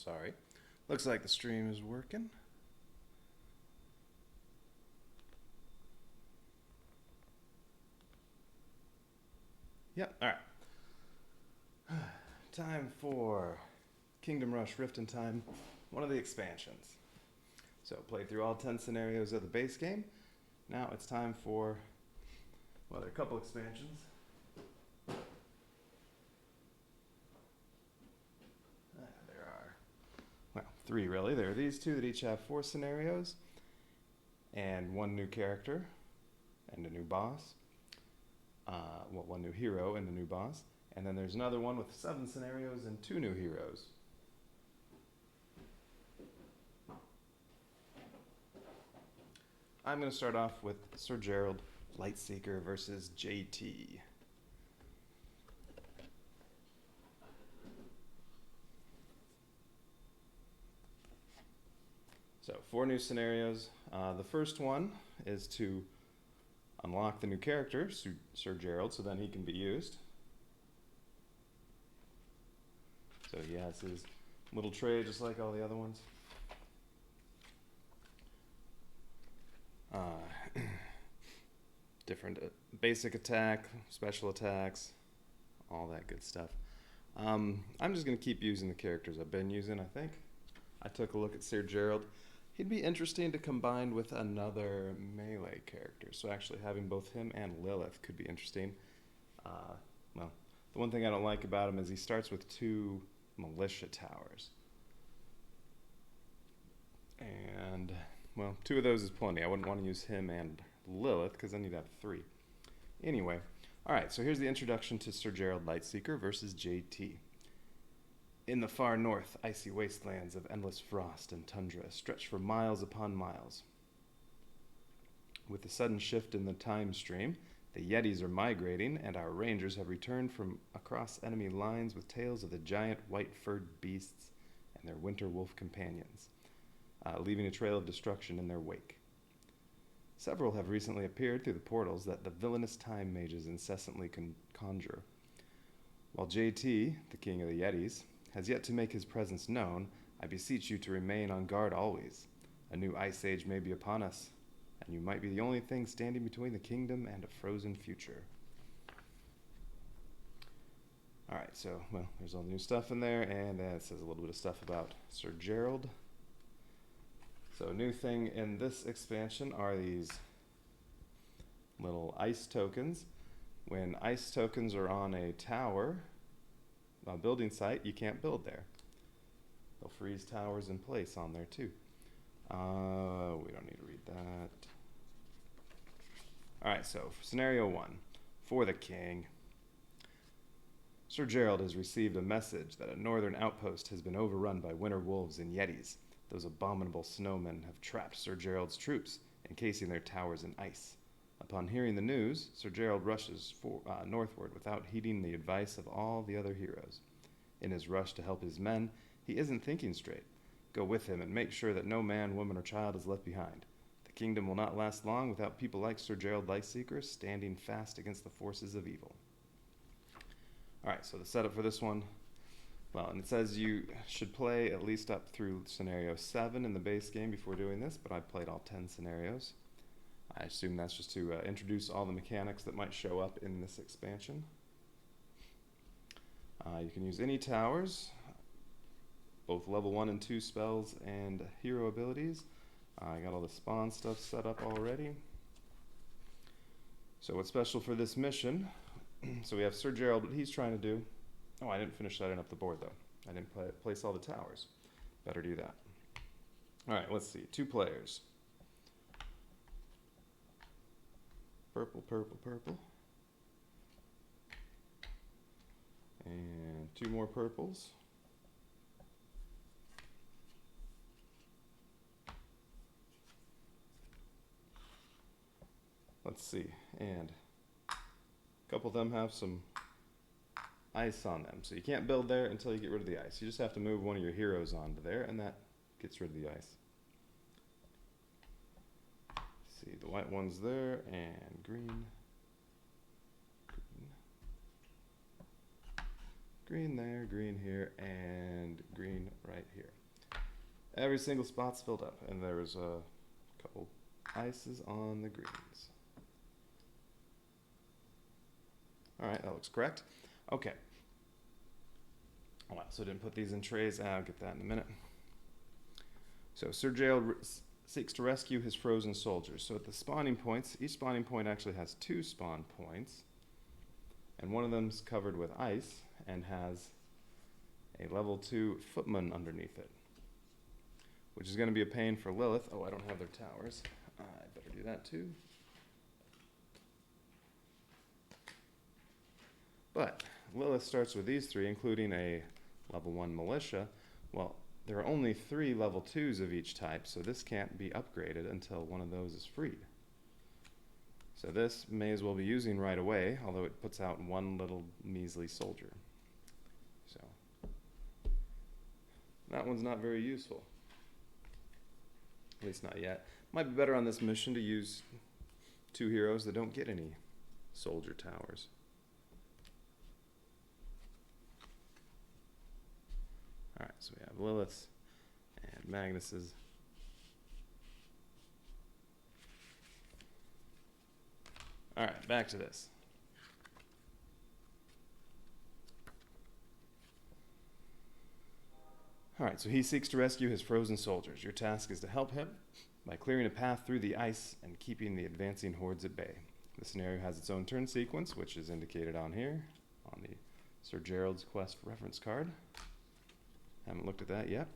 sorry. Looks like the stream is working. Yep, alright. Time for Kingdom Rush Rift in Time, one of the expansions. So, played through all 10 scenarios of the base game. Now it's time for, well, there are a couple expansions. There are, well, 3 really. There are these 2 that each have 4 scenarios, and 1 new character, and a new boss. Well, 1 new hero and a new boss. And then there's another one with 7 scenarios and 2 new heroes. I'm going to start off with Sir Gerald, Lightseeker versus JT. So, 4 new scenarios. The first one is to unlock the new character, Sir Gerald, so then he can be used. So he has his little tray just like all the other ones. Different basic attack, special attacks, all that good stuff. I'm just going to keep using the characters I've been using, I think. I took a look at Sir Gerald. He'd be interesting to combine with another melee character. So actually having both him and Lilith could be interesting. Well, the one thing I don't like about him is he starts with 2 militia towers. And, well, 2 of those is plenty. I wouldn't want to use him and Lilith, because then you'd have 3. Anyway, alright, so here's the introduction to Sir Gerald Lightseeker versus JT. In the far north, icy wastelands of endless frost and tundra stretch for miles upon miles. With the sudden shift in the time stream, the Yetis are migrating, and our rangers have returned from across enemy lines with tales of the giant white-furred beasts and their winter wolf companions, leaving a trail of destruction in their wake. Several have recently appeared through the portals that the villainous time mages incessantly conjure. While JT, the king of the Yetis, has yet to make his presence known, I beseech you to remain on guard always. A new ice age may be upon us, and you might be the only thing standing between the kingdom and a frozen future. Alright, so, well, there's all the new stuff in there, and it says a little bit of stuff about Sir Gerald. So, a new thing in this expansion are these little ice tokens. When ice tokens are on a tower, a building site, you can't build there. They'll freeze towers in place on there too. We don't need to read that. Alright, so for scenario 1, for the king. Sir Gerald has received a message that a northern outpost has been overrun by winter wolves and yetis. Those abominable snowmen have trapped Sir Gerald's troops, encasing their towers in ice. Upon hearing the news, Sir Gerald rushes northward without heeding the advice of all the other heroes. In his rush to help his men, he isn't thinking straight. Go with him and make sure that no man, woman, or child is left behind. The kingdom will not last long without people like Sir Gerald Lightseeker standing fast against the forces of evil. Alright, so the setup for this one, well, and it says you should play at least up through scenario 7 in the base game before doing this, but I've played all 10 scenarios. I assume that's just to introduce all the mechanics that might show up in this expansion. You can use any towers, both level 1 and 2 spells and hero abilities. I got all the spawn stuff set up already. So what's special for this mission? So we have Sir Gerald, what he's trying to do. Oh, I didn't finish setting up the board though. I didn't place all the towers. Better do that. Alright, let's see. 2 players. Purple, purple, purple. And 2 more purples. Let's see, and a couple of them have some ice on them. So you can't build there until you get rid of the ice. You just have to move one of your heroes onto there, and that gets rid of the ice. See, the white one's there, and green. Green there, green here, and green right here. every single spot's filled up, and there's a couple ices on the greens. All right, that looks correct. Okay. Well, so didn't put these in trays. I'll get that in a minute. So Sir Gerald seeks to rescue his frozen soldiers. So at the spawning points, each spawning point actually has 2 spawn points, and one of them's covered with ice and has a level 2 footman underneath it, which is going to be a pain for Lilith. Oh, I don't have their towers. I better do that too. But Lilith starts with these 3, including a level 1 militia. Well, there are only 3 level 2s of each type, so this can't be upgraded until one of those is freed. So this may as well be using right away, although it puts out 1 little measly soldier. So that one's not very useful. At least not yet. Might be better on this mission to use 2 heroes that don't get any soldier towers. Alright, so we have Lilith's and Magnus's. Alright, back to this. Alright, so he seeks to rescue his frozen soldiers. Your task is to help him by clearing a path through the ice and keeping the advancing hordes at bay. The scenario has its own turn sequence, which is indicated on here, on the Sir Gerald's Quest reference card. Haven't looked at that yet.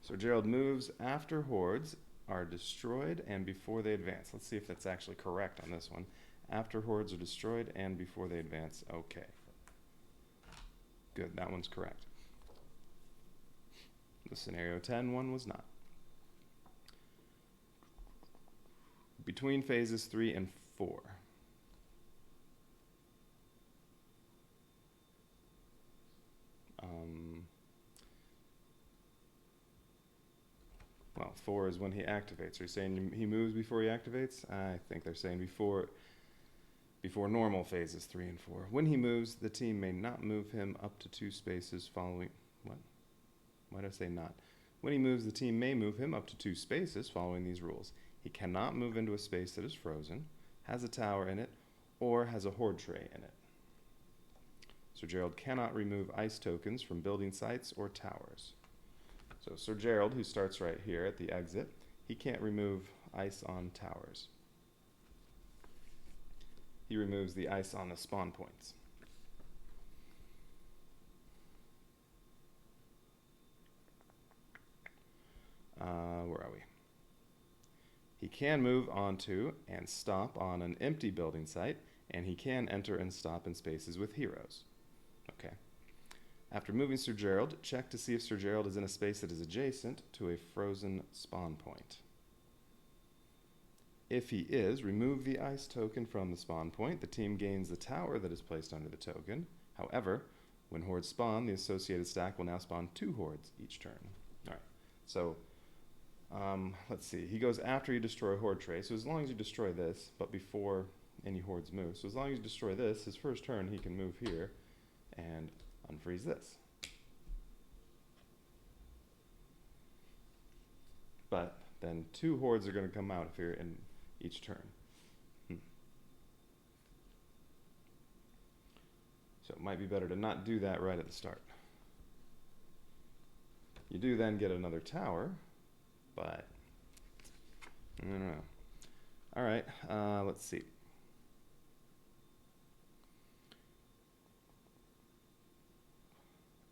Sir Gerald moves after hordes are destroyed and before they advance. Let's see if that's actually correct on this one. After hordes are destroyed and before they advance. Okay. Good, that one's correct. The scenario 10 one was not. Between phases 3 and 4. Well, 4 is when he activates. Are you saying he moves before he activates? I think they're saying before normal phases 3 and 4. When he moves, the team may not move him up to 2 spaces following... What? Why did I say not? When he moves, the team may move him up to 2 spaces following these rules. He cannot move into a space that is frozen, has a tower in it, or has a horde tray in it. Sir Gerald cannot remove ice tokens from building sites or towers. So Sir Gerald, who starts right here at the exit, he can't remove ice on towers. He removes the ice on the spawn points. Where are we? He can move onto and stop on an empty building site, and he can enter and stop in spaces with heroes. Okay. After moving Sir Gerald, check to see if Sir Gerald is in a space that is adjacent to a frozen spawn point. If he is, remove the ice token from the spawn point. The team gains the tower that is placed under the token. However, when hordes spawn, the associated stack will now spawn 2 hordes each turn. All right, so let's see. He goes after you destroy a horde tray. So as long as you destroy this, but before any hordes move. So as long as you destroy this, his first turn he can move here and unfreeze this. But then 2 hordes are going to come out if you're in each turn. So it might be better to not do that right at the start. You do then get another tower, but I don't know. All right, let's see.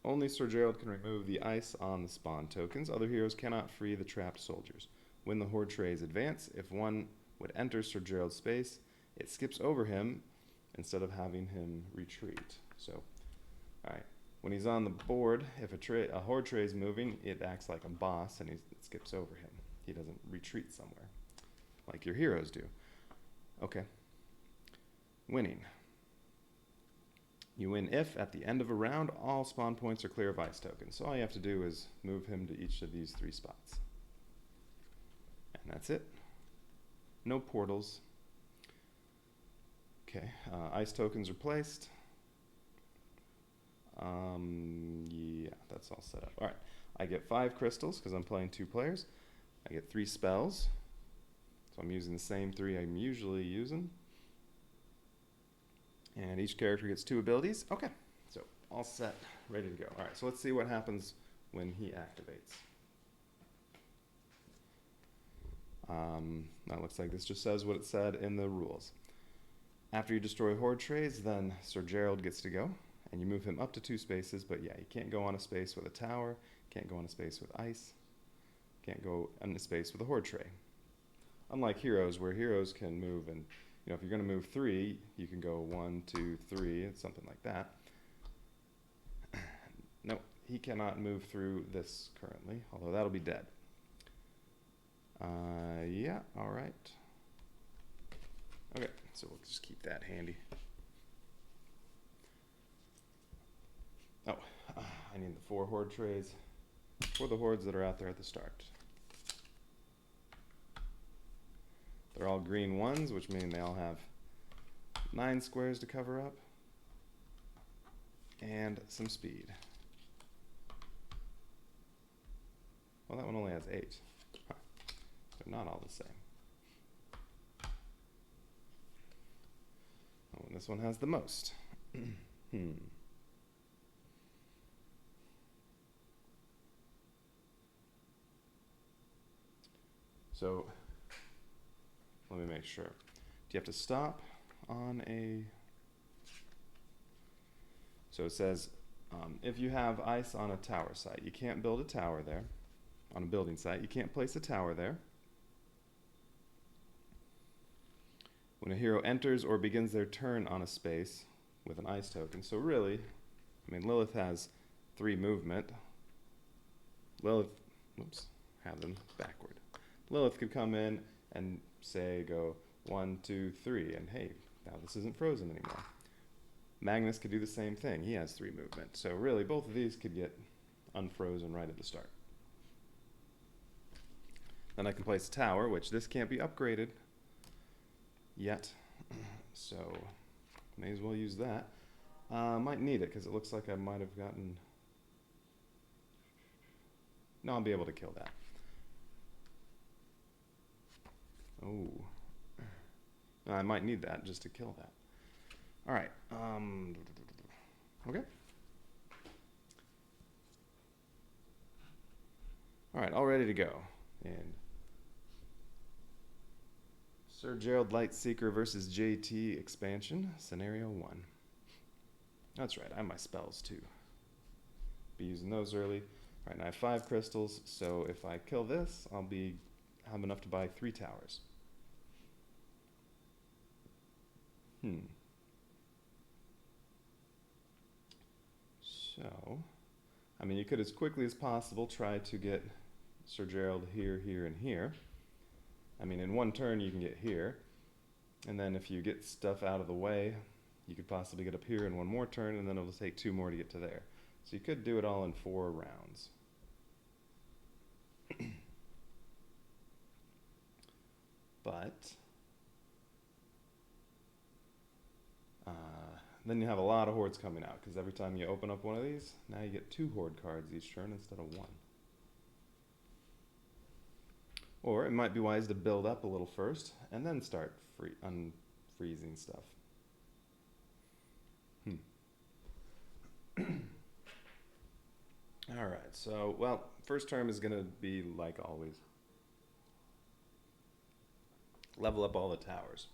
Only Sir Gerald can remove the ice on the spawn tokens. Other heroes cannot free the trapped soldiers. When the horde trays advance, if one would enter Sir Gerald's space, it skips over him instead of having him retreat. So, all right. When he's on the board, if a horde tray is moving, it acts like a boss and it skips over him. He doesn't retreat somewhere like your heroes do. Okay. Winning. You win if, at the end of a round, all spawn points are clear of ice tokens. So all you have to do is move him to each of these 3 spots. And that's it. No portals. Okay, ice tokens are placed. Yeah, that's that's all set up. All right, I get 5 crystals because I'm playing 2 players. I get 3 spells, so I'm using the same 3 I'm usually using. And each character gets 2 abilities. Okay, so all set, ready to go. All right, so let's see what happens when he activates. That looks like this just says what it said in the rules. After you destroy horde trays, then Sir Gerald gets to go, and you move him up to 2 spaces, but yeah, you can't go on a space with a tower, can't go on a space with ice, can't go on a space with a horde tray. Unlike heroes, where heroes can move, and if you're going to move 3, you can go 1, 2, 3, and something like that. No, he cannot move through this currently, although that'll be dead. Yeah, all right. Okay, so we'll just keep that handy. Oh, I need the 4 horde trays for the hordes that are out there at the start. They're all green 1s, which mean they all have 9 squares to cover up and some speed. Well, that one only has 8. Huh. They're not all the same. Oh, and this one has the most. So, let me make sure. Do you have to stop on a... So it says, if you have ice on a tower site, you can't build a tower there. On a building site, you can't place a tower there. When a hero enters or begins their turn on a space with an ice token. So really, Lilith has 3 movement. Lilith, oops, have them backward. Lilith could come in and say, go 1, 2, 3, and hey, now this isn't frozen anymore. Magnus could do the same thing. He has 3 movement. So really, both of these could get unfrozen right at the start. Then I can place a tower, which this can't be upgraded yet. So may as well use that. Might need it because it looks like I might have gotten... No, I'll be able to kill that. Oh. No, I might need that just to kill that. All right. Okay. All right, all ready to go. And Sir Gerald Lightseeker versus JT expansion, scenario 1. That's right, I have my spells too. Be using those early. All right, now I have 5 crystals, so if I kill this, I'll have enough to buy 3 towers. So, you could as quickly as possible try to get Sir Gerald here, here, and here. In one turn you can get here, and then if you get stuff out of the way, you could possibly get up here in 1 more turn, and then it'll take 2 more to get to there. So you could do it all in 4 rounds. But then you have a lot of hordes coming out, because every time you open up one of these, now you get 2 horde cards each turn instead of 1. Or it might be wise to build up a little first, and then start unfreezing stuff. Alright, so, well, first term is going to be like always. Level up all the towers.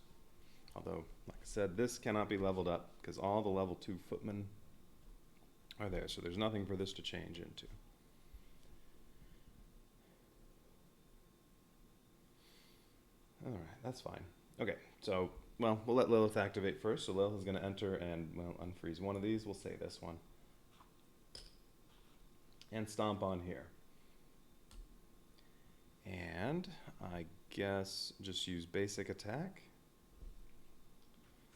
Although, like I said, this cannot be leveled up because all the level 2 footmen are there, so there's nothing for this to change into. Alright, that's fine. Okay, so, well, we'll let Lilith activate first. So Lilith is going to enter and, well, unfreeze one of these. We'll say this one. And stomp on here. And I guess just use basic attack.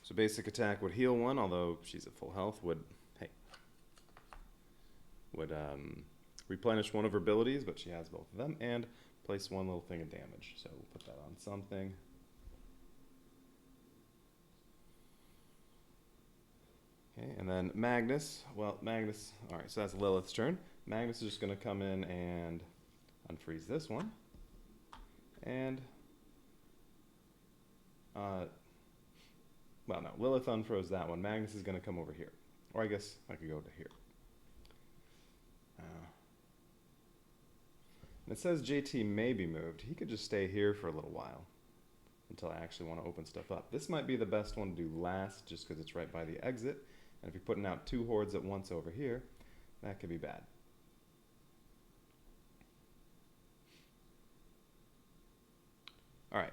So basic attack would heal 1, although she's at full health, would replenish 1 of her abilities, but she has both of them, and place 1 little thing of damage. So we'll put that on something. Okay, and then Magnus. Well, Magnus. All right, so that's Lilith's turn. Magnus is just going to come in and unfreeze this one. And, well, no, Lilith unfroze that one. Magnus is going to come over here. Or I guess I could go to here. And it says JT may be moved. He could just stay here for a little while until I actually want to open stuff up. This might be the best one to do last just because it's right by the exit. And if you're putting out 2 hordes at once over here, that could be bad. All right.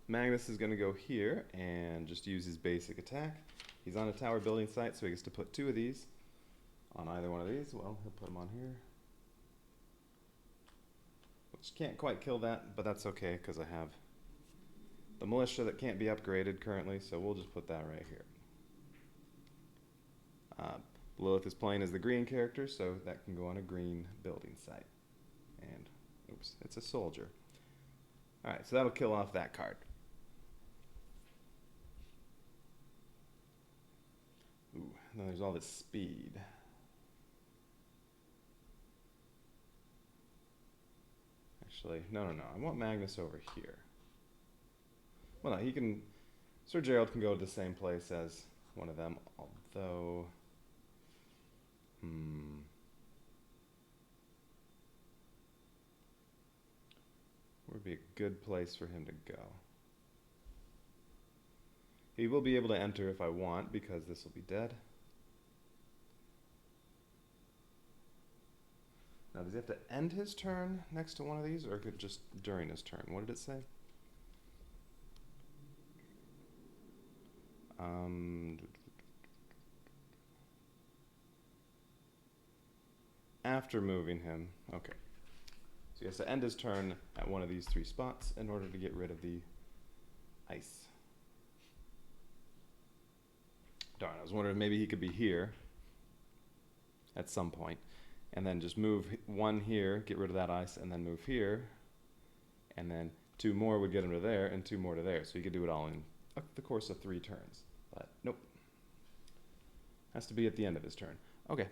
Magnus is going to go here and just use his basic attack. He's on a tower building site, so he gets to put 2 of these on either one of these. Well, he'll put them on here. Which can't quite kill that, but that's okay because I have the militia that can't be upgraded currently, so we'll just put that right here. Lilith is playing as the green character, so that can go on a green building site. And, oops, it's a soldier. Alright, so that'll kill off that card. Ooh, and then there's all this speed. Actually, no. I want Magnus over here. Well, no, he can... Sir Gerald can go to the same place as one of them, although... Where would be a good place for him to go? He will be able to enter if I want, because this will be dead. Now, does he have to end his turn next to one of these, or could just during his turn? What did it say? After moving him. Okay. So he has to end his turn at one of these 3 spots in order to get rid of the ice. Darn, I was wondering if maybe he could be here at some point. And then just move 1 here, get rid of that ice, and then move here. And then 2 more would get him to there, and 2 more to there. So he could do it all in the course of 3 turns. But nope. Has to be at the end of his turn. Okay.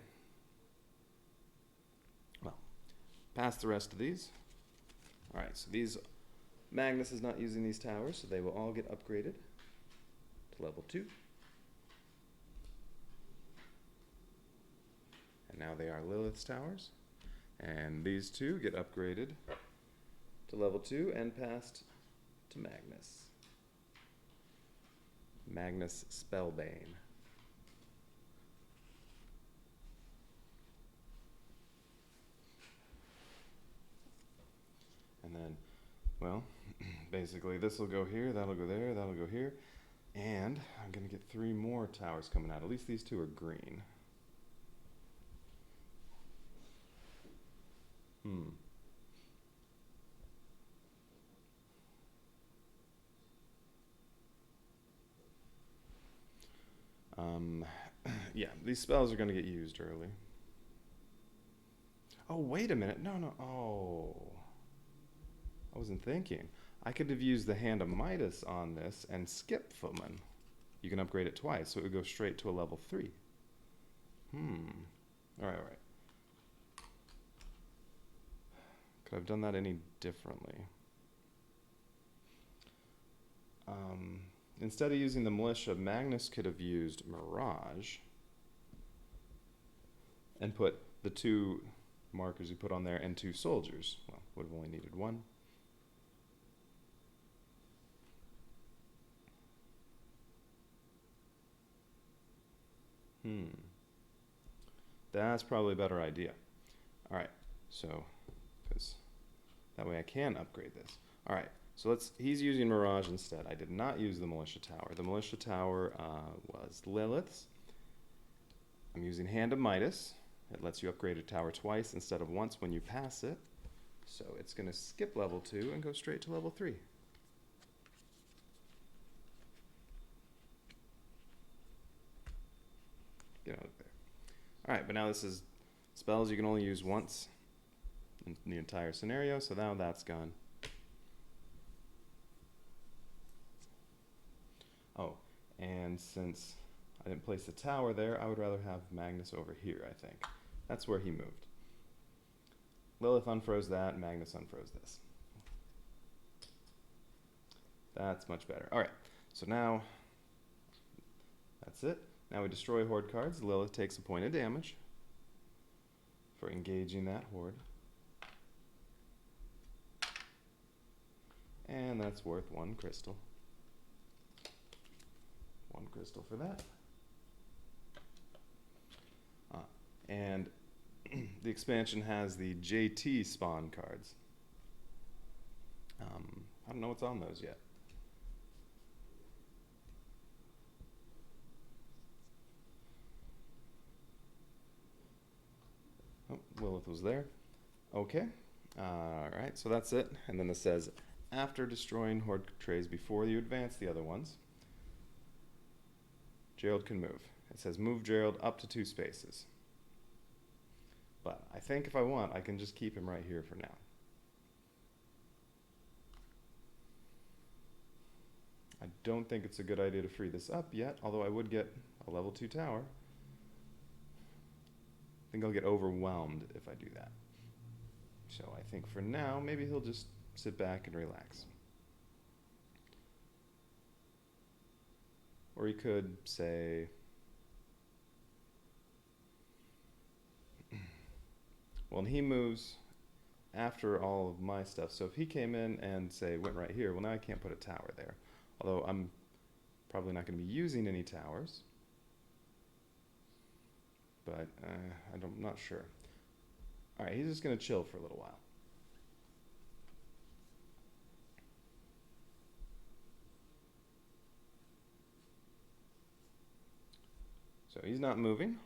Well, past the rest of these. Alright, so these... Magnus is not using these towers, so they will all get upgraded to level 2. Now they are Lilith's towers, and these 2 get upgraded to level 2 and passed to Magnus. Magnus Spellbane. And then, well, basically this will go here, that'll go there, that'll go here, and I'm going to get 3 more towers coming out. At least these 2 are green. Yeah, these spells are going to get used early. Oh, wait a minute. No. Oh. I wasn't thinking. I could have used the Hand of Midas on this and skip Footman. You can upgrade it twice, so it would go straight to a level 3. Alright. Could I have done that any differently? Instead of using the militia, Magnus could have used Mirage and put the 2 markers he put on there and 2 soldiers. Well, would have only needed 1. That's probably a better idea. Alright, so, because that way I can upgrade this. Alright, so he's using Mirage instead. I did not use the Militia Tower. The Militia Tower was Lilith's. I'm using Hand of Midas. It lets you upgrade a tower twice instead of once when you pass it. So it's going to skip level 2 and go straight to level 3. Get out of there. Alright, but now this is spells you can only use once in the entire scenario, so now that's gone. Oh, And since I didn't place the tower there, I would rather have Magnus over here, I think. That's where he moved. Lilith unfroze that, Magnus unfroze this. That's much better. All right, so now that's it. Now we destroy horde cards. Lilith takes a point of damage for engaging that horde. And that's worth 1 crystal. 1 crystal for that. And the expansion has the JT spawn cards. I don't know what's on those yet. Oh, Lilith was there. Okay. Alright, so that's it. And then this says, after destroying horde trays before you advance the other ones, Gerald can move. It says move Gerald up to 2 spaces. But I think if I want, I can just keep him right here for now. I don't think it's a good idea to free this up yet, although I would get a level 2 tower. I think I'll get overwhelmed if I do that. So I think for now, maybe he'll just sit back and relax. Or he could say, well, and he moves after all of my stuff. So if he came in and say went right here, well, now I can't put a tower there. Although I'm probably not going to be using any towers. But I'm not sure. All right, he's just going to chill for a little while. So he's not moving.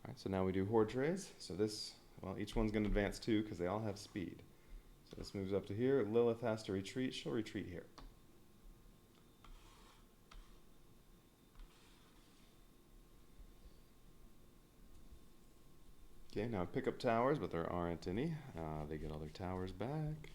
All right, so now we do horde trays. So this, well, each one's going to advance 2 because they all have speed. So this moves up to here. Lilith has to retreat. She'll retreat here. Okay, now pick up towers, but there aren't any. They get all their towers back.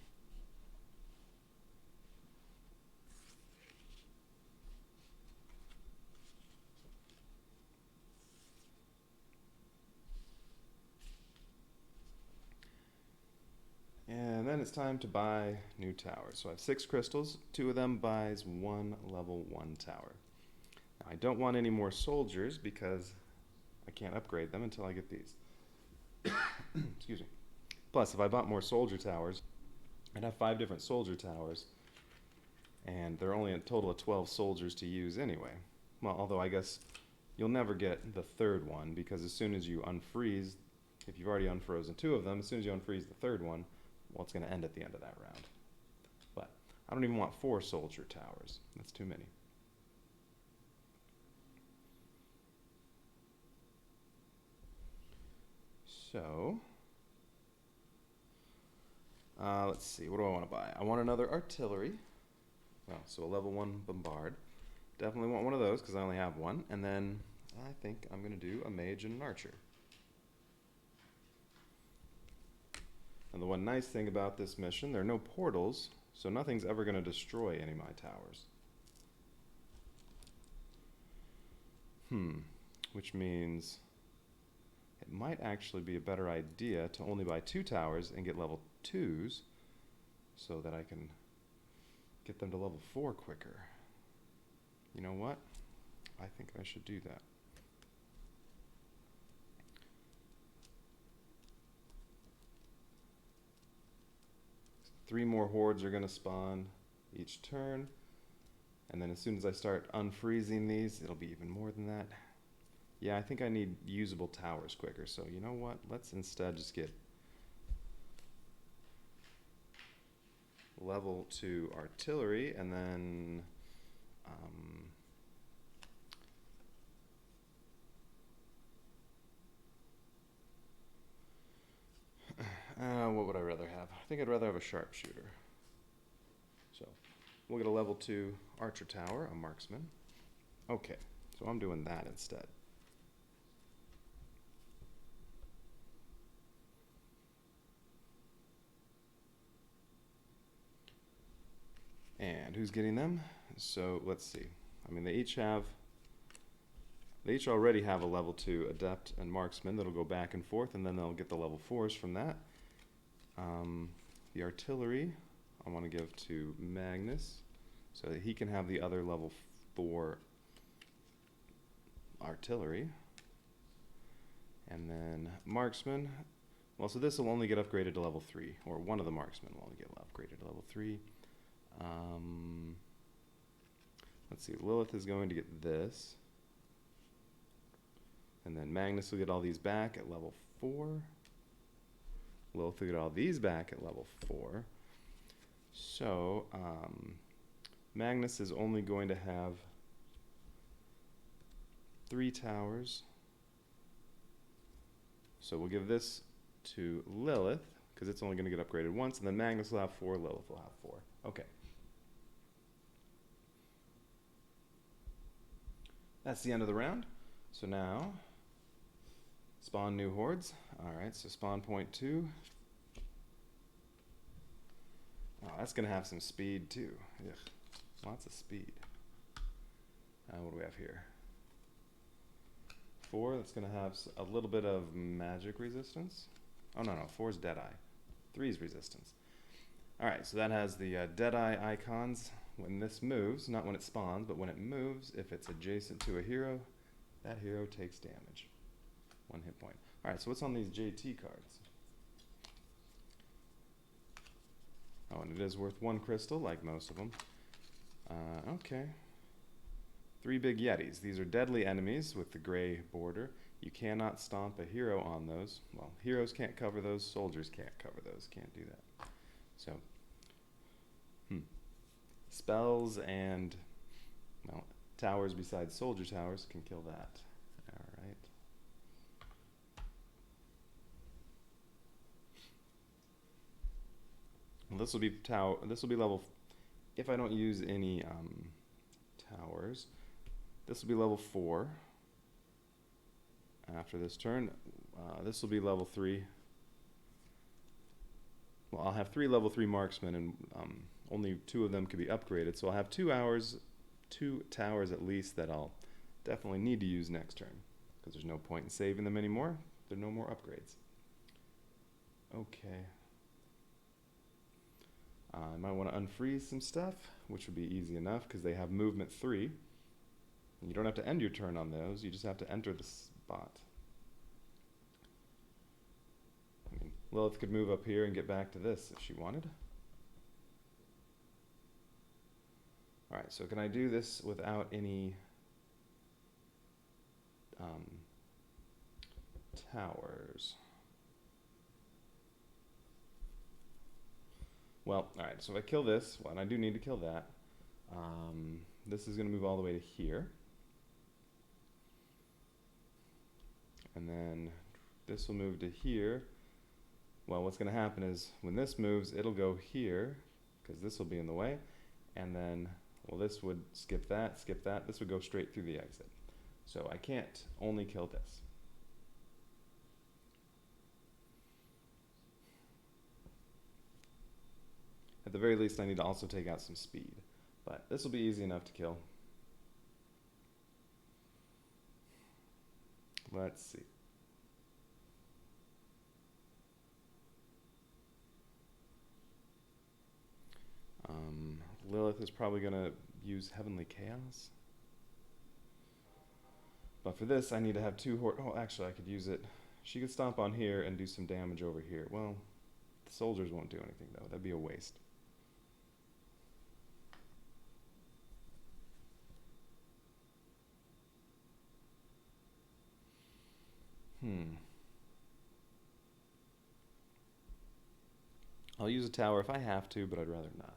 And then it's time to buy new towers. So I have 6 crystals. 2 of them buys 1 level 1 tower. Now I don't want any more soldiers because I can't upgrade them until I get these. Excuse me. Plus, if I bought more soldier towers, I'd have 5 different soldier towers, and there are only a total of 12 soldiers to use anyway. Well, although I guess you'll never get the 3rd one, because as soon as you unfreeze, if you've already unfrozen 2 of them, as soon as you unfreeze the 3rd one, well, it's going to end at the end of that round. But I don't even want 4 soldier towers. That's too many. So, let's see, what do I want to buy? I want another artillery. Well, so a level 1 bombard. Definitely want one of those because I only have one. And then I think I'm going to do a mage and an archer. And the one nice thing about this mission, there are no portals, so nothing's ever going to destroy any of my towers. Which means it might actually be a better idea to only buy 2 towers and get level 2s so that I can get them to level 4 quicker. You know what? I think I should do that. Three more hordes are going to spawn each turn. And then as soon as I start unfreezing these, it'll be even more than that. Yeah, I think I need usable towers quicker. So you know what? Let's instead just get level 2 artillery and then what would I rather have? I think I'd rather have a sharpshooter. So we'll get a level 2 archer tower, a marksman. Okay, so I'm doing that instead. And who's getting them? So let's see. I mean, they each already have a level 2 adept and marksman that'll go back and forth, and then they'll get the level 4s from that. The artillery I want to give to Magnus so that he can have the other level 4 artillery. And then marksman, well, so this will only get upgraded to level 3, or one of the marksmen will only get upgraded to level 3. Let's see, Lilith is going to get this. And then Magnus will get all these back at level 4. Lilith will get all these back at level 4. So, Magnus is only going to have 3 towers. So we'll give this to Lilith, because it's only going to get upgraded once, and then Magnus will have 4, Lilith will have 4. Okay. That's the end of the round. So now, spawn new hordes. Alright, so spawn point 2. Oh, that's going to have some speed too. Ugh, lots of speed. What do we have here? 4, that's going to have a little bit of magic resistance. Oh, no, 4 is Deadeye. 3 is resistance. Alright, so that has the Deadeye icons. When this moves, not when it spawns, but when it moves, if it's adjacent to a hero, that hero takes damage. 1 hit point. Alright, so what's on these JT cards? Oh, and it is worth 1 crystal, like most of them. Okay. 3 big Yetis. These are deadly enemies with the gray border. You cannot stomp a hero on those. Well, heroes can't cover those, soldiers can't cover those, can't do that. So, spells and, well, towers besides soldier towers can kill that. Alright. Well, this will be level, if I don't use any towers, this will be level 4 after this turn. This will be level 3. Well, I'll have 3 level 3 marksmen, and only 2 of them can be upgraded, so I'll have 2 towers at least that I'll definitely need to use next turn, because there's no point in saving them anymore. There are no more upgrades. Okay. I might want to unfreeze some stuff, which would be easy enough because they have movement 3. And you don't have to end your turn on those, you just have to enter the spot. I mean, Lilith could move up here and get back to this if she wanted. Alright, so can I do this without any towers? Well, alright, so if I kill this, well, and I do need to kill that, this is going to move all the way to here. And then this will move to here. Well, what's going to happen is when this moves, it'll go here, because this will be in the way. And then, well, this would skip that. This would go straight through the exit. So I can't only kill this. At the very least, I need to also take out some speed. But this will be easy enough to kill. Let's see. Lilith is probably going to use Heavenly Chaos. But for this, I need to have 2 hordes. Oh, actually, I could use it. She could stomp on here and do some damage over here. Well, the soldiers won't do anything, though. That'd be a waste. I'll use a tower if I have to, but I'd rather not.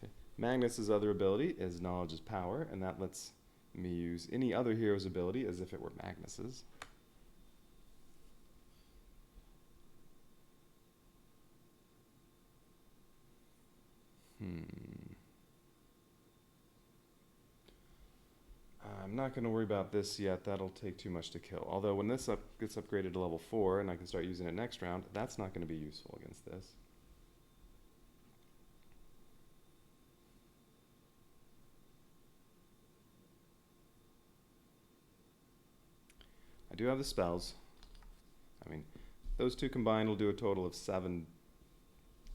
Okay. Magnus's other ability is Knowledge is Power, and that lets me use any other hero's ability as if it were Magnus's. I'm not going to worry about this yet. That'll take too much to kill. Although when this gets upgraded to level 4 and I can start using it next round, that's not going to be useful against this. do have the spells. I mean, those two combined will do a total of 7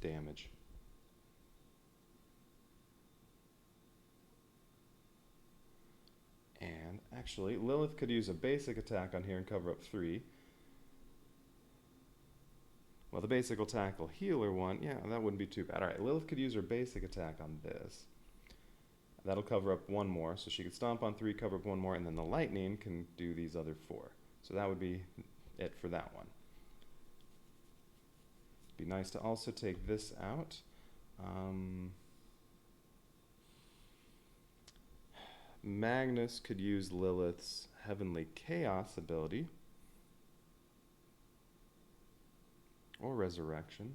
damage. And actually, Lilith could use a basic attack on here and cover up 3. Well, the basic will tackle healer 1. Yeah, that wouldn't be too bad. Alright, Lilith could use her basic attack on this. That'll cover up 1 more, so she could stomp on 3, cover up 1 more, and then the lightning can do these other 4. So that would be it for that one. Be nice to also take this out. Magnus could use Lilith's Heavenly Chaos ability. Or Resurrection.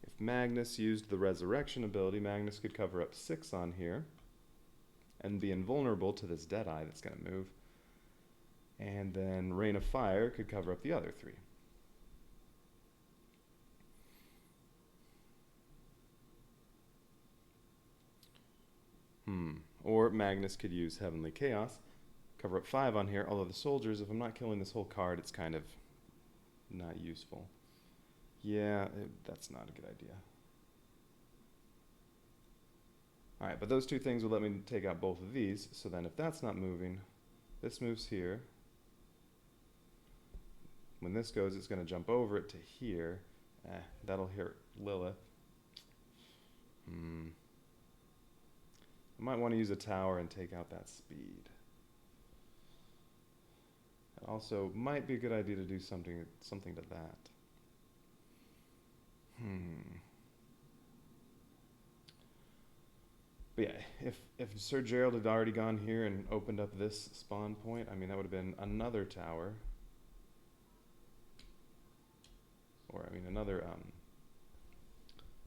If Magnus used the Resurrection ability, Magnus could cover up 6 on here and be invulnerable to this Deadeye that's going to move. And then Rain of Fire could cover up the other 3. Or Magnus could use Heavenly Chaos, cover up 5 on here, although the soldiers, if I'm not killing this whole card, it's kind of not useful. Yeah, that's not a good idea. Alright, but those 2 things will let me take out both of these, so then if that's not moving, this moves here. When this goes, it's going to jump over it to here. That'll hurt Lilith. I might want to use a tower and take out that speed. It also might be a good idea to do something to that. But yeah, if Sir Gerald had already gone here and opened up this spawn point, I mean, that would have been another tower. Or, I mean, another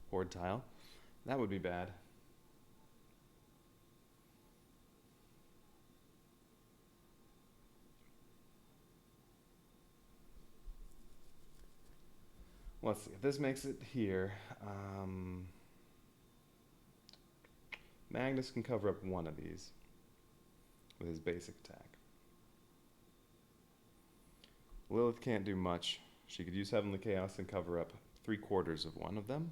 horde tile. That would be bad. Let's see, if this makes it here, Magnus can cover up 1 of these with his basic attack. Lilith can't do much. She could use Heavenly Chaos and cover up 3/4 of 1 of them.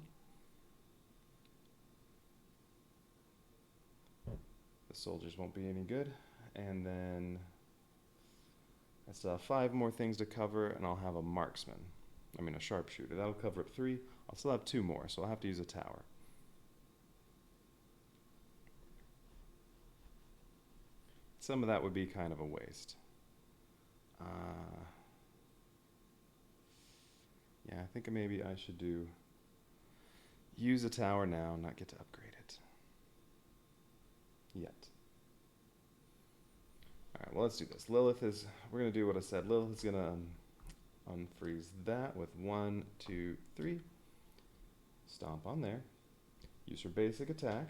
The soldiers won't be any good. And then I still have 5 more things to cover, and I'll have a marksman. I mean a sharpshooter. That'll cover up 3. I'll still have 2 more, so I'll have to use a tower. Some of that would be kind of a waste. Yeah, I think maybe I should use a tower now and not get to upgrade it yet. Alright, well, let's do this. We're going to do what I said. Lilith is going to unfreeze that with 1, 2, 3. Stomp on there. Use her basic attack.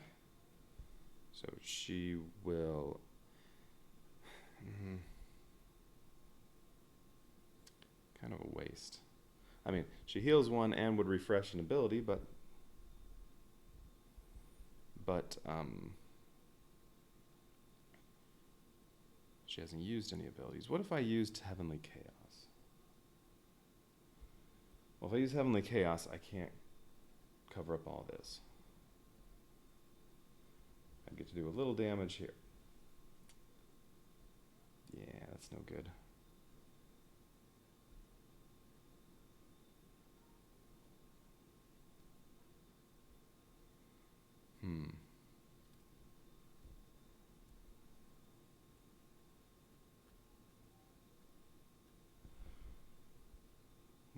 So she will... kind of a waste. I mean, she heals 1 and would refresh an ability, but she hasn't used any abilities. What if I used Heavenly Chaos? Well, if I use Heavenly Chaos, I can't cover up all this. I get to do a little damage here. Yeah, that's no good.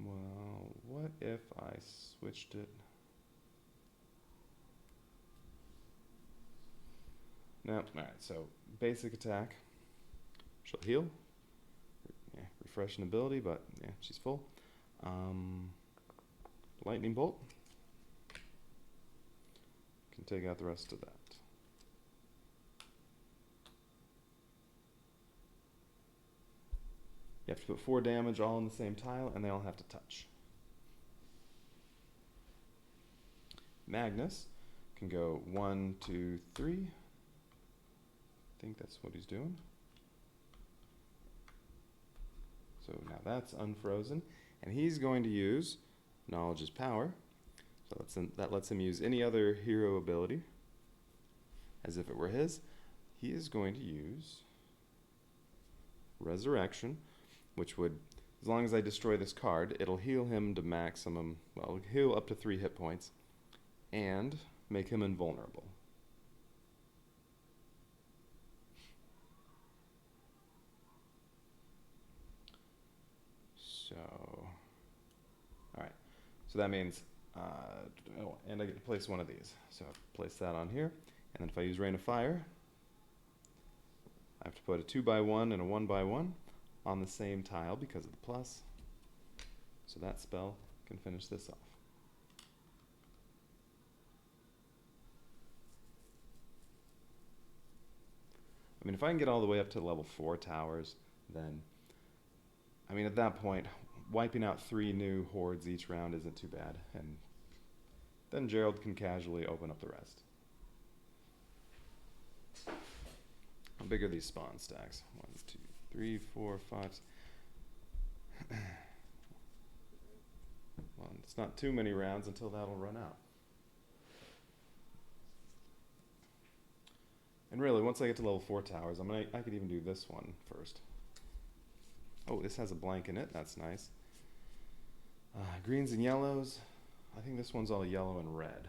Well, what if I switched it? No, alright, so basic attack. She'll heal. Yeah, refresh an ability, but yeah, she's full. Lightning bolt. Can take out the rest of that. You have to put 4 damage all on the same tile, and they all have to touch. Magnus can go 1, 2, 3. think that's what he's doing. So now that's unfrozen. And he's going to use Knowledge is Power. So that lets him use any other hero ability as if it were his. He is going to use Resurrection, which would, as long as I destroy this card, it'll heal him to maximum, well, heal up to 3 hit points, and make him invulnerable. So, alright, so that means, oh, and I get to place one of these. So I place that on here, and then if I use Rain of Fire, I have to put a 2x1 and a 1x1 on the same tile because of the plus. So that spell can finish this off. I mean, if I can get all the way up to level 4 towers, then, I mean, at that point, wiping out 3 new hordes each round isn't too bad, and then Gerald can casually open up the rest. How big are these spawn stacks? 1, 2, 3, 4, 5. Well, it's not too many rounds until that'll run out. And really, once I get to level 4 towers, I could even do this one first. Oh, this has a blank in it. That's nice. Greens and yellows. I think this one's all yellow and red.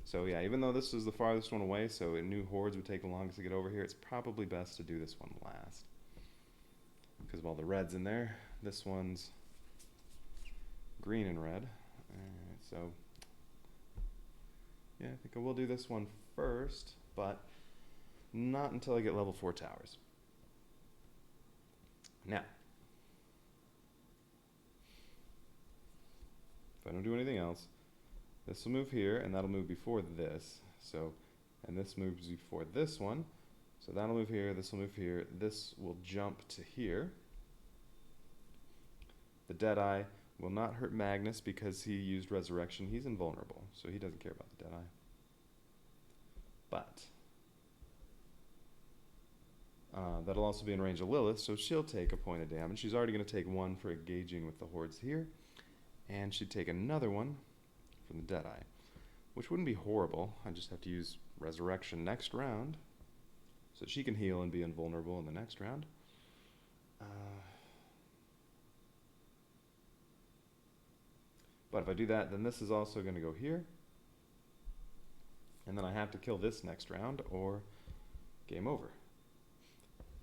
So yeah, even though this is the farthest one away, so new hordes would take the longest to get over here, it's probably best to do this one last. Because of all the reds in there. This one's green and red. Alright, so yeah, I think I will do this one first, but not until I get level 4 towers. Now, if I don't do anything else, this will move here, and that'll move before this. So, and this moves before this one. So that'll move here, this will move here, this will jump to here. The Deadeye will not hurt Magnus because he used Resurrection. He's invulnerable, so he doesn't care about the Deadeye. But that'll also be in range of Lilith, so she'll take a point of damage. She's already going to take 1 for engaging with the hordes here, and she'd take another one from the Deadeye, which wouldn't be horrible. I just have to use Resurrection next round, so she can heal and be invulnerable in the next round. But if I do that, then this is also going to go here. And then I have to kill this next round, or game over.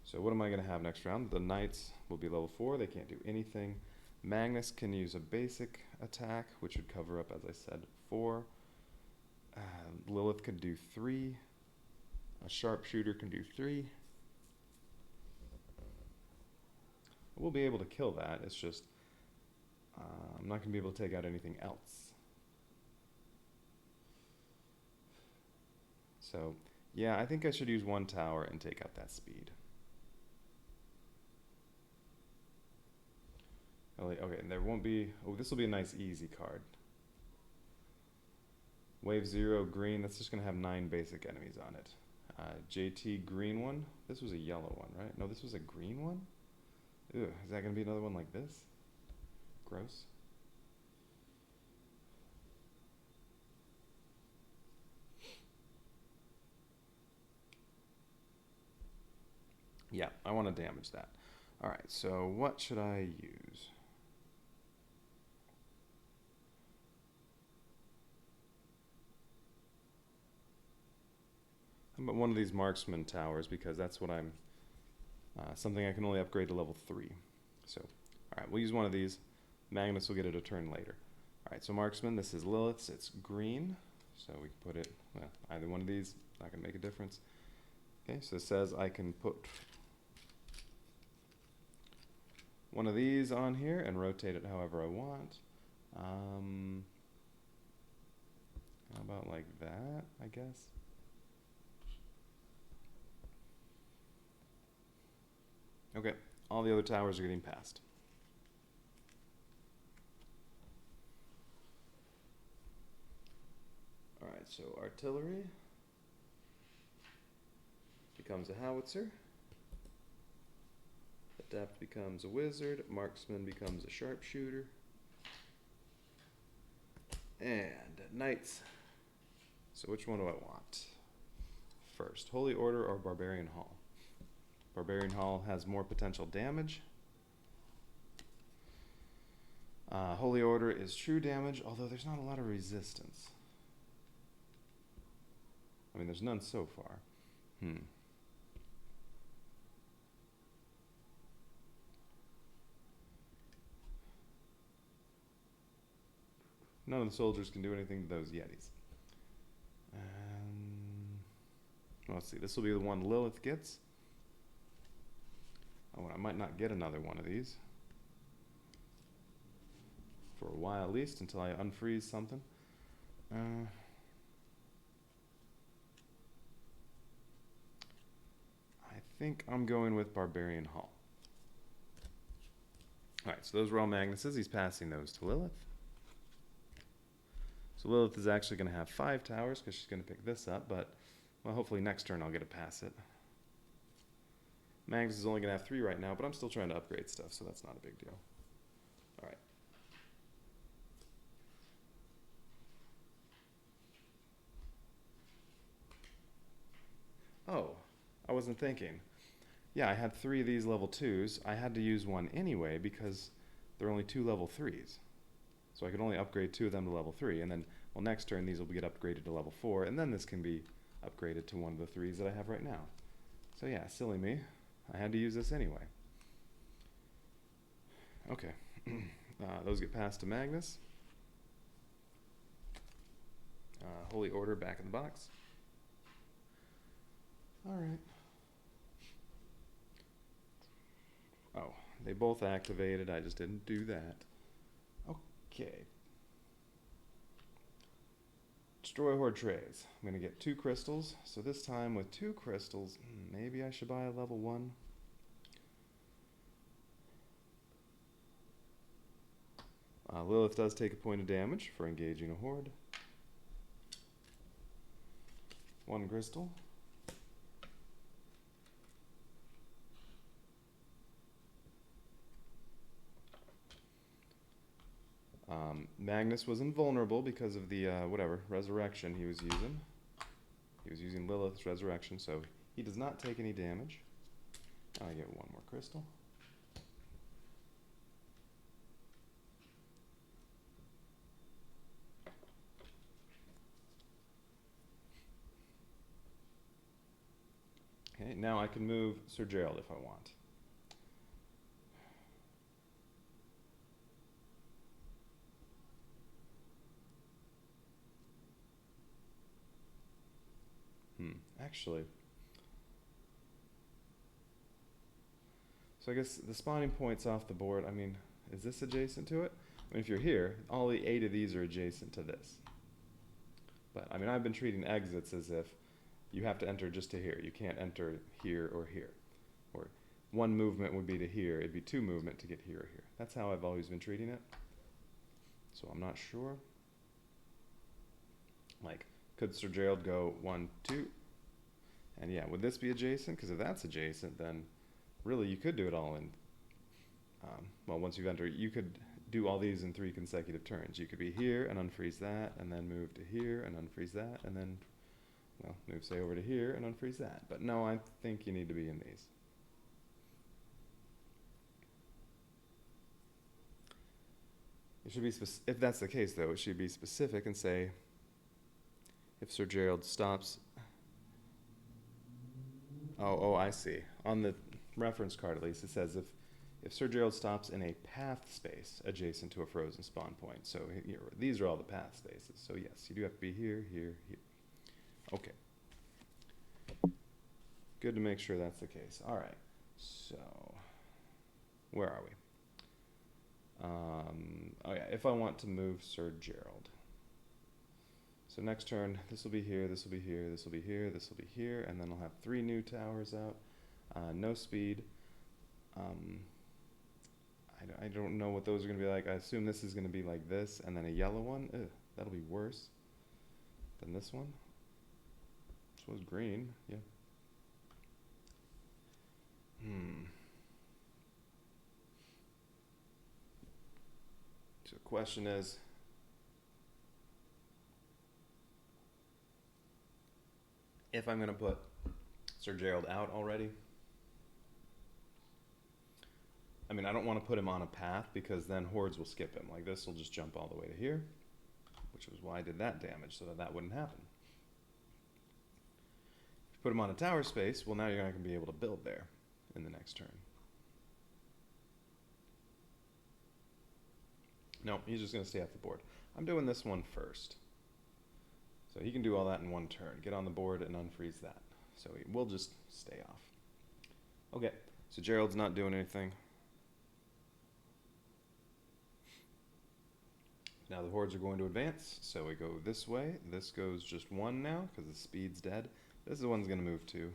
So what am I going to have next round? The Knights will be level 4. They can't do anything. Magnus can use a basic attack, which would cover up, as I said, 4. Lilith could do 3. A sharpshooter can do 3. We'll be able to kill that. It's just I'm not going to be able to take out anything else. So, yeah, I think I should use 1 tower and take out that speed. Okay, and there won't be... Oh, this will be a nice easy card. Wave 0, green. That's just going to have 9 basic enemies on it. JT, green one. This was a yellow one, right? No, this was a green one? Ew, is that going to be another one like this? Gross. Yeah, I want to damage that. Alright, so what should I use? How about one of these marksman towers, because that's what I'm... something I can only upgrade to level 3. So, alright, we'll use one of these. Magnus will get it a turn later. Alright, so marksman, this is Lilith's. It's green, so we can put it... Well, either one of these, not going to make a difference. Okay, so it says I can put one of these on here and rotate it however I want. How about like that, I guess? Okay, all the other towers are getting passed. Alright, so artillery. becomes a howitzer. Adept becomes a wizard. Marksman becomes a sharpshooter. And knights. So which one do I want first? Holy Order or Barbarian Hall? Barbarian Hall has more potential damage. Holy Order is true damage, although there's not a lot of resistance. I mean, there's none so far. None of the soldiers can do anything to those Yetis. Let's see, this will be the one Lilith gets. Oh, I might not get another one of these. For a while at least, until I unfreeze something. I think I'm going with Barbarian Hall. Alright, so those were all Magnus's. He's passing those to Lilith. So Lilith is actually going to have 5 towers because she's going to pick this up, but well, hopefully next turn I'll get to pass it. Magnus is only going to have 3 right now, but I'm still trying to upgrade stuff, so that's not a big deal. Alright. Oh, I wasn't thinking. Yeah, I had 3 of these level 2s. I had to use one anyway because there are only 2 level 3s. So I could only upgrade 2 of them to level 3, and then, well, next turn these will get upgraded to level 4, and then this can be upgraded to one of the 3s that I have right now. So yeah, silly me. I had to use this anyway. Okay. Those get passed to Magnus. Holy Order back in the box. Alright. Oh, they both activated. I just didn't do that. Okay. Destroy Horde trays. I'm going to get 2 crystals. So this time with 2 crystals, maybe I should buy a level 1. Lilith does take a point of damage for engaging a horde. 1 crystal. Magnus was invulnerable because of the, resurrection he was using. He was using Lilith's resurrection, so he does not take any damage. I get 1 more crystal. Okay, now I can move Sir Gerald if I want. Actually. So I guess the spawning point's off the board. I mean, is this adjacent to it? I mean, if you're here, all the 8 of these are adjacent to this. But, I mean, I've been treating exits as if you have to enter just to here. You can't enter here or here. Or 1 movement would be to here. It'd be 2 movement to get here or here. That's how I've always been treating it. So I'm not sure. Like, could Sir Gerald go 1, 2? And yeah, would this be adjacent? Because if that's adjacent, then really you could do it all in, well, once you've entered, you could do all these in 3 consecutive turns. You could be here and unfreeze that, and then move to here and unfreeze that, and then, well, move, say, over to here and unfreeze that. But no, I think you need to be in these. It should be, if that's the case, though, it should be specific and say, if Sir Gerald stops... Oh, I see. On the reference card, at least, it says if Sir Gerald stops in a path space adjacent to a frozen spawn point. So these are all the path spaces. So yes, you do have to be here, here, here. Okay. Good to make sure that's the case. All right. So where are we? Oh yeah, if I want to move Sir Gerald. So next turn, this will be here, this will be here, this will be here, this will be here, and then I'll have 3 new towers out. No speed. I don't know what those are going to be like. I assume this is going to be like this, and then a yellow one. Ugh, that'll be worse than this one. This was green, yeah. So the question is, if I'm going to put Sir Gerald out already, I mean, I don't want to put him on a path because then hordes will skip him. Like this will just jump all the way to here, which was why I did that damage, so that that wouldn't happen. If you put him on a tower space, well, now you're not going to be able to build there in the next turn. No, he's just going to stay off the board. I'm doing this one first. So he can do all that in one turn. Get on the board and unfreeze that. So he will just stay off. Okay, so Gerald's not doing anything. Now the hordes are going to advance, so we go this way. This goes just one now, because the speed's dead. This is the one's going to move two.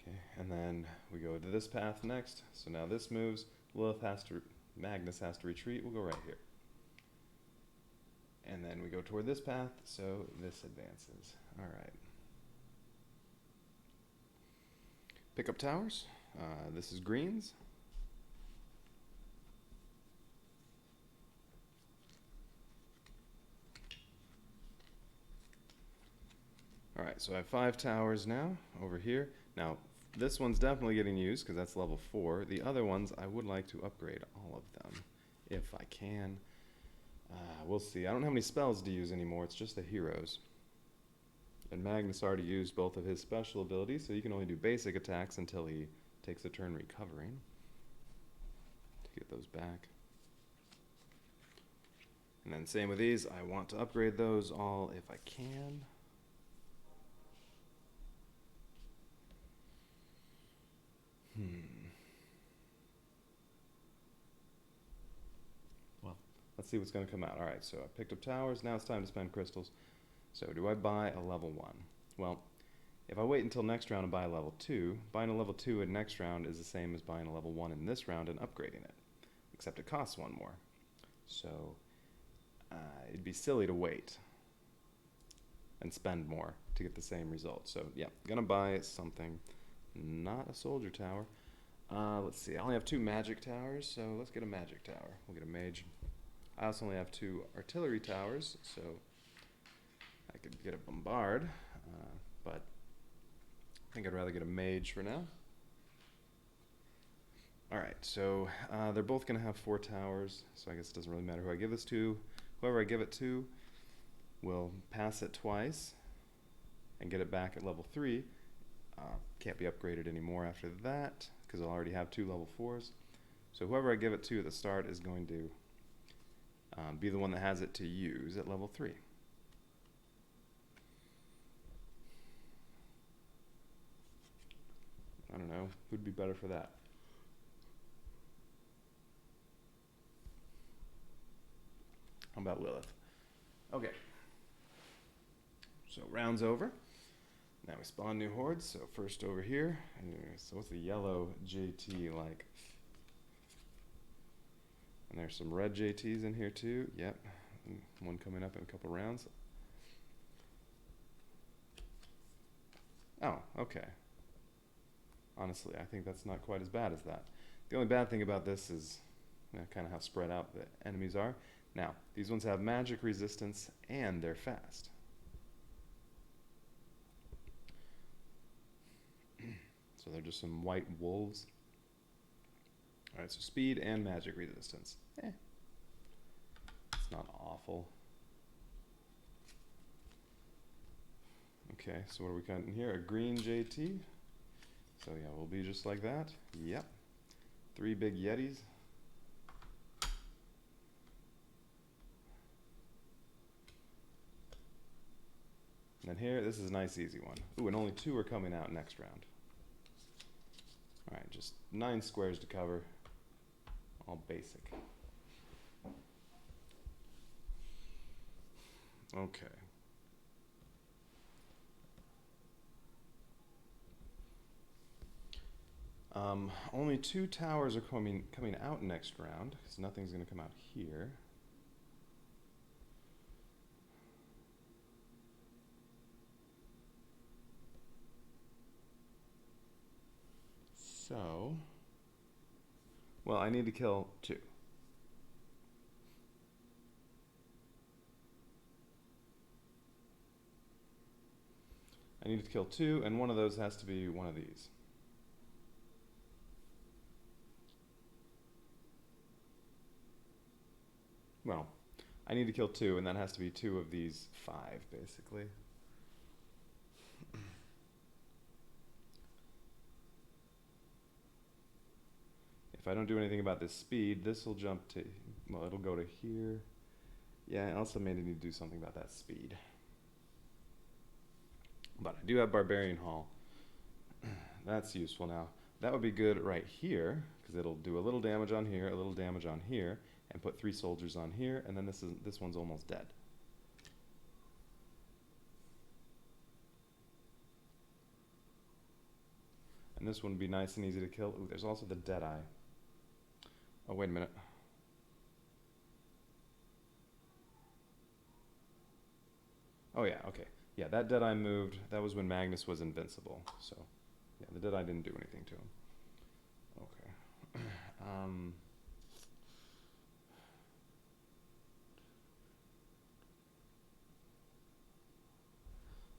Okay, and then we go to this path next. So now this moves. Magnus has to retreat. We'll go right here. And then we go toward this path, so this advances. All right. Pick up towers. This is greens. All right, so I have 5 towers now over here. Now, this one's definitely getting used because that's level 4. The other ones, I would like to upgrade all of them if I can. We'll see. I don't have any spells to use anymore. It's just the heroes. And Magnus already used both of his special abilities, so he can only do basic attacks until he takes a turn recovering to get those back. And then same with these. I want to upgrade those all if I can. Well, let's see what's going to come out. All right, so I picked up towers. Now it's time to spend crystals. So do I buy a level 1? Well, if I wait until next round and buy a level 2, buying a level 2 in next round is the same as buying a level 1 in this round and upgrading it, except it costs 1 more. So it'd be silly to wait and spend more to get the same result. So yeah, gonna buy something. Not a soldier tower. Let's see, I only have 2 magic towers, so let's get a magic tower. We'll get a mage. I also only have 2 artillery towers, so I could get a bombard, but I think I'd rather get a mage for now. Alright, so they're both going to have 4 towers, so I guess it doesn't really matter who I give this to. Whoever I give it to will pass it twice and get it back at level 3. Can't be upgraded anymore after that because I'll already have 2 level 4s. So whoever I give it to at the start is going to be the one that has it to use at level 3. I don't know, who'd be better for that? How about Lilith? Okay. So round's over. Now we spawn new hordes, so first over here, so what's the yellow JT like? And there's some red JTs in here too, yep. And one coming up in a couple rounds. Oh, okay. Honestly, I think that's not quite as bad as that. The only bad thing about this is kind of how spread out the enemies are. Now, these ones have magic resistance and they're fast. So they're just some white wolves. Alright, so speed and magic resistance. It's not awful. Okay, so what are we cutting here? A green JT. So yeah, we'll be just like that. Yep. 3 big Yetis. And then here, this is a nice easy one. Ooh, and only 2 are coming out next round. Alright, just 9 squares to cover. All basic. Okay. Only 2 towers are coming out next round, because nothing's going to come out here. So, well, I need to kill 2. I need to kill 2, and one of those has to be one of these. Well, I need to kill 2, and that has to be 2 of these 5, basically. If I don't do anything about this speed, this will jump to, well, it'll go to here. Yeah, I also may need to do something about that speed. But I do have Barbarian Hall. That's useful now. That would be good right here, because it'll do a little damage on here, a little damage on here, and put 3 soldiers on here, and then this one's almost dead. And this one would be nice and easy to kill. Ooh, there's also the Deadeye. Oh, wait a minute. Oh yeah, okay. Yeah, that Deadeye moved. That was when Magnus was invincible. So, yeah, the Deadeye didn't do anything to him. Okay.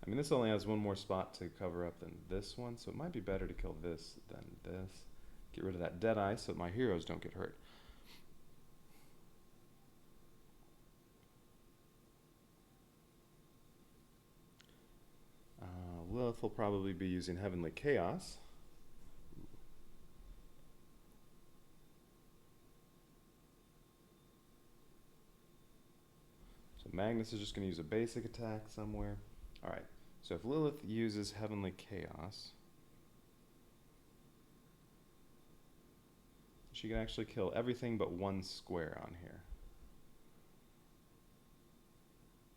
I mean, this only has one more spot to cover up than this one, so it might be better to kill this than this. Get rid of that Deadeye so that my heroes don't get hurt. Lilith will probably be using Heavenly Chaos. So Magnus is just going to use a basic attack somewhere. Alright, so if Lilith uses Heavenly Chaos, she can actually kill everything but 1 square on here.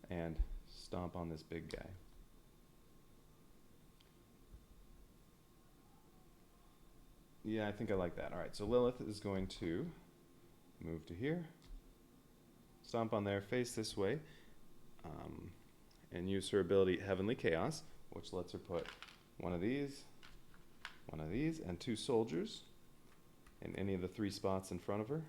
And stomp on this big guy. Yeah, I think I like that. Alright, so Lilith is going to move to here, stomp on there, face this way, and use her ability Heavenly Chaos, which lets her put one of these, and 2 soldiers in any of the 3 spots in front of her.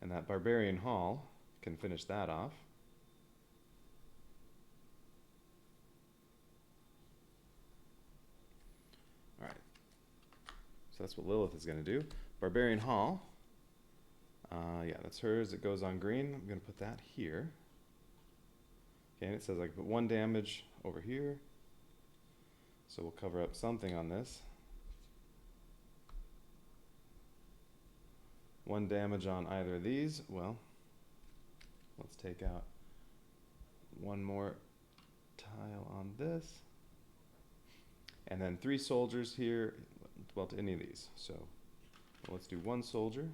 And that Barbarian Hall can finish that off. Alright, so that's what Lilith is going to do. Barbarian Hall, yeah, that's hers. It goes on green. I'm going to put that here. Okay, and it says I can put 1 damage over here. So we'll cover up something on this. 1 damage on either of these. Well, let's take out 1 more tile on this. And then 3 soldiers here, well, to any of these. So let's do 1 soldier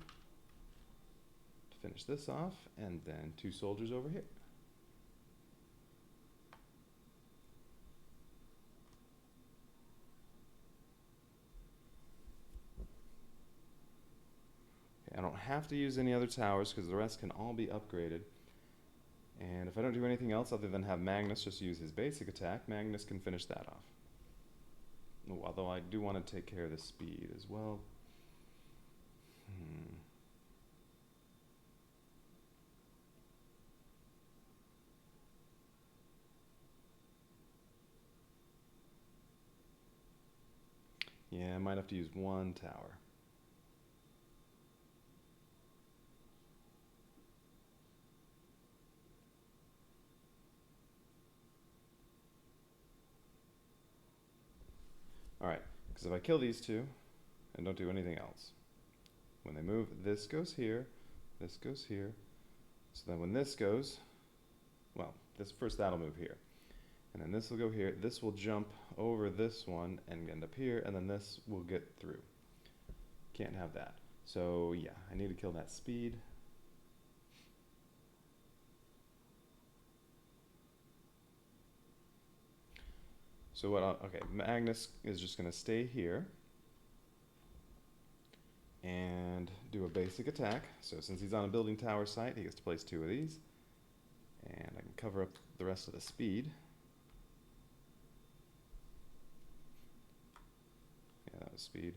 to finish this off, and then 2 soldiers over here. Okay, I don't have to use any other towers because the rest can all be upgraded. And if I don't do anything else other than have Magnus just use his basic attack, Magnus can finish that off. Although I do want to take care of the speed as well. Yeah, I might have to use 1 tower. Alright, because if I kill these 2 and don't do anything else, when they move, this goes here, this goes here. So then when this goes, well, that'll move here. And then this will go here, this will jump over this one and end up here, and then this will get through. Can't have that. So yeah, I need to kill that speed. So okay, Magnus is just going to stay here and do a basic attack. So since he's on a building tower site, he gets to place 2 of these. And I can cover up the rest of the speed. Yeah, that was speed.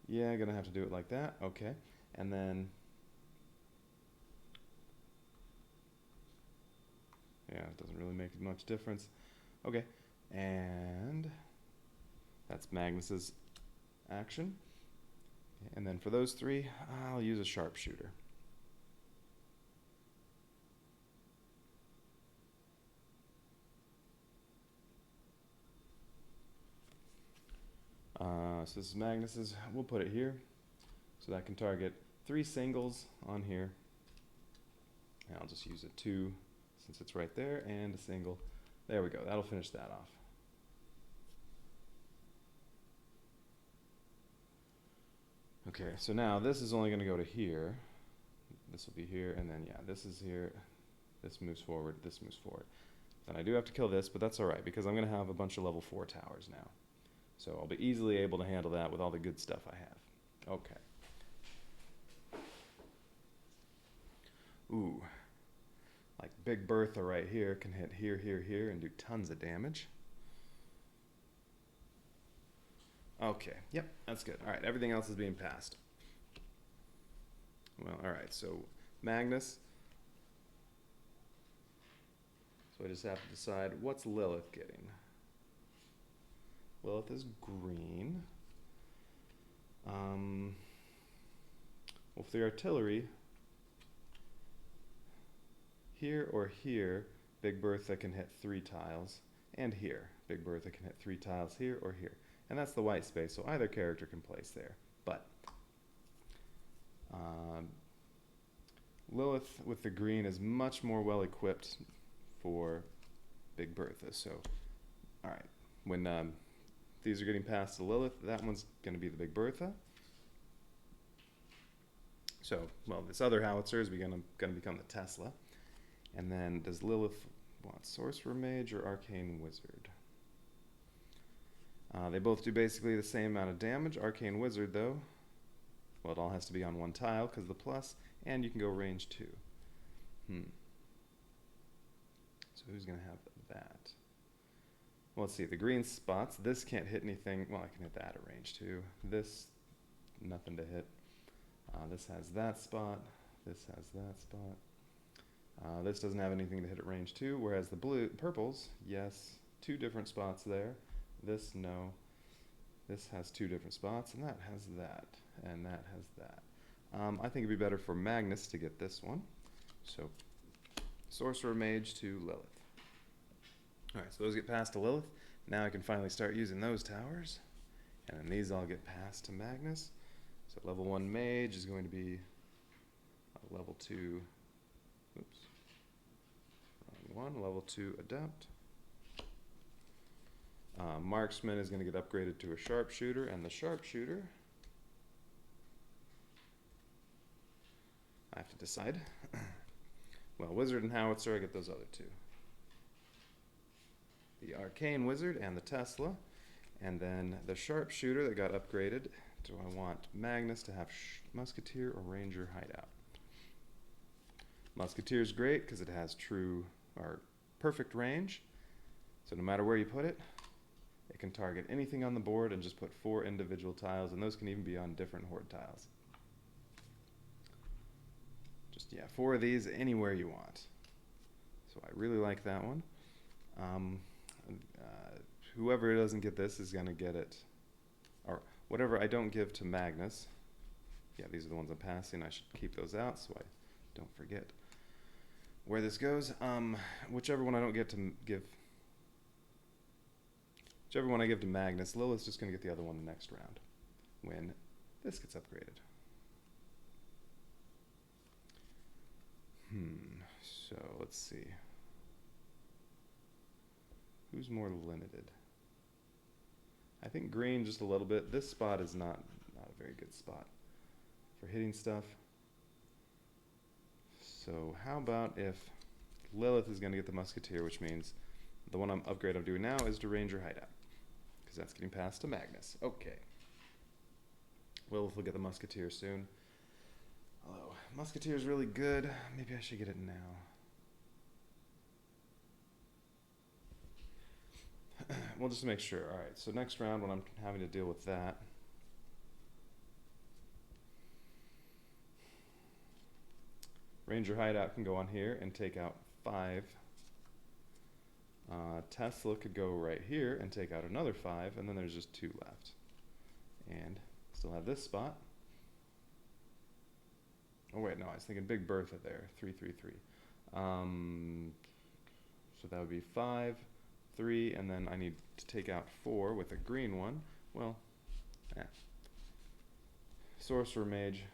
Yeah, gonna have to do it like that. Okay. And then, yeah, it doesn't really make much difference. Okay. And that's Magnus's action. And then for those three, I'll use a sharpshooter. So this is Magnus's. We'll put it here. So that can target 3 singles on here. And I'll just use a 2 since it's right there, and a single. There we go. That'll finish that off. Okay, so now this is only going to go to here. This will be here, and then, yeah, this is here. This moves forward. This moves forward. Then I do have to kill this, but that's all right because I'm going to have a bunch of level 4 towers now. So I'll be easily able to handle that with all the good stuff I have. Okay. Ooh. Like Big Bertha right here can hit here, here, here, and do tons of damage. Okay, yep, that's good. All right, everything else is being passed. Well, all right, so Magnus. So I just have to decide, what's Lilith getting? Lilith is green. Well, for the artillery, here or here, Big Bertha can hit 3 tiles, and here, Big Bertha can hit 3 tiles here or here. And that's the white space, so either character can place there. But Lilith with the green is much more well equipped for Big Bertha. So, all right, when these are getting passed to Lilith, that one's going to be the Big Bertha. So, well, this other howitzer is going to become the Tesla. And then, does Lilith want Sorcerer Mage or Arcane Wizard? They both do basically the same amount of damage. Arcane Wizard, though, well, it all has to be on 1 tile because of the plus, and you can go range 2. So who's going to have that? Well, let's see. The green spots. This can't hit anything. Well, I can hit that at range 2. This, nothing to hit. This has that spot. This has that spot. This doesn't have anything to hit at range 2, whereas the purples, yes, 2 different spots there. This, no. This has 2 different spots, and that has that, and that has that. I think it'd be better for Magnus to get this one. So, Sorcerer Mage to Lilith. Alright, so those get passed to Lilith. Now I can finally start using those towers. And then these all get passed to Magnus. So level 1 Mage is going to be a level 2, oops, wrong one, level 2 Adept. Marksman is going to get upgraded to a Sharpshooter, and the Sharpshooter, I have to decide. Well, Wizard and Howitzer, I get those other 2. The Arcane Wizard and the Tesla, and then the Sharpshooter that got upgraded. Do I want Magnus to have Musketeer or Ranger Hideout? Musketeer's great because it has true or perfect range, so no matter where you put it, it can target anything on the board and just put 4 individual tiles, and those can even be on different horde tiles. Just, yeah, 4 of these anywhere you want. So I really like that one. Whoever doesn't get this is going to get it, or whatever I don't give to Magnus. Yeah, these are the ones I'm passing. I should keep those out so I don't forget where this goes. Whichever one I don't get to give, whichever one I give to Magnus, Lilith's just going to get the other one the next round when this gets upgraded. So let's see. Who's more limited? I think green just a little bit. This spot is not a very good spot for hitting stuff. So how about if Lilith is going to get the Musketeer, which means the one upgrade I'm doing now is to Ranger Hideout, because that's getting passed to Magnus. Okay. Lilith will get the Musketeer soon. Although, Musketeer is really good. Maybe I should get it now. Well, just to make sure. Alright, so next round when I'm having to deal with that. Ranger Hideout can go on here and take out 5. Tesla could go right here and take out another 5, and then there's just 2 left. And still have this spot. Oh wait, no, I was thinking Big Bertha there. 3, 3, 3. So that would be 5, 3, and then I need to take out 4 with a green one. Well, Sorcerer Mage.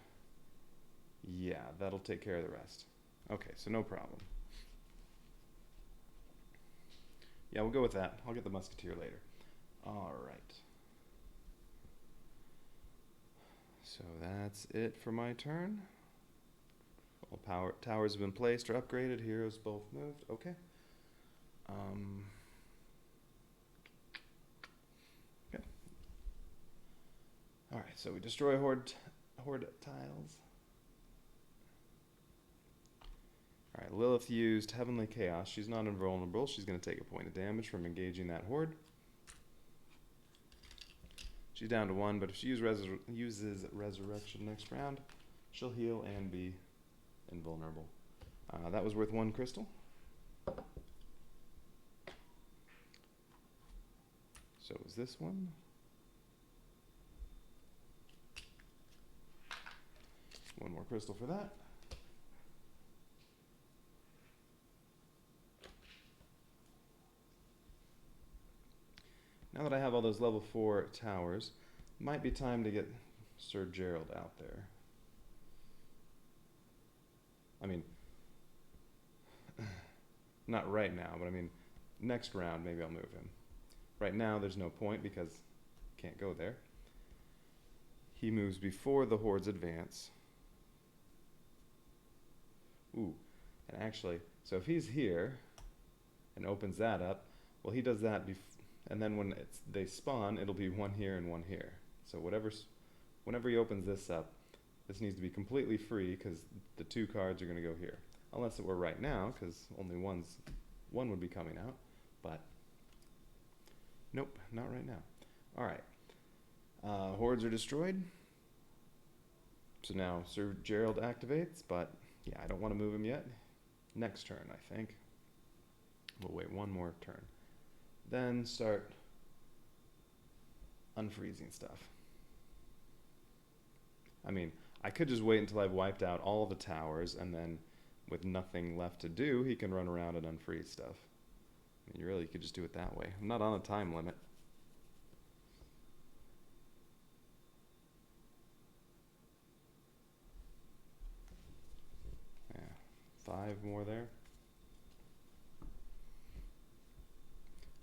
Yeah, that'll take care of the rest. Okay, so no problem. Yeah, we'll go with that. I'll get the Musketeer later. Alright. So that's it for my turn. All towers have been placed or upgraded. Heroes both moved. Okay. Okay. Alright, so we destroy horde tiles. Alright, Lilith used Heavenly Chaos. She's not invulnerable. She's going to take a point of damage from engaging that horde. She's down to 1, but if she uses Resurrection next round, she'll heal and be invulnerable. That was worth 1 crystal. So is this one? One more crystal for that. Now that I have all those level 4 towers, it might be time to get Sir Gerald out there. I mean, not right now, but I mean, next round maybe I'll move him. Right now there's no point because I can't go there. He moves before the hordes advance. Ooh, and actually, so if he's here and opens that up, well, he does that and then when they spawn, it'll be 1 here and 1 here. So whenever he opens this up, this needs to be completely free because the 2 cards are going to go here. Unless it were right now, because only one would be coming out. But nope, not right now. All right, hordes are destroyed. So now Sir Gerald activates, but yeah, I don't want to move him yet. Next turn, I think. We'll wait 1 more turn. Then start unfreezing stuff. I mean, I could just wait until I've wiped out all of the towers, and then with nothing left to do, he can run around and unfreeze stuff. I mean, you really could just do it that way. I'm not on a time limit. Yeah, 5 more there.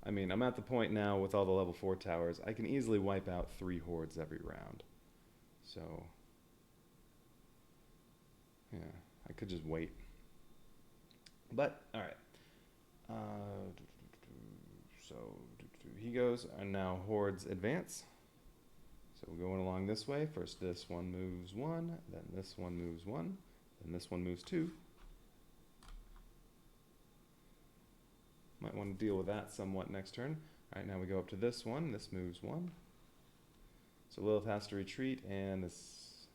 I mean, I'm at the point now with all the level 4 towers, I can easily wipe out 3 hordes every round. So, yeah, I could just wait. But, alright. So, he goes, and now hordes advance. So we're going along this way. First this one moves 1, then this one moves 1, then this one moves 2. Might want to deal with that somewhat next turn. Alright, now we go up to this one. This moves 1. So Lilith has to retreat, and this...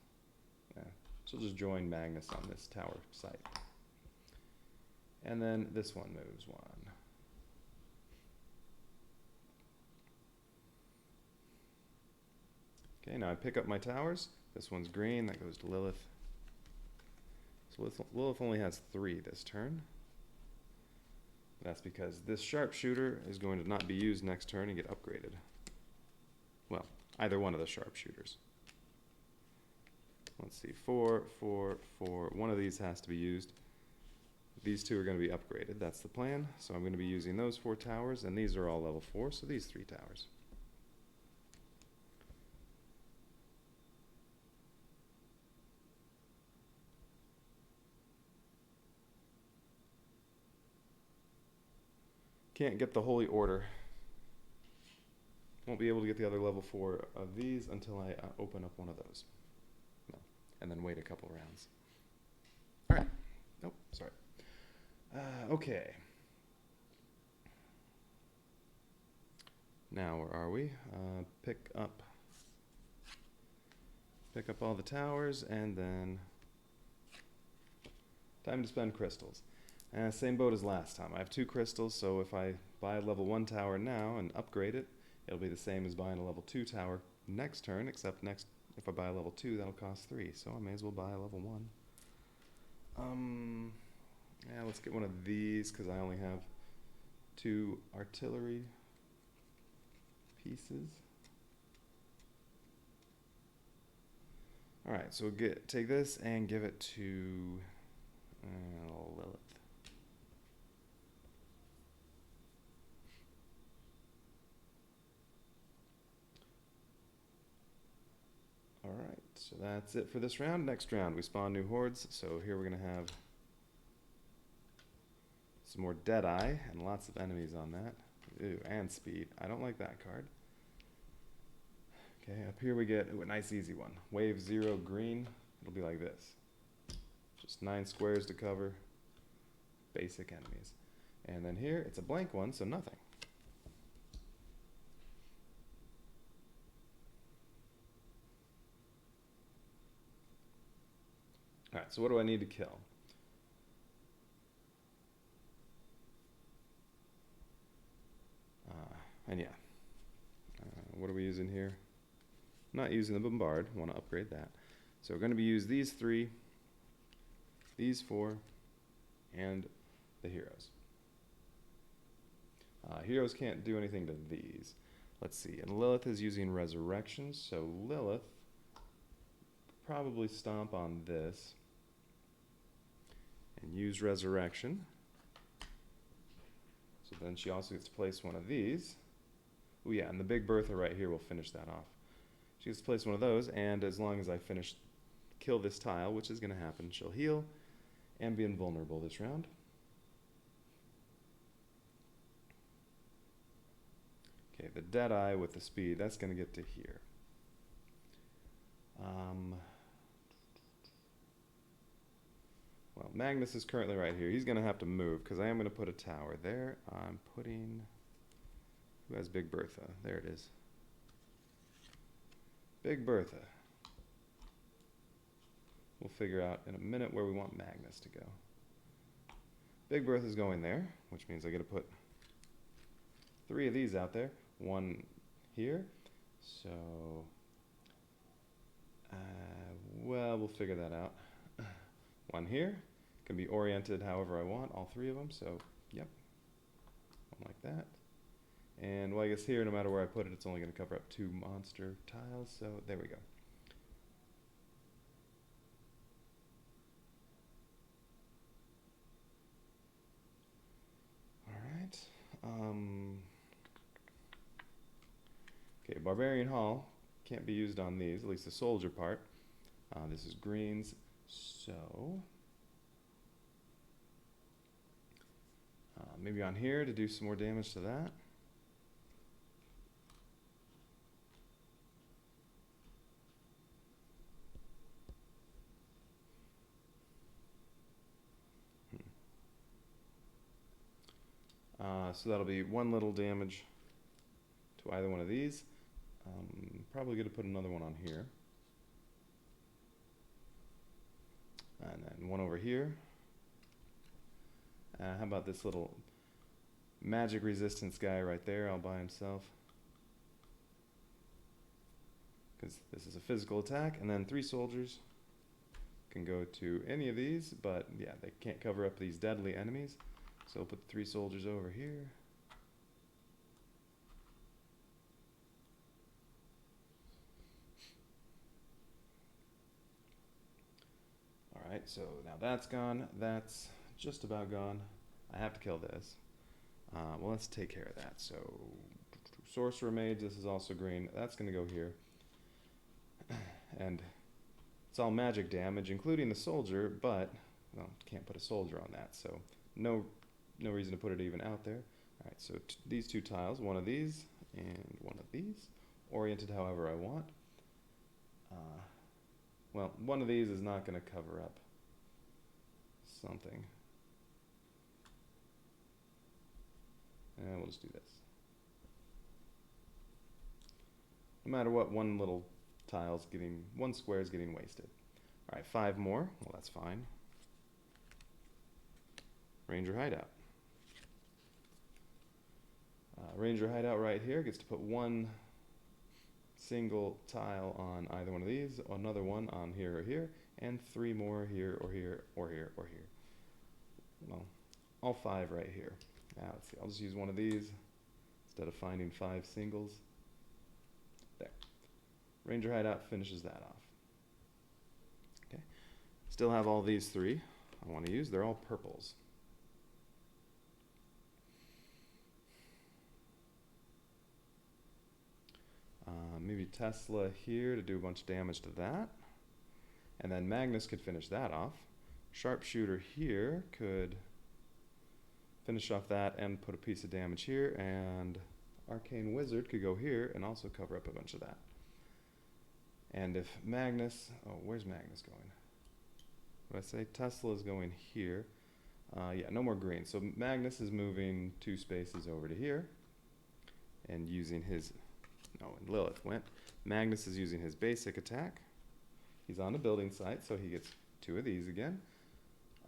Yeah, she'll just join Magnus on this tower site. And then this one moves 1. Okay, now I pick up my towers. This one's green. That goes to Lilith. So Lilith only has 3 this turn. That's because this sharpshooter is going to not be used next turn and get upgraded. Well, either one of the sharpshooters. Let's see, 4, 4, 4. One of these has to be used. These 2 are going to be upgraded. That's the plan. So I'm going to be using those 4 towers, and these are all level 4, so these 3 towers. Can't get the Holy Order. Won't be able to get the other level 4 of these until I open up one of those. No. And then wait a couple rounds. All right. Nope, sorry. Okay. Now, where are we? Pick up all the towers, and then time to spend crystals. Same boat as last time. I have 2 crystals, so if I buy a level 1 tower now and upgrade it, it'll be the same as buying a level 2 tower next turn, except if I buy a level 2, that'll cost 3, so I may as well buy a level 1. Yeah, let's get one of these, because I only have 2 artillery pieces. Alright, so we'll take this and give it to Lilith. Alright, so that's it for this round. Next round, we spawn new hordes, so here we're going to have some more Deadeye, and lots of enemies on that. Ooh, and speed. I don't like that card. Okay, up here we get a nice easy one. Wave 0 green, it'll be like this. Just 9 squares to cover basic enemies. And then here, it's a blank one, so nothing. Alright, so what do I need to kill? And yeah, what are we using here? Not using the bombard, want to upgrade that. So we're going to be use these 3, these 4, and the heroes. Heroes can't do anything to these. Let's see, and Lilith is using resurrection, so Lilith probably stomp on this and use resurrection. So then she also gets to place one of these. Oh yeah, and the Big Bertha right here will finish that off. She gets to place one of those, and as long as I kill this tile, which is going to happen, she'll heal and be invulnerable this round. Okay, the Deadeye with the speed, that's going to get to here. Well, Magnus is currently right here. He's going to have to move, because I am going to put a tower there. I'm putting... Who has Big Bertha? There it is. Big Bertha. We'll figure out in a minute where we want Magnus to go. Big Bertha's going there, which means I got to put 3 of these out there. 1 here. So, well, we'll figure that out. 1 here. Can be oriented however I want, all 3 of them. So, yep. 1 like that. And well, I guess here, no matter where I put it, it's only going to cover up 2 monster tiles, so there we go. Alright. Okay, Barbarian Hall can't be used on these, at least the soldier part. This is greens, so... maybe on here to do some more damage to that. So that'll be 1 little damage to either one of these. Probably going to put another one on here. And then 1 over here. How about this little magic resistance guy right there, all by himself? Because this is a physical attack. And then 3 soldiers can go to any of these, but yeah, they can't cover up these deadly enemies. So we'll put 3 soldiers over here. Alright, so now that's gone. That's just about gone. I have to kill this. Well, let's take care of that. So, Sorcerer Mage, this is also green. That's going to go here. And it's all magic damage, including the soldier, but, well, can't put a soldier on that, so no reason to put it even out there. Alright, so these 2 tiles, 1 of these and 1 of these, oriented however I want. Well, 1 of these is not going to cover up something. And we'll just do this. No matter what, one square is getting wasted. All right, 5 more. Well, that's fine. Ranger hideout. Ranger hideout right here gets to put one single tile on either one of these, another one on here or here, and 3 more here or here or here or here. Well, all 5 right here. Now let's see, I'll just use one of these instead of finding 5 singles. There. Ranger hideout finishes that off. Okay. Still have all these 3 I want to use. They're all purples. Maybe Tesla here to do a bunch of damage to that. And then Magnus could finish that off. Sharpshooter here could finish off that and put a piece of damage here. And Arcane Wizard could go here and also cover up a bunch of that. And if Magnus... Oh, where's Magnus going? What did I say? Tesla is going here. Yeah, no more green. So Magnus is moving 2 spaces over to here. And using his... No, and Lilith went. Magnus is using his basic attack. He's on the building site, so he gets 2 of these again.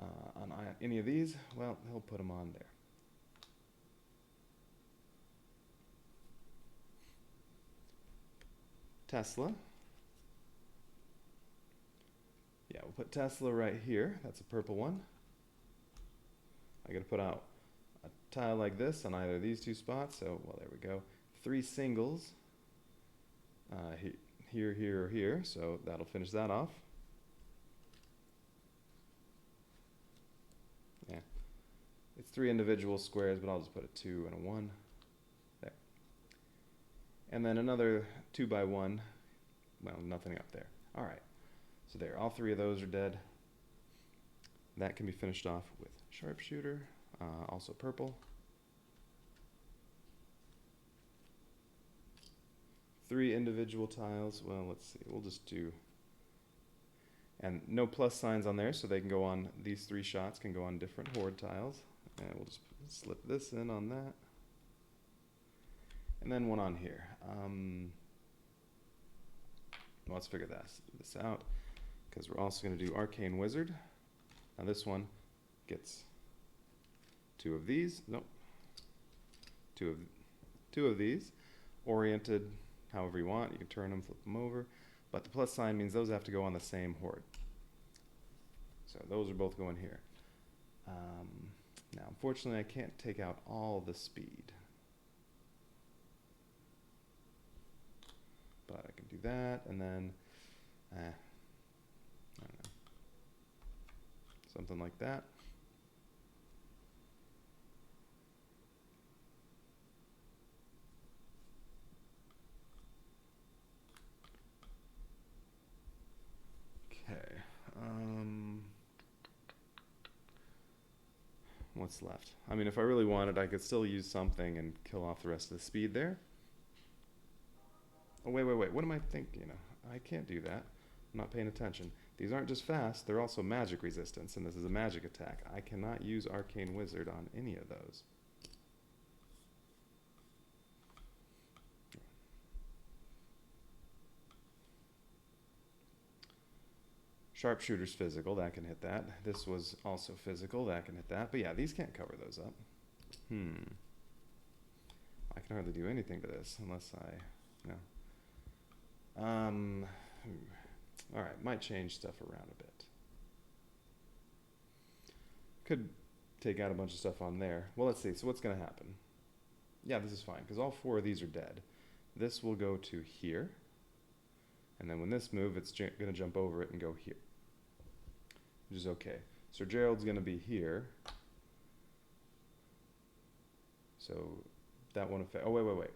On any of these, well, he'll put them on there. Tesla. Yeah, we'll put Tesla right here. That's a purple one. I gotta put out a tile like this on either of these 2 spots, so, well, there we go. 3 singles. Here, here, or here, so that'll finish that off. Yeah, it's 3 individual squares, but I'll just put a 2 and a 1 there. And then another 2 by 1, well, nothing up there. All right, so there, all 3 of those are dead. That can be finished off with Sharpshooter, also purple. 3 individual tiles. Well, let's see. We'll just do... And no plus signs on there, so they can go on... These 3 shots can go on different horde tiles. And we'll just slip this in on that. And then one on here. Well, let's figure this out, because we're also going to do Arcane Wizard. Now this one gets 2 of these. Nope. 2 of these. Oriented... However you want, you can turn them, flip them over, but the plus sign means those have to go on the same horde. So those are both going here. Now, unfortunately, I can't take out all the speed, but I can do that, and then, I don't know, something like that. What's left? I mean, if I really wanted, I could still use something and kill off the rest of the speed there. Oh, wait. What am I thinking? I can't do that. I'm not paying attention. These aren't just fast, they're also magic resistance, and this is a magic attack. I cannot use Arcane Wizard on any of those. Sharpshooter's physical, that can hit that. This was also physical, that can hit that. But yeah, these can't cover those up. I can hardly do anything to this unless alright, might change stuff around a bit. Could take out a bunch of stuff on there. Well, let's see, so what's going to happen? Yeah, this is fine, because all 4 of these are dead. This will go to here. And then when this moves, it's going to jump over it and go here. Which is okay. So Gerald's going to be here. So that won't affect... Oh, wait.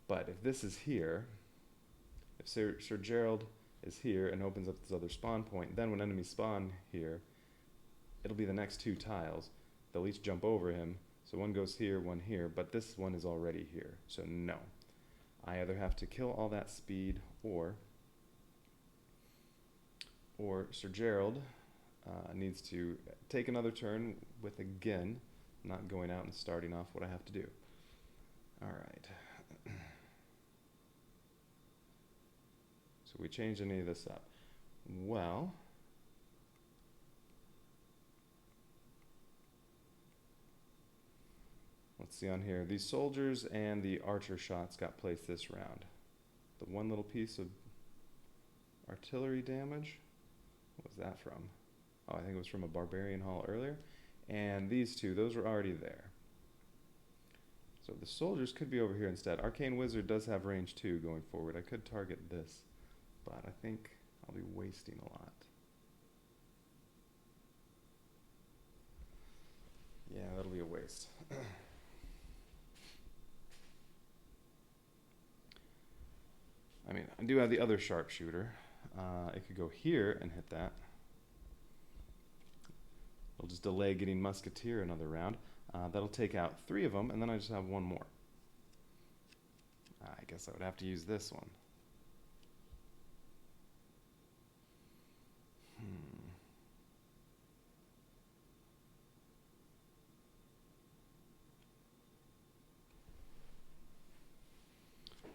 But if this is here, if Sir Gerald is here and opens up this other spawn point, then when enemies spawn here, it'll be the next 2 tiles. They'll each jump over him. So one goes here, one here, but this one is already here. So no. I either have to kill all that speed or Sir Gerald needs to take another turn with, again, not going out and starting off what I have to do. All right. So we change any of this up. Well, let's see on here. These soldiers and the archer shots got placed this round. The one little piece of artillery damage, what was that from? Oh, I think it was from a barbarian hall earlier. And these two, those were already there. So the soldiers could be over here instead. Arcane Wizard does have range 2 going forward. I could target this, but I think I'll be wasting a lot. Yeah, that'll be a waste. I mean, I do have the other sharpshooter. It could go here and hit that. It'll just delay getting Musketeer another round. That'll take out 3 of them, and then I just have 1 more. I guess I would have to use this one.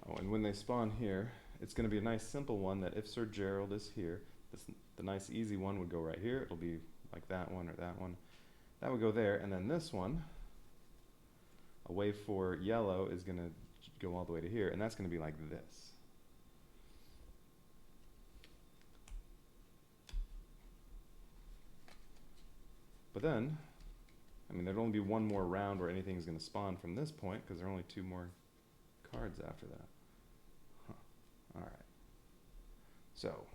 Oh, and when they spawn here, it's going to be a nice simple one that if Sir Gerald is here, the nice easy one would go right here. It'll be like that one or that one. That would go there, and then this one, a wave for yellow, is going to go all the way to here, and that's going to be like this. But then, I mean, there'd only be 1 more round where anything is going to spawn from this point, because there are only 2 more cards after that. Huh. All right. So,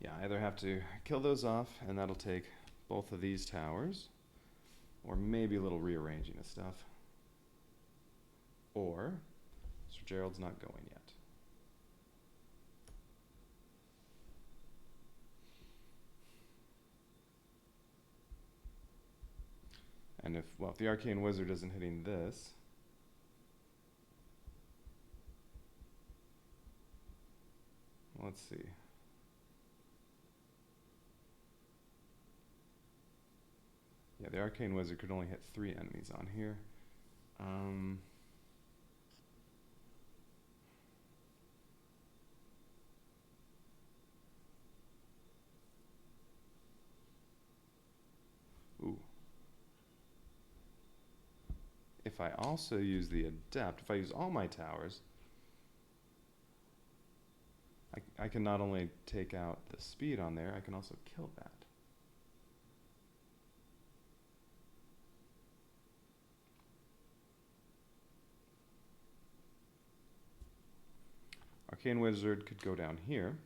yeah, I either have to kill those off, and that'll take both of these towers, or maybe a little rearranging of stuff, or Sir Gerald's not going yet. And if the Arcane Wizard isn't hitting this, let's see. Yeah, the Arcane Wizard could only hit 3 enemies on here. Ooh. If I also use the Adept, if I use all my towers, I can not only take out the speed on there, I can also kill that. Arcane Wizard could go down here,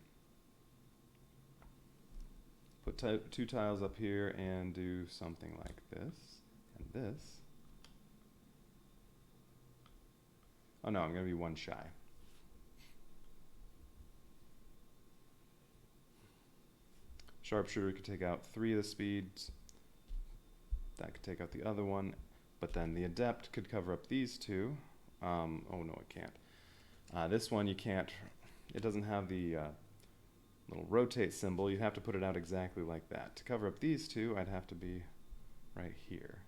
put 2 tiles up here and do something like this and this. Oh no, I'm going to be 1 shy. Sharpshooter could take out 3 of the speeds. That could take out the other one. But then the Adept could cover up these 2. Oh no, it can't. This one you can't. It doesn't have the little rotate symbol. You have to put it out exactly like that. To cover up these 2, I'd have to be right here.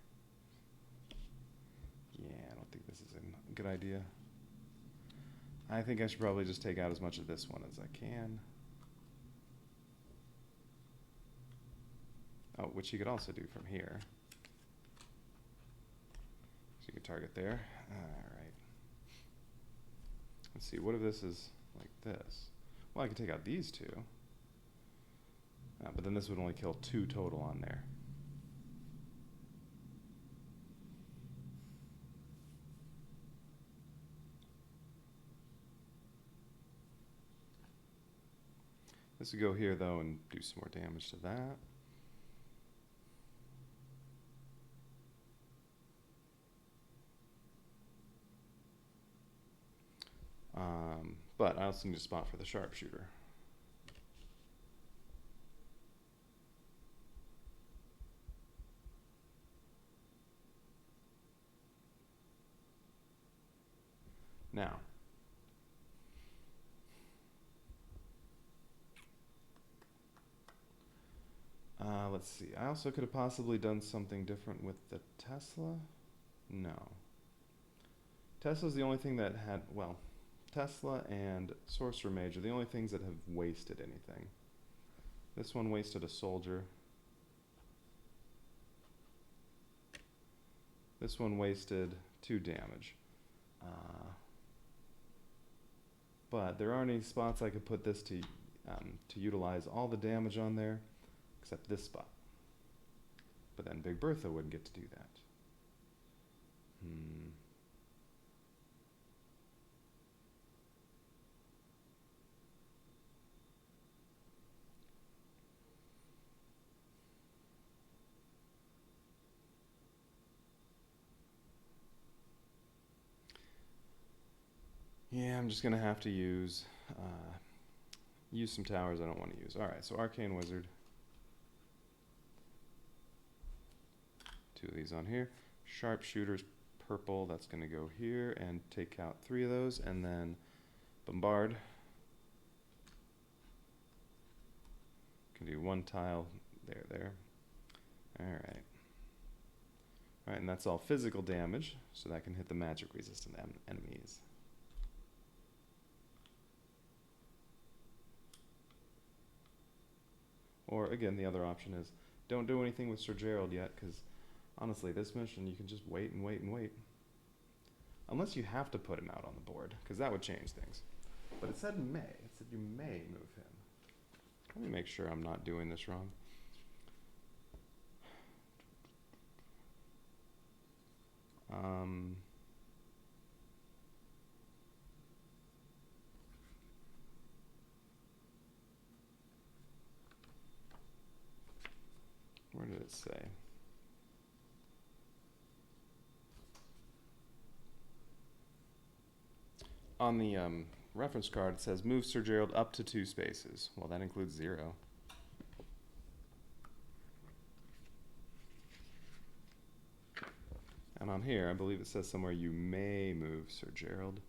Yeah, I don't think this is a good idea. I think I should probably just take out as much of this one as I can. Oh, which you could also do from here. So you could target there. Alright. Let's see, what if this is like this? Well, I could take out these 2. But then this would only kill 2 total on there. This would go here, though, and do some more damage to that. But I also need a spot for the sharpshooter. Now, Let's see. I also could have possibly done something different with the Tesla. No. Tesla's the only thing that had, well, Tesla and Sorcerer Mage are the only things that have wasted anything. This one wasted a soldier. This one wasted 2 damage. But there aren't any spots I could put this to utilize all the damage on there, except this spot. But then Big Bertha wouldn't get to do that. Yeah, I'm just gonna have to use some towers I don't want to use. All right, so Arcane Wizard. 2 of these on here. Sharpshooter's purple. That's gonna go here and take out 3 of those, and then Bombard. Can do 1 tile there. All right. All right, and that's all physical damage, so that can hit the magic resistant enemies. Or again, the other option is don't do anything with Sir Gerald yet, because honestly, this mission you can just wait and wait and wait. Unless you have to put him out on the board, because that would change things. But it said may. It said you may move him. Let me make sure I'm not doing this wrong. Where did it say? On the reference card, it says move Sir Gerald up to 2 spaces. Well, that includes 0. And on here, I believe it says somewhere you may move Sir Gerald.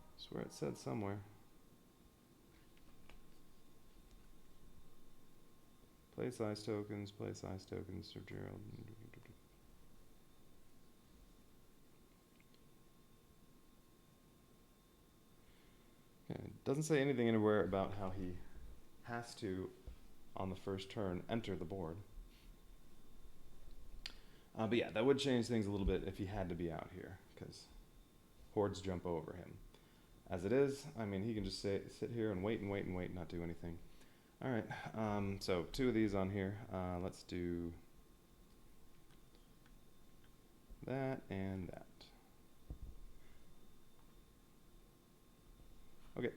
I swear it said somewhere. Place ice tokens, Sir Gerald. Okay, it doesn't say anything anywhere about how he has to, on the first turn, enter the board. But yeah, that would change things a little bit if he had to be out here, because hordes jump over him. As it is, I mean, he can just sit here and wait and wait and wait and not do anything. All right, so 2 of these on here. Let's do that and that. Okay.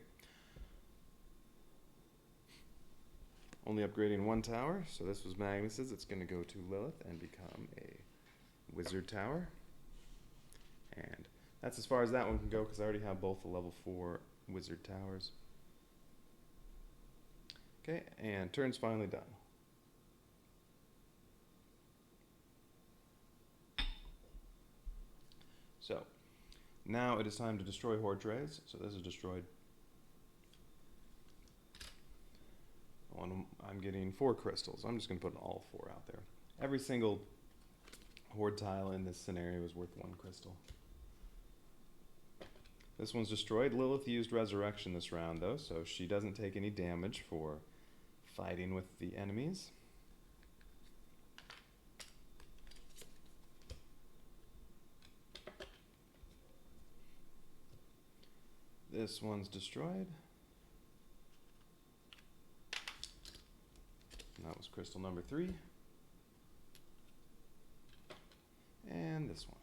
Only upgrading 1 tower, so this was Magnus's. It's going to go to Lilith and become a wizard tower. And that's as far as that one can go, because I already have both the level 4 wizard towers. Okay, and turn's finally done. So, now it is time to destroy Horde Trays. So this is destroyed. I'm getting 4 crystals. I'm just going to put all 4 out there. Every single Horde tile in this scenario is worth 1 crystal. This one's destroyed. Lilith used Resurrection this round, though, so she doesn't take any damage for fighting with the enemies. This one's destroyed. And that was crystal number 3. And this one.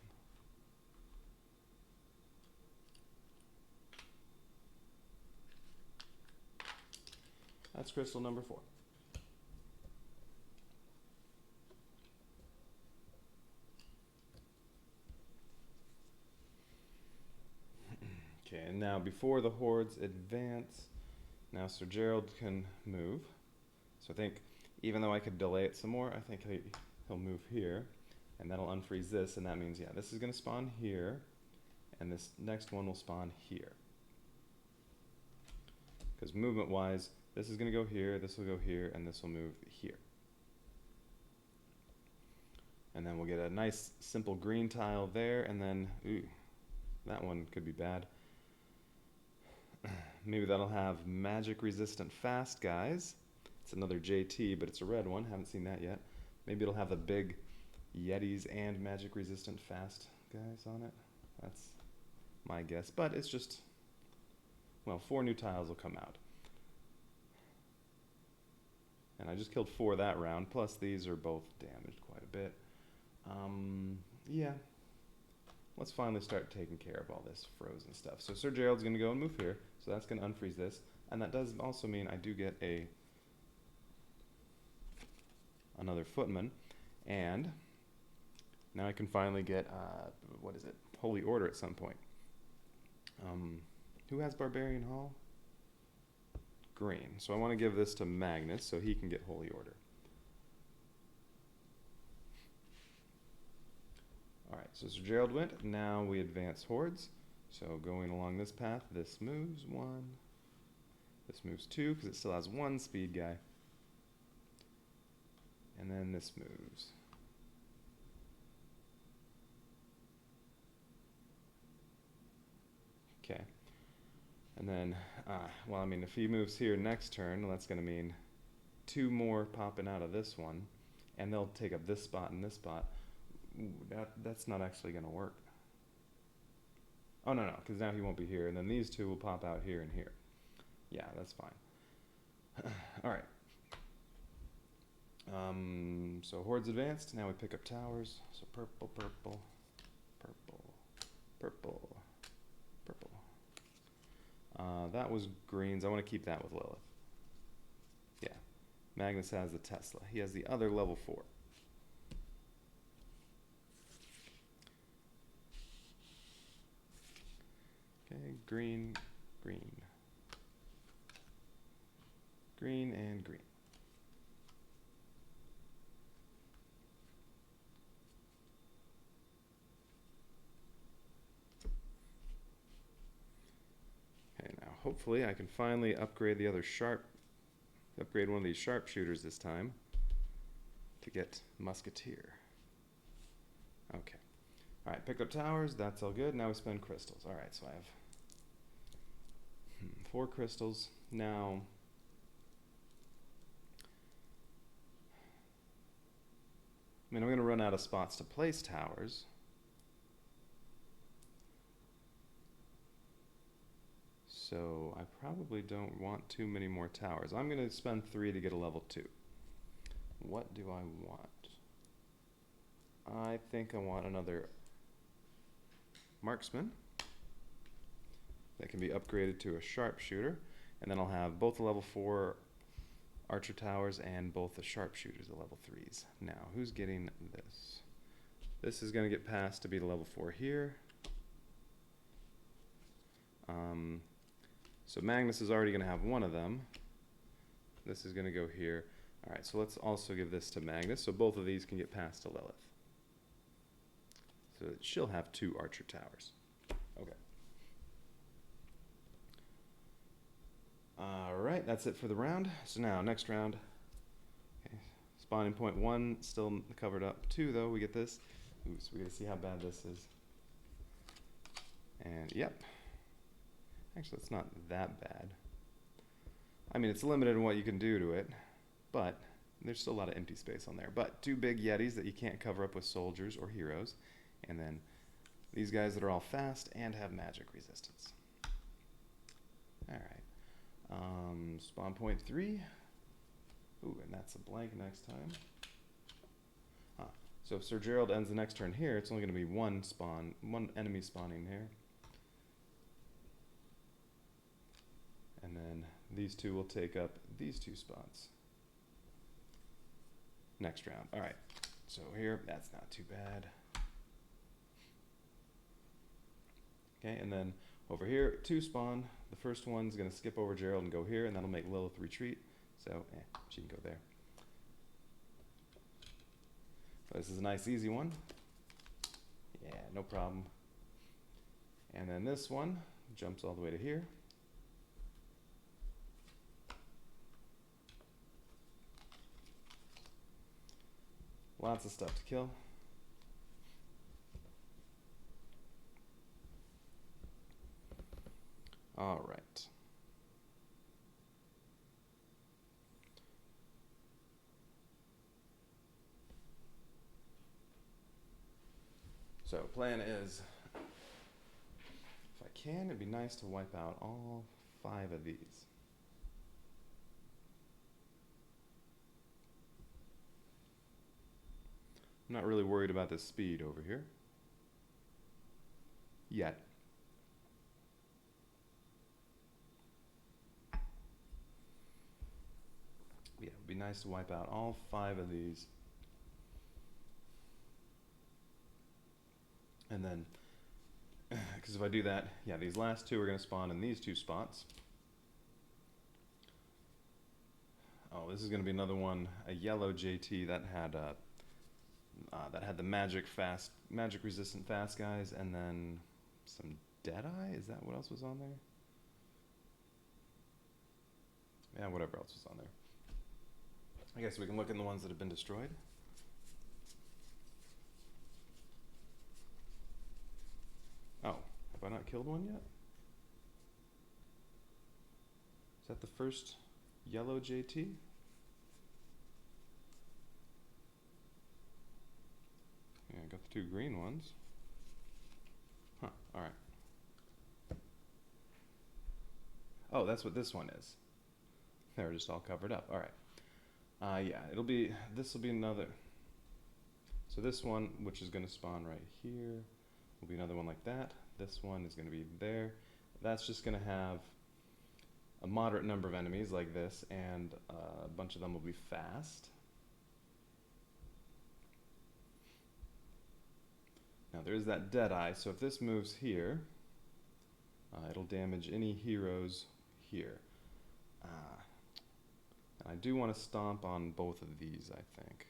That's crystal number 4. Okay, and now before the hordes advance, now Sir Gerald can move. So I think, even though I could delay it some more, I think he'll move here, and that'll unfreeze this, and that means, yeah, this is going to spawn here, and this next one will spawn here. Because movement-wise, this is going to go here, this will go here, and this will move here. And then we'll get a nice, simple green tile there, and then, ooh, that one could be bad. Maybe that'll have magic-resistant fast guys. It's another JT, but it's a red one. Haven't seen that yet. Maybe it'll have the big Yetis and magic-resistant fast guys on it. That's my guess. But it's just, well, 4 new tiles will come out. And I just killed 4 that round, plus these are both damaged quite a bit. Yeah. Let's finally start taking care of all this frozen stuff. So Sir Gerald's going to go and move here, so that's going to unfreeze this. And that does also mean I do get another footman. And now I can finally get, what is it, Holy Order at some point. Who has Barbarian Hall? Green. So I want to give this to Magnus so he can get Holy Order. Alright, so Sir Gerald went. Now we advance hordes. So going along this path, this moves 1. This moves 2 because it still has 1 speed guy. And then this moves. Okay. And then, well, I mean, if he moves here next turn, well, that's going to mean 2 more popping out of this one. And they'll take up this spot and this spot. Ooh, that's not actually going to work. Oh, no, because now he won't be here. And then these 2 will pop out here and here. Yeah, that's fine. All right. So hordes advanced. Now we pick up towers. So purple, purple, purple, purple, purple. That was greens. I want to keep that with Lilith. Yeah. Magnus has the Tesla. He has the other level 4. Okay, green, green. Green and green. Okay, now hopefully I can finally upgrade upgrade one of these sharpshooters this time to get Musketeer. Okay. Alright, picked up towers, that's all good. Now we spend crystals. Alright, so I have 4 crystals. Now, I mean, I'm going to run out of spots to place towers. So I probably don't want too many more towers. I'm going to spend 3 to get a level 2. What do I want? I think I want another marksman that can be upgraded to a sharpshooter, and then I'll have both the level 4 archer towers and both the sharpshooters, the level 3s. Now, who's getting this? This is going to get passed to be the level 4 here. So Magnus is already going to have one of them. This is going to go here. Alright, so let's also give this to Magnus, so both of these can get passed to Lilith. So she'll have 2 archer towers. Okay. Alright, that's it for the round. So now, next round. Okay. Spawning point 1, still covered up. 2, though, we get this. Ooh, so we gotta see how bad this is. And, yep. Actually, it's not that bad. I mean, it's limited in what you can do to it, but there's still a lot of empty space on there. But 2 big Yetis that you can't cover up with soldiers or heroes. And then these guys that are all fast and have magic resistance. Alright. Spawn point 3. Ooh, and that's a blank next time. So if Sir Gerald ends the next turn here, it's only going to be one enemy spawning here. And then these 2 will take up these 2 spots next round. Alright, so here, that's not too bad. Okay, and then Over here, 2 spawn. The first one's going to skip over Gerald and go here, and that'll make Lilith retreat. So, she can go there. This is a nice, easy one. Yeah, no problem. And then this one jumps all the way to here. Lots of stuff to kill. All right. So plan is, if I can, it'd be nice to wipe out all 5 of these. I'm not really worried about the speed over here yet. Yeah, it'd be nice to wipe out all 5 of these. And then, because if I do that, yeah, these last 2 are going to spawn in these 2 spots. Oh, this is going to be another one, a yellow JT that had the magic resistant fast guys, and then some Deadeye. Is that what else was on there? Yeah, whatever else was on there. I guess we can look in the ones that have been destroyed. Oh, have I not killed one yet? Is that the first yellow JT? Yeah, I got the 2 green ones. Huh, alright. Oh, that's what this one is. They're just all covered up. Alright. Yeah, this will be another. So this one, which is going to spawn right here, will be another one like that. This one is going to be there. That's just going to have a moderate number of enemies like this, and a bunch of them will be fast. Now there is that Deadeye, so if this moves here, it'll damage any heroes here. And I do want to stomp on both of these, I think.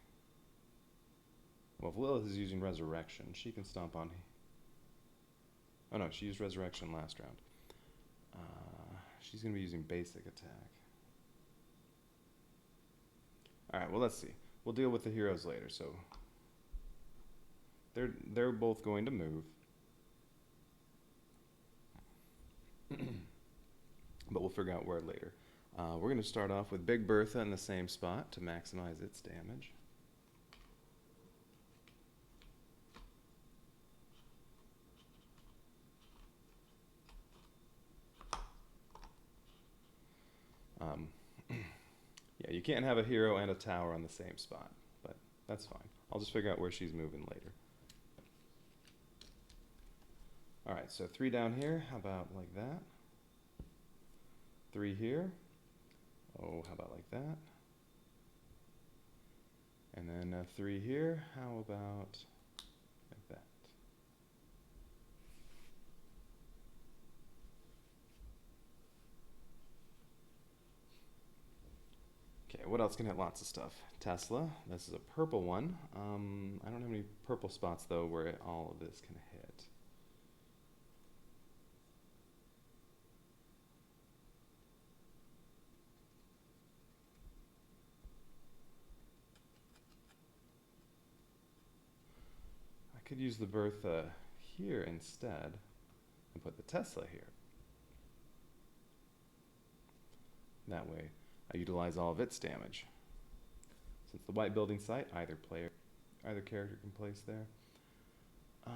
Well, if Lilith is using Resurrection, she can stomp on... Oh no, she used Resurrection last round. She's going to be using basic attack. Alright, well let's see. We'll deal with the heroes later, so... They're both going to move. But we'll figure out where later. We're going to start off with Big Bertha in the same spot to maximize its damage. Yeah, you can't have a hero and a tower on the same spot, but that's fine. I'll just figure out where she's moving later. Alright, so 3 down here, how about like that? 3 here. Oh, how about like that? And then 3 here, how about like that? Okay, what else can hit lots of stuff? Tesla, this is a purple one. I don't have any purple spots though where all of this can hit. I could use the Bertha here instead and put the Tesla here. That way I utilize all of its damage. Since the white building site, either character can place there. Yeah,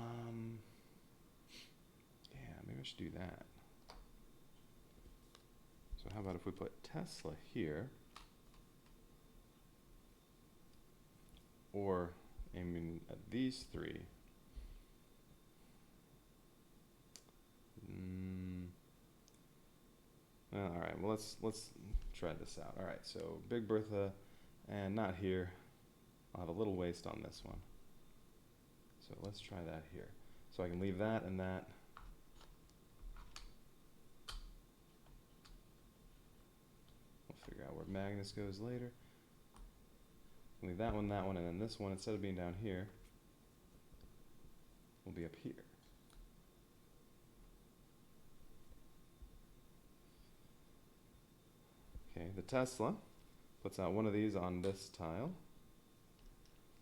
maybe I should do that. So how about if we put Tesla here, or aiming at these 3. Well, all right. Well, let's try this out. All right. So Big Bertha, and not here. I'll have a little waste on this one. So let's try that here. So I can leave that and that. Magnus goes later. Leave that one, and then this one, instead of being down here, will be up here. Okay, the Tesla puts out one of these on this tile,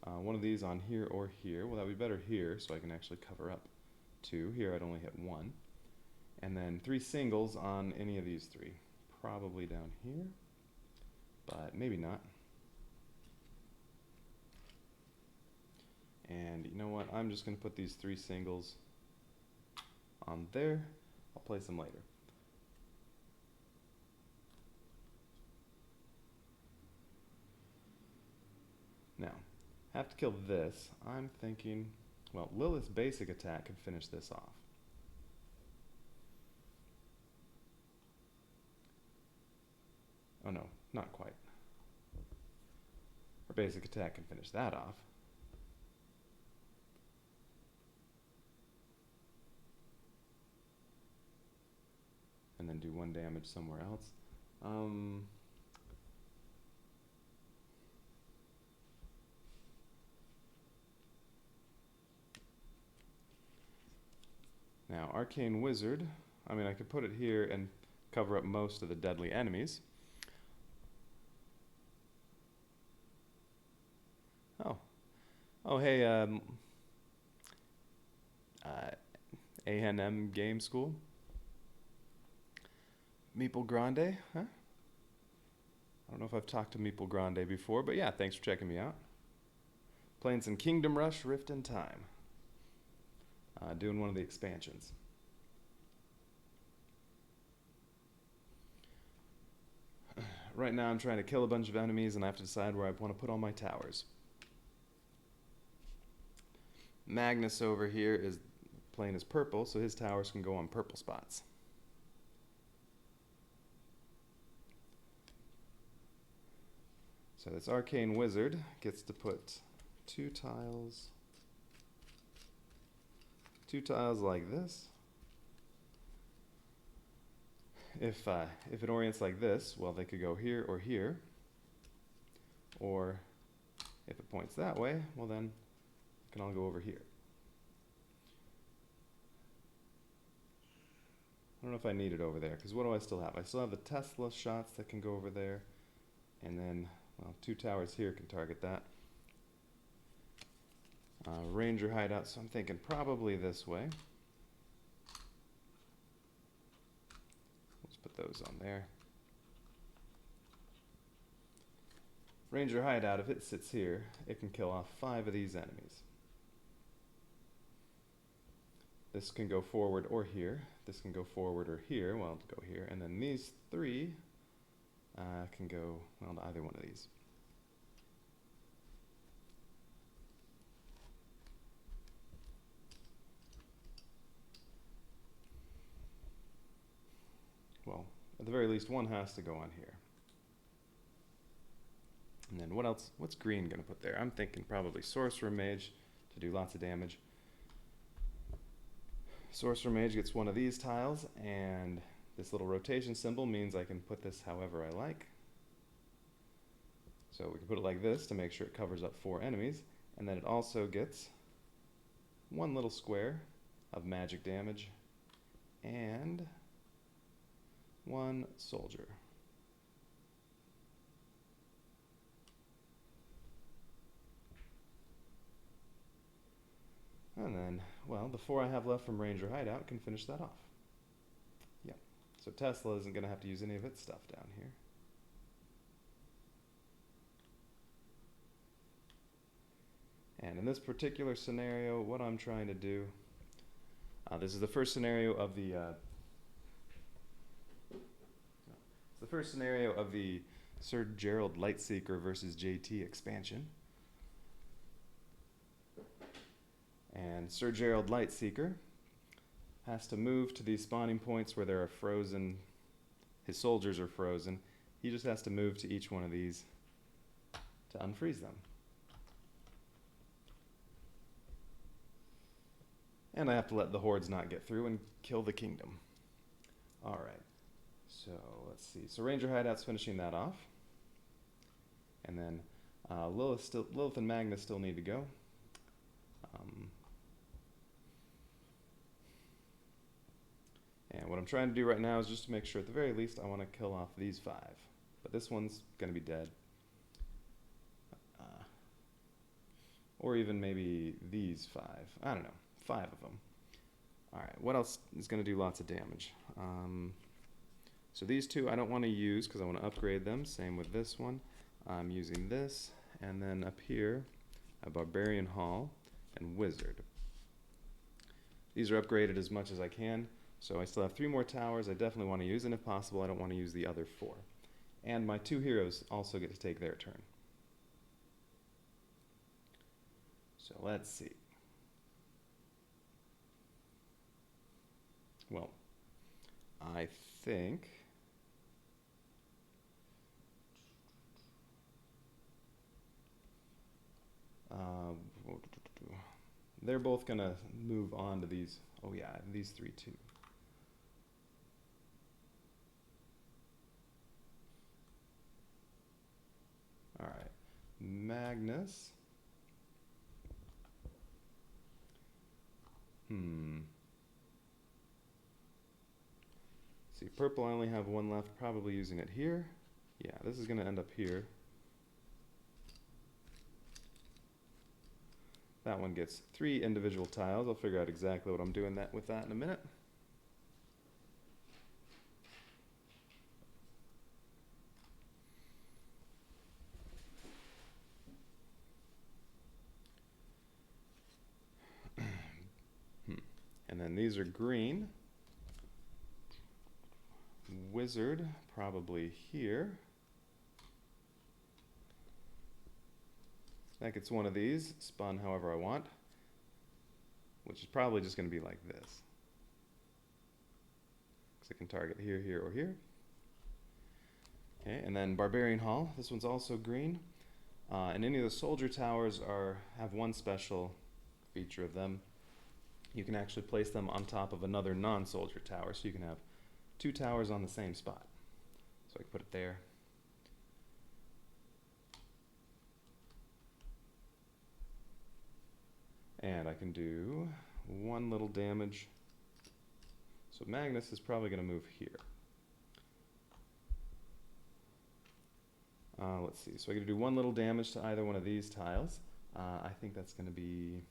one of these on here or here. Well, that would be better here, so I can actually cover up 2. Here I'd only hit 1. And then 3 singles on any of these 3. Probably down here, but maybe not. And you know what? I'm just going to put these 3 singles on there. I'll place them later. Now, have to kill this. I'm thinking, well, Lilith's basic attack could finish this off. Oh no, not quite. Her basic attack can finish that off. And then do 1 damage somewhere else. Now, Arcane Wizard, I mean, I could put it here and cover up most of the deadly enemies. Oh, hey, A&M Game School. Meeple Grande, huh? I don't know if I've talked to Meeple Grande before, but yeah, thanks for checking me out. Playing some Kingdom Rush Rift in Time. Doing one of the expansions. Right now I'm trying to kill a bunch of enemies and I have to decide where I want to put all my towers. Magnus over here is playing as purple, so his towers can go on purple spots. So this Arcane Wizard gets to put 2 tiles like this. If it orients like this, well, they could go here or here. Or if it points that way, well then it can all go over here. I don't know if I need it over there, because what do I still have? I still have the Tesla shots that can go over there, and then, well, 2 towers here can target that. Ranger hideout, so I'm thinking probably this way. Let's put those on there. Ranger hideout, if it sits here, it can kill off 5 of these enemies. This can go forward or here. This can go forward or here. Well, it'll go here. And then these 3 can go, well, to either one of these. Well, at the very least, one has to go on here. And then what else? What's green going to put there? I'm thinking probably Sorcerer Mage to do lots of damage. Sorcerer Mage gets one of these tiles, and this little rotation symbol means I can put this however I like. So we can put it like this to make sure it covers up 4 enemies, and then it also gets 1 little square of magic damage and 1 soldier. And then, well, the 4 I have left from Ranger Hideout can finish that off. Yep. So Tesla isn't going to have to use any of its stuff down here. And in this particular scenario, what I'm trying to do, this is the first scenario of the Sir Gerald Lightseeker versus JT expansion. And Sir Gerald Lightseeker has to move to these spawning points where there are frozen, his soldiers are frozen. He just has to move to each one of these to unfreeze them. And I have to let the hordes not get through and kill the kingdom. Alright, so let's see. So Ranger Hideout's finishing that off. And then Lilith and Magnus still need to go. And what I'm trying to do right now is just to make sure at the very least I want to kill off these 5. But this one's going to be dead. Or even maybe these 5. I don't know. 5 of them. Alright, what else is going to do lots of damage? So these 2 I don't want to use because I want to upgrade them. Same with this one. I'm using this. And then up here, a Barbarian Hall and Wizard. These are upgraded as much as I can. So I still have 3 more towers I definitely want to use. And if possible, I don't want to use the other 4. And my 2 heroes also get to take their turn. So let's see. Well, I think they're both going to move on to these. Oh yeah, these 3 too. All right, Magnus. See, purple I only have 1 left, probably using it here. Yeah, this is going to end up here. That one gets 3 individual tiles. I'll figure out exactly what I'm doing with that in a minute. And then these are green. Wizard, probably here. That gets one of these, spun however I want, which is probably just going to be like this. Because it can target here, here, or here. Okay, and then Barbarian Hall. This one's also green. And any of the soldier towers have one special feature of them. You can actually place them on top of another non-soldier tower, so you can have 2 towers on the same spot. So I can put it there. And I can do 1 little damage. So Magnus is probably going to move here. Let's see. So I get to do 1 little damage to either one of these tiles. I think that's going to be...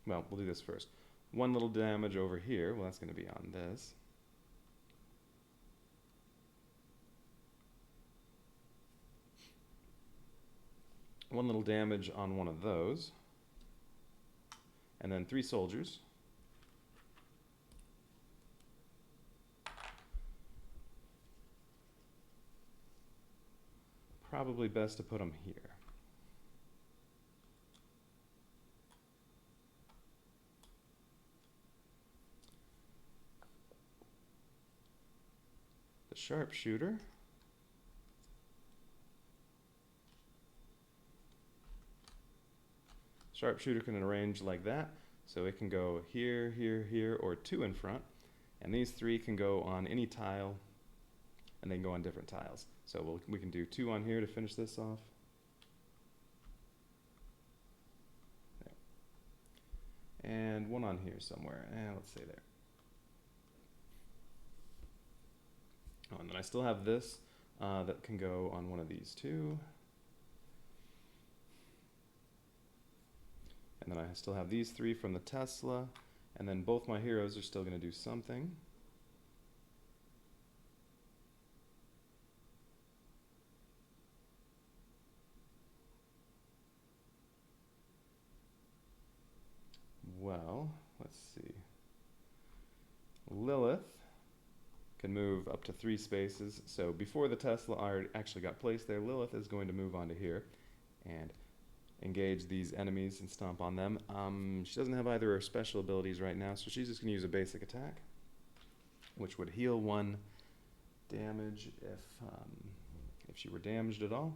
Well, we'll do this first. 1 little damage over here. Well, that's going to be on this. One little damage on one of those. And then 3 soldiers. Probably best to put them here. The sharpshooter. Sharpshooter can arrange like that, so it can go here, here, here, or 2 in front. And these 3 can go on any tile, and they can go on different tiles. So we can do 2 on here to finish this off. There. And 1 on here somewhere, and let's say there. Oh, and then I still have this that can go on one of these 2. And then I still have these 3 from the Tesla, and then both my heroes are still going to do something. Well, let's see. Lilith can move up to 3 spaces. So before the Tesla actually got placed there, Lilith is going to move onto here and engage these enemies and stomp on them. She doesn't have either of her special abilities right now, so she's just going to use a basic attack, which would heal 1 damage if she were damaged at all.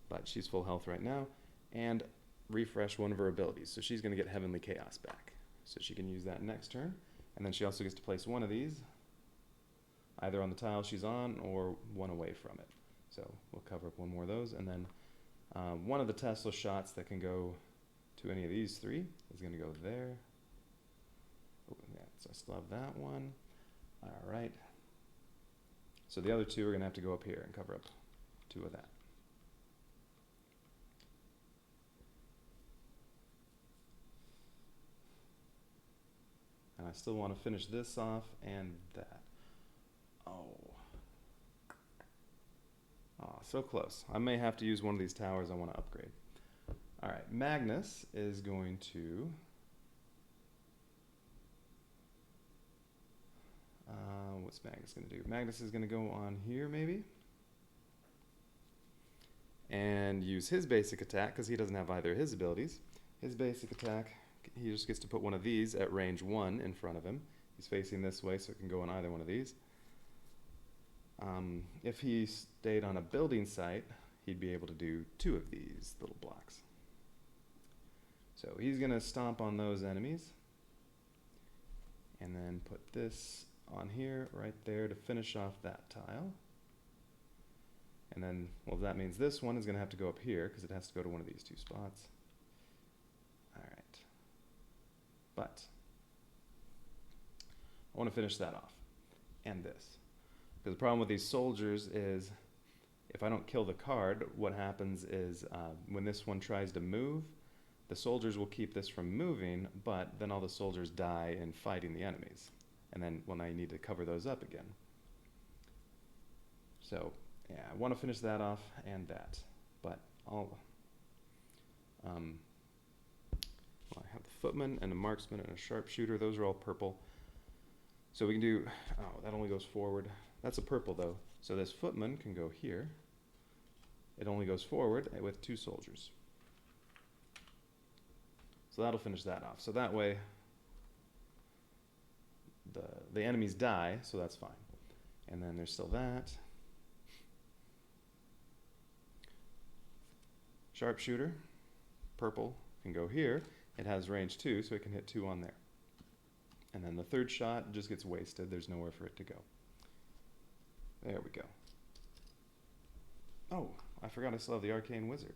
But she's full health right now, and refresh 1 of her abilities. So she's going to get Heavenly Chaos back. So she can use that next turn. And then she also gets to place 1 of these either on the tile she's on or one away from it. So we'll cover up one more of those, and then one of the Tesla shots that can go to any of these three is going to go there. Oh, yeah, so I still have that one. All right. So the other two are going to have to go up here and cover up two of that. And I still want to finish this off and that. Oh, so close. I may have to use one of these towers I want to upgrade. All right, Magnus is going to... what's Magnus going to do? Magnus is going to go on here, maybe? And use his basic attack, because he doesn't have either of his abilities. His basic attack, he just gets to put one of these at range 1 in front of him. He's facing this way, so it can go on either one of these. If he stayed on a building site, he'd be able to do 2 of these little blocks. So he's going to stomp on those enemies. And then put this on here, right there, to finish off that tile. And then, well, that means this one is going to have to go up here, because it has to go to one of these 2 spots. All right. But I want to finish that off. And this. Because the problem with these soldiers is, if I don't kill the card, what happens is, when this one tries to move, the soldiers will keep this from moving, but then all the soldiers die in fighting the enemies. And then, well, now you need to cover those up again. So, yeah, I want to finish that off and that. But I'll... well, I have the footman and a marksman and a sharpshooter. Those are all purple. So we can do... Oh, that only goes forward. That's a purple, though. So this footman can go here. It only goes forward with 2 soldiers. So that'll finish that off. So that way, the enemies die, so that's fine. And then there's still that. Sharpshooter, purple, can go here. It has range 2, so it can hit 2 on there. And then the third shot just gets wasted. There's nowhere for it to go. There we go. Oh, I forgot I still have the Arcane Wizard.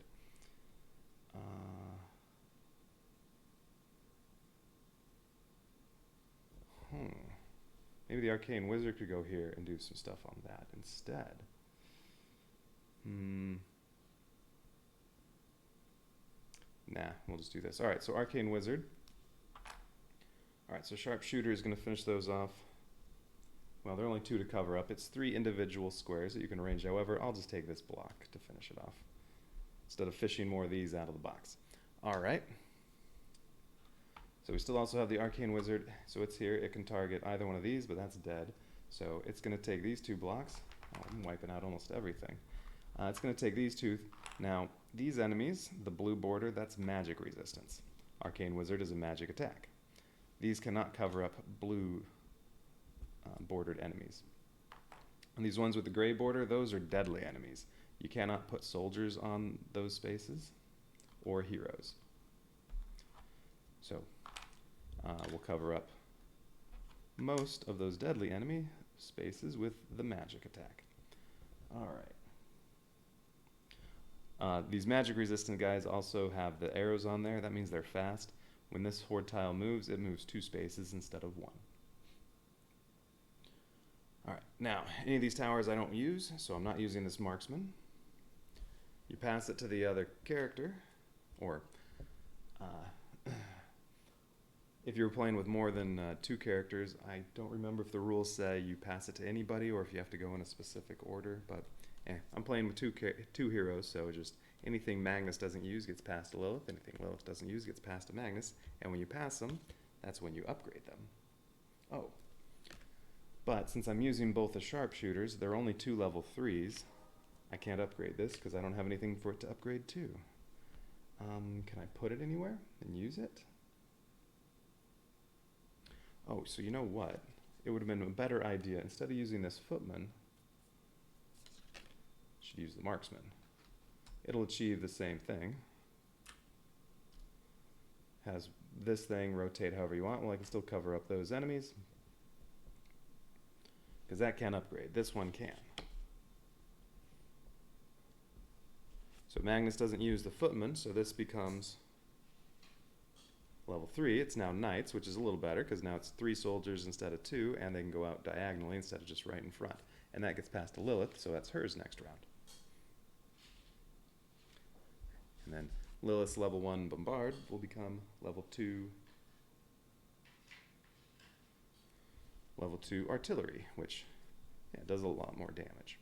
Maybe the Arcane Wizard could go here and do some stuff on that instead. Nah, we'll just do this. All right, so Arcane Wizard. All right, so Sharpshooter is going to finish those off. Well, there are only 2 to cover up. It's 3 individual squares that you can arrange. However, I'll just take this block to finish it off, instead of fishing more of these out of the box. All right. So we still also have the Arcane Wizard. So it's here. It can target either one of these, but that's dead. So it's going to take these 2 blocks. Oh, I'm wiping out almost everything. It's going to take these 2. Now, these enemies, the blue border, that's magic resistance. Arcane Wizard is a magic attack. These cannot cover up blue bordered enemies. And these ones with the gray border, those are deadly enemies. You cannot put soldiers on those spaces or heroes. So we'll cover up most of those deadly enemy spaces with the magic attack. All right. These magic resistant guys also have the arrows on there. That means they're fast. When this horde tile moves, it moves 2 spaces instead of 1. All right, now, any of these towers I don't use, so I'm not using this marksman. You pass it to the other character, or if you're playing with more than 2 characters, I don't remember if the rules say you pass it to anybody or if you have to go in a specific order, but I'm playing with 2 heroes, so just anything Magnus doesn't use gets passed to Lilith, anything Lilith doesn't use gets passed to Magnus, and when you pass them, that's when you upgrade them. Oh. But since I'm using both the sharpshooters, they're only 2 level 3s. I can't upgrade this because I don't have anything for it to upgrade to. Can I put it anywhere and use it? Oh, so you know what? It would have been a better idea, instead of using this footman, I should use the marksman. It'll achieve the same thing. Has this thing rotate however you want. Well, I can still cover up those enemies, because that can't upgrade. This one can. So Magnus doesn't use the footman, so this becomes level 3. It's now knights, which is a little better because now it's 3 soldiers instead of 2, and they can go out diagonally instead of just right in front. And that gets past to Lilith, so that's hers next round. And then Lilith's level 1 bombard will become level 2 artillery, which does a lot more damage.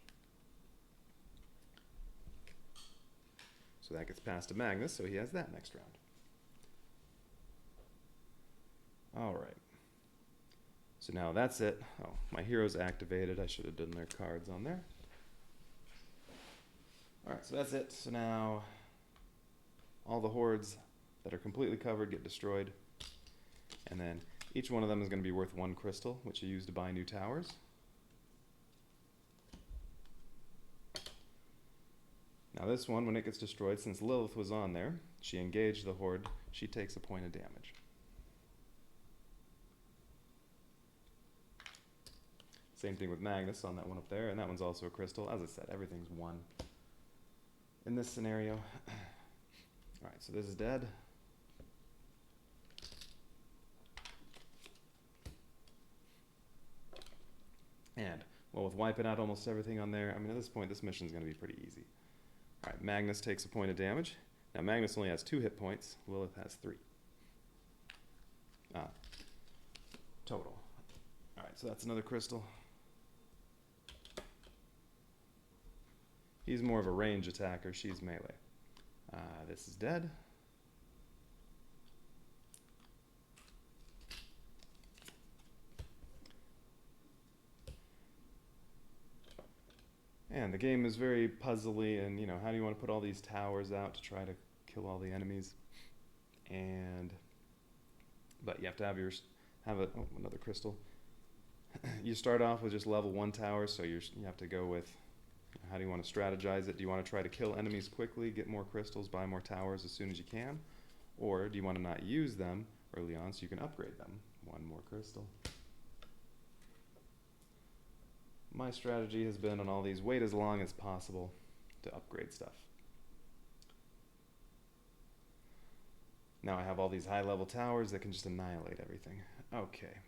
So that gets past to Magnus, so he has that next round. All right. So now that's it. Oh, my hero's activated. I should have done their cards on there. All right, so that's it. So now all the hordes that are completely covered get destroyed. And then each one of them is going to be worth 1 crystal, which you use to buy new towers. Now this one, when it gets destroyed, since Lilith was on there, she engaged the horde, she takes a point of damage. Same thing with Magnus on that one up there, and that one's also a crystal. As I said, everything's 1 in this scenario. Alright, so this is dead. And, well, with wiping out almost everything on there, I mean, at this point, this mission's going to be pretty easy. Alright, Magnus takes a point of damage. Now, Magnus only has 2 hit points. Lilith has 3. Total. Alright, so that's another crystal. He's more of a range attacker. She's melee. This is dead. And the game is very puzzly, and how do you want to put all these towers out to try to kill all the enemies? But you have to have another crystal. You start off with just level 1 towers, so you have to go with how do you want to strategize it? Do you want to try to kill enemies quickly, get more crystals, buy more towers as soon as you can? Or do you want to not use them early on so you can upgrade them? 1 more crystal. My strategy has been on all these, wait as long as possible to upgrade stuff. Now I have all these high-level towers that can just annihilate everything. Okay.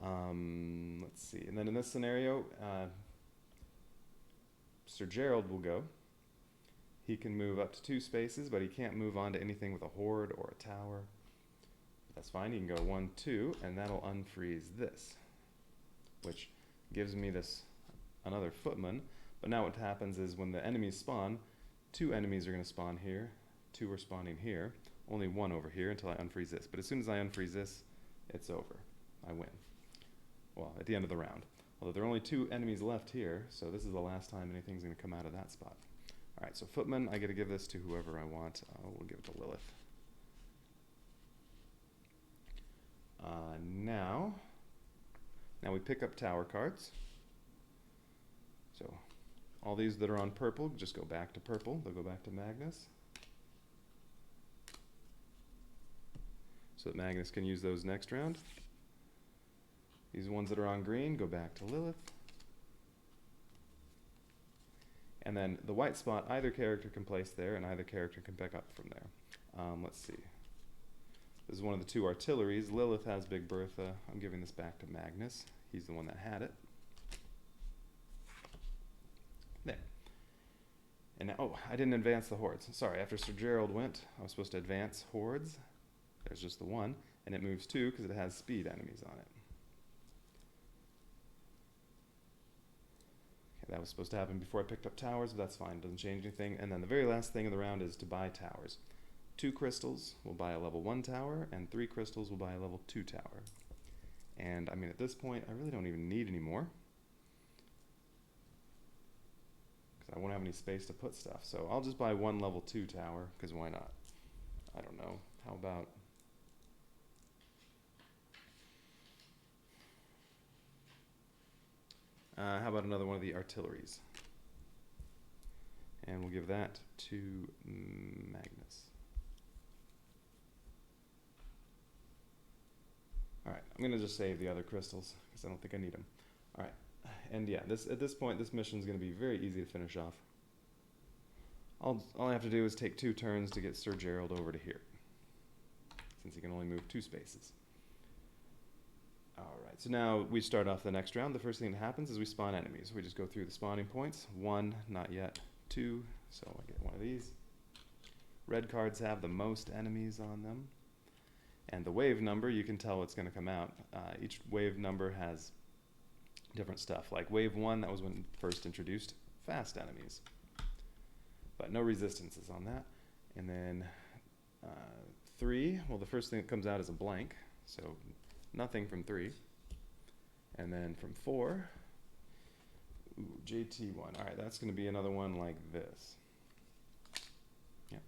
Let's see. And then in this scenario, Sir Gerald will go. He can move up to 2 spaces, but he can't move on to anything with a horde or a tower. That's fine. He can go 1, 2, and that'll unfreeze this, which gives me another footman. But now what happens is when the enemies spawn, 2 enemies are going to spawn here, 2 are spawning here, only 1 over here until I unfreeze this. But as soon as I unfreeze this, it's over. I win. Well, at the end of the round. Although there are only 2 enemies left here, so this is the last time anything's going to come out of that spot. Alright, so footman, I get to give this to whoever I want. We'll give it to Lilith. Now we pick up tower cards. So all these that are on purple just go back to purple. They'll go back to Magnus. So that Magnus can use those next round. These ones that are on green go back to Lilith. And then the white spot, either character can place there, and either character can pick up from there. Let's see. This is one of the 2 artilleries. Lilith has Big Bertha. I'm giving this back to Magnus. He's the one that had it. There. And now, oh, I didn't advance the hordes. Sorry, after Sir Gerald went, I was supposed to advance hordes. There's just the 1, and it moves 2 because it has speed enemies on it. Okay, that was supposed to happen before I picked up towers, but that's fine. It doesn't change anything. And then the very last thing of the round is to buy towers. 2 crystals will buy a level 1 tower, and 3 crystals will buy a level 2 tower. And I mean, at this point, I really don't even need any more, because I won't have any space to put stuff. So I'll just buy 1 level 2 tower, because why not? I don't know. How about another one of the artilleries? And we'll give that to Magnus. All right, I'm gonna just save the other crystals because I don't think I need them. All right, and yeah, at this point, this mission is gonna be very easy to finish off. All I have to do is take 2 turns to get Sir Gerald over to here, since he can only move 2 spaces. All right, so now we start off the next round. The first thing that happens is we spawn enemies. We just go through the spawning points. 1, not yet. 2, so I get one of these. Red cards have the most enemies on them. And the wave number, you can tell what's going to come out. Each wave number has different stuff. Like wave 1, that was when first introduced fast enemies. But no resistances on that. And then 3, well, the first thing that comes out is a blank. So nothing from 3. And then from 4, ooh, JT1. All right, that's going to be another one like this. Yeah.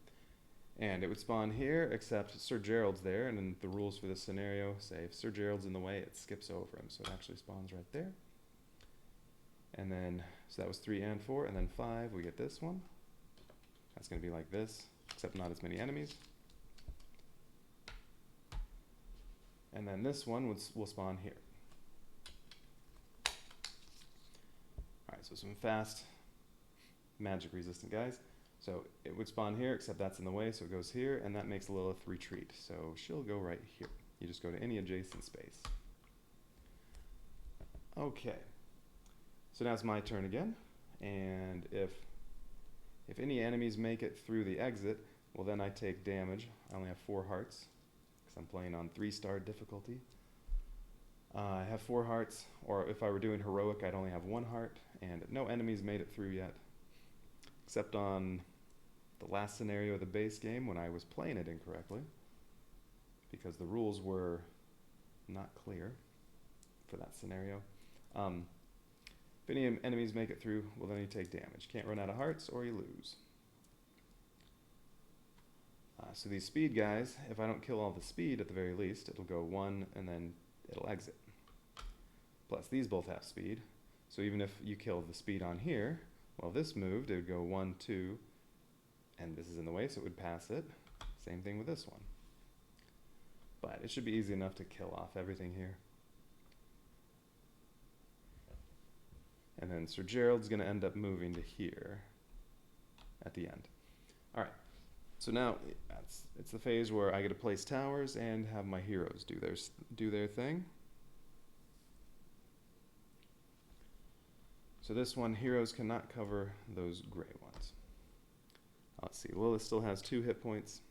And it would spawn here, except Sir Gerald's there, and then the rules for this scenario say if Sir Gerald's in the way, it skips over him. So it actually spawns right there. And then, so that was 3 and 4, and then 5, we get this one. That's going to be like this, except not as many enemies. And then this one will spawn here. Alright, so some fast magic resistant guys. So it would spawn here, except that's in the way, so it goes here, and that makes Lilith retreat. So she'll go right here. You just go to any adjacent space. Okay. So now it's my turn again, and if any enemies make it through the exit, well then I take damage. I only have 4 hearts, because I'm playing on 3-star difficulty. I have 4 hearts, or if I were doing heroic, I'd only have 1 heart, and no enemies made it through yet, except on the last scenario of the base game when I was playing it incorrectly, because the rules were not clear for that scenario. If any enemies make it through, well then you take damage. Can't run out of hearts or you lose. So these speed guys, if I don't kill all the speed at the very least, it'll go 1 and then it'll exit. Plus these both have speed. So even if you kill the speed on here, well this moved, it would go 1, 2, and this is in the way so it would pass it. Same thing with this one. But it should be easy enough to kill off everything here. And then Sir Gerald's going to end up moving to here at the end. All right, so now it's the phase where I get to place towers and have my heroes do their thing. So this one, heroes cannot cover those gray ones. Let's see, Lilith still has 2 hit points.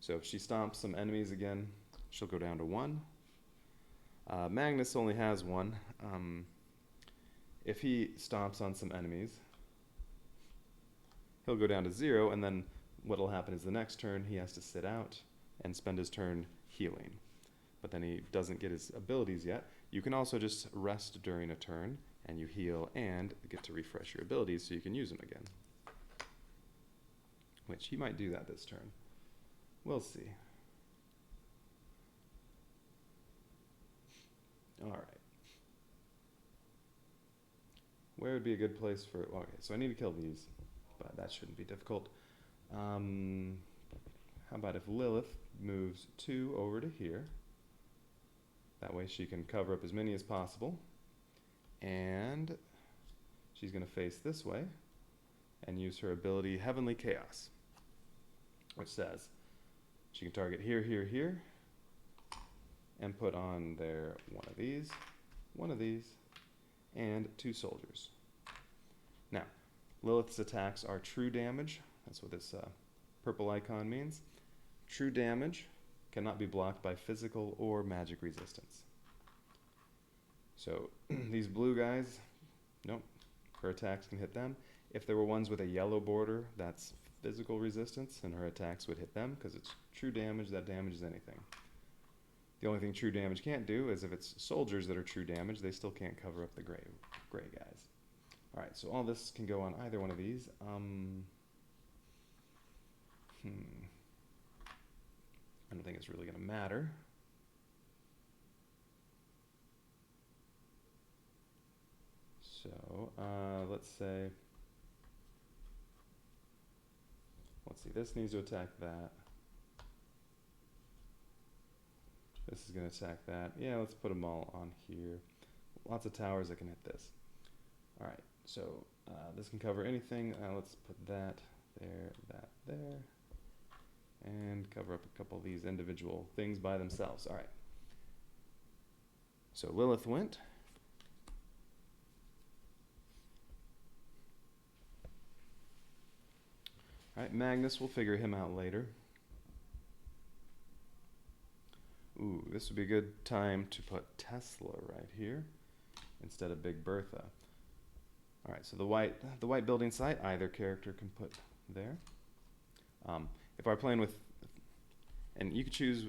So if she stomps some enemies again, she'll go down to 1. Magnus only has 1. If he stomps on some enemies, he'll go down to 0, and then what'll happen is the next turn he has to sit out and spend his turn healing. But then he doesn't get his abilities yet. You can also just rest during a turn, and you heal and get to refresh your abilities so you can use them again. Which he might do that this turn. We'll see. All right. Where would be a good place for, okay, so I need to kill these, but that shouldn't be difficult. How about if Lilith moves 2 over to here? That way she can cover up as many as possible. And she's going to face this way and use her ability Heavenly Chaos, which says she can target here, here, here, and put on there one of these, and 2 soldiers. Now, Lilith's attacks are true damage. That's what this purple icon means. True damage cannot be blocked by physical or magic resistance. So these blue guys, nope, her attacks can hit them. If there were ones with a yellow border, that's physical resistance, and her attacks would hit them because it's true damage that damages anything. The only thing true damage can't do is if it's soldiers that are true damage, they still can't cover up the gray guys. All right, so all this can go on either one of these. I don't think it's really going to matter. So let's see, this needs to attack that. This is going to attack that. Yeah, let's put them all on here. Lots of towers that can hit this. All right, so this can cover anything. Let's put that there, and cover up a couple of these individual things by themselves. All right. So Lilith went. All right, Magnus, we'll figure him out later. Ooh, this would be a good time to put Tesla right here instead of Big Bertha. All right, so the white building site, either character can put there. If I'm playing with, and you can choose,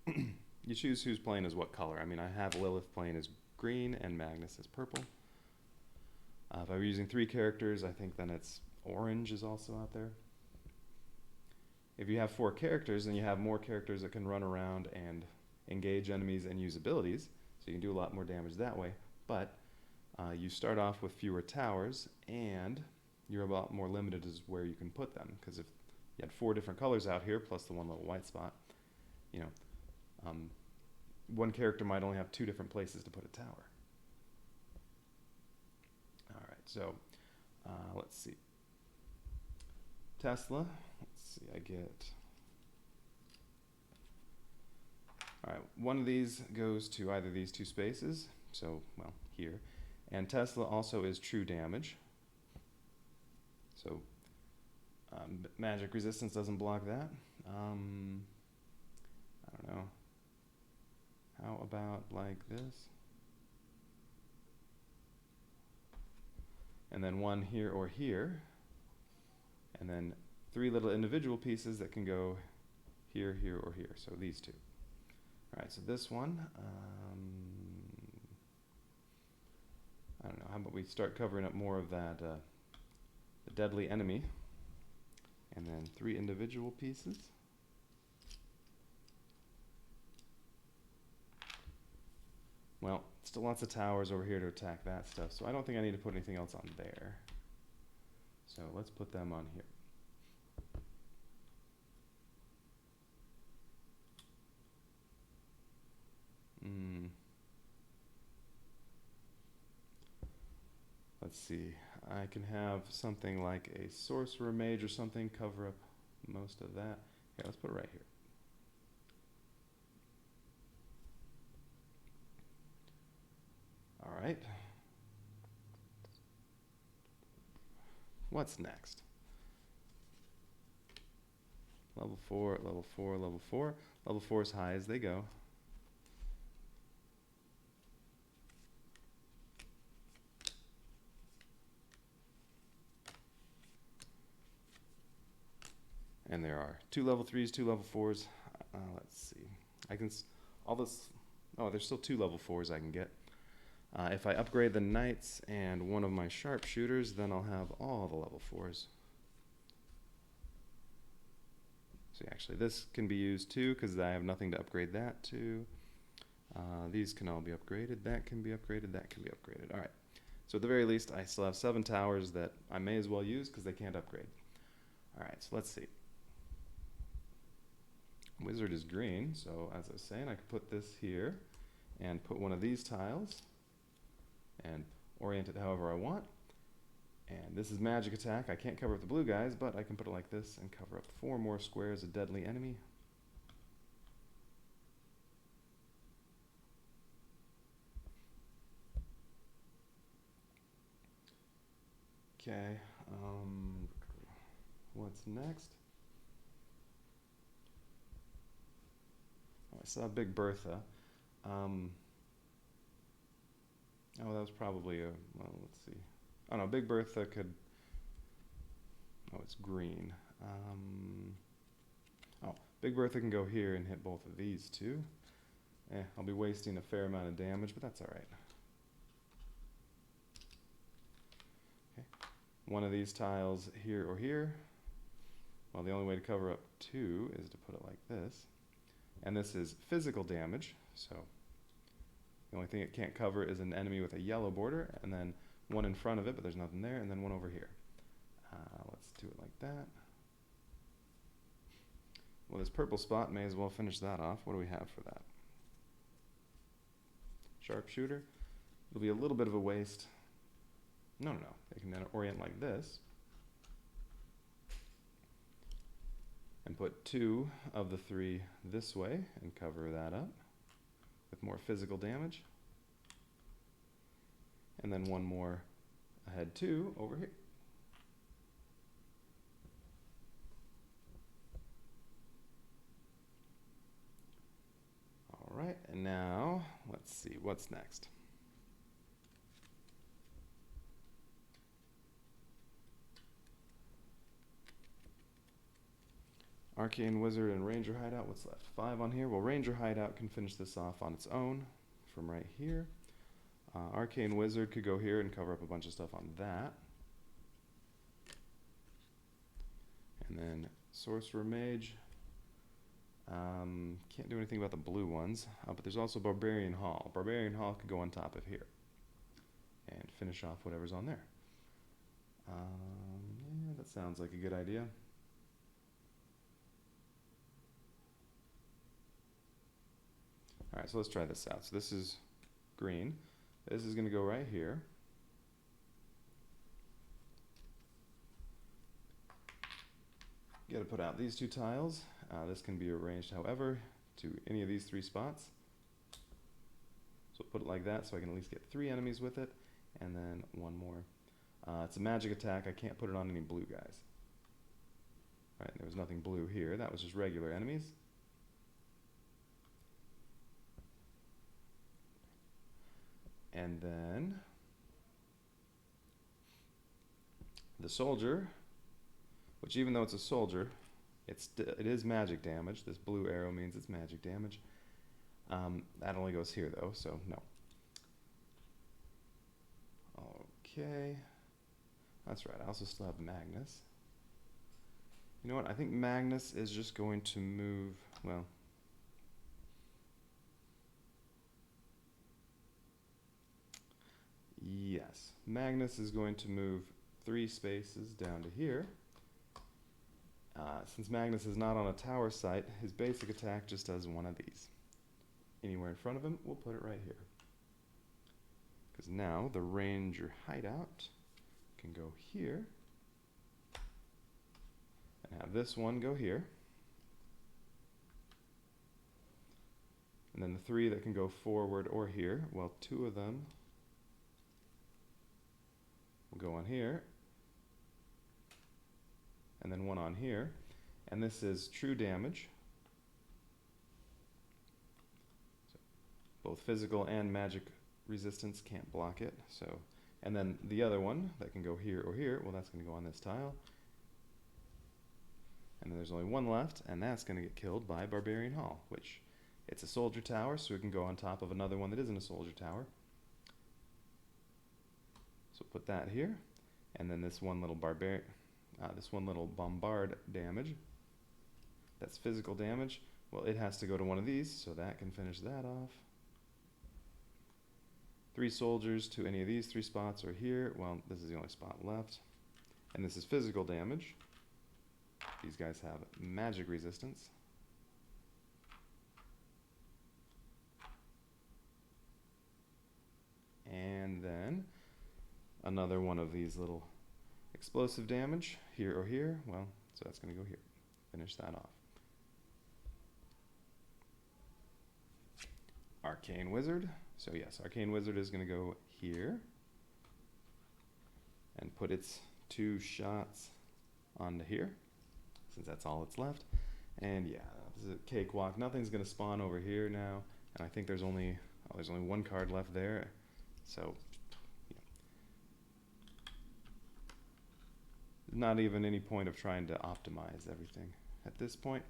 you choose who's playing as what color. I mean, I have Lilith playing as green and Magnus as purple. If I were using 3 characters, I think then it's orange is also out there. If you have 4 characters, then you have more characters that can run around and engage enemies and use abilities, so you can do a lot more damage that way. But you start off with fewer towers, and you're a lot more limited as where you can put them. Because if you had 4 different colors out here, plus the one little white spot, you know, one character might only have 2 different places to put a tower. All right, so let's see. Tesla, let's see, I get... All right, one of these goes to either these 2 spaces, so, well, here. And Tesla also is true damage. So magic resistance doesn't block that. I don't know. How about like this? And then 1 here or here. And then 3 little individual pieces that can go here, here, or here. So these 2. All right, so this one, I don't know, how about we start covering up more of that, the deadly enemy, and then 3 individual pieces. Well, still lots of towers over here to attack that stuff, so I don't think I need to put anything else on there. So let's put them on here. Let's see, I can have something like a sorcerer mage or something cover up most of that. Yeah, let's put it right here. All right. What's next? Level 4, level 4, level 4. Level 4 as high as they go. And there are 2 level 3s, 2 level 4s. Let's see. I can, all this, oh, there's still 2 level 4s I can get. If I upgrade the knights and one of my sharpshooters, then I'll have all the level 4s. So actually this can be used too, because I have nothing to upgrade that to. These can all be upgraded. That can be upgraded. That can be upgraded. All right. So at the very least, I still have 7 towers that I may as well use because they can't upgrade. All right, so let's see. Wizard is green, so as I was saying, I could put this here and put one of these tiles and orient it however I want. And this is magic attack. I can't cover up the blue guys, but I can put it like this and cover up 4 more squares of deadly enemy. Okay, what's next? Oh, I saw Big Bertha. Oh, that was probably a, well, let's see. Oh no, Big Bertha could, oh, it's green. Oh, Big Bertha can go here and hit both of these 2. I'll be wasting a fair amount of damage, but that's all right. Okay. One of these tiles here or here. Well, the only way to cover up 2 is to put it like this. And this is physical damage, so the only thing it can't cover is an enemy with a yellow border, and then 1 in front of it, but there's nothing there, and then 1 over here. Let's do it like that. Well, this purple spot may as well finish that off. What do we have for that? sharpshooter. It'll be a little bit of a waste. No. They can then orient like this. And put 2 of the 3 this way and cover that up with more physical damage. And then 1 more ahead 2 over here. All right, and now let's see what's next. Arcane Wizard and Ranger Hideout, what's left? 5 on here. Well, Ranger Hideout can finish this off on its own from right here. Arcane Wizard could go here and cover up a bunch of stuff on that. And then Sorcerer Mage. Can't do anything about the blue ones, but there's also Barbarian Hall. Barbarian Hall could go on top of here and finish off whatever's on there. Yeah, that sounds like a good idea. Alright, so let's try this out. So this is green. This is going to go right here. You got to put out these 2 tiles. This can be arranged however to any of these 3 spots. So put it like that so I can at least get 3 enemies with it, and then 1 more. It's a magic attack. I can't put it on any blue guys. Alright, there was nothing blue here. That was just regular enemies. And then the soldier, which even though it's a soldier, it is magic damage. This blue arrow means it's magic damage. That only goes here though, so no. Okay, that's right. I also still have Magnus. You know what? I think Magnus is just going to move, well, yes, Magnus is going to move 3 spaces down to here. Since Magnus is not on a tower site, his basic attack just does 1 of these. Anywhere in front of him, we'll put it right here. Because now the Ranger Hideout can go here and have this one go here. And then the 3 that can go forward or here, well, 2 of them will go on here, and then 1 on here, and this is true damage. So both physical and magic resistance can't block it. So, and then the other one that can go here or here, well, that's going to go on this tile. And then there's only 1 left, and that's going to get killed by Barbarian Hall, which it's a soldier tower, so it can go on top of another one that isn't a soldier tower. So put that here, and then this one little bombard damage. That's physical damage. Well, it has to go to one of these, so that can finish that off. 3 soldiers to any of these 3 spots or here. Well, this is the only spot left. And this is physical damage. These guys have magic resistance. And then another one of these little explosive damage here or here. Well, so that's going to go here. Finish that off. Arcane Wizard. So yes, Arcane Wizard is going to go here and put its 2 shots onto here, since that's all that's left. And yeah, this is a cakewalk. Nothing's going to spawn over here now, and I think there's only 1 card left there. So yeah. Not even any point of trying to optimize everything at this point.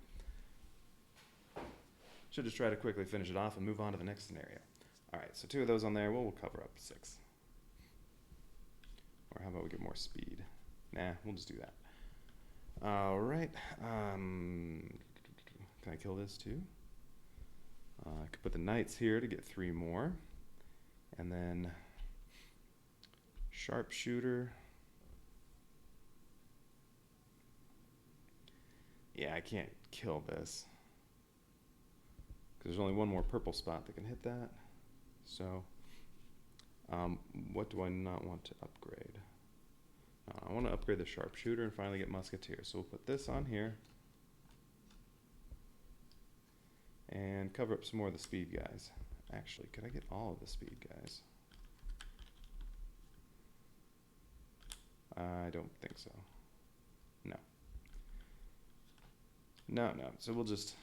Should just try to quickly finish it off and move on to the next scenario. Alright, so 2 of those on there, we'll cover up 6. Or how about we get more speed? Nah, we'll just do that. Alright, can I kill this too? I could put the knights here to get 3 more. And then sharpshooter. Yeah, I can't kill this, because there's only 1 more purple spot that can hit that. So, what do I not want to upgrade? I want to upgrade the sharpshooter and finally get musketeer. So we'll put this on here and cover up some more of the speed guys. Actually, could I get all of the speed guys? I don't think so. No. No. So we'll just...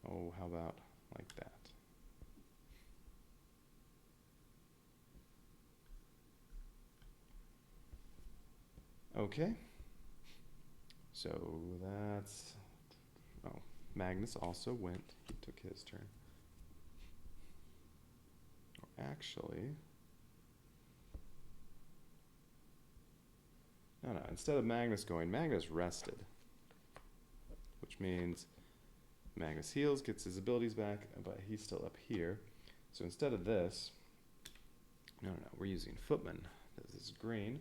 Oh, how about like that? Okay. So that's... Oh, Magnus also went. He took his turn. Actually... No, instead of Magnus going, Magnus rested. Which means Magnus heals, gets his abilities back, but he's still up here. So instead of this, no, we're using Footman. This is green,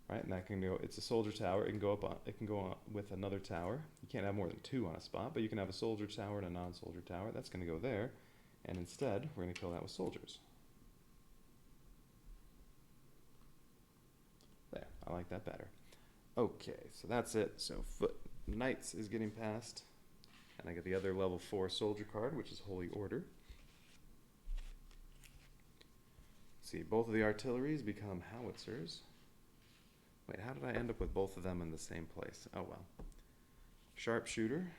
right? And that can go, it's a soldier tower. It can go up on, it can go on with another tower. You can't have more than 2 on a spot, but you can have a soldier tower and a non-soldier tower. That's going to go there. And instead, we're going to kill that with soldiers. There, I like that better. Okay, so that's it. So Knights is getting passed. And I get the other level 4 soldier card, which is Holy Order. See, both of the artilleries become howitzers. Wait, how did I end up with both of them in the same place? Oh well. Sharpshooter.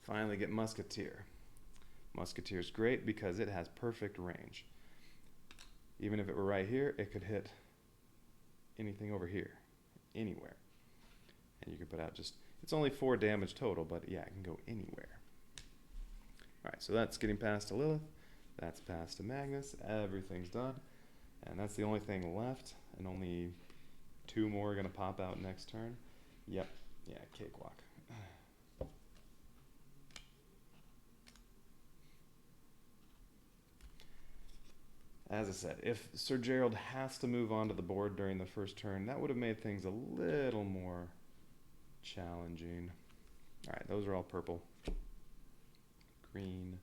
Finally get Musketeer. Musketeer's great because it has perfect range. Even if it were right here, it could hit anything over here, anywhere. And you can put out just, it's only 4 damage total, but yeah, it can go anywhere. Alright, so that's getting past to Lilith. That's passed to Magnus. Everything's done. And that's the only thing left. And only 2 more are going to pop out next turn. Yep. Yeah, cakewalk. As I said, if Sir Gerald has to move on to the board during the first turn, that would have made things a little more challenging. Alright, those are all purple. Green.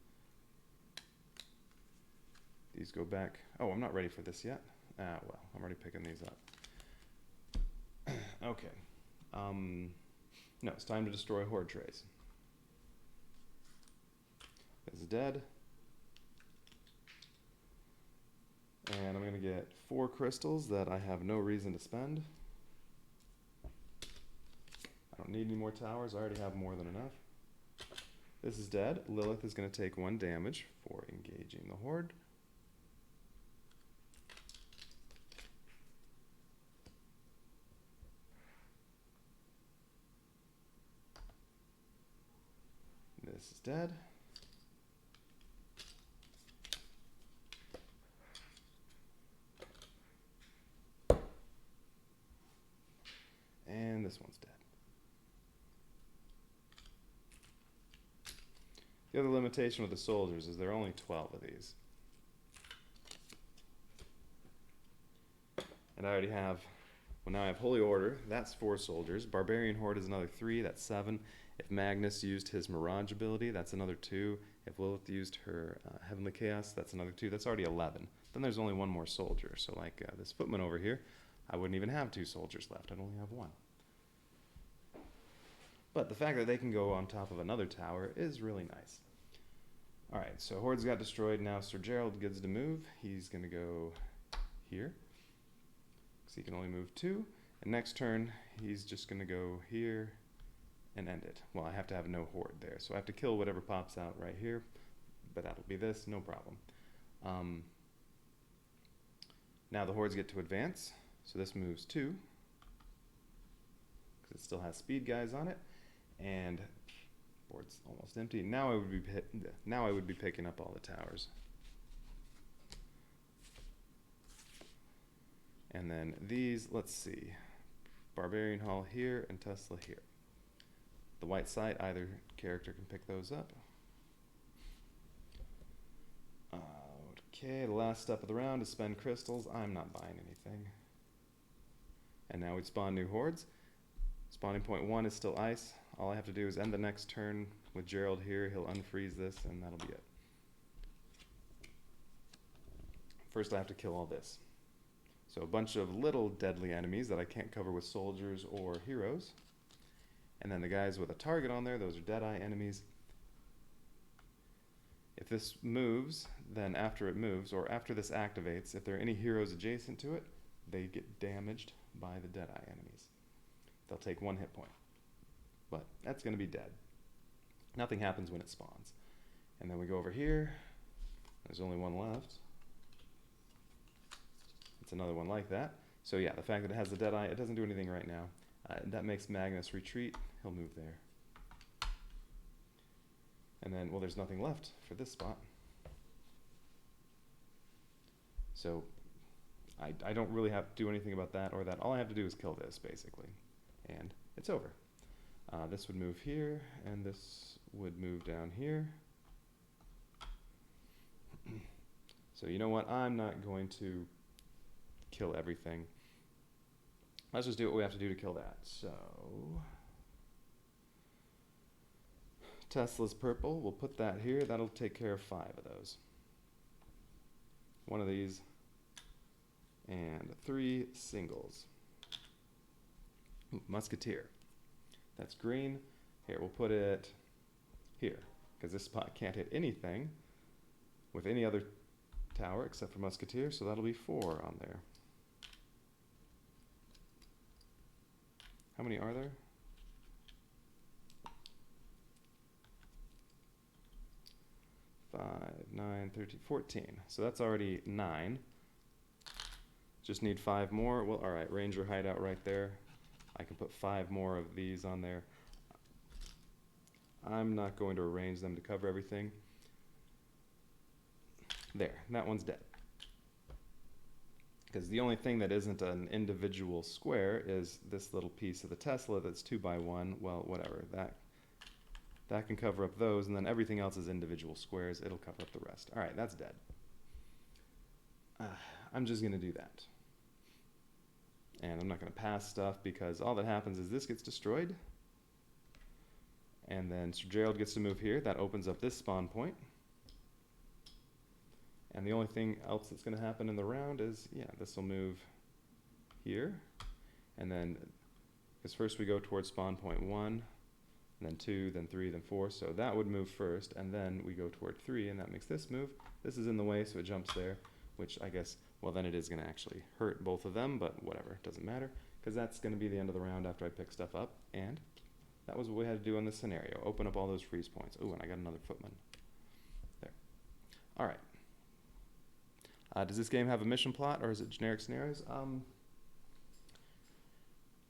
These go back. Oh, I'm not ready for this yet. Ah, well, I'm already picking these up. Okay. No, it's time to destroy horde trays. This is dead. And I'm going to get 4 crystals that I have no reason to spend. I don't need any more towers. I already have more than enough. This is dead. Lilith is going to take 1 damage for engaging the horde. This is dead. And this one's dead. The other limitation with the soldiers is there are only 12 of these. And I already have, well, now I have Holy Order, that's 4 soldiers. Barbarian Horde is another 3, that's 7. If Magnus used his Mirage ability, that's another 2. If Lilith used her Heavenly Chaos, that's another 2. That's already 11. Then there's only 1 more soldier. So like this Footman over here, I wouldn't even have 2 soldiers left. I'd only have 1. But the fact that they can go on top of another tower is really nice. Alright, so hordes got destroyed. Now Sir Gerald gets to move. He's going to go here. Because he can only move 2. And next turn, he's just going to go here and end it. Well, I have to have no horde there. So I have to kill whatever pops out right here. But that'll be this, no problem. Now the hordes get to advance. So this moves 2. Because it still has speed guys on it. And board's almost empty. Now I would be picking up all the towers. And then these, let's see. Barbarian Hall here and Tesla here. The white site, either character can pick those up. Okay, the last step of the round is spend crystals. I'm not buying anything. And now we spawn new hordes. Spawning point 1 is still ice. all I have to do is end the next turn with Gerald here. He'll unfreeze this, and that'll be it. First I have to kill all this. So a bunch of little deadly enemies that I can't cover with soldiers or heroes. And then the guys with a target on there, those are Deadeye enemies. If this moves, then after it moves, or after this activates, if there are any heroes adjacent to it, they get damaged by the Deadeye enemies. They'll take 1 hit point. But that's going to be dead. Nothing happens when it spawns. And then we go over here. There's only one left. It's another one like that. So yeah, the fact that it has the Deadeye, it doesn't do anything right now. That makes Magnus retreat. He'll move there. And then, well, there's nothing left for this spot. So I don't really have to do anything about that or that. All I have to do is kill this, basically. And it's over. This would move here, and this would move down here. So you know what? I'm not going to kill everything. Let's just do what we have to do to kill that. So Tesla's purple. We'll put that here. That'll take care of 5 of those. 1 of these. And 3 singles. Ooh, Musketeer. That's green. Here, we'll put it here, because this spot can't hit anything with any other tower except for Musketeer, so that'll be 4 on there. How many are there? 5, 9, 13, 14. So that's already 9. Just need 5 more. Well, all right, Ranger hideout right there. I can put 5 more of these on there. I'm not going to arrange them to cover everything. There, that one's dead. Because the only thing that isn't an individual square is this little piece of the Tesla that's 2x1. Well, whatever. That can cover up those, and then everything else is individual squares. It'll cover up the rest. All right, that's dead. I'm just going to do that. And I'm not going to pass stuff because all that happens is this gets destroyed. And then Sir Gerald gets to move here. That opens up this spawn point. And the only thing else that's going to happen in the round is, yeah, this will move here. And then, because first we go towards spawn point 1, then 2, then 3, then 4. So that would move first, and then we go toward 3, and that makes this move. This is in the way, so it jumps there, which I guess, well, then it is going to actually hurt both of them, but whatever, it doesn't matter, because that's going to be the end of the round after I pick stuff up, and that was what we had to do in this scenario. Open up all those freeze points. Ooh, and I got another footman. There. All right. Does this game have a mission plot, or is it generic scenarios?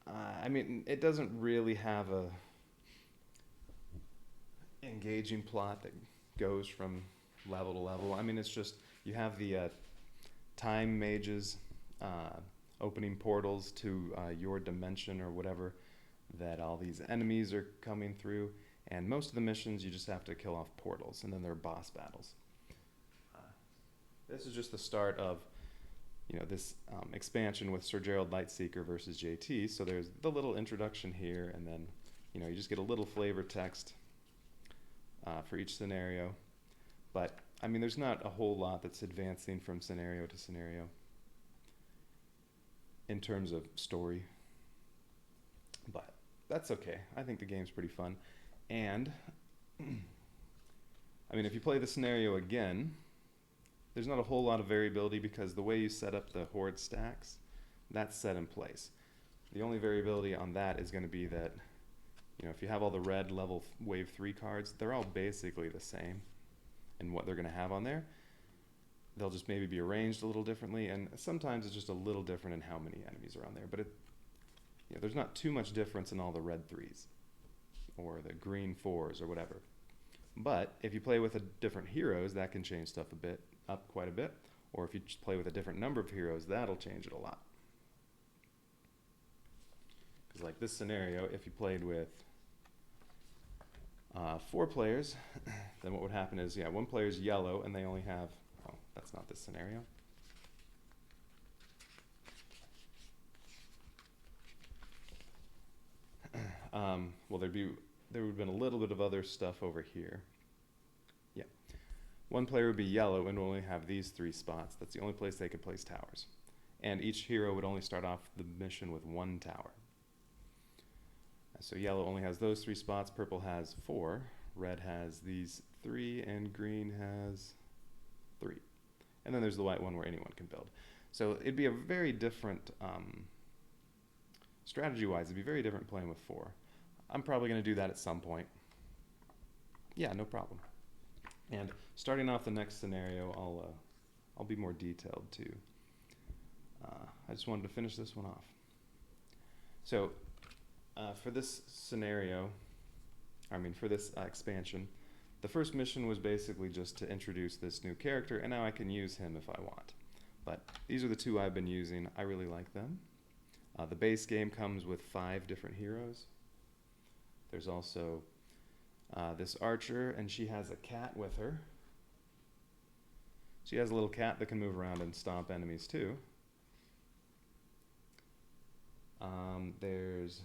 I mean, it doesn't really have a engaging plot that goes from level to level. I mean, it's just, you have the time mages opening portals to your dimension or whatever that all these enemies are coming through, and most of the missions you just have to kill off portals, and then there are boss battles. This is just the start of, you know, this expansion with Sir Gerald Lightseeker versus JT. So there's the little introduction here, and then, you know, you just get a little flavor text for each scenario. But I mean, there's not a whole lot that's advancing from scenario to scenario in terms of story, but that's okay. I think the game's pretty fun. And I mean, if you play the scenario again, there's not a whole lot of variability because the way you set up the horde stacks, that's set in place. The only variability on that is going to be that, you know, if you have all the red level wave 3 cards, they're all basically the same in what they're going to have on there. They'll just maybe be arranged a little differently, and sometimes it's just a little different in how many enemies are on there. But you know, there's not too much difference in all the red 3s or the green 4s or whatever. But if you play with a different heroes, that can change stuff up quite a bit. Or if you just play with a different number of heroes, that'll change it a lot. Because like this scenario, if you played with 4 players, then what would happen is, yeah, 1 player's yellow and they only have, oh, that's not this scenario. Well, there'd be there would have been a little bit of other stuff over here. Yeah. One player would be yellow and would only have these 3 spots. That's the only place they could place towers. And each hero would only start off the mission with 1 tower. So yellow only has those 3 spots, purple has 4, red has these 3, and green has 3. And then there's the white one where anyone can build. So it'd be a very different, strategy-wise, it'd be very different playing with 4. I'm probably going to do that at some point. Yeah, no problem. And starting off the next scenario, I'll be more detailed too. I just wanted to finish this one off. So for this scenario, for this expansion, the first mission was basically just to introduce this new character, and now I can use him if I want. But these are the 2 I've been using. I really like them. The base game comes with 5 different heroes. There's also this archer, and she has a cat with her. She has a little cat that can move around and stomp enemies too. There's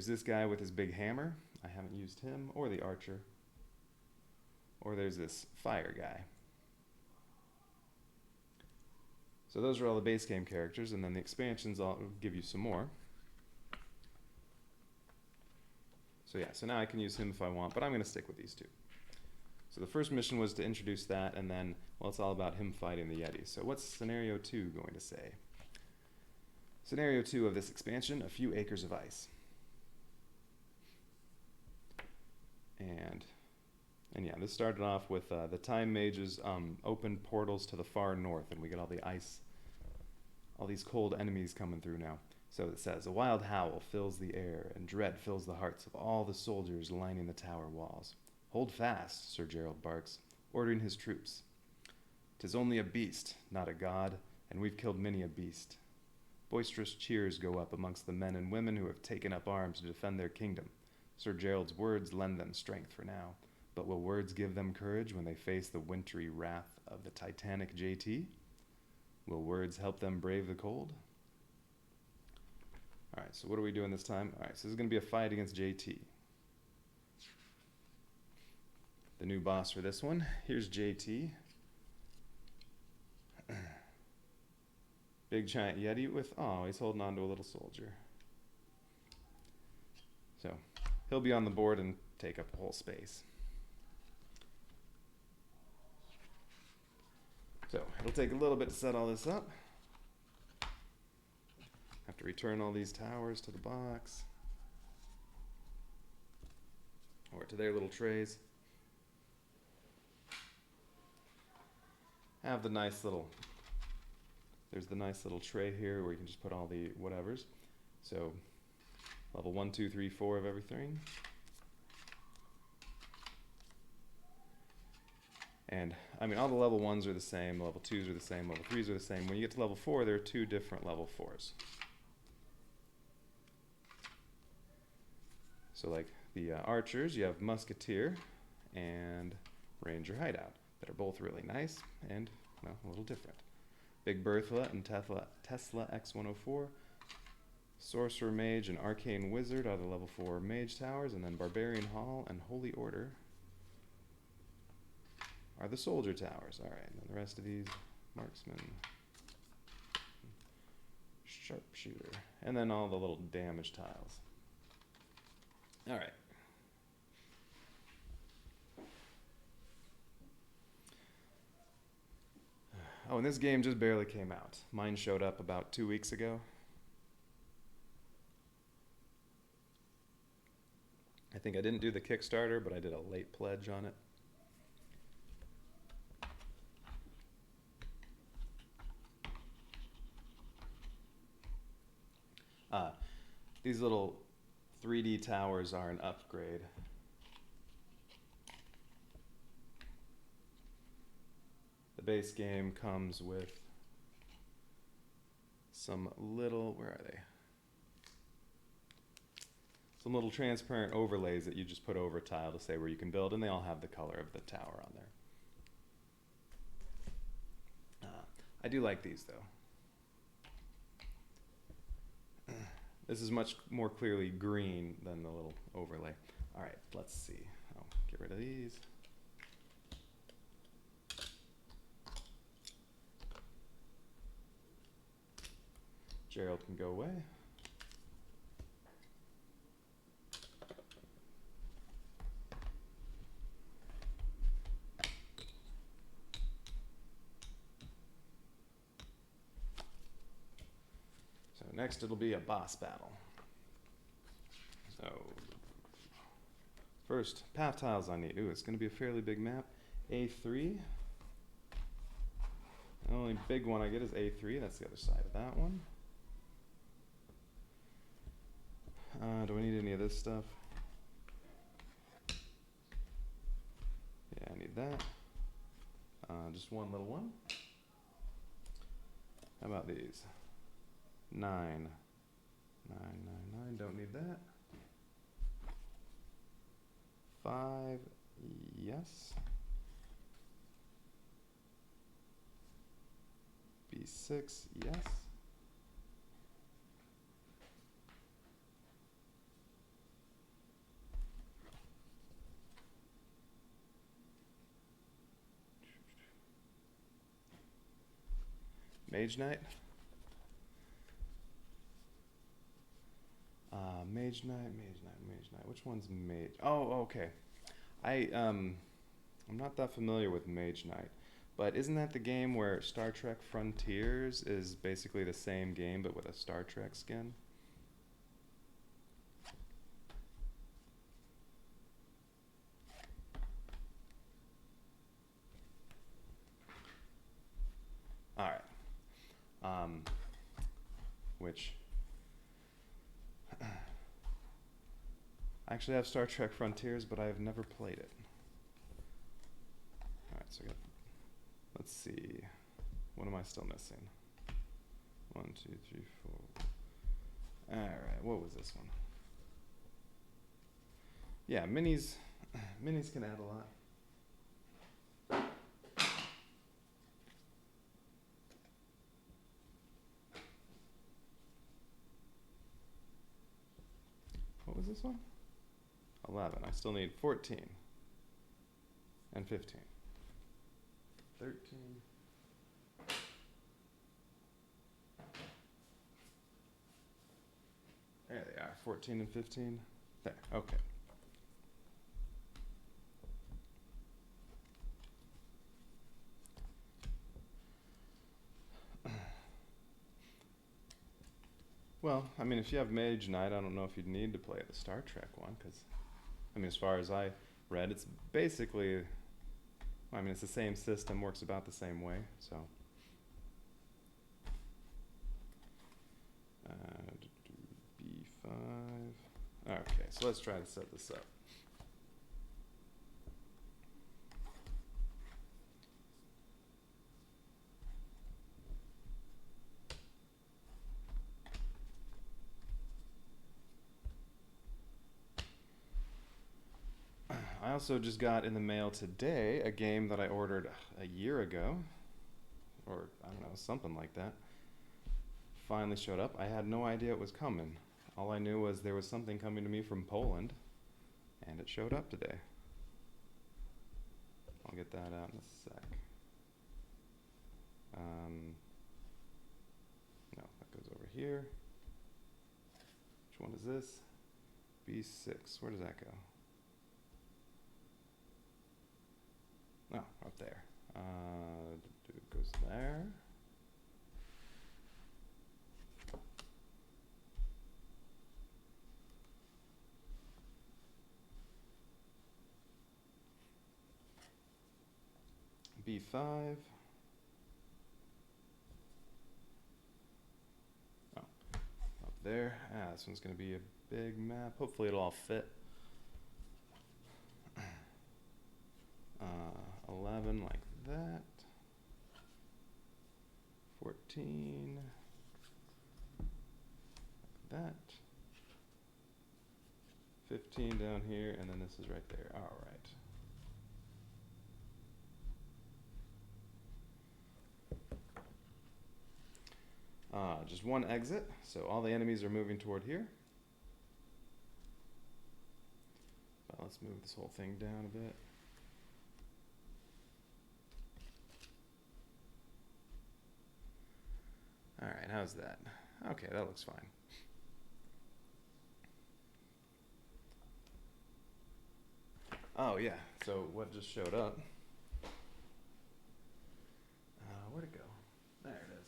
this guy with his big hammer. I haven't used him, or the archer. Or there's this fire guy. So those are all the base game characters, and then the expansions I'll give you some more. So yeah, so now I can use him if I want, but I'm going to stick with these 2. So the first mission was to introduce that, and then, well, it's all about him fighting the Yeti. So what's scenario 2 going to say? Scenario 2 of this expansion, a few acres of ice. And yeah, this started off with the Time Mages open portals to the far north, and we get all the ice, all these cold enemies coming through now. So it says, a wild howl fills the air, and dread fills the hearts of all the soldiers lining the tower walls. Hold fast, Sir Gerald barks, ordering his troops. 'Tis only a beast, not a god, and we've killed many a beast. Boisterous cheers go up amongst the men and women who have taken up arms to defend their kingdom. Sir Gerald's words lend them strength for now, but will words give them courage when they face the wintry wrath of the titanic JT? Will words help them brave the cold? All right, so what are we doing this time? All right, so this is going to be a fight against JT. The new boss for this one. Here's JT. Big giant Yeti with, oh, he's holding on to a little soldier. So he'll be on the board and take up the whole space. So it'll take a little bit to set all this up. Have to return all these towers to the box. Or to their little trays. Have the nice little, there's the nice little tray here where you can just put all the whatevers. So level 1, 2, 3, 4 of everything. And I mean, all the level 1s are the same, level 2s are the same, level 3s are the same. When you get to level 4, there are 2 different level 4s. So like the archers, you have Musketeer and Ranger Hideout that are both really nice and, well, a little different. Big Bertha and Tesla X104. Sorcerer Mage and Arcane Wizard are the level 4 Mage Towers, and then Barbarian Hall and Holy Order are the Soldier Towers. All right, and then the rest of these, Marksman, Sharpshooter, and then all the little damage tiles. All right. Oh, and this game just barely came out. Mine showed up about 2 weeks ago. I think I didn't do the Kickstarter, but I did a late pledge on it. These little 3D towers are an upgrade. The base game comes with some little, where are they? Some little transparent overlays that you just put over a tile to say where you can build, and they all have the color of the tower on there. I do like these though. This is much more clearly green than the little overlay. All right, let's see. Oh, get rid of these. Gerald can go away. So next it'll be a boss battle. So first, path tiles I need. Ooh, it's going to be a fairly big map. A3. The only big one I get is A3. That's the other side of that one. Do I need any of this stuff? Yeah, I need that. Just one little one. How about these? 9. 9, 9, 9. Don't need that. 5. Yes. B6. Yes. Mage Knight. Mage Knight, Mage Knight, Mage Knight. Which one's Mage? Oh, okay. I'm not that familiar with Mage Knight, but isn't that the game where Star Trek Frontiers is basically the same game but with a Star Trek skin? All right. Which I actually have Star Trek Frontiers, but I have never played it. All right, so let's see. What am I still missing? 1, 2, 3, 4. All right, what was this one? Yeah, minis can add a lot. What was this one? 11. I still need 14 and 15. 13. There they are, 14 and 15. There, okay. Well, I mean, if you have Mage Knight, I don't know if you'd need to play the Star Trek one, because, I mean, as far as I read, it's basically, I mean, it's the same system, works about the same way, so. B5. Okay, so let's try to set this up. I also just got in the mail today a game that I ordered a year ago, or I don't know, something like that. Finally showed up. I had no idea it was coming. All I knew was there was something coming to me from Poland, and it showed up today. I'll get that out in a sec. No, that goes over here. Which one is this? B6. Where does that go? Oh, up there. It goes there. B5. Oh, up there. This one's going to be a big map. Hopefully it'll all fit. 11 like that. 14 like that. 15 down here, and then this is right there. All right. Just one exit, so all the enemies are moving toward here. Let's move this whole thing down a bit. Alright, how's that? Okay, that looks fine. Oh yeah, so what just showed up? Where'd it go? There it is.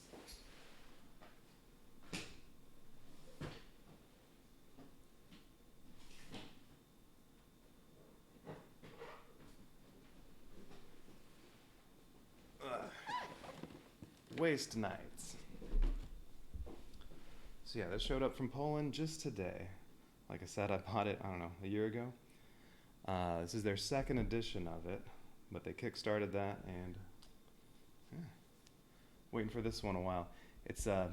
Waste Nights. So yeah, this showed up from Poland just today. Like I said, I bought it, I don't know, a year ago. This is their second edition of it, but they kickstarted that and waiting for this one a while. It's I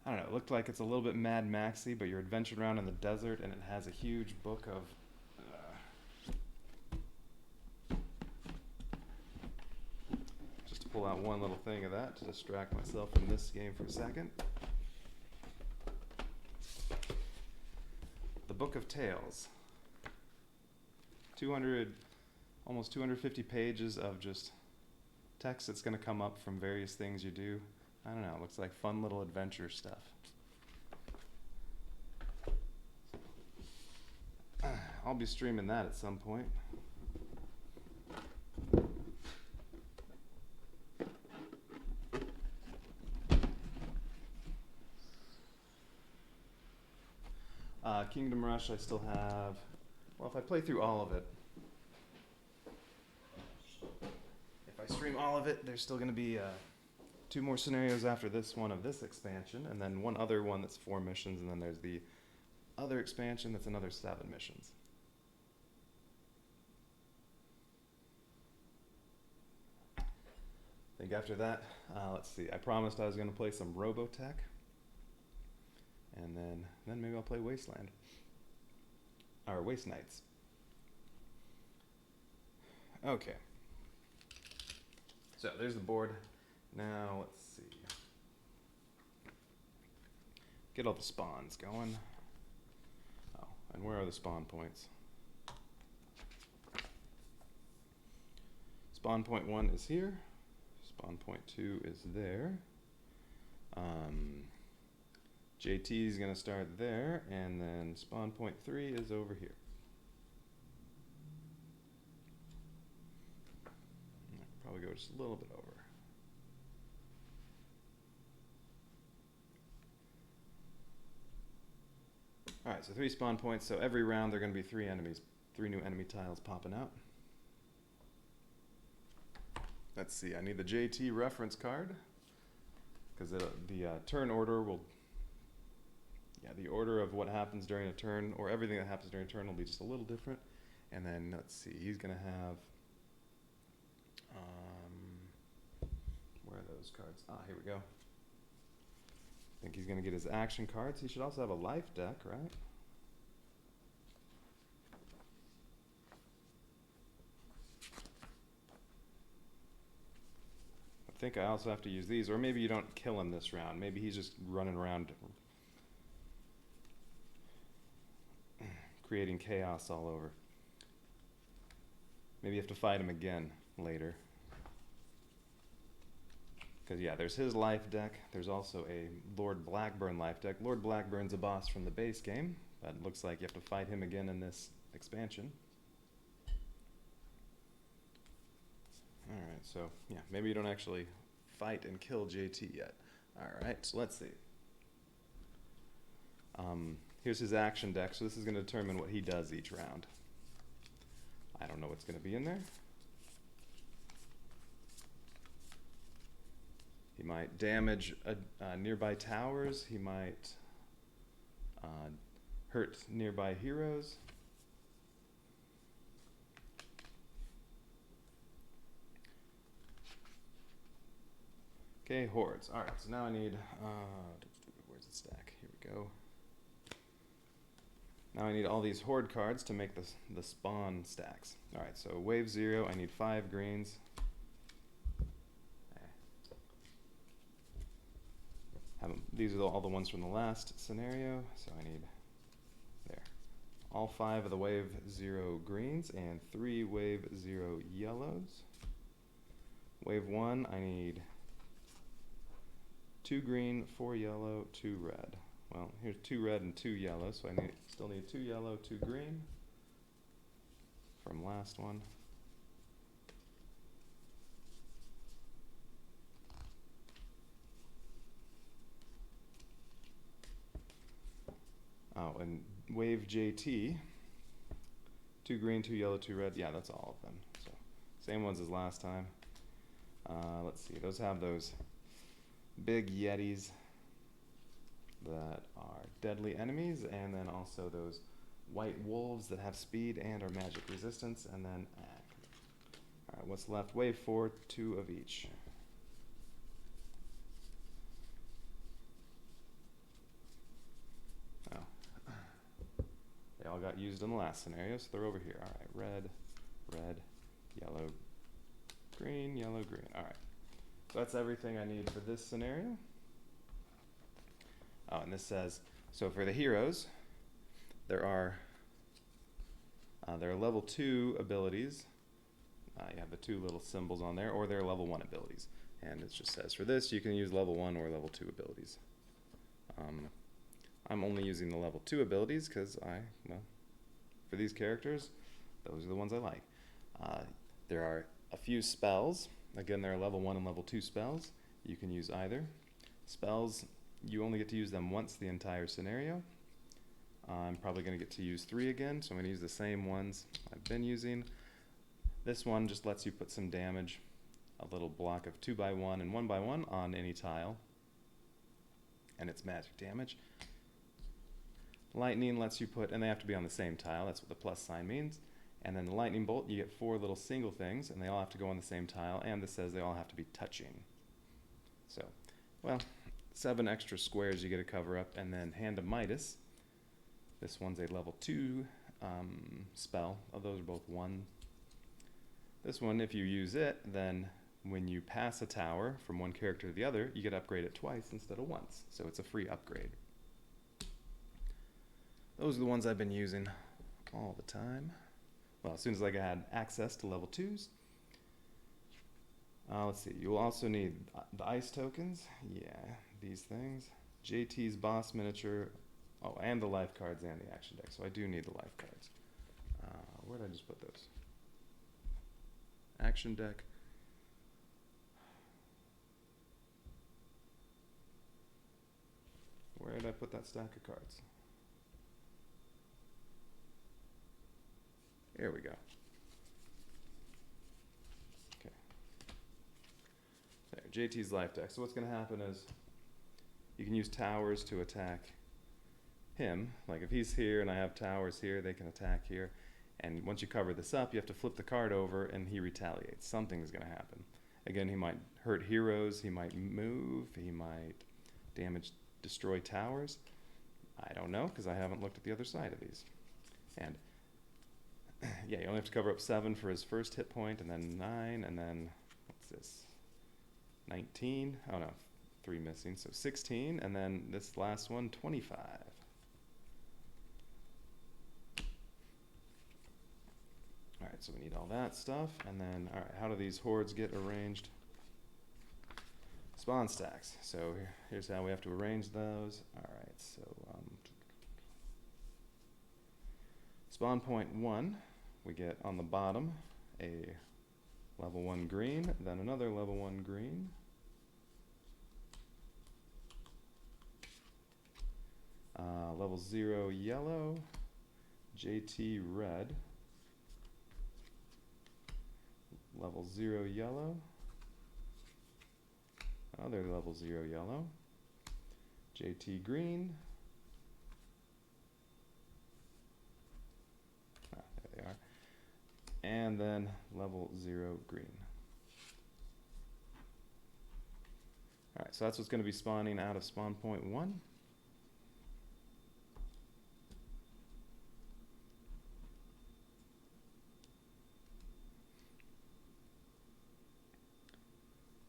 don't know, it looked like it's a little bit Mad Maxy, but you're adventuring around in the desert and it has a huge book of just to pull out one little thing of that to distract myself from this game for a second. The Book of Tales. almost 250 pages of just text that's going to come up from various things you do. I don't know, it looks like fun little adventure stuff. I'll be streaming that at some point. Kingdom Rush I still have. Well, if I play through all of it, if I stream all of it, there's still going to be 2 more scenarios after this one of this expansion, and then one other one that's 4 missions, and then there's the other expansion that's another 7 missions. I think after that, let's see, I promised I was going to play some Robotech, and then maybe I'll play Wasteland, or Waste Nights. Okay. So there's the board. Now let's see. Get all the spawns going. Oh, and where are the spawn points? Spawn point 1 is here. Spawn point 2 is there. JT is going to start there, and then spawn point 3 is over here. Probably go just a little bit over. Alright, so 3 spawn points, so every round there are going to be 3 enemies, 3 new enemy tiles popping out. Let's see, I need the JT reference card, because the turn order will, the order of what happens during a turn, or everything that happens during a turn will be just a little different. And then, let's see, he's going to have, where are those cards? Ah, here we go. I think he's going to get his action cards. He should also have a life deck, right? I think I also have to use these, or maybe you don't kill him this round. Maybe he's just running around creating chaos all over. Maybe you have to fight him again later. Because yeah, there's his life deck. There's also a Lord Blackburn life deck. Lord Blackburn's a boss from the base game, but it looks like you have to fight him again in this expansion. Alright, so yeah, maybe you don't actually fight and kill JT yet. Alright, so let's see. Here's his action deck, so this is going to determine what he does each round. I don't know what's going to be in there. He might damage nearby towers. He might hurt nearby heroes. Okay, hordes. All right, so now I need, where's the stack? Here we go. Now I need all these horde cards to make the spawn stacks. All right, so wave 0, I need 5 greens. these are all the ones from the last scenario, so I need there. All 5 of the wave 0 greens and 3 wave 0 yellows. Wave 1, I need 2 green, 4 yellow, 2 red. Well, here's 2 red and 2 yellow, so I still need 2 yellow, 2 green from last one. Oh, and wave JT, 2 green, 2 yellow, 2 red. Yeah, that's all of them. So same ones as last time. Let's see, those have those big yetis that are deadly enemies, and then also those white wolves that have speed and are magic resistance, and then all right, what's left? Wave 4, 2 of each. Oh, they all got used in the last scenario, so they're over here. All right, red, red, yellow, green, yellow, green. All right, so that's everything I need for this scenario. Oh, and this says, so for the heroes, there are level 2 abilities. You have the 2 little symbols on there, or they're level 1 abilities. And it just says for this, you can use level 1 or level 2 abilities. I'm only using the level 2 abilities because well, for these characters, those are the ones I like. There are a few spells. Again, there are level 1 and level 2 spells. You can use either. Spells, you only get to use them once the entire scenario. I'm probably going to get to use 3 again, so I'm going to use the same ones I've been using. This one just lets you put some damage, a little block of 2x1 and 1x1 on any tile, and it's magic damage. Lightning lets you put, and they have to be on the same tile, that's what the plus sign means. And then the lightning bolt, you get 4 little single things, and they all have to go on the same tile, and this says they all have to be touching. So, well, 7 extra squares you get to cover up, and then Hand of Midas. This one's a level 2 spell. Oh, those are both 1. This one, if you use it, then when you pass a tower from one character to the other, you get to upgrade it twice instead of once. So it's a free upgrade. Those are the ones I've been using all the time. Well, as soon as I had access to level 2s. Let's see, you'll also need the ice tokens. Yeah, these things. JT's boss miniature. Oh, and the life cards and the action deck. So I do need the life cards. Where did I just put those? Action deck. Where did I put that stack of cards? Here we go. Okay. There, JT's life deck. So what's going to happen is you can use towers to attack him. Like if he's here and I have towers here, they can attack here. And once you cover this up, you have to flip the card over and he retaliates. Something's going to happen. Again, he might hurt heroes, he might move, he might destroy towers. I don't know because I haven't looked at the other side of these. And yeah, you only have to cover up 7 for his first hit point, and then 9, and then, what's this, 19? Oh no, 3 missing, so 16, and then this last one, 25. Alright, so we need all that stuff, and then, alright, how do these hordes get arranged? Spawn stacks. So here's how we have to arrange those. Alright, so spawn point 1, we get on the bottom a level 1 green, then another level 1 green. Level 0 yellow, JT red, level 0 yellow, another level 0 yellow, JT green, there they are, and then level 0 green. Alright, so that's what's going to be spawning out of spawn point 1.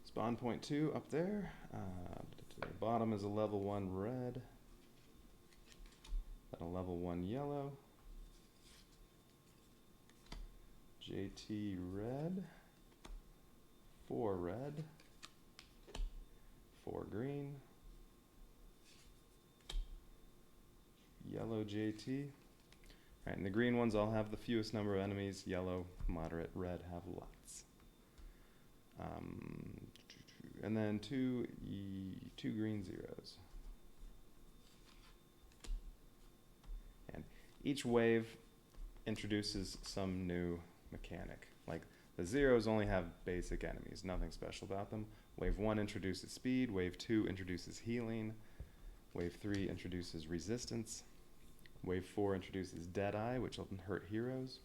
Spawn point 2 up there. Alright, bottom is a level 1 red, then a level 1 yellow, JT red, 4 red, 4 green, yellow JT. Alright, and the green ones all have the fewest number of enemies, yellow, moderate, red have lots. And then two green zeros. And each wave introduces some new mechanic. Like the zeros only have basic enemies, nothing special about them. Wave 1 introduces speed, wave 2 introduces healing, wave 3 introduces resistance, wave 4 introduces Deadeye, which will hurt heroes.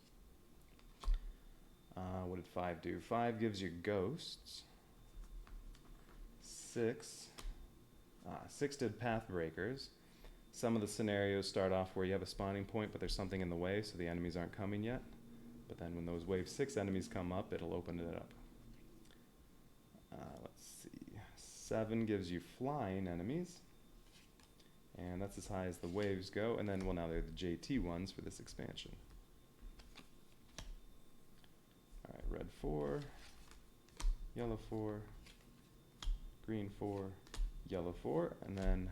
What did 5 do? 5 gives you ghosts. 6 did path breakers. Some of the scenarios start off where you have a spawning point, but there's something in the way, so the enemies aren't coming yet. But then when those wave 6 enemies come up, it'll open it up. Let's see. 7 gives you flying enemies. And that's as high as the waves go. And then, well, now they're the JT ones for this expansion. Alright, red 4, yellow 4, green 4, yellow 4, and then,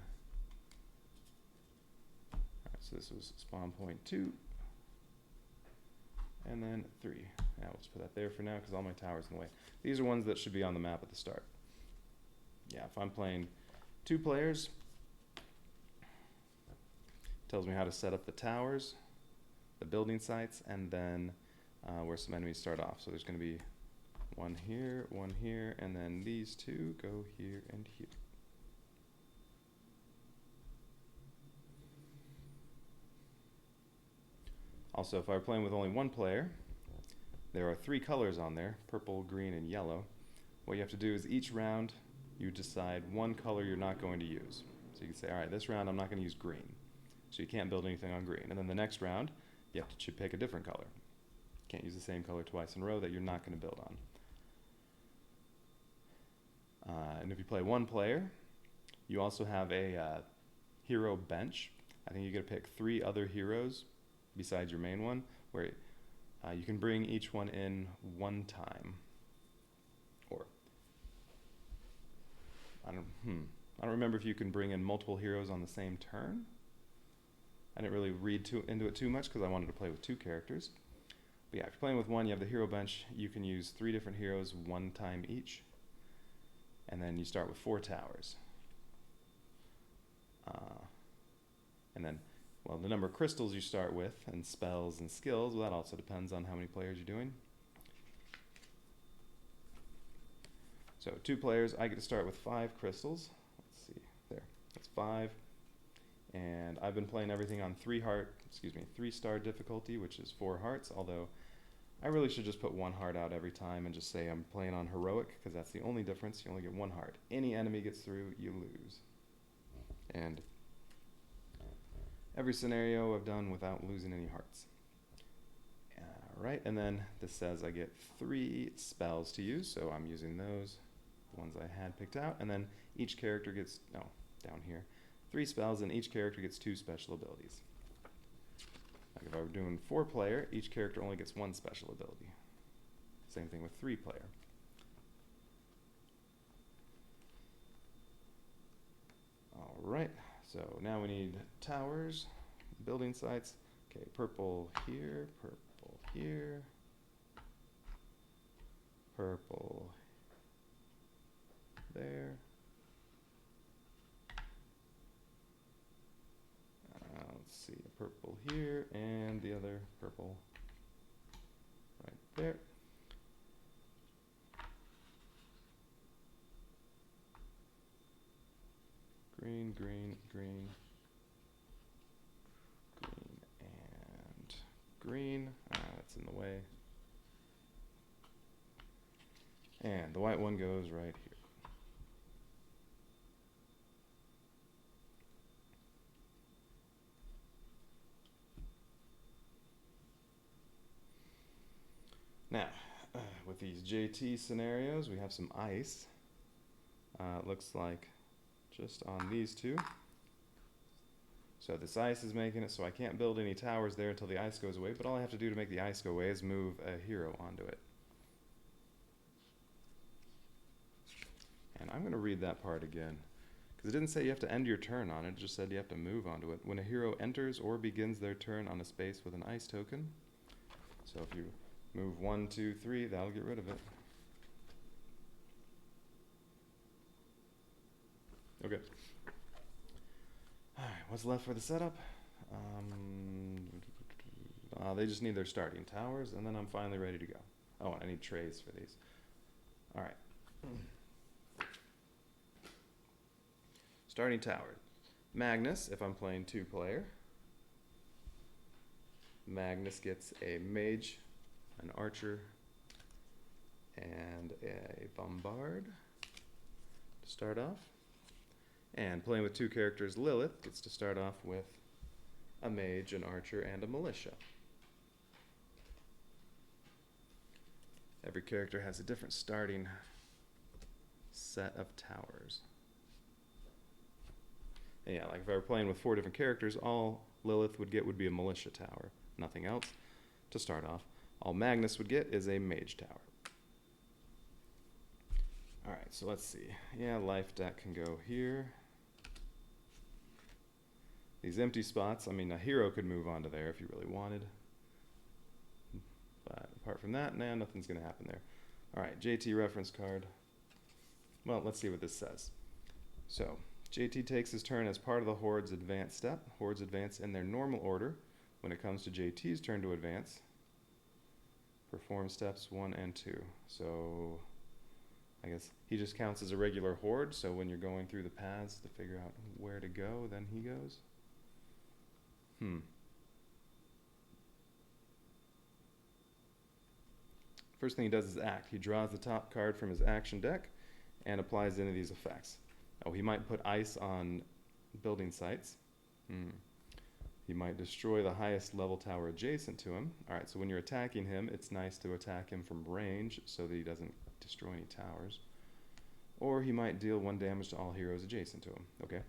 alright, so this was spawn point 2, and then 3. Now we'll just put that there for now because all my towers in the way. These are ones that should be on the map at the start. Yeah, if I'm playing 2 players, tells me how to set up the towers, the building sites, and then where some enemies start off. So there's going to be one here, and then these 2 go here and here. Also, if I were playing with only 1 player, there are 3 colors on there, purple, green, and yellow. What you have to do is each round you decide 1 color you're not going to use. So you can say, alright, this round I'm not going to use green. So you can't build anything on green. And then the next round, you have to pick a different color. You can't use the same color twice in a row that you're not going to build on. And if you play 1 player, you also have a hero bench. I think you get to pick 3 other heroes besides your main one, where you can bring each one in 1 time. Or, I don't remember if you can bring in multiple heroes on the same turn. I didn't really read into it too much because I wanted to play with 2 characters. But yeah, if you're playing with 1, you have the hero bench. You can use 3 different heroes 1 time each. And then you start with 4 towers. And then, well, the number of crystals you start with, and spells and skills, well, that also depends on how many players you're doing. So 2 players, I get to start with 5 crystals. Let's see, there, that's 5. And I've been playing everything on 3-star difficulty, which is 4 hearts, although I really should just put 1 heart out every time and just say I'm playing on heroic, because that's the only difference. You only get 1 heart. Any enemy gets through, you lose. And every scenario I've done without losing any hearts. Alright, and then this says I get 3 spells to use, so I'm using those, the ones I had picked out, and then each character gets, no, down here, 3 spells, and each character gets 2 special abilities. Like if I were doing 4-player, each character only gets 1 special ability. Same thing with 3-player. Alright, so now we need towers, building sites. Okay, purple here, purple there. Let's see, a purple here, and the other purple right there. Green, green, green, green, and green. That's in the way. And the white one goes right here. Now, with these JT scenarios, we have some ice. It looks like just on these two. So this ice is making it so I can't build any towers there until the ice goes away, but all I have to do to make the ice go away is move a hero onto it. And I'm going to read that part again, because it didn't say you have to end your turn on it, it just said you have to move onto it. When a hero enters or begins their turn on a space with an ice token, so if you move 1, 2, 3, that'll get rid of it. Okay. Alright, what's left for the setup? They just need their starting towers, and then I'm finally ready to go. Oh, I need trays for these. Alright. Starting tower. Magnus, if I'm playing 2-player. Magnus gets a mage, an archer, and a bombard to start off. And playing with 2 characters, Lilith gets to start off with a mage, an archer, and a militia. Every character has a different starting set of towers. And yeah, like if I were playing with 4 different characters, all Lilith would get would be a militia tower, nothing else to start off. All Magnus would get is a mage tower. Alright, so let's see. Yeah, life deck can go here. These empty spots, I mean, a hero could move onto there if you really wanted. But apart from that, nah, nothing's going to happen there. Alright, JT reference card. Well, let's see what this says. So, JT takes his turn as part of the Horde's advance step. Hordes advance in their normal order. When it comes to JT's turn to advance, perform steps 1 and 2. So, I guess he just counts as a regular horde, so when you're going through the paths to figure out where to go, then he goes. First thing he does is act. He draws the top card from his action deck and applies any of these effects. Oh, he might put ice on building sites. He might destroy the highest level tower adjacent to him. Alright, so when you're attacking him, it's nice to attack him from range so that he doesn't destroy any towers. Or he might deal 1 damage to all heroes adjacent to him. Okay.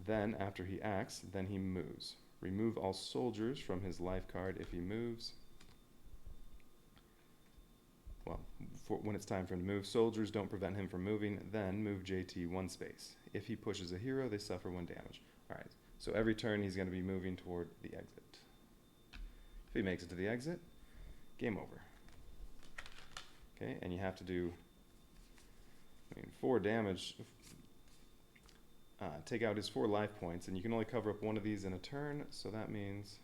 Then, after he acts, then he moves. Remove all soldiers from his life card if he moves. Well, when it's time for him to move, soldiers don't prevent him from moving, then move JT 1 space. If he pushes a hero, they suffer 1 damage. Alright, so every turn he's going to be moving toward the exit. If he makes it to the exit, game over. Okay, and you have to do 4 damage. Take out his 4 life points, and you can only cover up 1 of these in a turn, so that means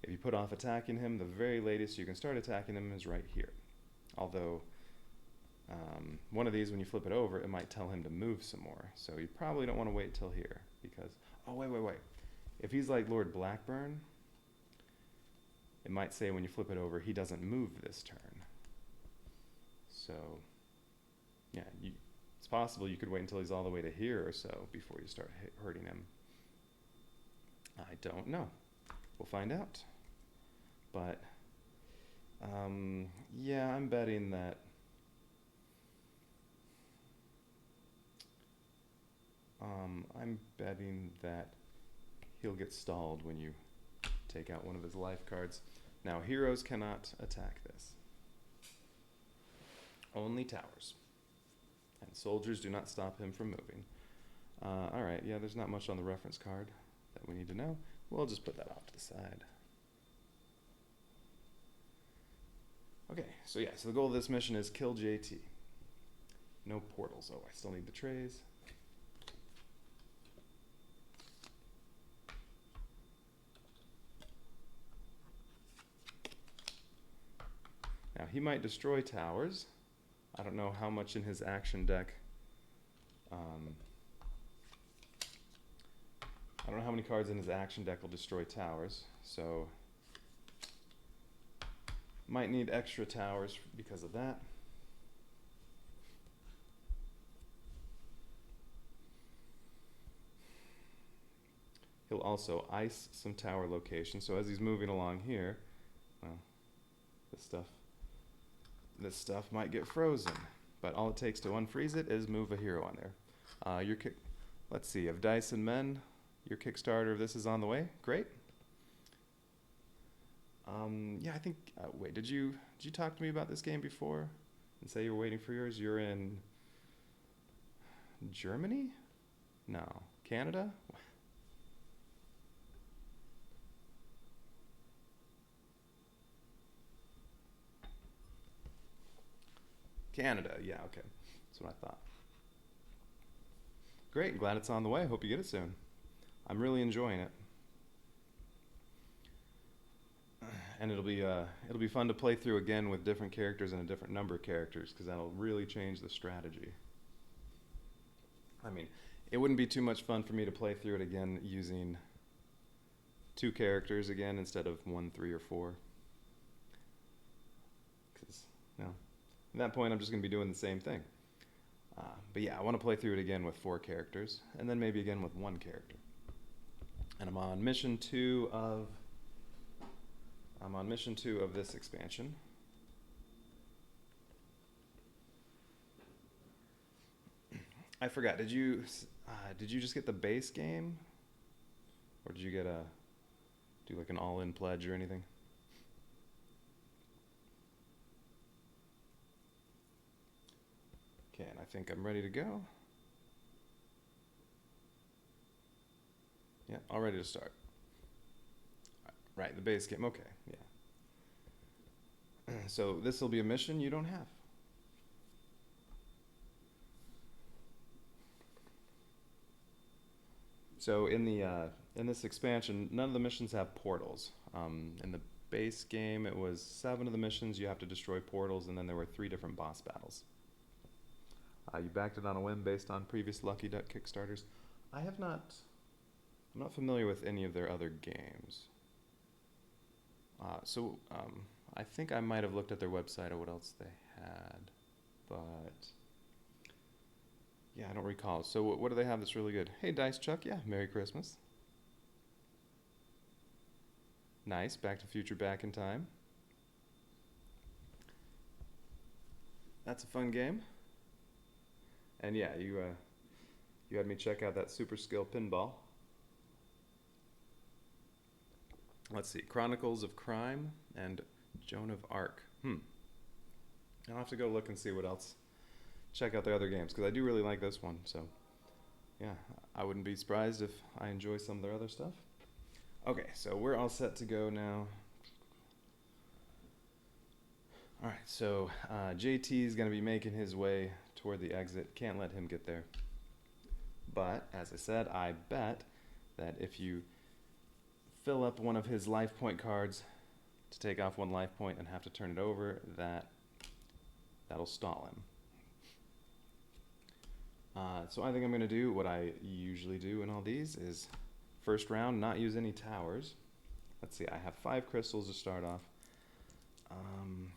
if you put off attacking him, the very latest you can start attacking him is right here. Although, one of these, when you flip it over, it might tell him to move some more. So you probably don't want to wait till here, because, oh, wait. If he's like Lord Blackburn, it might say when you flip it over, he doesn't move this turn. So, yeah, it's possible you could wait until he's all the way to here or so before you start hurting him. I don't know. We'll find out. But, yeah, I'm betting that he'll get stalled when you take out 1 of his life cards. Now, heroes cannot attack this. Only towers. And soldiers do not stop him from moving. Alright, yeah, there's not much on the reference card that we need to know. We'll just put that off to the side. Okay, so yeah, so the goal of this mission is kill JT. No portals. Oh, I still need the trays. Now, he might destroy towers. I don't know how much in his action deck. I don't know how many cards in his action deck will destroy towers, so might need extra towers because of that. He'll also ice some tower locations, so as he's moving along here, well, this stuff might get frozen, but all it takes to unfreeze it is move a hero on there. Your kick. Let's see. Of Dice and Men, your Kickstarter of this is on the way. Great. Yeah, I think. Wait, did you talk to me about this game before, and say you were waiting for yours? You're in Germany? No, Canada. Canada. Yeah, okay. That's what I thought. Great. Glad it's on the way. Hope you get it soon. I'm really enjoying it. And it'll be fun to play through again with different characters and a different number of characters, because that'll really change the strategy. I mean, it wouldn't be too much fun for me to play through it again using 2 characters again instead of 1, 3, or 4. Because, you know, at that point I'm just going to be doing the same thing. But yeah, I want to play through it again with 4 characters, and then maybe again with 1 character. And I'm on mission 2 of this expansion. I forgot. Did you just get the base game, or did you do like an all-in pledge or anything? Okay, and I think I'm ready to go. Yeah, all ready to start. Right, the base game. Okay, yeah. So this will be a mission you don't have. So in this expansion, none of the missions have portals. In the base game, it was 7 of the missions you have to destroy portals, and then there were 3 different boss battles. You backed it on a whim based on previous Lucky Duck Kickstarters. I'm not familiar with any of their other games. I think I might have looked at their website or what else they had, but yeah, I don't recall. So what do they have that's really good? Hey, Dice Chuck, yeah, Merry Christmas. Nice, Back to the Future, Back in Time. That's a fun game. And yeah, you had me check out that Super Skill Pinball. Let's see, Chronicles of Crime and Joan of Arc. I'll have to go look and see what else. Check out their other games, because I do really like this one. So yeah, I wouldn't be surprised if I enjoy some of their other stuff. Okay, so we're all set to go now. All right, so JT is going to be making his way toward the exit. Can't let him get there. But as I said, I bet that if you fill up one of his life point cards to take off 1 life point and have to turn it over, that'll stall him. So I think I'm going to do what I usually do in all these is first round, not use any towers. Let's see, I have 5 crystals to start off. I'm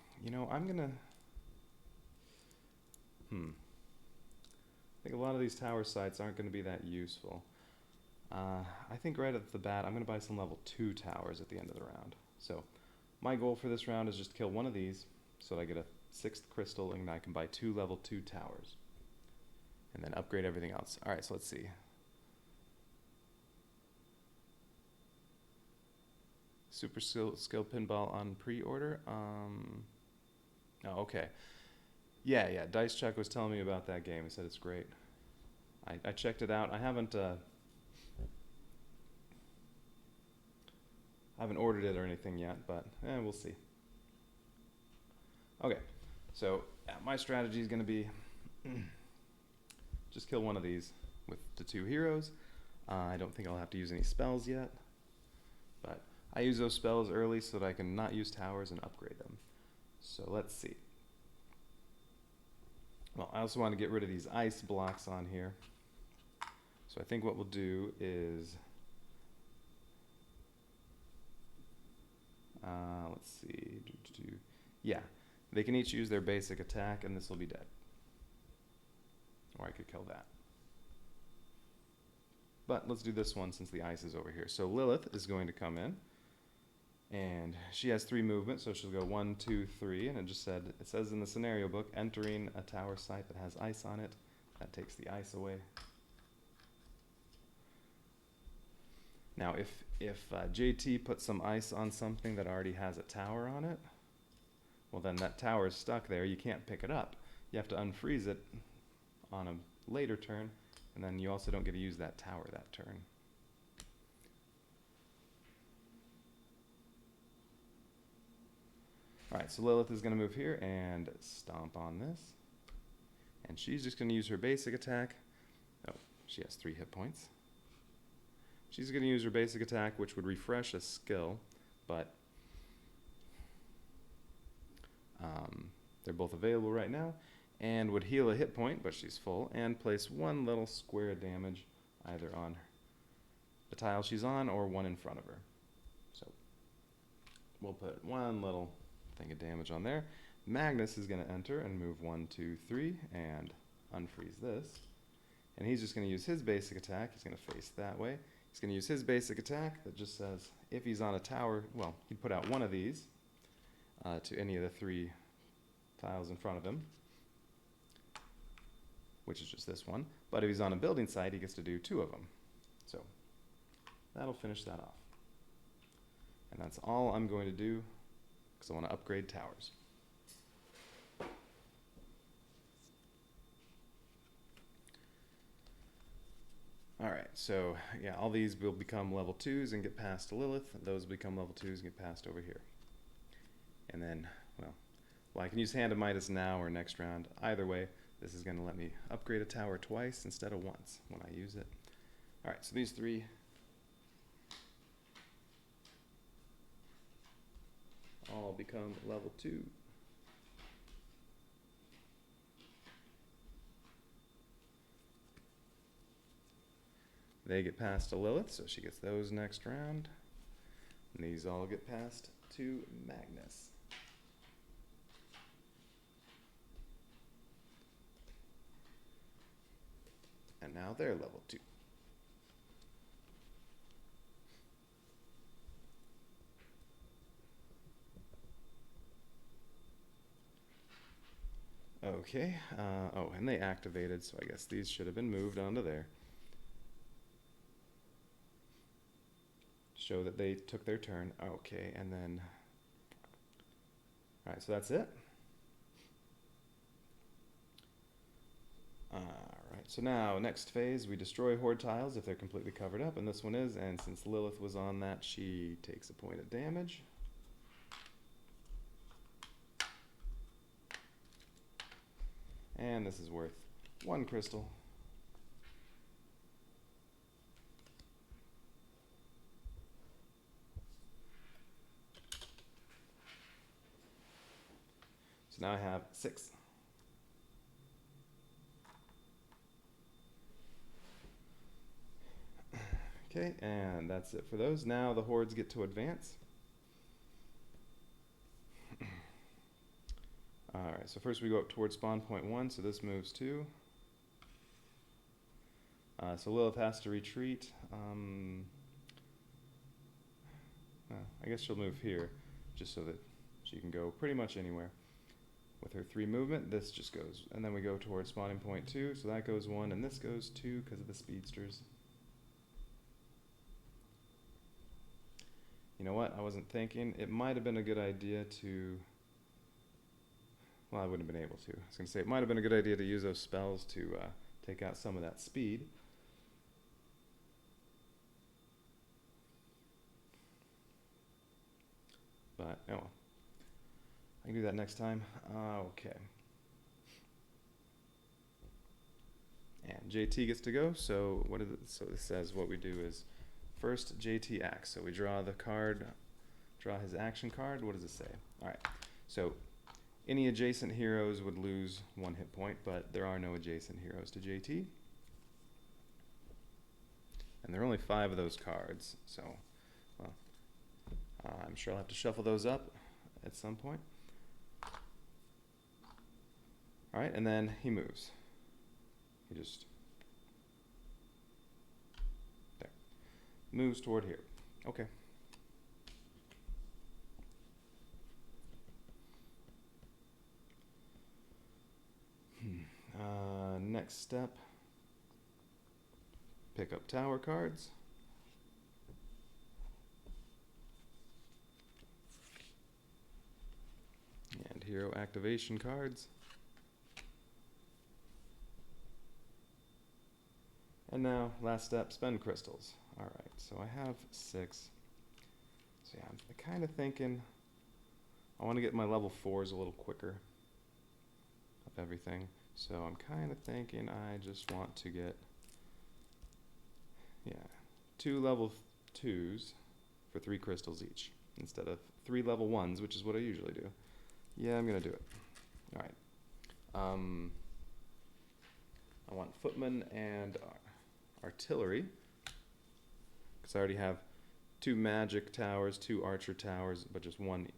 going to... I think a lot of these tower sites aren't going to be that useful. I think right at the bat, I'm going to buy some level 2 towers at the end of the round. So my goal for this round is just to kill one of these so that I get a 6th crystal and I can buy 2 level 2 towers. And then upgrade everything else. All right, so let's see. Super Skill Pinball on pre-order. Oh, okay. Yeah. Dice Chuck was telling me about that game. He said it's great. I checked it out. I haven't ordered it or anything yet, but we'll see. Okay, so my strategy is going to be just kill one of these with the 2 heroes. I don't think I'll have to use any spells yet, but I use those spells early so that I can not use towers and upgrade them. So let's see. Well, I also want to get rid of these ice blocks on here. So I think what we'll do is, let's see, yeah, they can each use their basic attack and this will be dead. Or I could kill that. But let's do this one since the ice is over here. So Lilith is going to come in, and she has 3 movement, so she'll go 1, 2, 3, and it says in the scenario book, entering a tower site that has ice on it, That takes the ice away. Now, if JT puts some ice on something that already has a tower on it, well, then that tower is stuck there. You can't pick it up. You have to unfreeze it on a later turn, and then you also don't get to use that tower that turn. Alright, so Lilith is going to move here and stomp on this. And she's just going to use her basic attack. Oh, she has 3 hit points. She's going to use her basic attack, which would refresh a skill, but they're both available right now, and would heal a hit point, but she's full, and place 1 little square of damage either on the tile she's on or one in front of her. So we'll put 1 little thing of damage on there. Magnus is going to enter and move 1, 2, 3, and unfreeze this. And he's just going to use his basic attack. He's going to face that way. He's going to use his basic attack that just says if he's on a tower, well, he'd put out 1 of these to any of the 3 tiles in front of him, which is just this one. But if he's on a building site, he gets to do 2 of them. So that'll finish that off. And that's all I'm going to do because I want to upgrade towers. Alright, so yeah, all these will become level 2s and get past Lilith. Those become level 2s and get passed over here. And then, well, I can use Hand of Midas now or next round. Either way, this is going to let me upgrade a tower twice instead of once when I use it. Alright, so these 3 all become level 2. They get passed to Lilith, so she gets those next round. And these all get passed to Magnus. And now they're level 2. Okay, oh, and they activated, so I guess these should have been moved onto there. Show that they took their turn. Okay, and then, all right, so that's it. All right, so now next phase, we destroy horde tiles if they're completely covered up, and this one is, and since Lilith was on that, she takes a point of damage. And this is worth 1 crystal. So now I have 6. Okay, and that's it for those. Now the hordes get to advance. Alright, so first we go up towards spawn point 1, so this moves 2. So Lilith has to retreat. I guess she'll move here, just so that she can go pretty much anywhere. With her 3 movement, this just goes, and then we go towards spawning point 2, so that goes 1, and this goes 2 because of the speedsters. You know what, I wasn't thinking, it might have been a good idea to, well, I wouldn't have been able to. I was going to say, it might have been a good idea to use those spells to take out some of that speed. But, oh well. I can do that next time. Okay. And JT gets to go, so what is it? So this says what we do is first JT acts. So we draw the card, draw his action card. What does it say? Alright, so any adjacent heroes would lose 1 hit point, but there are no adjacent heroes to JT. And there are only 5 of those cards, so well, I'm sure I'll have to shuffle those up at some point. Alright, and then he moves. He just there. Moves toward here. Okay. next step, pick up tower cards. And hero activation cards. And now, last step, spend crystals. Alright, so I have 6. So yeah, I'm kind of thinking I want to get my level 4s a little quicker of everything. So I'm kind of thinking I just want to get, 2 level 2s for 3 crystals each, instead of 3 level 1s, which is what I usually do. Yeah, I'm going to do it. Alright. I want footmen and artillery, because I already have 2 magic towers, 2 archer towers, but just one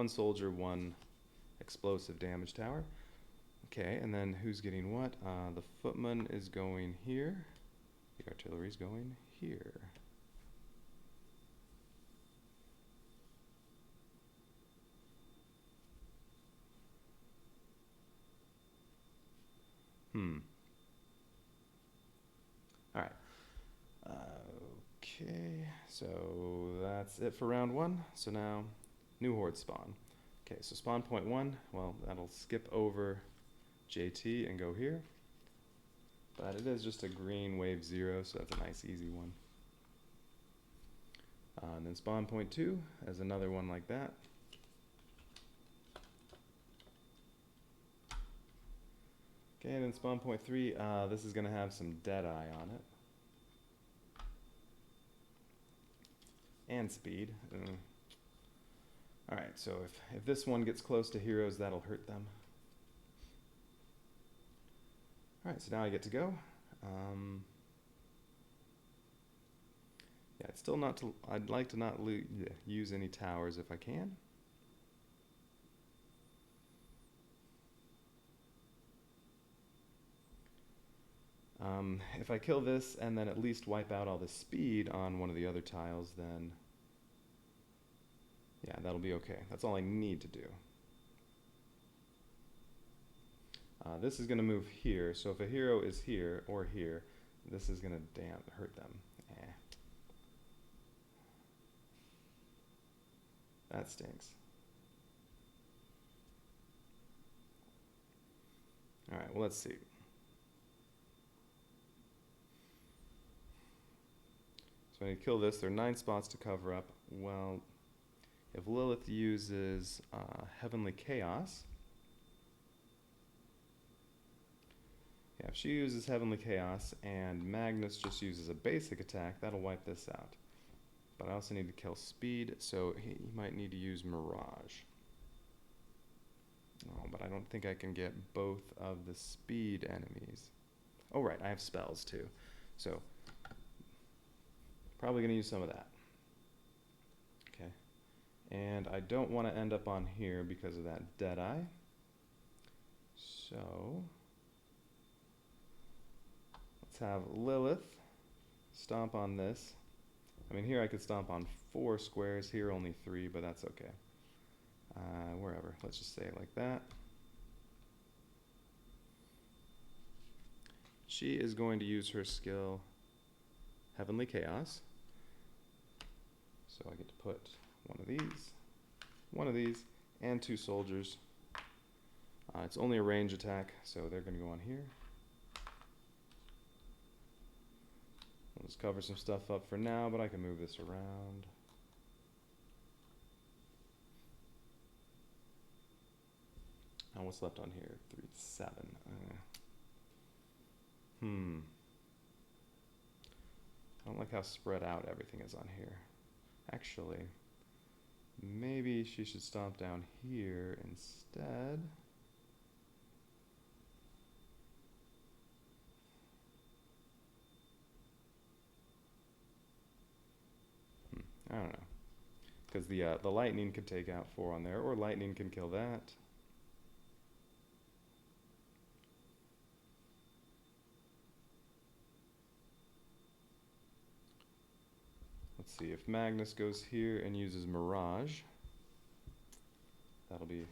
soldier, 1 explosive damage tower. Okay, and then who's getting what? The footman is going here. The artillery is going here. Alright. Okay, so that's it for round 1. So now, new horde spawn. Okay, so spawn point 1, well, that'll skip over JT and go here. But it is just a green wave 0, so that's a nice easy one. And then spawn point 2 as another one like that. Okay, and then spawn point 3, this is going to have some Deadeye on it. And speed. Alright, so if this one gets close to heroes, that'll hurt them. Alright, so now I get to go. Yeah, it's still not to, I'd like to not use any towers if I can. If I kill this and then at least wipe out all the speed on one of the other tiles, then yeah, that'll be okay. That's all I need to do. This is going to move here, so if a hero is here or here, this is going to hurt them. That stinks. Alright, well, let's see. So when you kill this, there are 9 spots to cover up. Well, if Lilith uses Heavenly Chaos, yeah, if she uses Heavenly Chaos and Magnus just uses a basic attack, that'll wipe this out. But I also need to kill speed, so he might need to use Mirage. Oh, but I don't think I can get both of the speed enemies. Oh, right, I have spells too. So, probably going to use some of that. Okay. And I don't want to end up on here because of that Deadeye. So, let's have Lilith stomp on this. I mean, here I could stomp on 4 squares, here only 3, but that's okay. Wherever, let's just say it like that. She is going to use her skill Heavenly Chaos. So I get to put one of these, and 2 soldiers. It's only a range attack, so they're going to go on here. I'll just cover some stuff up for now, but I can move this around. Now what's left on here? 3, 7. I don't like how spread out everything is on here. Actually, maybe she should stomp down here instead. I don't know. Because the lightning could take out 4 on there, or lightning can kill that. Let's see, if Magnus goes here and uses Mirage, that'll be...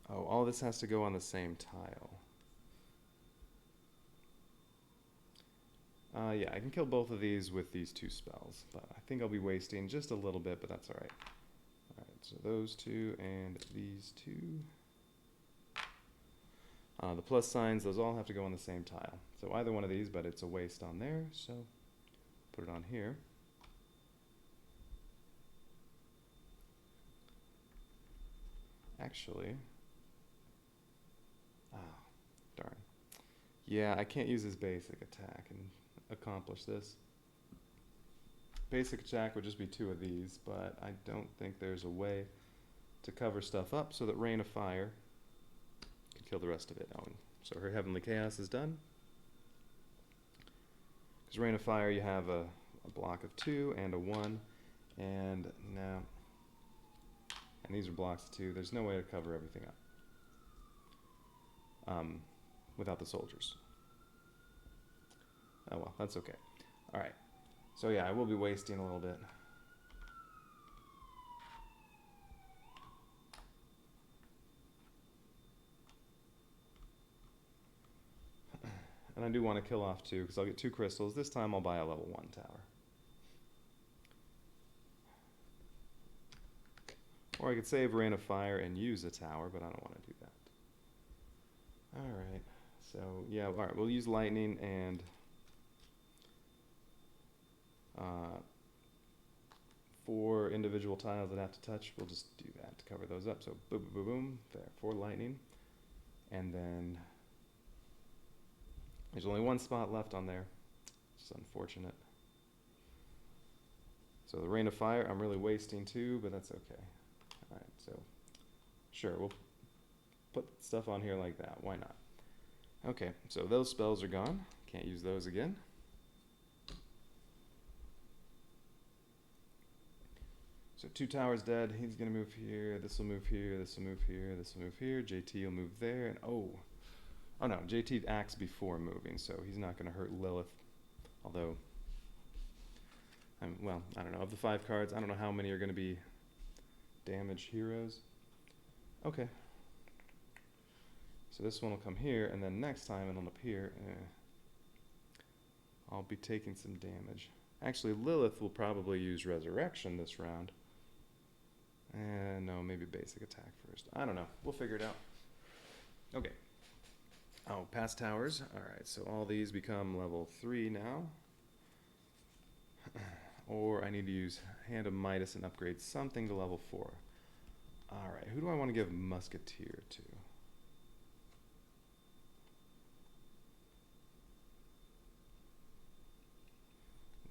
Oh, all this has to go on the same tile. Yeah, I can kill both of these with these 2 spells, but I think I'll be wasting just a little bit, but that's alright. Alright, so those 2 and these 2. The plus signs, those all have to go on the same tile. So either one of these, but it's a waste on there, so put it on here. Actually, darn. Yeah, I can't use his basic attack and accomplish this. Basic attack would just be 2 of these, but I don't think there's a way to cover stuff up so that Rain of Fire could kill the rest of it. Oh, so her Heavenly Chaos is done. Because Rain of Fire, you have a block of 2 and a 1, and now, and these are blocks of 2. There's no way to cover everything up without the soldiers. Oh well, that's okay. All right. So yeah, I will be wasting a little bit. And I do want to kill off 2 because I'll get 2 crystals. This time I'll buy a level 1 tower. Or I could save Rain of Fire and use a tower, but I don't want to do that. Alright, so yeah, alright, we'll use lightning and 4 individual tiles that have to touch. We'll just do that to cover those up. So boom, boom, boom, boom, there, 4 lightning. And then there's only 1 spot left on there. It's unfortunate. So the Rain of Fire, I'm really wasting 2, but that's okay. Alright, so sure, we'll put stuff on here like that. Why not? Okay, so those spells are gone. Can't use those again. So 2 towers dead. He's going to move here. This will move here. This will move here. This will move here. JT will move there. And oh no, JT acts before moving, so he's not going to hurt Lilith. Although, well, I don't know. Of the 5 cards, I don't know how many are going to be damage heroes. Okay. So this one will come here, and then next time it'll appear. I'll be taking some damage. Actually, Lilith will probably use Resurrection this round. No, maybe basic attack first. I don't know. We'll figure it out. Okay. Oh, past towers. Alright, so all these become level 3 now. Or I need to use Hand of Midas and upgrade something to level 4. Alright, who do I want to give Musketeer to?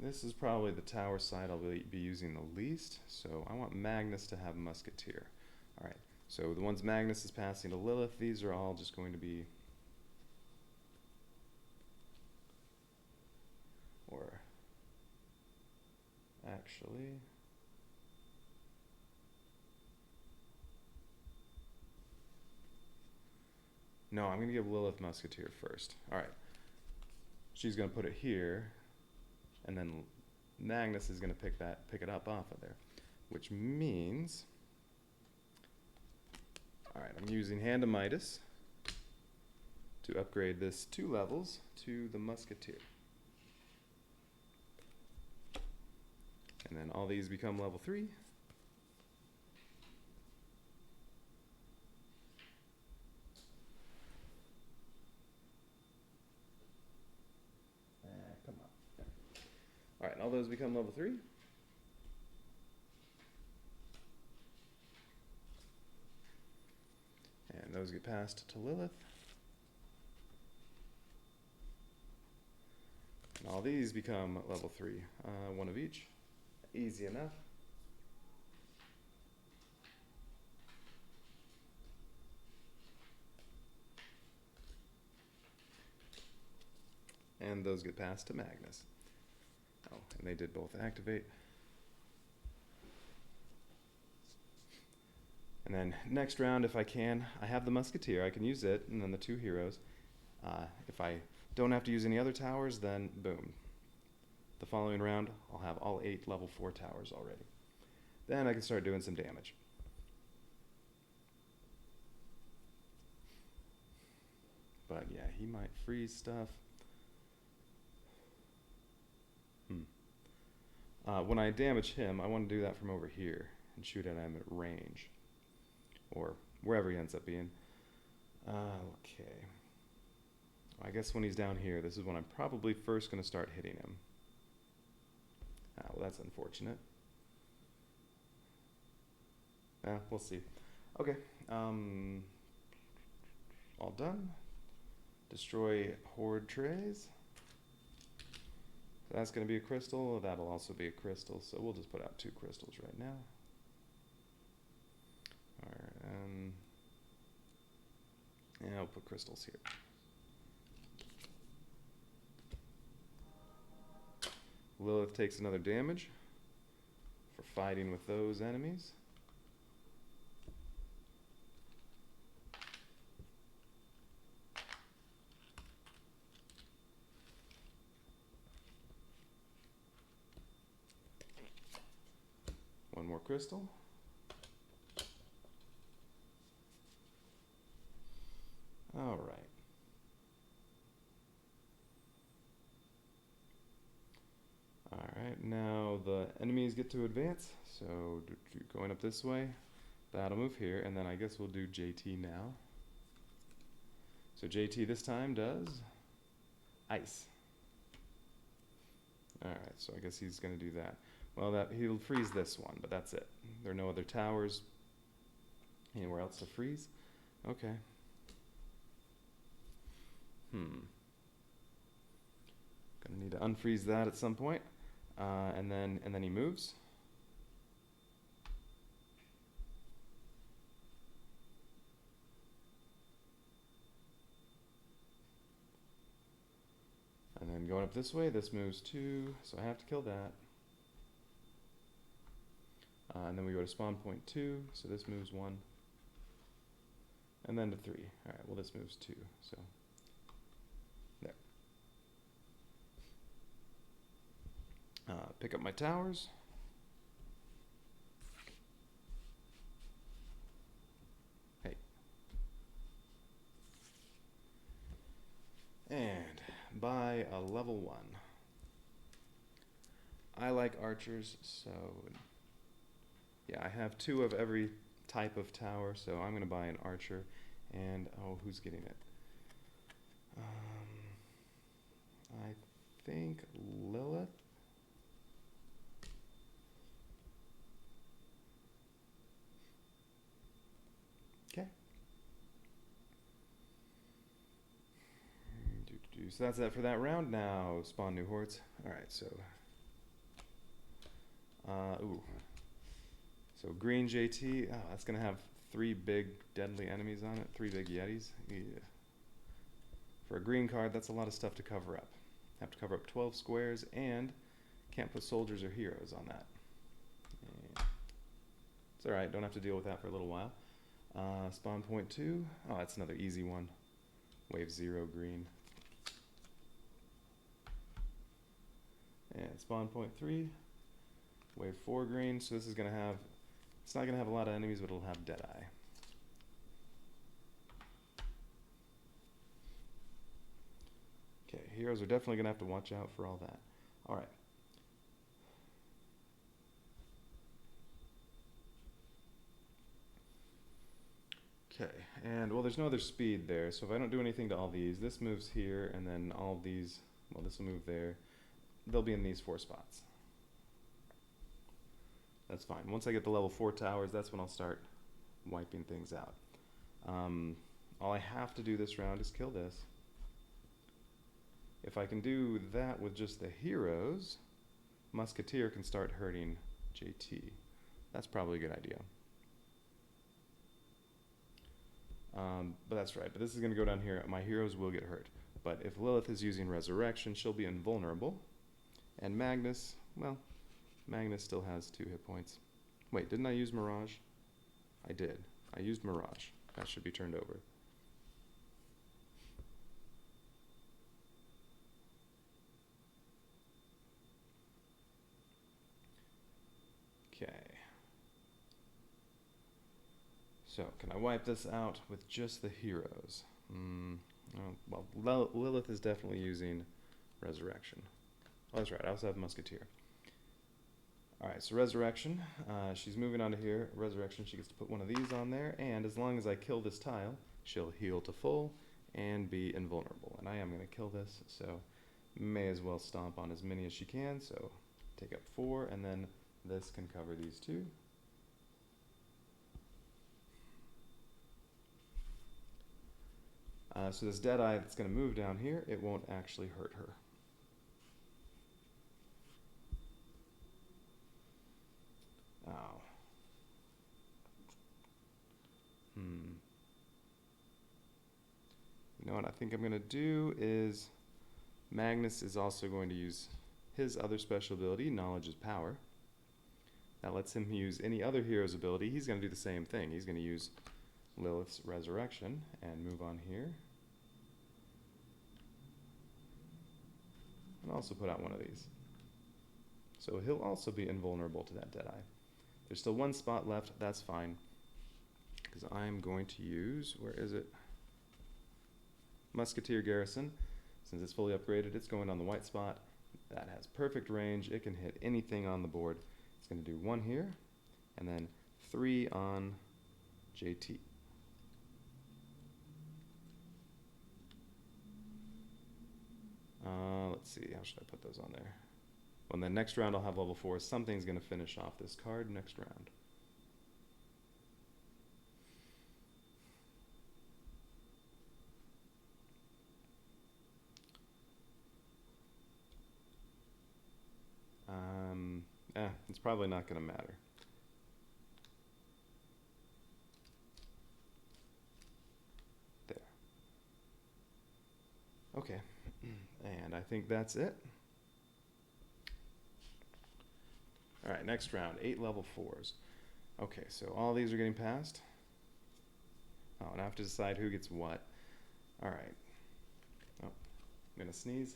This is probably the tower side I'll be using the least, so I want Magnus to have Musketeer. Alright, so the ones Magnus is passing to Lilith, these are all just going to be... Or... Actually... No, I'm going to give Lilith Musketeer first. Alright. She's going to put it here. And then Magnus is going to pick it up off of there, which means, all right, I'm using Hand of Midas to upgrade this 2 levels to the Musketeer. And then all these become level 3. Come on. Alright, and all those become level 3. And those get passed to Lilith. And all these become level 3. 1 of each. Easy enough. And those get passed to Magnus. Oh, and they did both activate. And then next round, if I can, I have the Musketeer. I can use it, and then the 2 heroes. If I don't have to use any other towers, then boom. The following round, I'll have all 8 level 4 towers already. Then I can start doing some damage. But yeah, he might freeze stuff. When I damage him, I want to do that from over here and shoot at him at range, or wherever he ends up being. Okay. I guess when he's down here, this is when I'm probably first going to start hitting him. Well, that's unfortunate. We'll see. Okay. All done. Destroy horde trays. That's going to be a crystal. That'll also be a crystal. So we'll just put out 2 crystals right now. All right. And I'll put crystals here. Lilith takes another damage for fighting with those enemies. One more crystal. All right. All right, now the enemies get to advance. So going up this way, that'll move here, and then I guess we'll do JT now. So JT this time does ice. All right, so I guess he's going to do that. Well, he'll freeze this one, but that's it. There are no other towers anywhere else to freeze. Okay. Gonna need to unfreeze that at some point, and then he moves. And then going up this way, this moves 2, so I have to kill that. And then we go to spawn point 2, so this moves 1. And then to 3. Alright, well this moves 2, so there. Pick up my towers. Hey. And buy a level 1. I like archers, so yeah, I have 2 of every type of tower, so I'm going to buy an archer. And, oh, who's getting it? I think Lilith. Okay. So that's that for that round. Now spawn new hordes. All right, so so green JT. Oh, that's gonna have 3 big deadly enemies on it. 3 big yetis. Yeah. For a green card, that's a lot of stuff to cover up. Have to cover up 12 squares and can't put soldiers or heroes on that. Yeah. It's all right. Don't have to deal with that for a little while. Spawn point 2. Oh, that's another easy one. Wave 0 green. And spawn point 3. Wave 4 green. So this is going to have, it's not going to have a lot of enemies, but it'll have Deadeye. Okay, heroes are definitely going to have to watch out for all that. All right. Okay, and well, there's no other speed there, so if I don't do anything to all these, this moves here, and then all of these, well, this will move there. They'll be in these 4 spots. That's fine. Once I get the level 4 towers, that's when I'll start wiping things out. All I have to do this round is kill this. If I can do that with just the heroes, Musketeer can start hurting JT. That's probably a good idea. But that's right. But this is going to go down here. My heroes will get hurt. But if Lilith is using Resurrection, she'll be invulnerable. And Magnus, well, Magnus still has 2 hit points. Wait, didn't I use Mirage? I did. I used Mirage. That should be turned over. Okay. So, can I wipe this out with just the heroes? Well, Lilith is definitely using Resurrection. Oh, that's right. I also have Musketeer. Alright, so Resurrection, she's moving on to here. Resurrection, she gets to put one of these on there, and as long as I kill this tile, she'll heal to full and be invulnerable. And I am going to kill this, so may as well stomp on as many as she can. So take up 4, and then this can cover these 2. So this Deadeye that's going to move down here, it won't actually hurt her. Oh. You know what I think I'm going to do is Magnus is also going to use his other special ability, Knowledge is Power. That lets him use any other hero's ability. He's going to do the same thing. He's going to use Lilith's Resurrection and move on here. And also put out one of these. So he'll also be invulnerable to that Deadeye. There's still one spot left. That's fine. Because I'm going to use, where is it? Musketeer Garrison. Since it's fully upgraded, it's going on the white spot. That has perfect range. It can hit anything on the board. It's going to do 1 here, and then 3 on JT. Let's see, how should I put those on there? Well, then next round I'll have level 4. Something's going to finish off this card next round. It's probably not going to matter. There. Okay, and I think that's it. All right, next round, 8 level 4s. Okay, so all these are getting passed. Oh, and I have to decide who gets what. All right. Oh, I'm going to sneeze.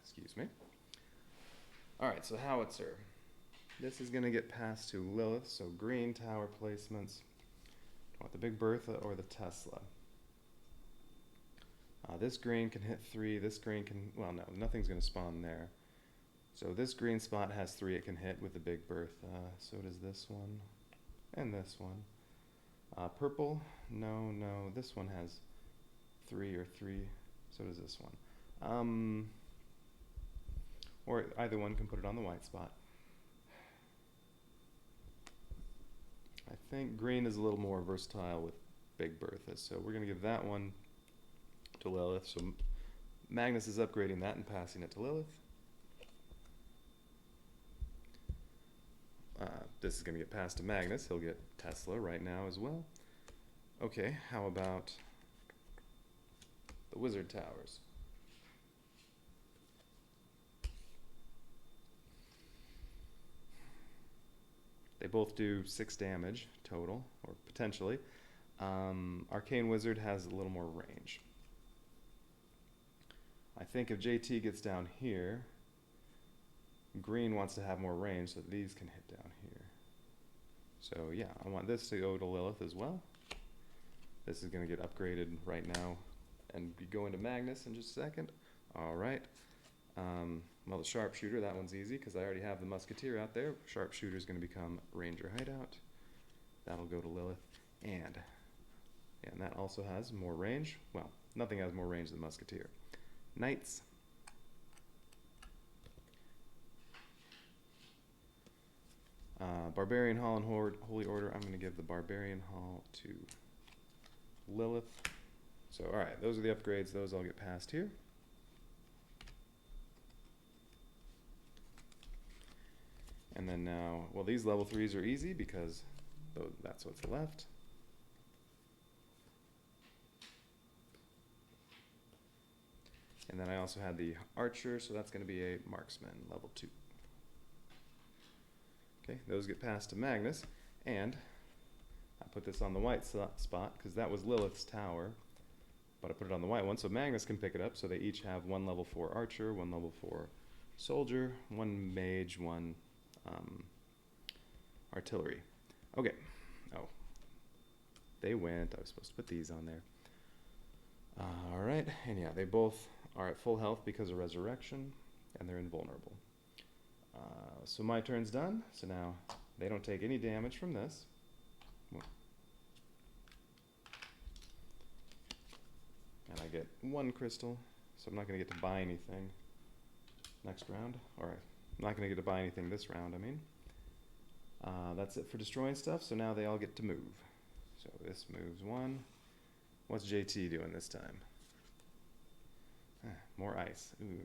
Excuse me. All right, so Howitzer. This is going to get passed to Lilith, so green tower placements. I want the Big Bertha or the Tesla. This green can hit 3. This green can, well, no, nothing's going to spawn there. So this green spot has 3 it can hit with the Big Bertha. So does this one and this one. Purple, no. This one has 3 or 3. So does this one. Or either one can put it on the white spot. I think green is a little more versatile with Big Bertha, so we're going to give that one to Lilith. So Magnus is upgrading that and passing it to Lilith. This is going to get passed to Magnus. He'll get Tesla right now as well. Okay, how about the Wizard Towers? They both do 6 damage total, or potentially. Arcane Wizard has a little more range. I think if JT gets down here, green wants to have more range, so these can hit down here. So yeah, I want this to go to Lilith as well. This is going to get upgraded right now and be going to Magnus in just a second. All right. Well, the Sharpshooter, that one's easy because I already have the Musketeer out there. Sharpshooter is going to become Ranger Hideout. That'll go to Lilith. And that also has more range. Well, nothing has more range than Musketeer. Knights. Barbarian Hall and Holy Order. I'm going to give the Barbarian Hall to Lilith. So, alright, those are the upgrades. Those all get passed here. And then now, well, these level 3s are easy because that's what's left. And then I also had the Archer, so that's going to be a Marksman, level 2. Okay, those get passed to Magnus, and I put this on the white spot because that was Lilith's tower, but I put it on the white one so Magnus can pick it up, so they each have 1 level 4 Archer, 1 level 4 Soldier, 1 Mage, 1 Artillery. Okay. Oh. They went. I was supposed to put these on there. Alright. And yeah, they both are at full health because of resurrection, and they're invulnerable. So my turn's done, so now they don't take any damage from this. And I get 1 crystal, so I'm not going to get to buy anything next round. Or I'm not going to get to buy anything this round, I mean. That's it for destroying stuff, so now they all get to move. So this moves 1. What's JT doing this time? More ice. Ooh.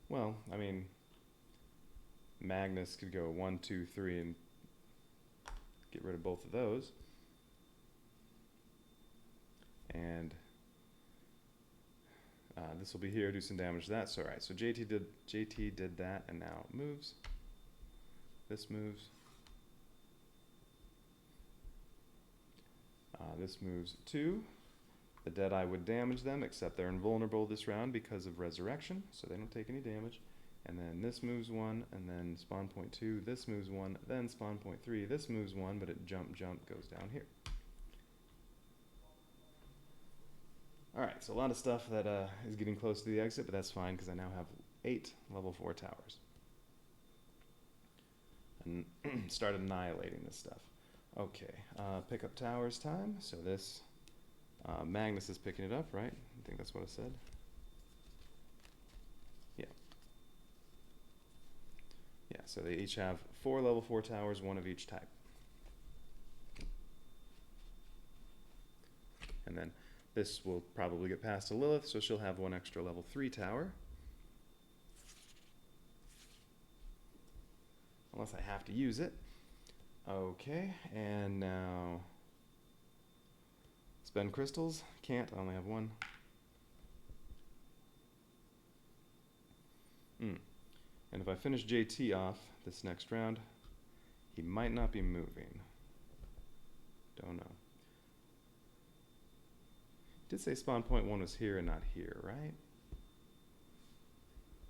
Well, I mean, Magnus could go 1, 2, 3 and get rid of both of those. And this will be here, do some damage to that. So alright, so JT did that, and now it moves. This moves. This moves 2. The Deadeye would damage them, except they're invulnerable this round because of resurrection, so they don't take any damage. And then this moves 1, and then spawn point 2, this moves 1, then spawn point 3, this moves 1, but it jump goes down here. Alright, so a lot of stuff that is getting close to the exit, but that's fine because I now have 8 level 4 towers. And start annihilating this stuff. Okay, pick up towers time. So this, Magnus is picking it up, right? I think that's what I said. Yeah. Yeah, so they each have 4 level 4 towers, 1 of each type. And then this will probably get past to Lilith, so she'll have 1 extra level 3 tower. Unless I have to use it. Okay, and now spend crystals. Can't, I only have 1. And if I finish JT off this next round, he might not be moving. Don't know. Did say spawn point 1 was here and not here, right?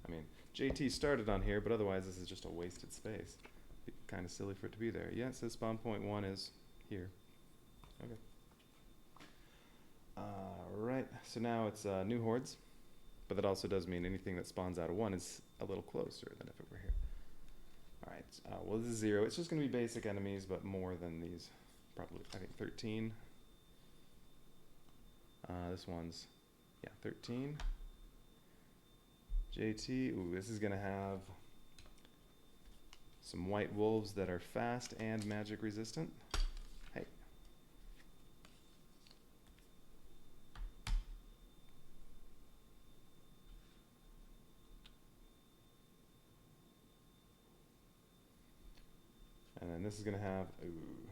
I mean, JT started on here, but otherwise this is just a wasted space. Be kind of silly for it to be there. Yeah, it says spawn point 1 is here. Okay. Right, so now it's new hordes, but that also does mean anything that spawns out of 1 is a little closer than if it were here. Alright, well this is 0. It's just going to be basic enemies, but more than these. Probably, I think 13. This one's, yeah, 13. JT, ooh, this is going to have some white wolves that are fast and magic resistant. Hey. And then this is going to have, ooh,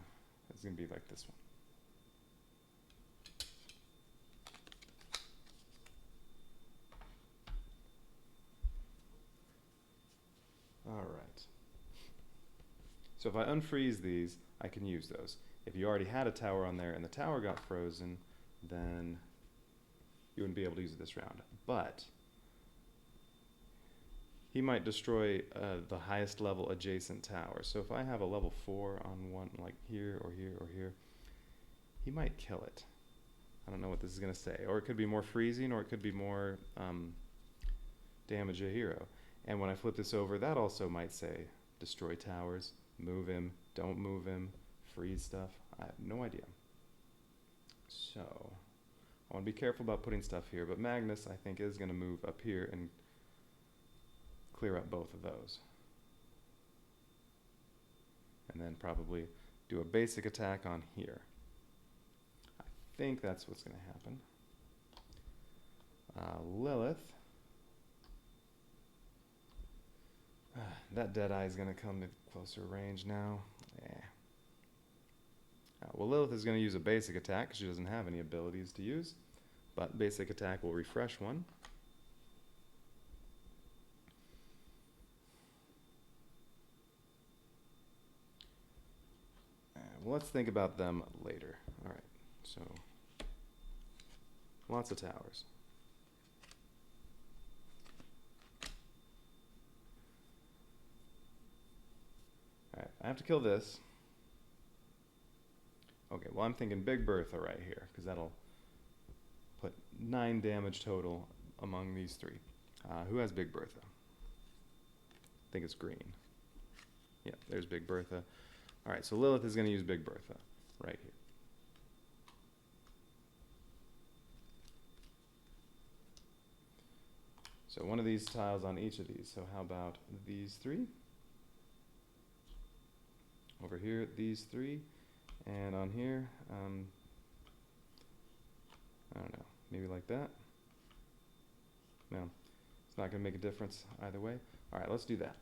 it's going to be like this one. Alright. So if I unfreeze these, I can use those. If you already had a tower on there and the tower got frozen, then you wouldn't be able to use it this round. But he might destroy the highest level adjacent tower. So if I have a level 4 on one, like here or here or here, he might kill it. I don't know what this is going to say. Or it could be more freezing, or it could be more damage a hero. And when I flip this over, that also might say destroy towers, move him, don't move him, freeze stuff. I have no idea. So I want to be careful about putting stuff here, but Magnus, I think, is going to move up here and clear up both of those. And then probably do a basic attack on here. I think that's what's going to happen. Lilith. That Deadeye is going to come to closer range now. Yeah. Well, Lilith is going to use a basic attack because she doesn't have any abilities to use. But basic attack will refresh one. Well, let's think about them later. Alright, so lots of towers. have to kill this. Okay, well I'm thinking Big Bertha right here, because that'll put 9 damage total among these 3. Who has Big Bertha? I think it's green. Yeah, there's Big Bertha. Alright, so Lilith is going to use Big Bertha right here. So one of these tiles on each of these. So how about these 3? Over here, these 3. And on here, I don't know, maybe like that? No, it's not going to make a difference either way. All right, let's do that.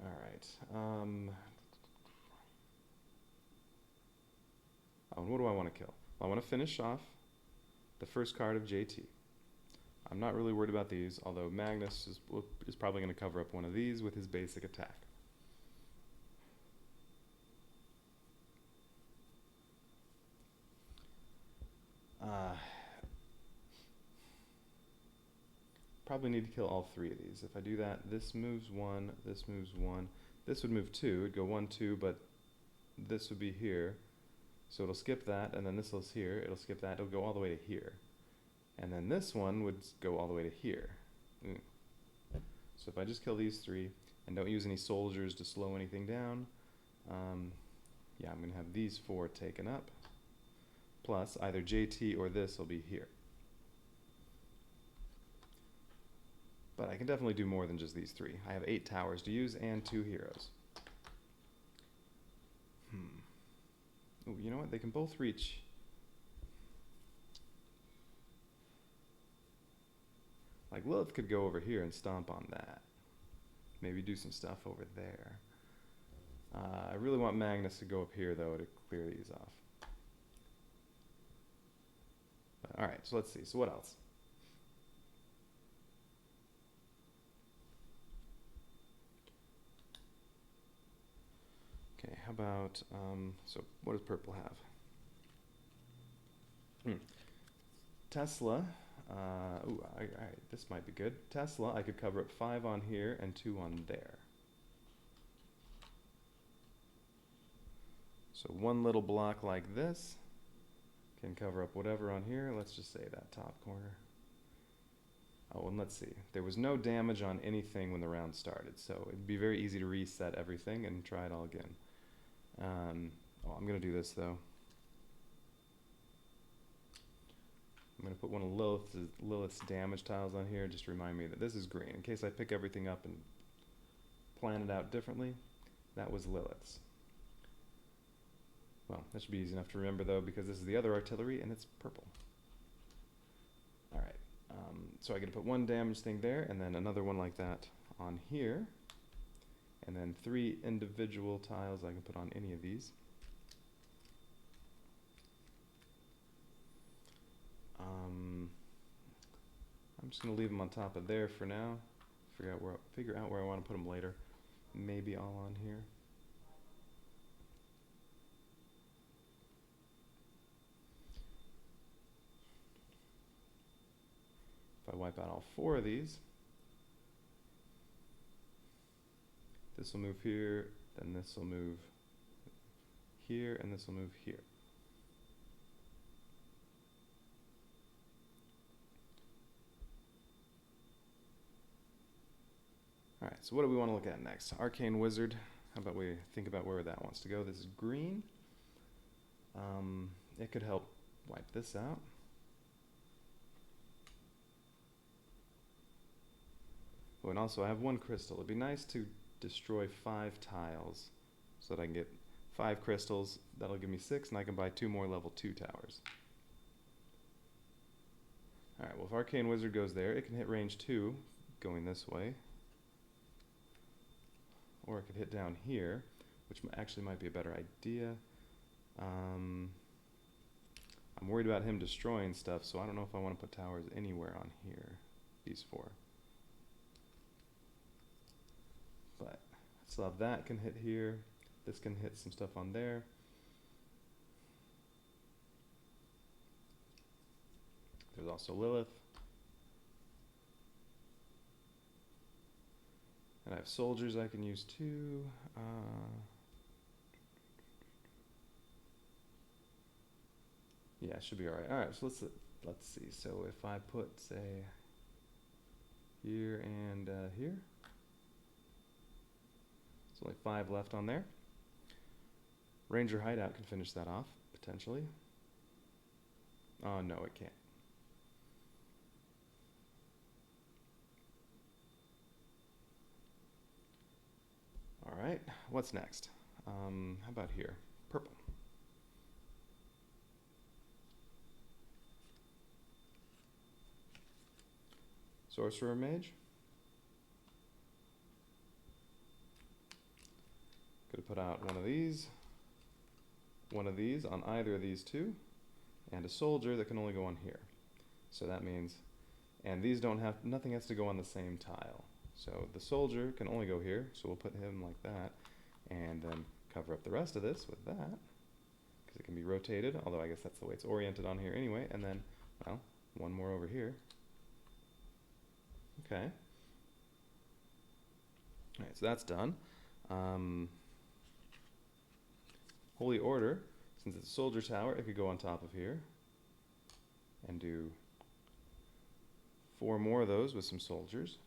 All right. Oh, and what do I want to kill? Well, I want to finish off the first card of JT. I'm not really worried about these, although Magnus is probably going to cover up one of these with his basic attack. Probably need to kill all 3 of these. If I do that, this moves 1, this moves 1, this would move 2, it'd go 1, 2, but this would be here. So it'll skip that, and then this is here, it'll skip that, it'll go all the way to here. And then this one would go all the way to here. So if I just kill these 3, and don't use any soldiers to slow anything down, yeah, I'm going to have these 4 taken up, plus either JT or this will be here. But I can definitely do more than just these 3. I have 8 towers to use and 2 heroes. Ooh, you know what? They can both reach. Like Lilith could go over here and stomp on that. Maybe do some stuff over there. I really want Magnus to go up here though to clear these off. Alright, so let's see. So what else? Okay, how about, so what does purple have? Tesla, this might be good. Tesla, I could cover up 5 on here and 2 on there. So one little block like this can cover up whatever on here. Let's just say that top corner. Oh, and let's see. There was no damage on anything when the round started, so it'd be very easy to reset everything and try it all again. Oh, I'm going to do this, though. I'm going to put one of Lilith's damage tiles on here just to remind me that this is green. In case I pick everything up and plan it out differently, that was Lilith's. Well, that should be easy enough to remember, though, because this is the other artillery, and it's purple. All right. So I get to put 1 damage thing there, and then another one like that on here. And then 3 individual tiles I can put on any of these. I'm just going to leave them on top of there for now. Figure out where I want to put them later. Maybe all on here. If I wipe out all 4 of these, this will move here, then this will move here, and this will move here. Alright, so what do we want to look at next? Arcane Wizard. How about we think about where that wants to go? This is green. It could help wipe this out. Oh, and also I have 1 crystal. It'd be nice to destroy 5 tiles so that I can get 5 crystals. That'll give me 6, and I can buy 2 more level 2 towers. Alright, well if Arcane Wizard goes there, it can hit range 2 going this way. Or it could hit down here, which actually might be a better idea. I'm worried about him destroying stuff, so I don't know if I want to put towers anywhere on here, these 4. But I still have that can hit here. This can hit some stuff on there. There's also Lilith. And I have soldiers I can use too. Yeah, it should be all right. All right, so let's see. So if I put, say, here and here, there's only 5 left on there. Ranger Hideout can finish that off, potentially. Oh, no, it can't. All right, what's next? How about here? Purple. Sorcerer Mage. Could put out one of these on either of these two, and a soldier that can only go on here. So that means, and these don't have, nothing has to go on the same tile. So the soldier can only go here, so we'll put him like that, and then cover up the rest of this with that, because it can be rotated, although I guess that's the way it's oriented on here anyway, and then, well, one more over here. Okay. All right, so that's done. Holy Order, since it's a soldier tower, it could go on top of here and do 4 more of those with some soldiers.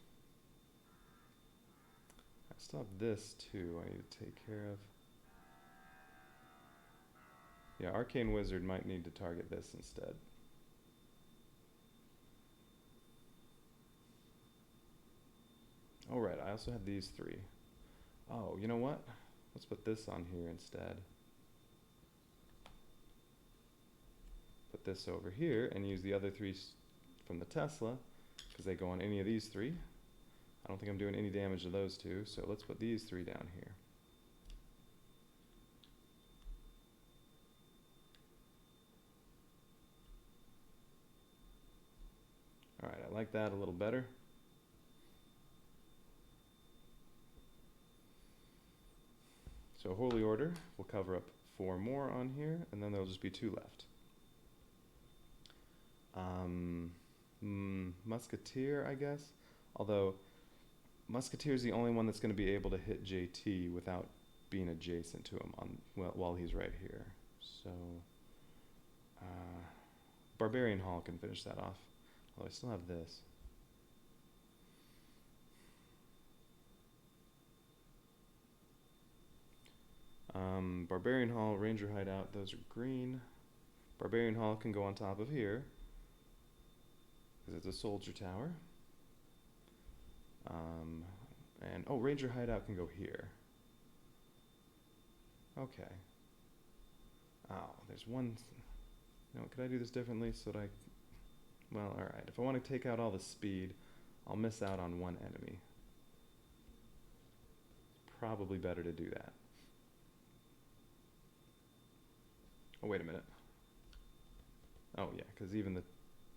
I still have this too I need to take care of. Yeah, Arcane Wizard might need to target this instead. Oh right, I also had these 3. Oh, you know what? Let's put this on here instead. Put this over here and use the other 3 from the Tesla, because they go on any of these 3. I don't think I'm doing any damage to those 2, so let's put these 3 down here. Alright, I like that a little better. So Holy Order will cover up 4 more on here, and then there'll just be 2 left. Musketeer, I guess. Although, Musketeer's the only one that's going to be able to hit JT without being adjacent to him while he's right here. So, Barbarian Hall can finish that off. Although I still have this. Barbarian Hall, Ranger Hideout, those are green. Barbarian Hall can go on top of here, because it's a soldier tower. And, oh, Ranger Hideout can go here. Okay. Oh, there's one, could I do this differently so that well, alright. If I want to take out all the speed, I'll miss out on one enemy. Probably better to do that. Oh, wait a minute. Oh, yeah, because even the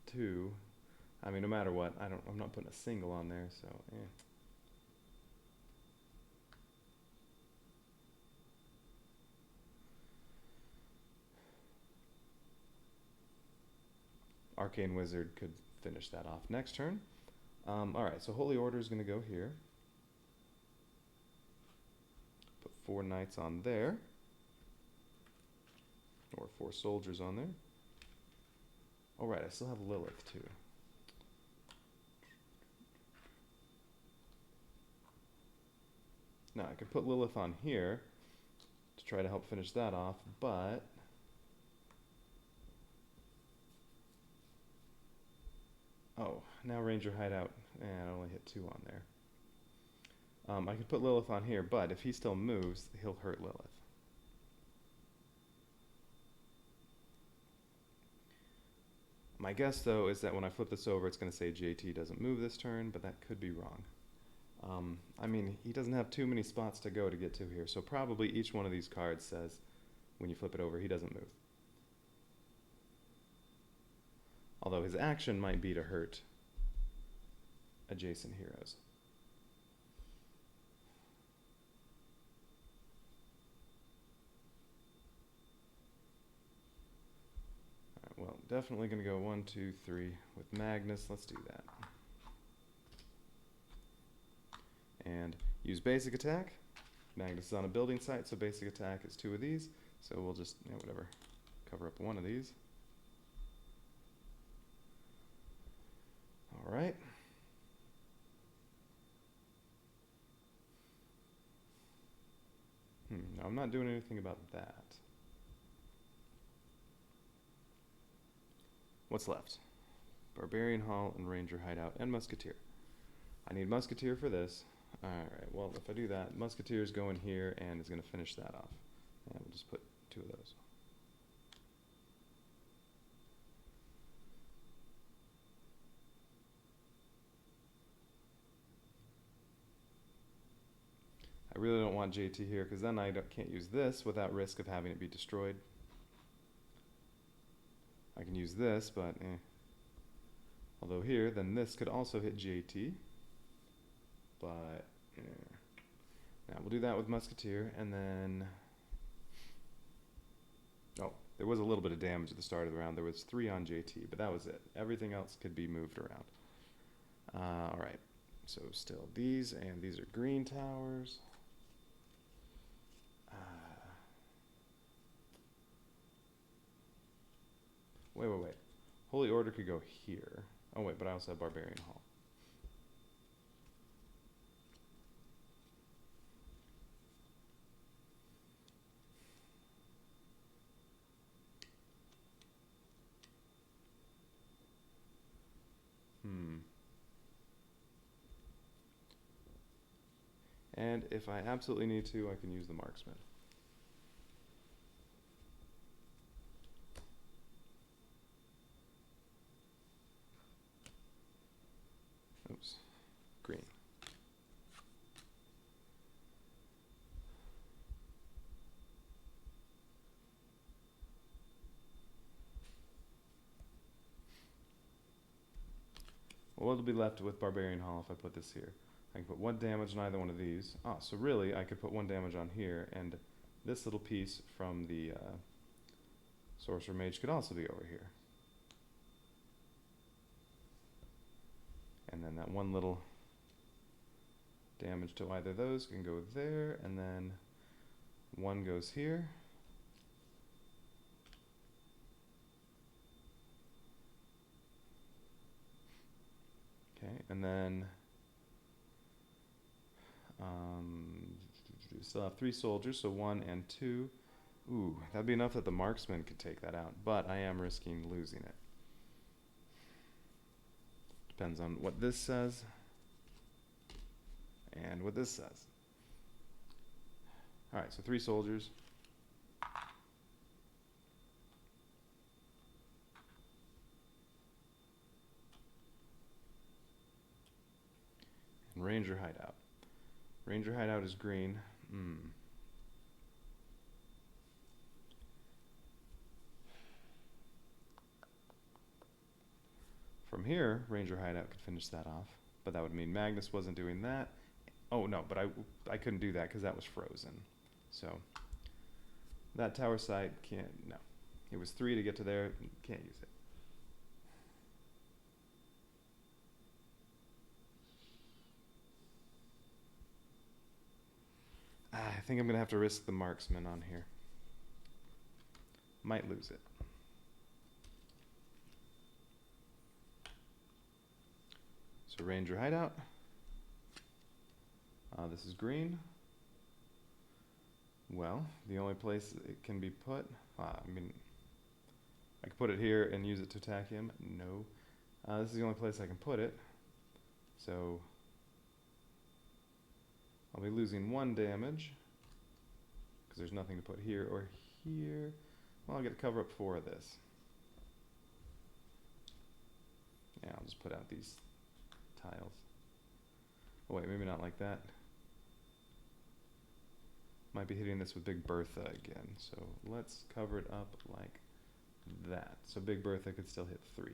2, I mean, no matter what, I'm not putting a single on there, so, Arcane Wizard could finish that off next turn. Alright, so Holy Order is going to go here. Put 4 knights on there. Or 4 soldiers on there. Alright, I still have Lilith too. Now I could put Lilith on here to try to help finish that off, but oh, now Ranger Hideout. I only hit 2 on there. I could put Lilith on here, but if he still moves, he'll hurt Lilith. My guess, though, is that when I flip this over, it's going to say JT doesn't move this turn, but that could be wrong. I mean, he doesn't have too many spots to go to get to here, so probably each one of these cards says, when you flip it over, he doesn't move. Although his action might be to hurt adjacent heroes. Well, definitely going to go 1, 2, 3 with Magnus. Let's do that. And use basic attack. Magnus is on a building site, so basic attack is 2 of these. So we'll just, whatever, cover up 1 of these. All right. No, I'm not doing anything about that. What's left? Barbarian Hall and Ranger Hideout and Musketeer. I need Musketeer for this. Alright, well, if I do that, Musketeer's going here and is going to finish that off. And we'll just put 2 of those. I really don't want JT here because then I can't use this without risk of having it be destroyed. I can use this, but although here, then this could also hit JT. But now we'll do that with Musketeer, and then there was a little bit of damage at the start of the round. There was 3 on JT, but that was it. Everything else could be moved around. All right, so still these, and these are green towers. Wait. Holy Order could go here. Oh wait, but I also have Barbarian Hall. And if I absolutely need to, I can use the Marksman. Oops, green. Well, what'll be left with Barbarian Hall if I put this here? I can put 1 damage on either one of these. So really, I could put 1 damage on here, and this little piece from the Sorcerer Mage could also be over here. And then that 1 little damage to either of those can go there, and then 1 goes here. Okay, and then still have 3 soldiers, so 1 and 2. Ooh, that'd be enough that the Marksman could take that out, but I am risking losing it. Depends on what this says and what this says. Alright, so 3 soldiers. And Ranger Hideout. Ranger Hideout is green. From here, Ranger Hideout could finish that off, but that would mean Magnus wasn't doing that. Oh no, but I couldn't do that because that was frozen. So that tower site can't, no. It was 3 to get to there, can't use it. I think I'm going to have to risk the Marksman on here. Might lose it. So Ranger Hideout. This is green. Well, the only place it can be put, I mean, I could put it here and use it to attack him. No. This is the only place I can put it. So I'll be losing 1 damage because there's nothing to put here or here. Well, I'll get to cover up 4 of this. Yeah, I'll just put out these tiles. Oh wait, maybe not like that. Might be hitting this with Big Bertha again, so let's cover it up like that. So Big Bertha could still hit 3.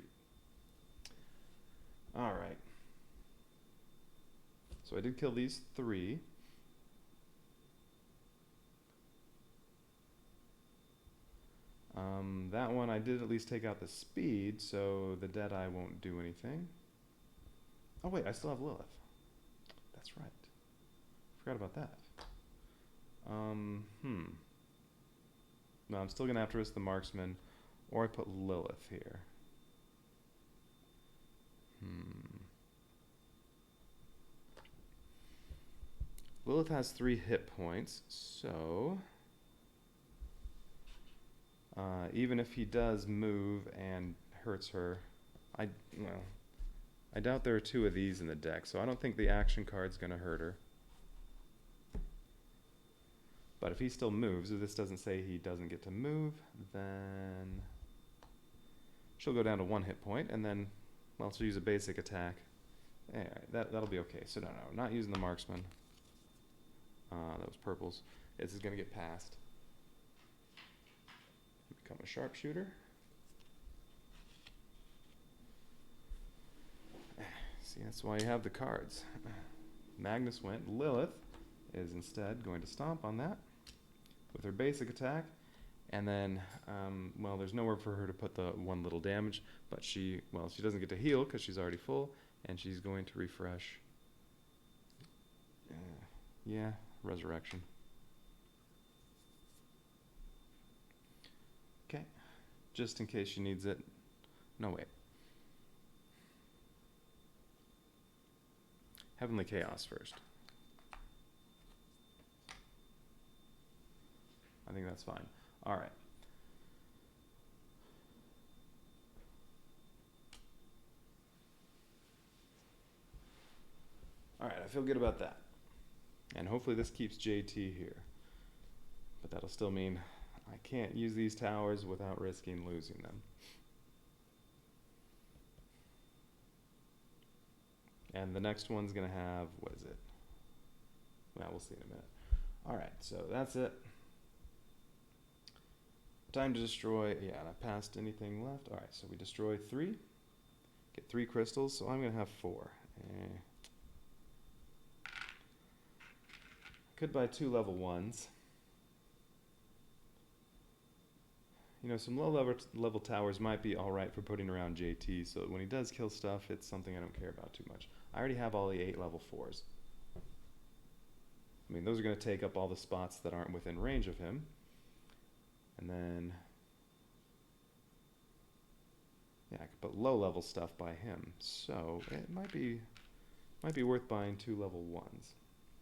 Alright. So I did kill these 3. That one I did at least take out the speed, so the Deadeye won't do anything. Oh wait, I still have Lilith. That's right. Forgot about that. No, I'm still gonna have to risk the Marksman, or I put Lilith here. Lilith has 3 hit points, so even if he does move and hurts her, I doubt there are 2 of these in the deck, so I don't think the action card's gonna hurt her. But if he still moves, if this doesn't say he doesn't get to move, then she'll go down to 1 hit point, and then, well, she'll use a basic attack. Alright, that'll be okay. So no, not using the Marksman. Those purples. This is gonna get passed. Become a sharpshooter. See, that's why you have the cards. Magnus went. Lilith is instead going to stomp on that with her basic attack, and then, well, there's nowhere for her to put the 1 little damage, but she doesn't get to heal because she's already full, and she's going to refresh. Yeah, resurrection. Okay, just in case she needs it. No, wait. Heavenly Chaos first. I think that's fine. All right. All right, I feel good about that. And hopefully this keeps JT here. But that'll still mean I can't use these towers without risking losing them. And the next one's going to have, what is it? Well, we'll see in a minute. All right, so that's it. Time to destroy, yeah, and I passed anything left. All right, so we destroy 3, get 3 crystals, so I'm going to have 4. Could buy 2 level 1s. You know, some low level towers might be alright for putting around JT, so that when he does kill stuff, it's something I don't care about too much. I already have all the 8 level 4s. I mean, those are going to take up all the spots that aren't within range of him. And then, yeah, I could put low level stuff by him. So it might be worth buying 2 level 1s.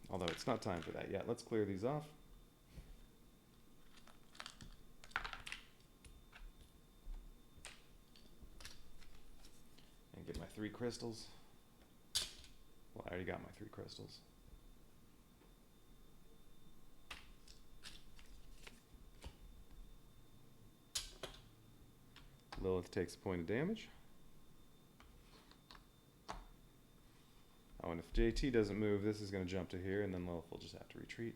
Although it's not time for that yet. Let's clear these off. And get my 3 crystals. Well, I already got my 3 crystals. Lilith takes a point of damage. Oh, and if JT doesn't move, this is going to jump to here, and then Lilith will just have to retreat.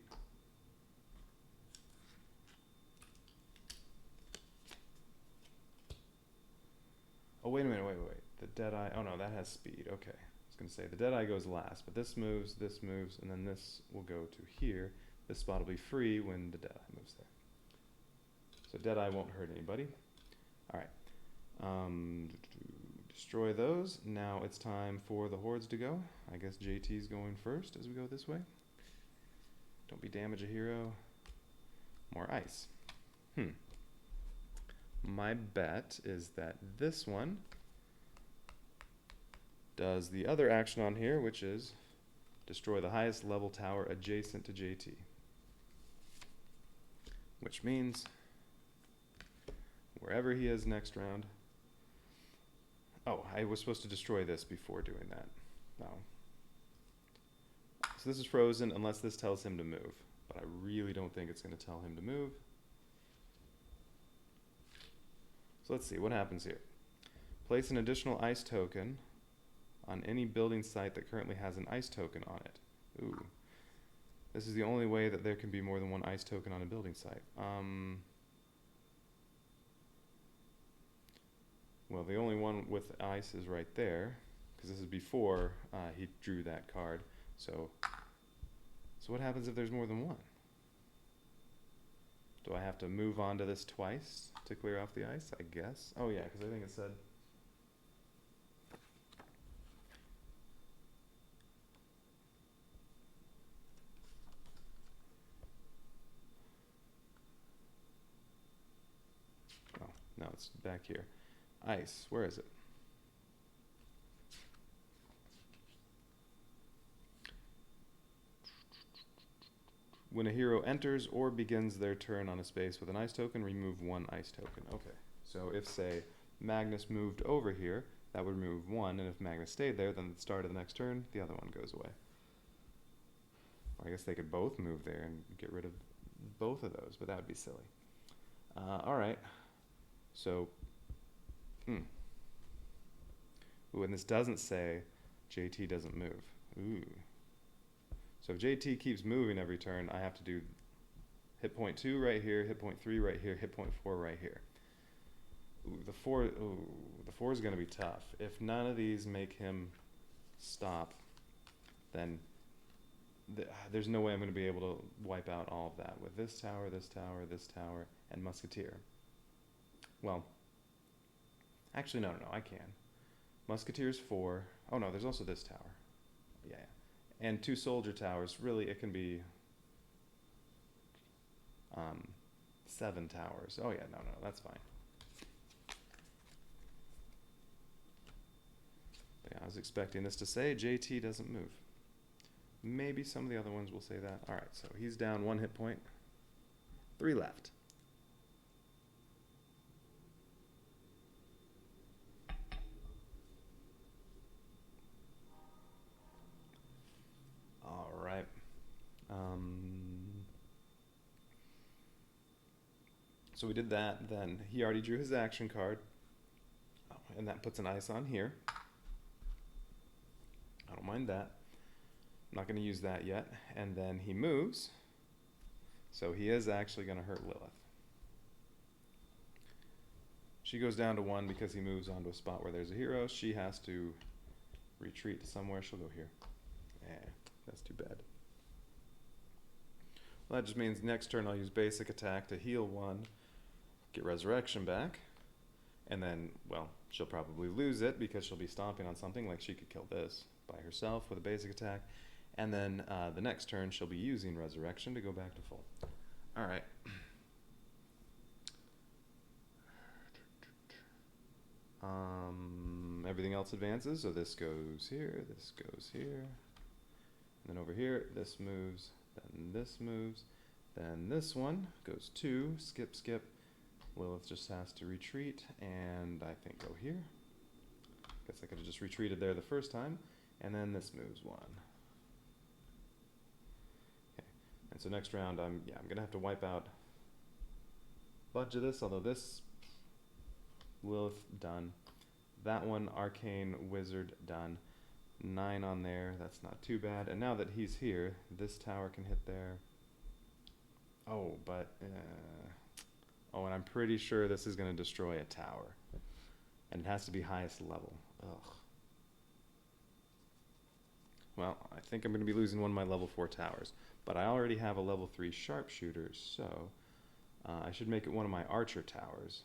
Oh, wait a minute, wait. The Deadeye, oh no, that has speed, okay. I was going to say, the Deadeye goes last, but this moves, and then this will go to here. This spot will be free when the Deadeye moves there. So Deadeye won't hurt anybody. All right. Destroy those. Now it's time for the hordes to go. I guess JT's going first as we go this way. Don't be damage a hero. More ice. My bet is that this one does the other action on here, which is destroy the highest level tower adjacent to JT. Which means wherever he is next round. Oh, I was supposed to destroy this before doing that. No. So this is frozen unless this tells him to move. But I really don't think it's going to tell him to move. So let's see what happens here. Place an additional ice token on any building site that currently has an ice token on it. Ooh. This is the only way that there can be more than 1 ice token on a building site. Well, the only one with ice is right there, because this is before he drew that card. So what happens if there's more than 1? Do I have to move on to this twice to clear off the ice, I guess. Oh yeah, because I think it said... Oh, no, it's back here. Ice, where is it? When a hero enters or begins their turn on a space with an ice token, remove one ice token. Okay, so if, say, Magnus moved over here, that would remove one, and if Magnus stayed there, then at the start of the next turn, the other one goes away. Or I guess they could both move there and get rid of both of those, but that would be silly. Alright, so, Ooh, and this doesn't say JT doesn't move. Ooh. So if JT keeps moving every turn, I have to do hit point 2 right here, hit point 3 right here, hit point 4 right here. Ooh, the 4 is going to be tough. If none of these make him stop, then there's no way I'm going to be able to wipe out all of that with this tower, this tower, this tower, and Musketeer. Well, actually, no, I can. Musketeer's 4. Oh no, there's also this tower. Yeah. And 2 soldier towers. Really, it can be 7 towers. Oh yeah, no, that's fine. But yeah, I was expecting this to say JT doesn't move. Maybe some of the other ones will say that. All right, so he's down 1 hit point. 3 left. All right. So we did that. Then he already drew his action card, and that puts an ice on here. I don't mind that. I'm not going to use that yet. And then he moves, so he is actually going to hurt Lilith. She goes down to 1 because he moves onto a spot where there's a hero. She has to retreat to somewhere. She'll go here. That's too bad. Well, that just means next turn I'll use basic attack to heal 1, get resurrection back, and then, well, she'll probably lose it because she'll be stomping on something. Like she could kill this by herself with a basic attack, and then the next turn she'll be using resurrection to go back to full. All right. Everything else advances, so this goes here, this goes here. And then over here, this moves, then this moves, then this one goes 2, skip, skip. Lilith just has to retreat, and I think go here. Guess I could have just retreated there the first time, and then this moves 1. Okay, and so next round, I'm gonna have to wipe out a bunch of this, although this Lilith done. That one, Arcane Wizard done. 9 on there, that's not too bad. And now that he's here, this tower can hit there. Oh, but, oh, and I'm pretty sure this is going to destroy a tower. And it has to be highest level. Ugh. Well, I think I'm going to be losing one of my level 4 towers. But I already have a level 3 sharpshooter, so I should make it one of my archer towers.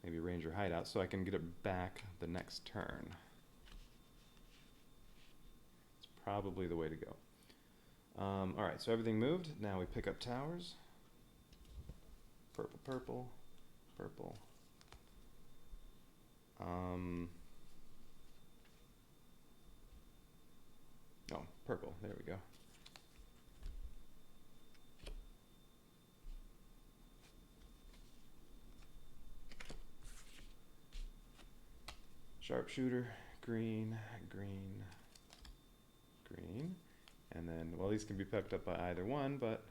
Maybe ranger hideout, so I can get it back the next turn. Probably the way to go. Alright, so everything moved. Now we pick up towers. Purple, purple, purple. Oh, purple. There we go. Sharpshooter, green, green, green, and then, well, these can be picked up by either one, but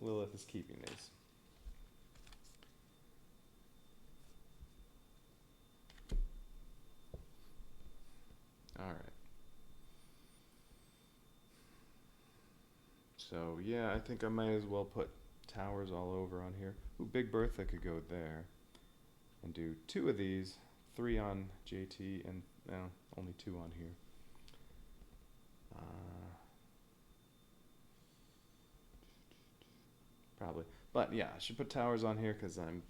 Lilith is keeping these. All right. So, yeah, I think I might as well put towers all over on here. Ooh, Big Bertha could go there and do 2 of these, 3 on JT, and only 2 on here. probably. But yeah, I should put towers on here because I'm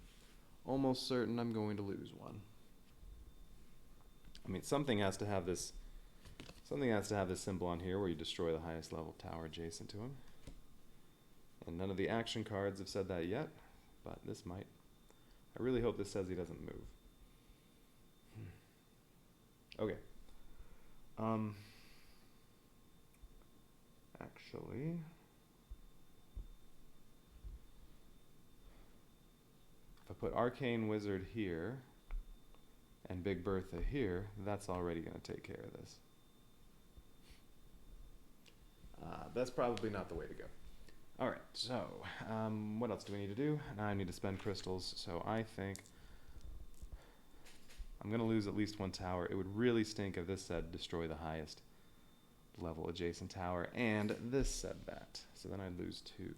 almost certain I'm going to lose one. I mean, something has to have this symbol on here where you destroy the highest level tower adjacent to him. And none of the action cards have said that yet, but this might. I really hope this says he doesn't move. Okay. Actually, if I put Arcane Wizard here and Big Bertha here, that's already going to take care of this. That's probably not the way to go. All right, so what else do we need to do? Now I need to spend crystals, so I think I'm going to lose at least one tower. It would really stink if this said destroy the highest level adjacent tower, and this said that. So then I'd lose two.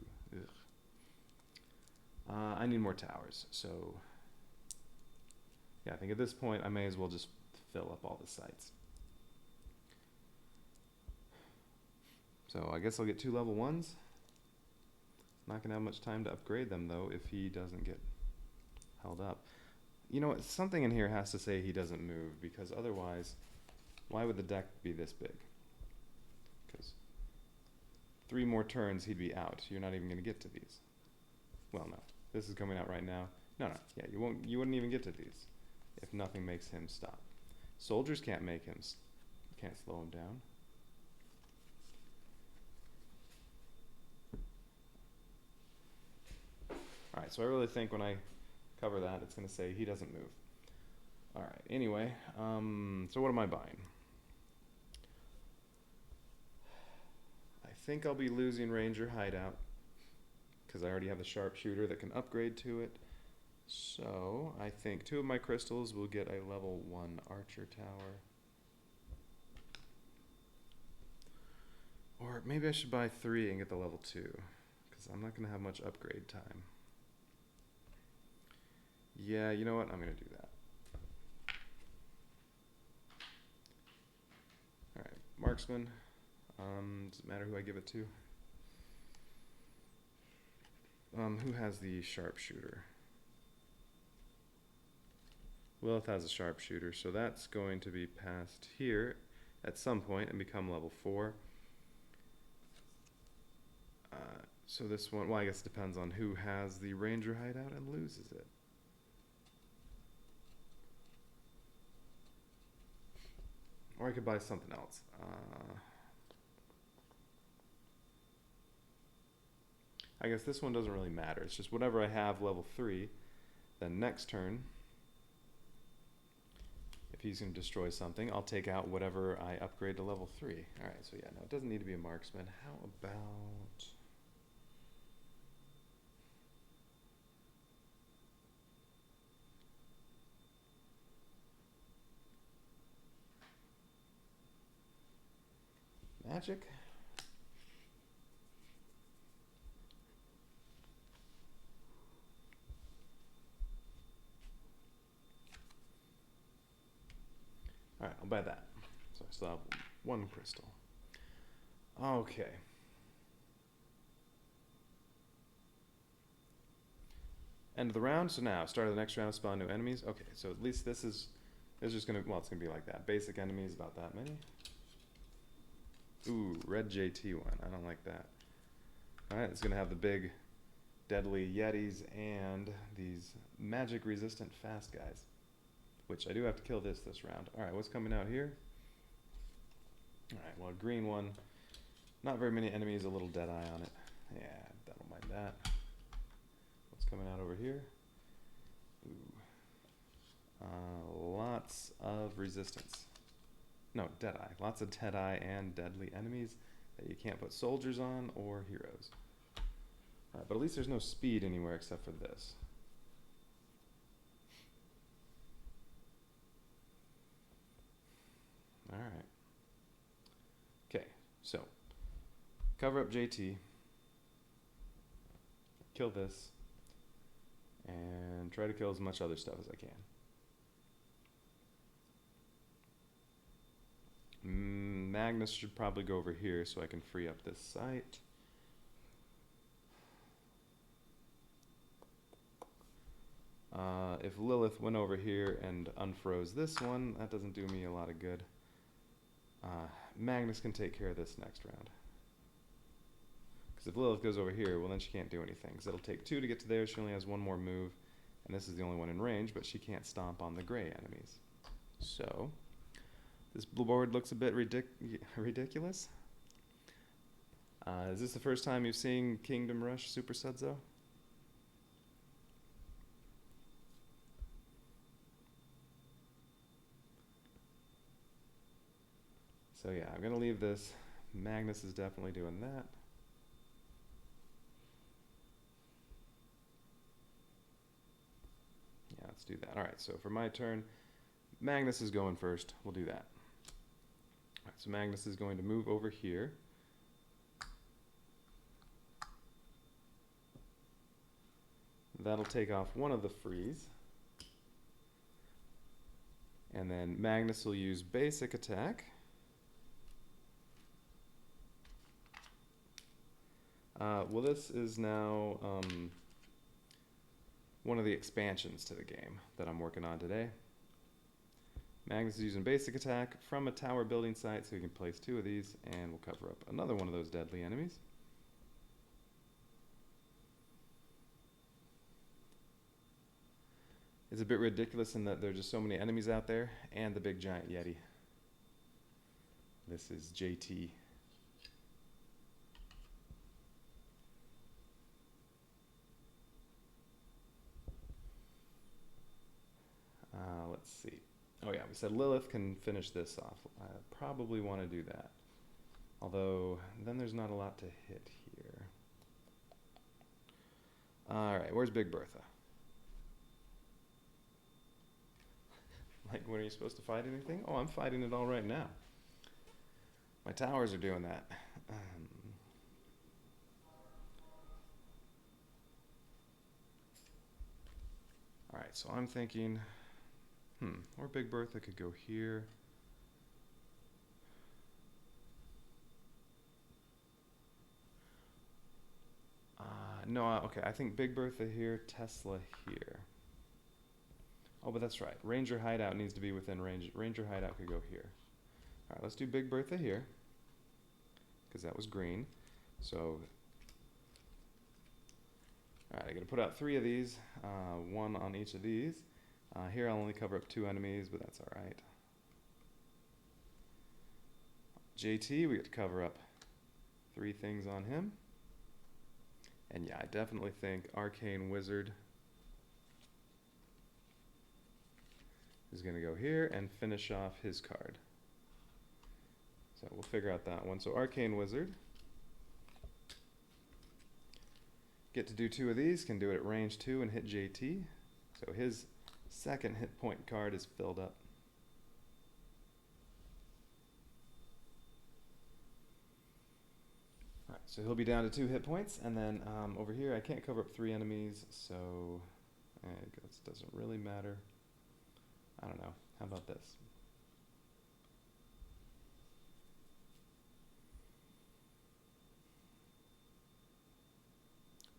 I need more towers, so yeah, I think at this point I may as well just fill up all the sites. So I guess I'll get 2 level 1s. Not gonna have much time to upgrade them though if he doesn't get held up. You know what, something in here has to say he doesn't move, because otherwise, why would the deck be this big? Because 3 more turns he'd be out. You're not even gonna get to these. Well, no, this is coming out right now. No, yeah, you wouldn't even get to these if nothing makes him stop. Soldiers can't make him, can't slow him down. All right, so I really think when I cover that, it's going to say he doesn't move. All right, anyway, so what am I buying? I think I'll be losing Ranger Hideout because I already have the Sharpshooter that can upgrade to it. So I think 2 of my crystals will get a level 1 Archer Tower. Or maybe I should buy 3 and get the level 2 because I'm not going to have much upgrade time. Yeah, you know what? I'm going to do that. Alright, Marksman. Does it matter who I give it to? Who has the Sharpshooter? Lilith has a Sharpshooter, so that's going to be passed here at some point and become level 4. So this one, well, I guess it depends on who has the Ranger Hideout and loses it. Or I could buy something else. I guess this one doesn't really matter. It's just whatever I have level 3, then next turn, if he's going to destroy something, I'll take out whatever I upgrade to level 3. Alright, so yeah, no, it doesn't need to be a marksman. How about... magic? Alright, I'll buy that. So I still have 1 crystal. Okay. End of the round. So now, start of the next round, spawn new enemies. Okay, so at least this is just gonna, well, it's gonna be like that. Basic enemies, about that many. Ooh, red JT one. I don't like that. Alright, it's gonna have the big deadly Yetis and these magic resistant fast guys. Which I do have to kill this round. Alright, what's coming out here? Alright, well, green one. Not very many enemies, a little dead eye on it. Yeah, I don't mind that. What's coming out over here? Ooh. Lots of resistance. No, Deadeye. Lots of Deadeye and deadly enemies that you can't put soldiers on or heroes. Alright, but at least there's no speed anywhere except for this. Alright. Okay, so cover up JT, kill this, and try to kill as much other stuff as I can. Magnus should probably go over here so I can free up this site. if Lilith went over here and unfroze this one, that doesn't do me a lot of good. Magnus can take care of this next round. Because if Lilith goes over here, well then she can't do anything. Because it'll take 2 to get to there. She only has 1 more move. And this is the only one in range, but she can't stomp on the gray enemies. So, this board looks a bit ridiculous. Is this the first time you've seen Kingdom Rush Super Sudzo? So yeah, I'm going to leave this. Magnus is definitely doing that. Yeah, let's do that. Alright, so for my turn, Magnus is going first. We'll do that. Alright, so Magnus is going to move over here. That'll take off one of the frees. And then Magnus will use basic attack. Well, this is now one of the expansions to the game that I'm working on today. Magnus is using basic attack from a tower building site, so he can place 2 of these, and we'll cover up another one of those deadly enemies. It's a bit ridiculous in that there are just so many enemies out there, and the big giant Yeti. This is JT. Let's see. Oh yeah, we said Lilith can finish this off. I probably want to do that. Although, then there's not a lot to hit here. Alright, where's Big Bertha? Like, when are you supposed to fight anything? Oh, I'm fighting it all right now. My towers are doing that. Alright, so I'm thinking, or Big Bertha could go here. No, okay, I think Big Bertha here, Tesla here. Oh, but that's right. Ranger Hideout needs to be within range. Ranger Hideout could go here. Alright, let's do Big Bertha here, because that was green. So, alright, I'm going to put out 3 of these, 1 on each of these. Here I'll only cover up 2 enemies, but that's alright. JT, we get to cover up 3 things on him. And yeah, I definitely think Arcane Wizard is going to go here and finish off his card. So we'll figure out that one. So Arcane Wizard, get to do 2 of these, can do it at range 2 and hit JT. So his second hit point card is filled up. Alright, so he'll be down to 2 hit points, and then over here I can't cover up 3 enemies, so it doesn't really matter. I don't know. How about this?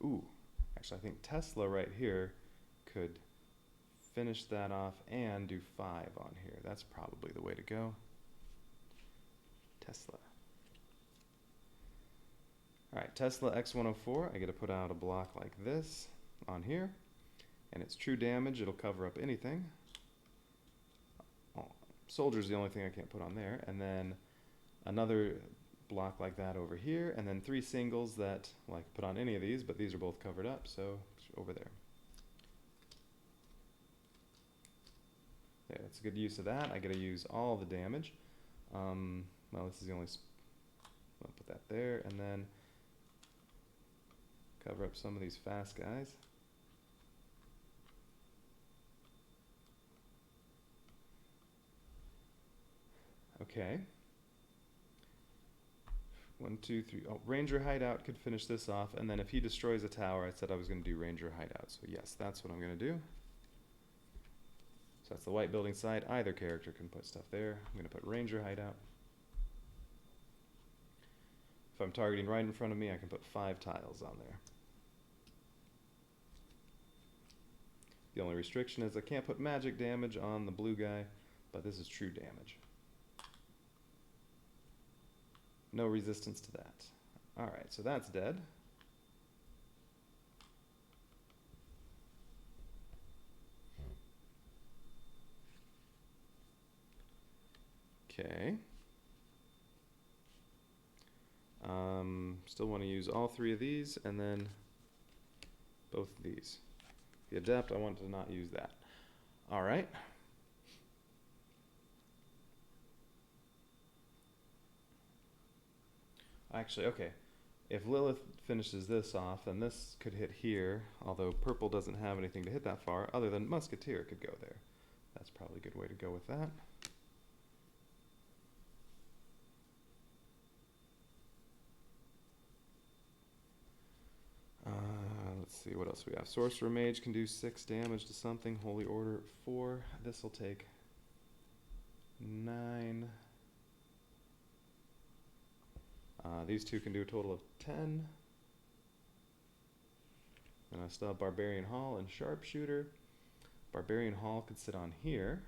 Ooh, actually I think Tesla right here could finish that off and do 5 on here. That's probably the way to go. Tesla. Alright, Tesla X104, I get to put out a block like this on here, and it's true damage, it'll cover up anything. Oh, Soldier's the only thing I can't put on there, and then another block like that over here, and then 3 singles that, well, I can put on any of these, but these are both covered up, so over there. There, that's a good use of that. I get to use all the damage. Well, this is the only, I'll put that there, and then cover up some of these fast guys. Okay. 1, 2, 3. Oh, Ranger Hideout could finish this off, and then if he destroys a tower, I said I was going to do Ranger Hideout. So yes, that's what I'm going to do. So that's the white building site. Either character can put stuff there. I'm going to put Ranger Hideout. If I'm targeting right in front of me, I can put 5 tiles on there. The only restriction is I can't put magic damage on the blue guy, but this is true damage. No resistance to that. Alright, so that's dead. Okay. Still want to use all three of these, and then both of these. The Adept, I want to not use that. Alright. Actually, okay. If Lilith finishes this off, then this could hit here, although purple doesn't have anything to hit that far, other than Musketeer could go there. That's probably a good way to go with that. Let's see what else we have. Sorcerer Mage can do 6 damage to something. Holy Order 4. This will take 9. These two can do a total of 10. And I still have Barbarian Hall and Sharpshooter. Barbarian Hall could sit on here.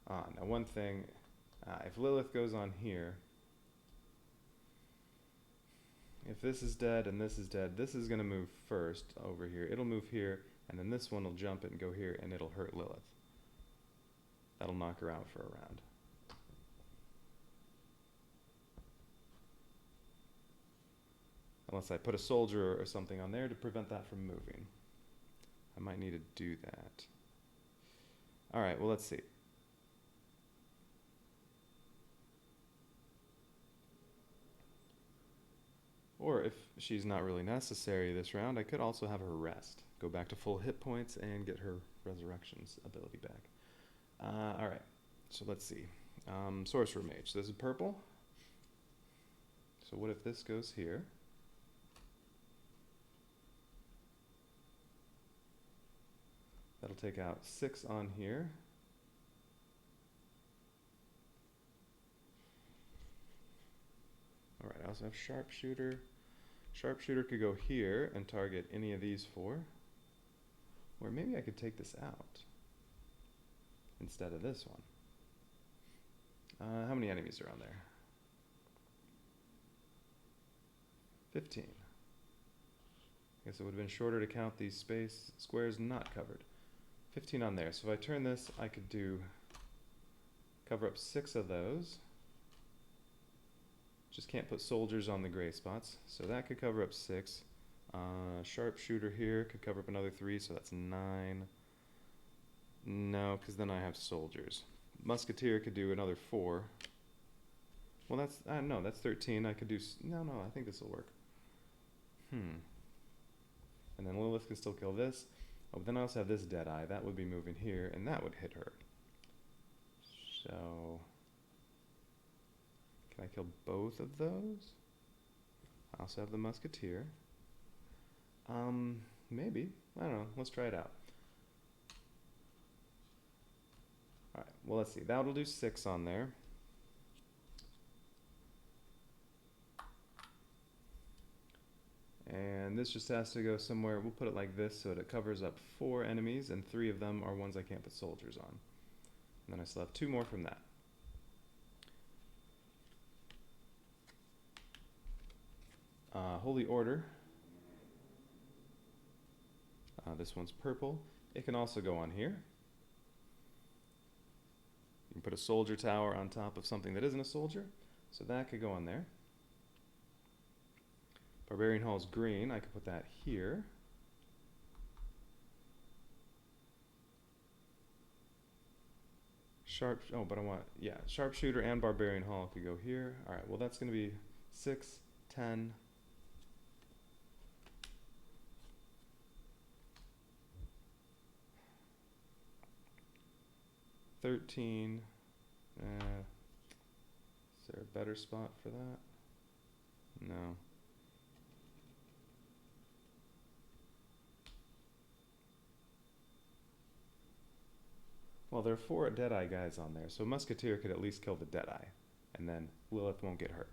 Now one thing, if Lilith goes on here, if this is dead and this is dead, this is going to move first over here. It'll move here, and then this one will jump it and go here, and it'll hurt Lilith. That'll knock her out for a round. Unless I put a soldier or something on there to prevent that from moving. I might need to do that. Alright, well let's see. Or if she's not really necessary this round, I could also have her rest. Go back to full hit points and get her Resurrection's ability back. Alright, so let's see. Sorcerer Mage. So this is purple. So what if this goes here? That'll take out 6 on here. Alright, I also have Sharpshooter. Sharpshooter could go here and target any of these 4. Or maybe I could take this out instead of this one. How many enemies are on there? 15. I guess it would have been shorter to count these squares not covered. 15 on there. So if I turn this, I could cover up 6 of those. Just can't put soldiers on the gray spots. So that could cover up 6. Sharpshooter here could cover up another 3, so that's 9. No, because then I have soldiers. Musketeer could do another 4. Well, that's, no, that's 13. I could do, no, I think this will work. And then Lilith can still kill this. Oh, but then I also have this Deadeye. That would be moving here, and that would hit her. So, can I kill both of those? I also have the Musketeer. Maybe. I don't know. Let's try it out. Alright, well let's see. That'll do 6 on there. And this just has to go somewhere. We'll put it like this so that it covers up 4 enemies, and 3 of them are ones I can't put soldiers on. And then I still have 2 more from that. Holy Order. This one's purple. It can also go on here. You can put a soldier tower on top of something that isn't a soldier, so that could go on there. Barbarian Hall's green. I could put that here. But I want, yeah, Sharpshooter and Barbarian Hall could go here. Alright, well that's going to be 6, 10, 13. Is there a better spot for that? No. Well, there are 4 Deadeye guys on there, so Musketeer could at least kill the Deadeye, and then Lilith won't get hurt.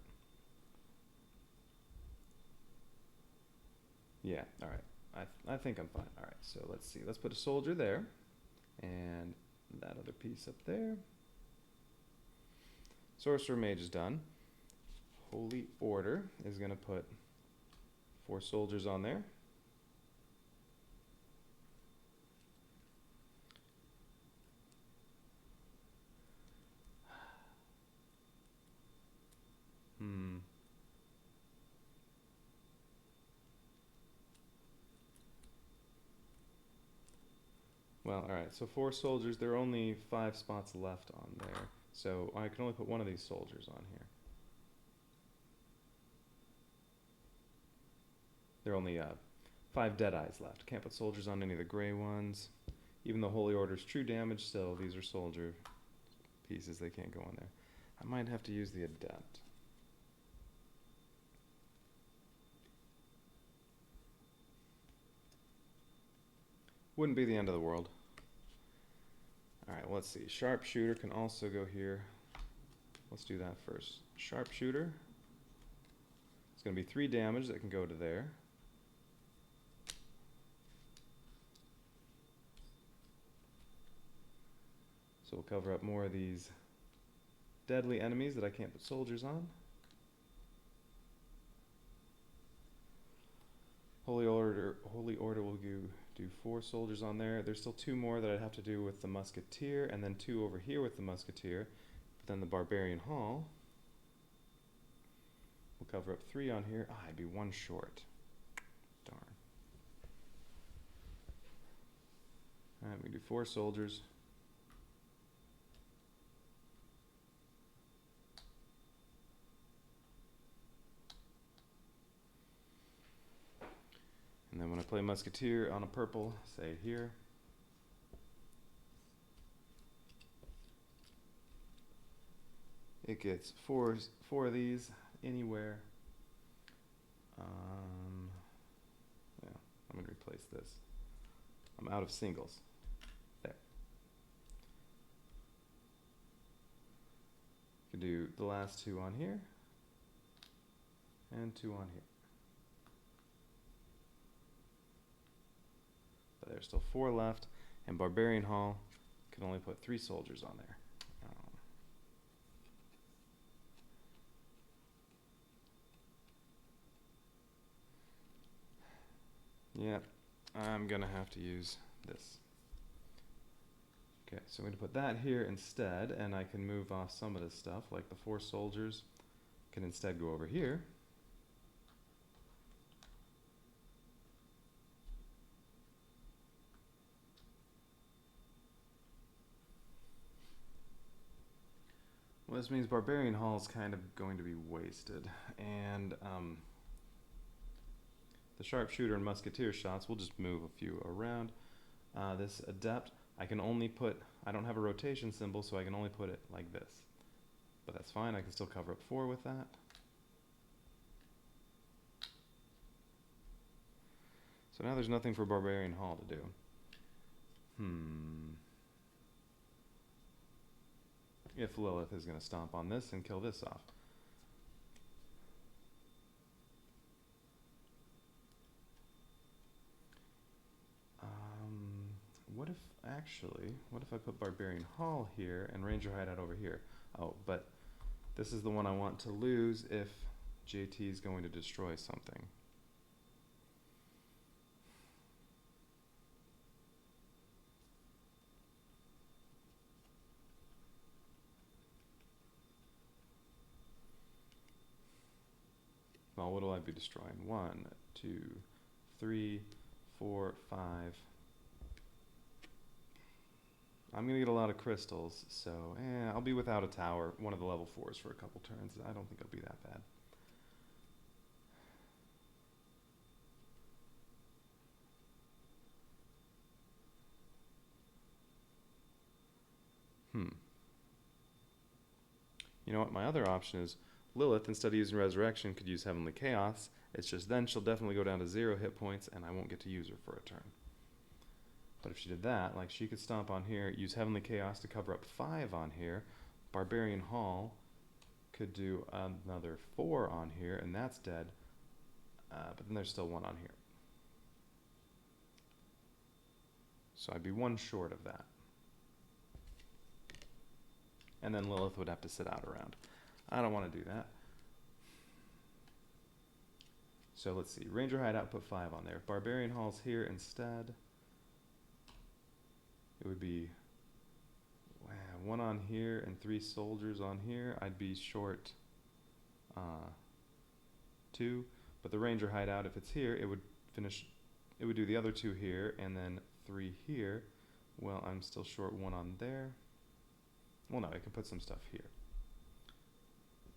Yeah, all right. I think I'm fine. All right, so let's see. Let's put a soldier there, and that other piece up there. Sorcerer Mage is done. Holy Order is going to put 4 soldiers on there. Well, alright, so 4 soldiers. There are only 5 spots left on there. So I can only put one of these soldiers on here. There are only 5 Deadeyes left. Can't put soldiers on any of the gray ones. Even though Holy Order's true damage, still, these are soldier pieces. They can't go on there. I might have to use the Adept. Wouldn't be the end of the world. Alright, well, let's see. Sharpshooter can also go here. Let's do that first. Sharpshooter. It's going to be 3 damage that can go to there. So we'll cover up more of these deadly enemies that I can't put soldiers on. Holy Order will do 4 soldiers on there. There's still 2 more that I'd have to do with the Musketeer, and then 2 over here with the Musketeer. But then the Barbarian Hall will cover up 3 on here. I'd be 1 short. Darn. Alright, we do 4 soldiers. And then when I play Musketeer on a purple, say here. It gets 4 of these anywhere. Yeah, I'm going to replace this. I'm out of singles. There. You can do the last 2 on here. And 2 on here. But there's still 4 left. And Barbarian Hall can only put 3 soldiers on there. Yep, I'm gonna have to use this. Okay, so I'm gonna put that here instead, and I can move off some of this stuff, like the 4 soldiers can instead go over here. Well, this means Barbarian Hall is kind of going to be wasted, and the Sharpshooter and Musketeer shots, we'll just move a few around. This Adept, I can only put, I don't have a rotation symbol, so I can only put it like this. But that's fine, I can still cover up 4 with that. So now there's nothing for Barbarian Hall to do. If Lilith is going to stomp on this and kill this off. What if I put Barbarian Hall here and Ranger Hideout over here? Oh, but this is the one I want to lose if JT is going to destroy something. Well, what will I be destroying? 1, 2, 3, 4, 5. I'm going to get a lot of crystals, so I'll be without a tower, one of the level 4s for a couple turns. I don't think it'll be that bad. You know what? My other option is Lilith, instead of using Resurrection, could use Heavenly Chaos. It's just then she'll definitely go down to 0 hit points, and I won't get to use her for a turn. But if she did that, like she could stomp on here, use Heavenly Chaos to cover up 5 on here. Barbarian Hall could do another 4 on here, and that's dead. But then there's still 1 on here. So I'd be one short of that. And then Lilith would have to sit out around. I don't want to do that. So let's see. Ranger Hideout, put 5 on there. If Barbarian Hall's here instead, it would be 1 on here and 3 soldiers on here. I'd be short 2. But the Ranger Hideout, if it's here, it would finish. It would do the other 2 here and then 3 here. Well, I'm still short 1 on there. Well, no, I can put some stuff here.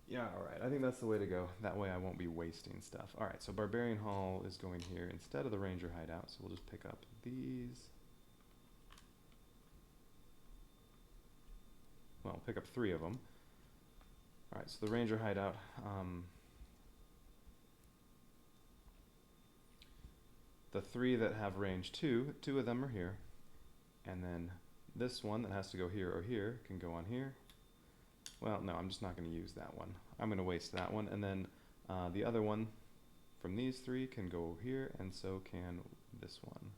Yeah, alright, I think that's the way to go. That way I won't be wasting stuff. Alright, so Barbarian Hall is going here instead of the Ranger Hideout, so we'll just pick up these. Well, pick up 3 of them. Alright, so the Ranger Hideout, the 3 that have range 2, 2 of them are here. And then this one that has to go here or here can go on here. Well, no, I'm just not going to use that one. I'm going to waste that one. And then the other one from these 3 can go here, and so can this one.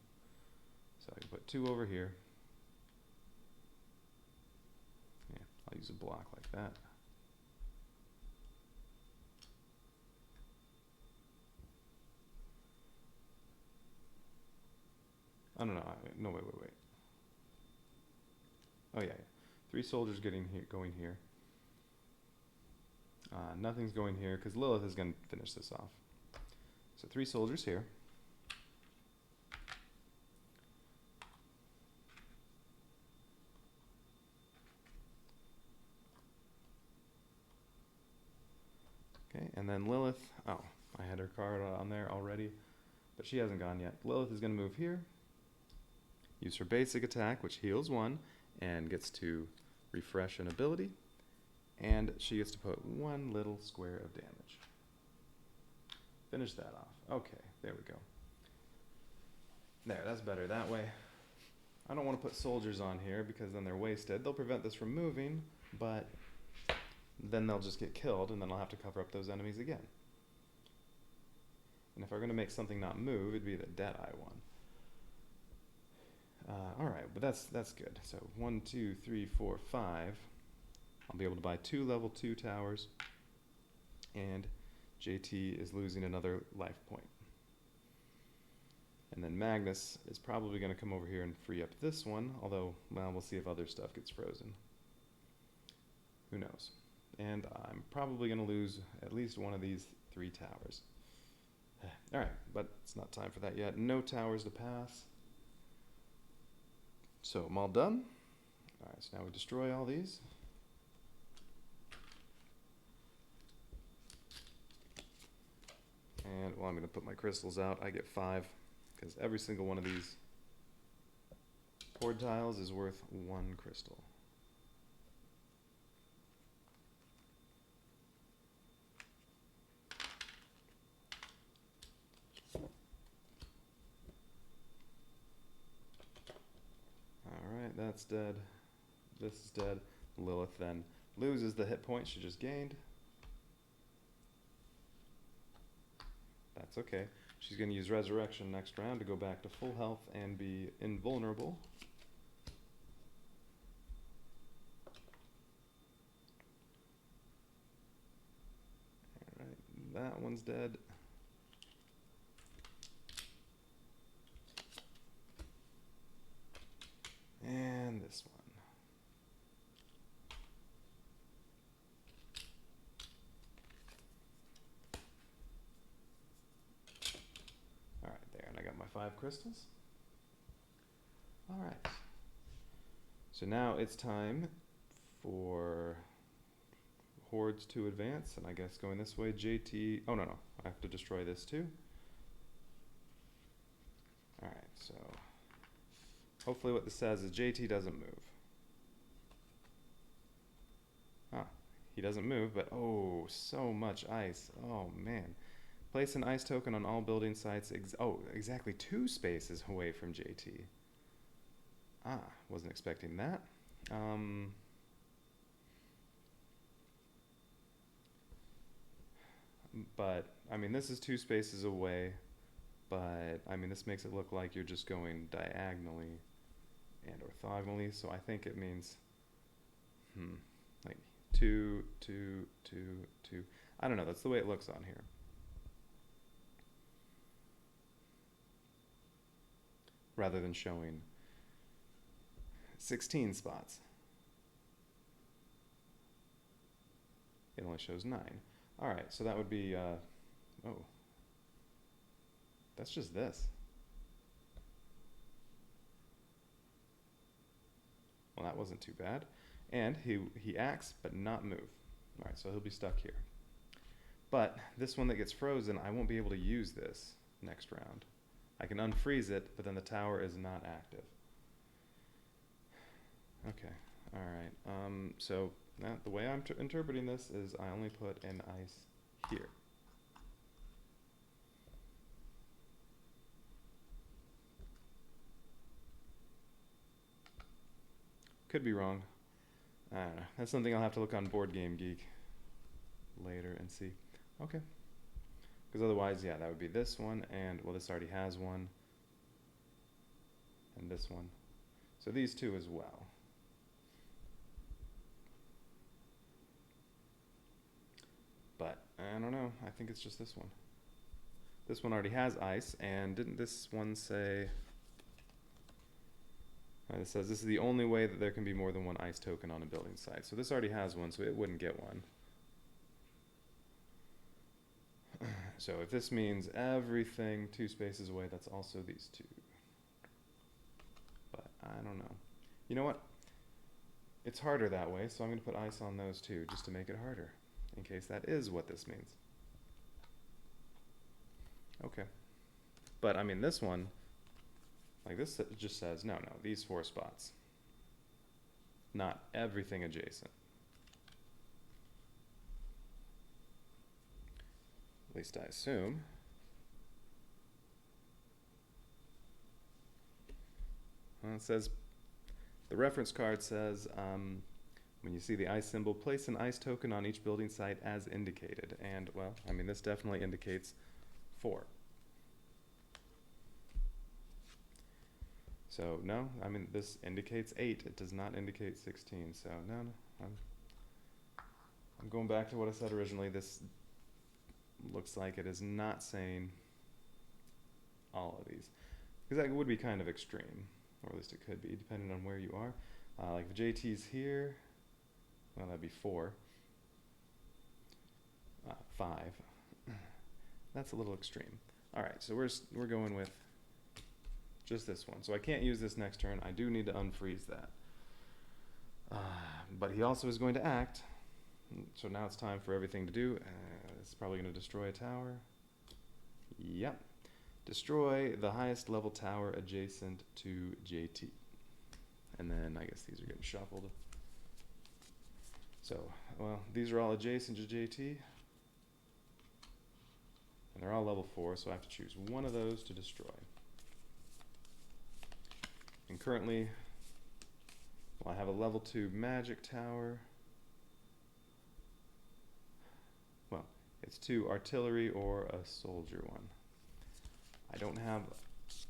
So I can put 2 over here. Yeah, I'll use a block like that. Oh, no, wait. Oh, yeah. 3 soldiers going here. Nothing's going here because Lilith is going to finish this off. So 3 soldiers here. Okay, and then Lilith, oh, I had her card on there already, but she hasn't gone yet. Lilith is going to move here, use her basic attack, which heals 1, and gets to refresh an ability, and she gets to put 1 little square of damage. Finish that off. Okay, there we go. There, that's better that way. I don't want to put soldiers on here because then they're wasted. They'll prevent this from moving, but then they'll just get killed, and then I'll have to cover up those enemies again. And if I'm going to make something not move, it'd be the Deadeye one. Alright, but that's good. So 1, 2, 3, 4, 5. I'll be able to buy 2 level 2 towers, and JT is losing another life point. And then Magnus is probably going to come over here and free up this one, although, well, we'll see if other stuff gets frozen. Who knows? And I'm probably going to lose at least one of these 3 towers. Alright, but it's not time for that yet. No towers to pass. So I'm all done. Alright, so now we destroy all these. And, well, I'm going to put my crystals out. I get 5, because every single one of these horde tiles is worth 1 crystal. Alright, that's dead. This is dead. Lilith then loses the hit point she just gained. That's okay. She's going to use Resurrection next round to go back to full health and be invulnerable. Alright, that one's dead. And this one. Alright, there, and I got my 5 crystals. Alright. So now it's time for hordes to advance, and I guess going this way, JT... Oh, no, I have to destroy this too. Alright, so... Hopefully what this says is JT doesn't move. Ah, he doesn't move, but oh, so much ice. Oh, man. Place an ice token on all building sites. Exactly 2 spaces away from JT. Ah, wasn't expecting that. But, I mean, this is 2 spaces away, but, I mean, this makes it look like you're just going diagonally. and orthogonally, so I think it means, like 2, 2, 2, 2. I don't know, that's the way it looks on here. Rather than showing 16 spots. It only shows 9. All right, so that would be, oh, that's just this. Well, that wasn't too bad. And he acts, but not move. All right, so he'll be stuck here. But this one that gets frozen, I won't be able to use this next round. I can unfreeze it, but then the tower is not active. Okay, all right. So now the way I'm interpreting this is I only put an ice here. Could be wrong. I don't know. That's something I'll have to look on Board Game Geek later and see. Okay. Because otherwise, yeah, that would be this one, and, well, this already has one, and this one. So these two as well. But, I don't know. I think it's just this one. This one already has ice, and didn't this one say... It says this is the only way that there can be more than one ice token on a building site. So this already has one, so it wouldn't get one. So if this means everything 2 spaces away, that's also these 2. But I don't know. You know what? It's harder that way, so I'm going to put ice on those 2 just to make it harder, in case that is what this means. Okay. But I mean, this one, like this just says, no, these 4 spots. Not everything adjacent. At least I assume. Well, it says, the reference card says, when you see the ice symbol, place an ice token on each building site as indicated. And, well, I mean, this definitely indicates 4. So, no, I mean, this indicates 8. It does not indicate 16. So, no, I'm going back to what I said originally. This looks like it is not saying all of these. Because that would be kind of extreme, or at least it could be, depending on where you are. Like if JT's here, well, that'd be 4. 5. That's a little extreme. All right, so we're going with just this one. So I can't use this next turn. I do need to unfreeze that. But he also is going to act. So now it's time for everything to do. It's probably going to destroy a tower. Yep. Destroy the highest level tower adjacent to JT. And then I guess these are getting shuffled. So, well, these are all adjacent to JT. And they're all level 4, so I have to choose one of those to destroy. And currently, well, I have a level 2 magic tower. Well, it's 2 artillery or a soldier one. I don't have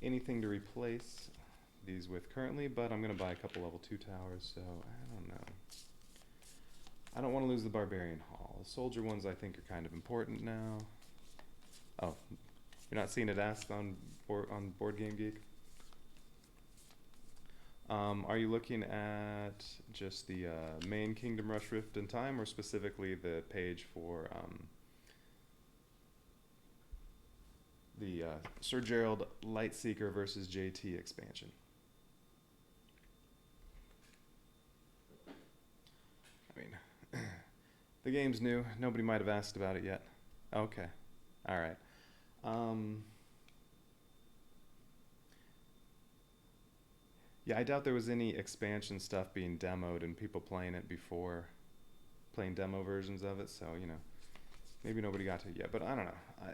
anything to replace these with currently, but I'm going to buy a couple level 2 towers, so I don't know. I don't want to lose the Barbarian Hall. The soldier ones I think are kind of important now. Oh, you're not seeing it asked on Board Game Geek? Are you looking at just the main Kingdom Rush Rift in Time, or specifically the page for the Sir Gerald Lightseeker versus JT expansion? I mean, the game's new. Nobody might have asked about it yet. Okay. All right. Yeah, I doubt there was any expansion stuff being demoed and people playing it before, playing demo versions of it, so, you know, maybe nobody got to it yet, but I don't know.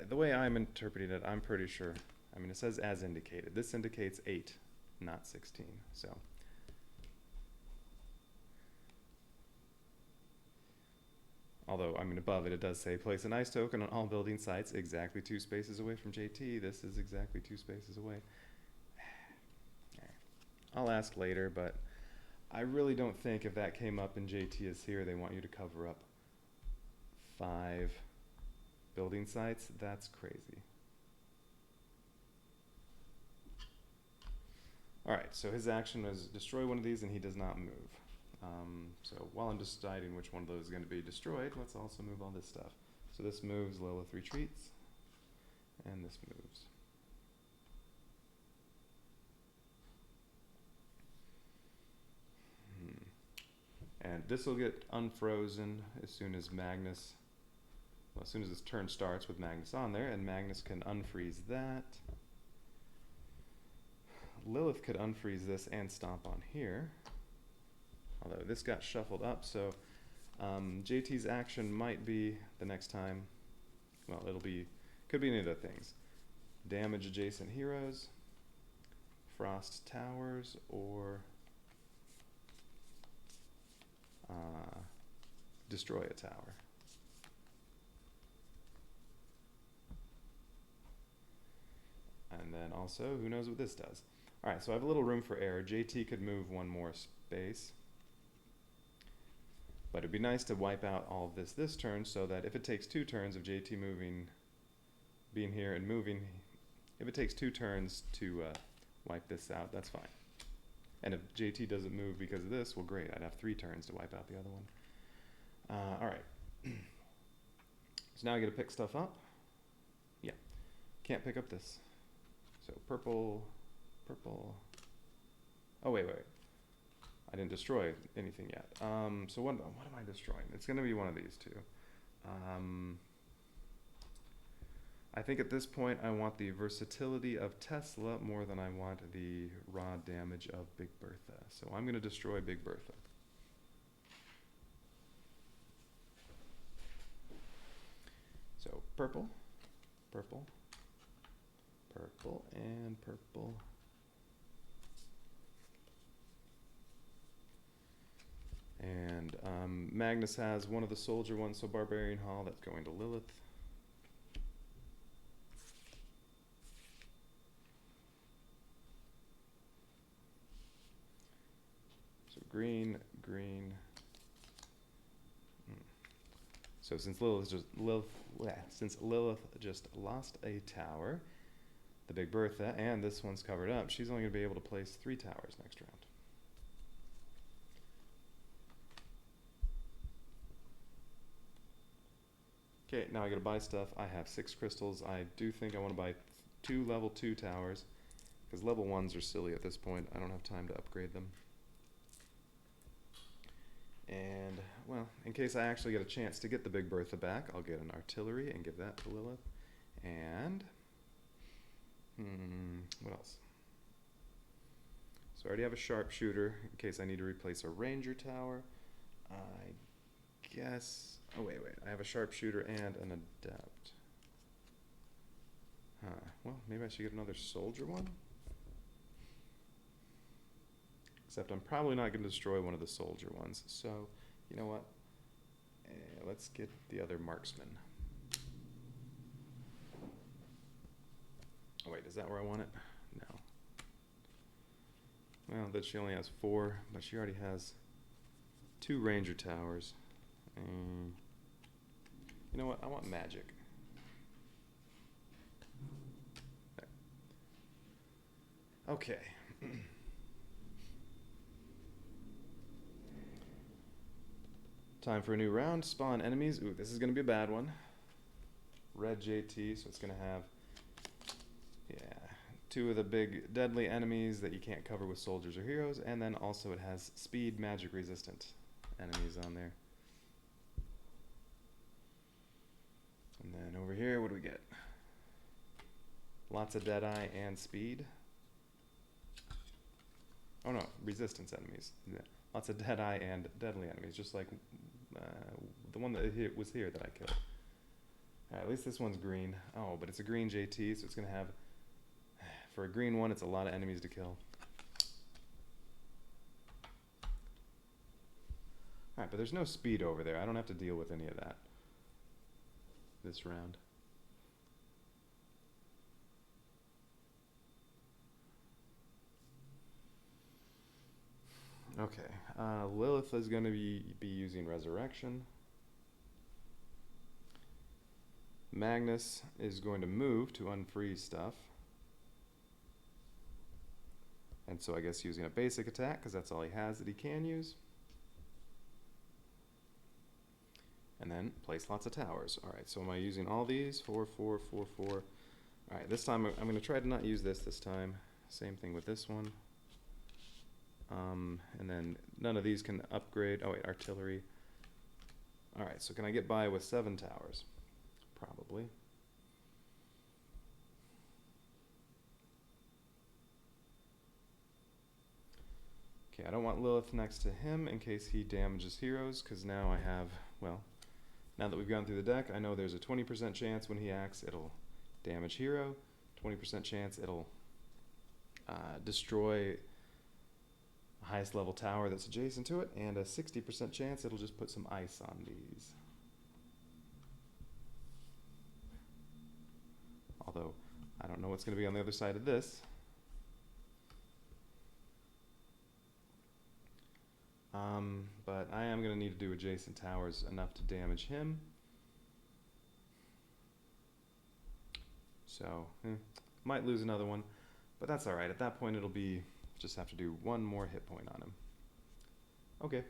The way I'm interpreting it, I'm pretty sure. I mean, it says as indicated. This indicates 8, not 16, so. Although, I mean, above it, it does say place an ice token on all building sites exactly 2 spaces away from JT. This is exactly 2 spaces away. I'll ask later, but I really don't think if that came up and JT is here, they want you to cover up 5 building sites. That's crazy. Alright, so his action was destroy one of these and he does not move. So while I'm deciding which one of those is going to be destroyed, let's also move all this stuff. So this moves, Lilith retreats, and this moves. And this will get unfrozen as soon as Magnus, well, as soon as this turn starts with Magnus on there, and Magnus can unfreeze that. Lilith could unfreeze this and stomp on here. Although this got shuffled up, so JT's action might be the next time, well, could be any of the things. Damage adjacent heroes, frost towers, or destroy a tower. And then also, who knows what this does? Alright, so I have a little room for error. JT could move one more space. But it'd be nice to wipe out all of this turn so that if it takes 2 turns of JT being here and moving, if it takes 2 turns to wipe this out, that's fine. And if JT doesn't move because of this, well great, I'd have 3 turns to wipe out the other one. Alright. So now I get to pick stuff up. Yeah. Can't pick up this. So purple. Oh wait. I didn't destroy anything yet. So what am I destroying? It's going to be one of these two. I think at this point I want the versatility of Tesla more than I want the raw damage of Big Bertha. So I'm going to destroy Big Bertha. So purple, and purple. And Magnus has one of the soldier ones, so Barbarian Hall, that's going to Lilith. So green. So since Lilith just lost a tower, the Big Bertha, and this one's covered up, she's only going to be able to place 3 towers next round. Okay, now I gotta buy stuff. I have 6 crystals. I do think I want to buy 2 level 2 towers, because level 1s are silly at this point. I don't have time to upgrade them. And, well, in case I actually get a chance to get the Big Bertha back, I'll get an artillery and give that to Lilith. And, what else? So I already have a sharpshooter in case I need to replace a ranger tower. I guess, oh wait, I have a sharpshooter and an adept. Well, maybe I should get another soldier one? Except I'm probably not going to destroy one of the soldier ones, so, you know what? Let's get the other marksman. Oh wait, is that where I want it? No. Well, that she only has 4, but she already has 2 ranger towers. You know what? I want magic. There. Okay. Time for a new round. Spawn enemies. Ooh, this is going to be a bad one. Red JT, so it's going to have, 2 of the big deadly enemies that you can't cover with soldiers or heroes, and then also it has speed magic resistant enemies on there. And then over here, what do we get? Lots of Deadeye and speed. Oh no, resistance enemies. Yeah. Lots of Deadeye and deadly enemies, just like the one that was here that I killed. Alright, at least this one's green. Oh, but it's a green JT, so it's going to have, for a green one, it's a lot of enemies to kill. Alright, but there's no speed over there. I don't have to deal with any of that this round. Okay, Lilith is going to be using Resurrection. Magnus is going to move to unfreeze stuff. And so I guess using a basic attack, because that's all he has that he can use. And then place lots of towers. All right, so am I using all these? 4, 4, 4, 4. All right, this time I'm going to try to not use this time. Same thing with this one. And then none of these can upgrade. Oh wait, artillery. All right, so can I get by with 7 towers? Probably. Okay, I don't want Lilith next to him in case he damages heroes, because now I have, well, now that we've gone through the deck, I know there's a 20% chance when he acts it'll damage hero, 20% chance it'll destroy the highest level tower that's adjacent to it, and a 60% chance it'll just put some ice on these. Although, I don't know what's going to be on the other side of this. But I am going to need to do adjacent towers enough to damage him. So, might lose another one, but that's alright. At that point it'll be, just have to do one more hit point on him. Okay.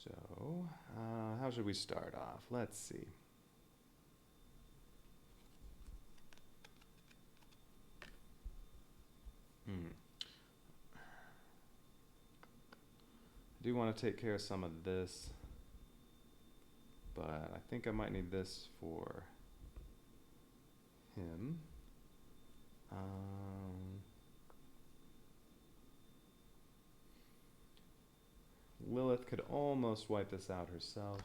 So, how should we start off? Let's see. I do want to take care of some of this, but I think I might need this for him. Lilith could almost wipe this out herself.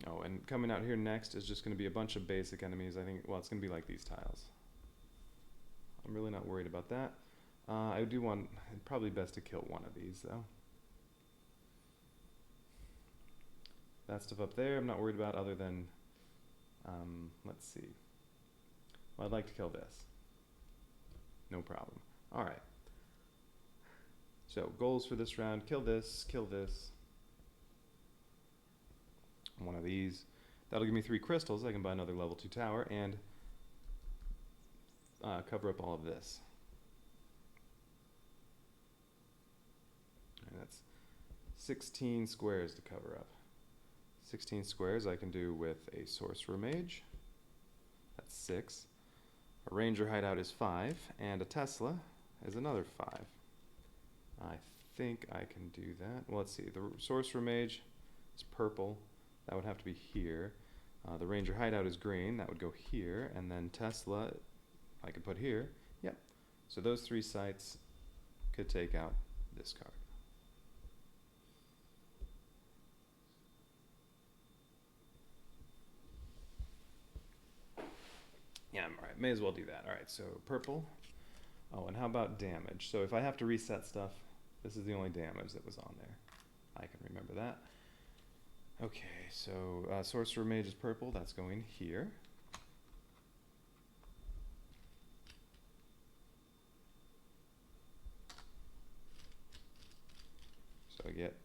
Oh, and coming out here next is just going to be a bunch of basic enemies. I think, well, it's going to be like these tiles. I'm really not worried about that. I do want, probably best to kill one of these, though. That stuff up there I'm not worried about other than, let's see. Well, I'd like to kill this. No problem. All right. So, goals for this round, kill this, one of these. That'll give me 3 crystals. I can buy another level 2 tower and cover up all of this. And that's 16 squares to cover up. 16 squares I can do with a sorcerer mage. That's 6. A ranger hideout is 5, and a Tesla is another 5. I think I can do that. Well, let's see. The sorcerer mage is purple. That would have to be here. The ranger hideout is green. That would go here. And then Tesla, I could put here. Yep. So those 3 sites could take out this card. Yeah, I'm alright. May as well do that. Alright, so purple. Oh, and how about damage? So if I have to reset stuff, this is the only damage that was on there. I can remember that. Okay, so sorcerer mage is purple. That's going here. So I get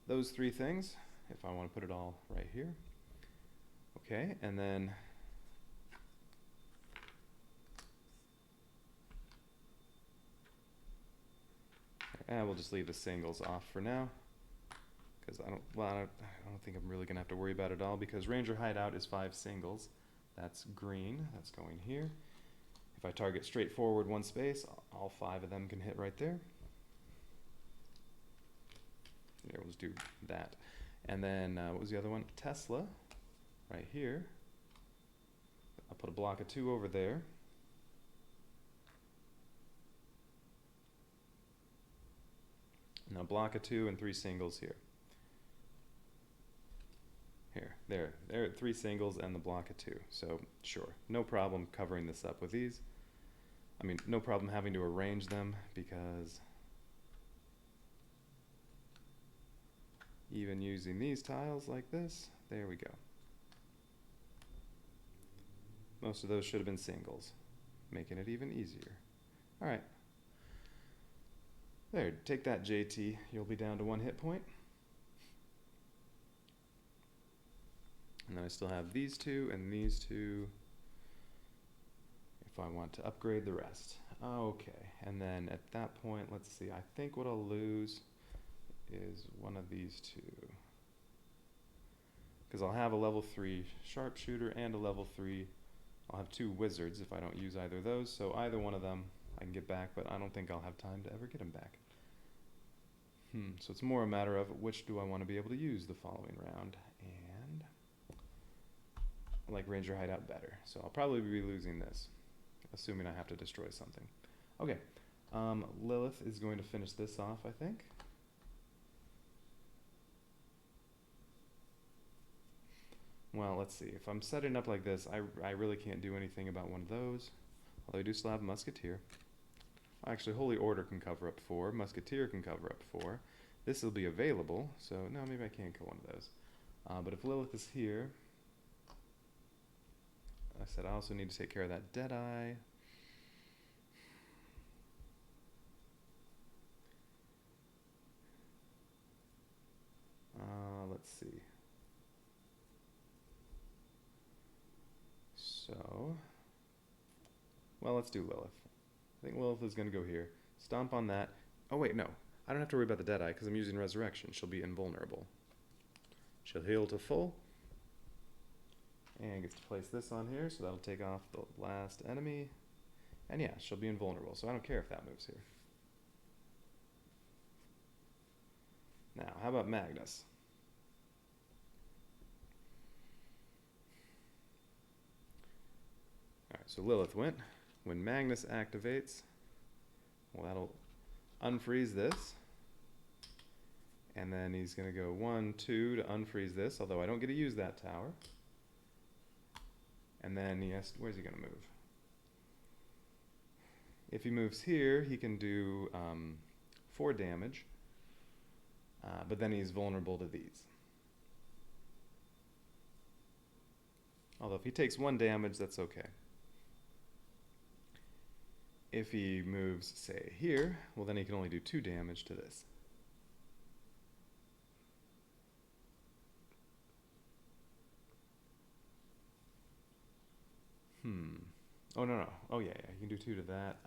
those 3 things if I want to put it all right here. Okay, and then we'll just leave the singles off for now, because I don't think I'm really gonna have to worry about it all, because ranger hideout is 5 singles. That's green. That's going here. If I target straight forward 1 space, all 5 of them can hit right there. Here, we'll just do that. And then what was the other one? Tesla, right here. I'll put a block of 2 over there. Now block of 2 and 3 singles here. There are 3 singles and the block of 2. So sure, no problem covering this up with these. I mean, no problem having to arrange them, because even using these tiles like this, there we go. Most of those should have been singles, making it even easier. All right. There, take that, JT. You'll be down to 1 hit point. And then I still have these two and these two if I want to upgrade the rest. Okay, and then at that point, let's see, I think what I'll lose is one of these two. Because I'll have a level 3 sharpshooter and a level 3, I'll have 2 wizards if I don't use either of those, so either one of them I can get back, but I don't think I'll have time to ever get them back. So it's more a matter of which do I want to be able to use the following round, and I like Ranger Hideout better, so I'll probably be losing this, assuming I have to destroy something. Okay, Lilith is going to finish this off, I think. Well, let's see. If I'm setting up like this, I really can't do anything about one of those. Although I do still have Musketeer. Actually, Holy Order can cover up 4. Musketeer can cover up 4. This will be available, so no, maybe I can't kill one of those. But if Lilith is here, I said I also need to take care of that Deadeye. Let's see. So, well, let's do Lilith. I think Lilith is going to go here. Stomp on that. Oh, wait, no. I don't have to worry about the Deadeye because I'm using Resurrection. She'll be invulnerable. She'll heal to full. And gets to place this on here, so that'll take off the last enemy. And yeah, she'll be invulnerable, so I don't care if that moves here. Now, how about Magnus? Alright, so Lilith went. When Magnus activates, well, that'll unfreeze this. And then he's going to go 1, 2 to unfreeze this, although I don't get to use that tower. And then he has, where's he going to move? If he moves here, he can do 4 damage, but then he's vulnerable to these. Although if he takes 1 damage, that's okay. If he moves, say, here, well, then he can only do 2 damage to this. Oh, no. Oh, yeah, you can do 2 to that.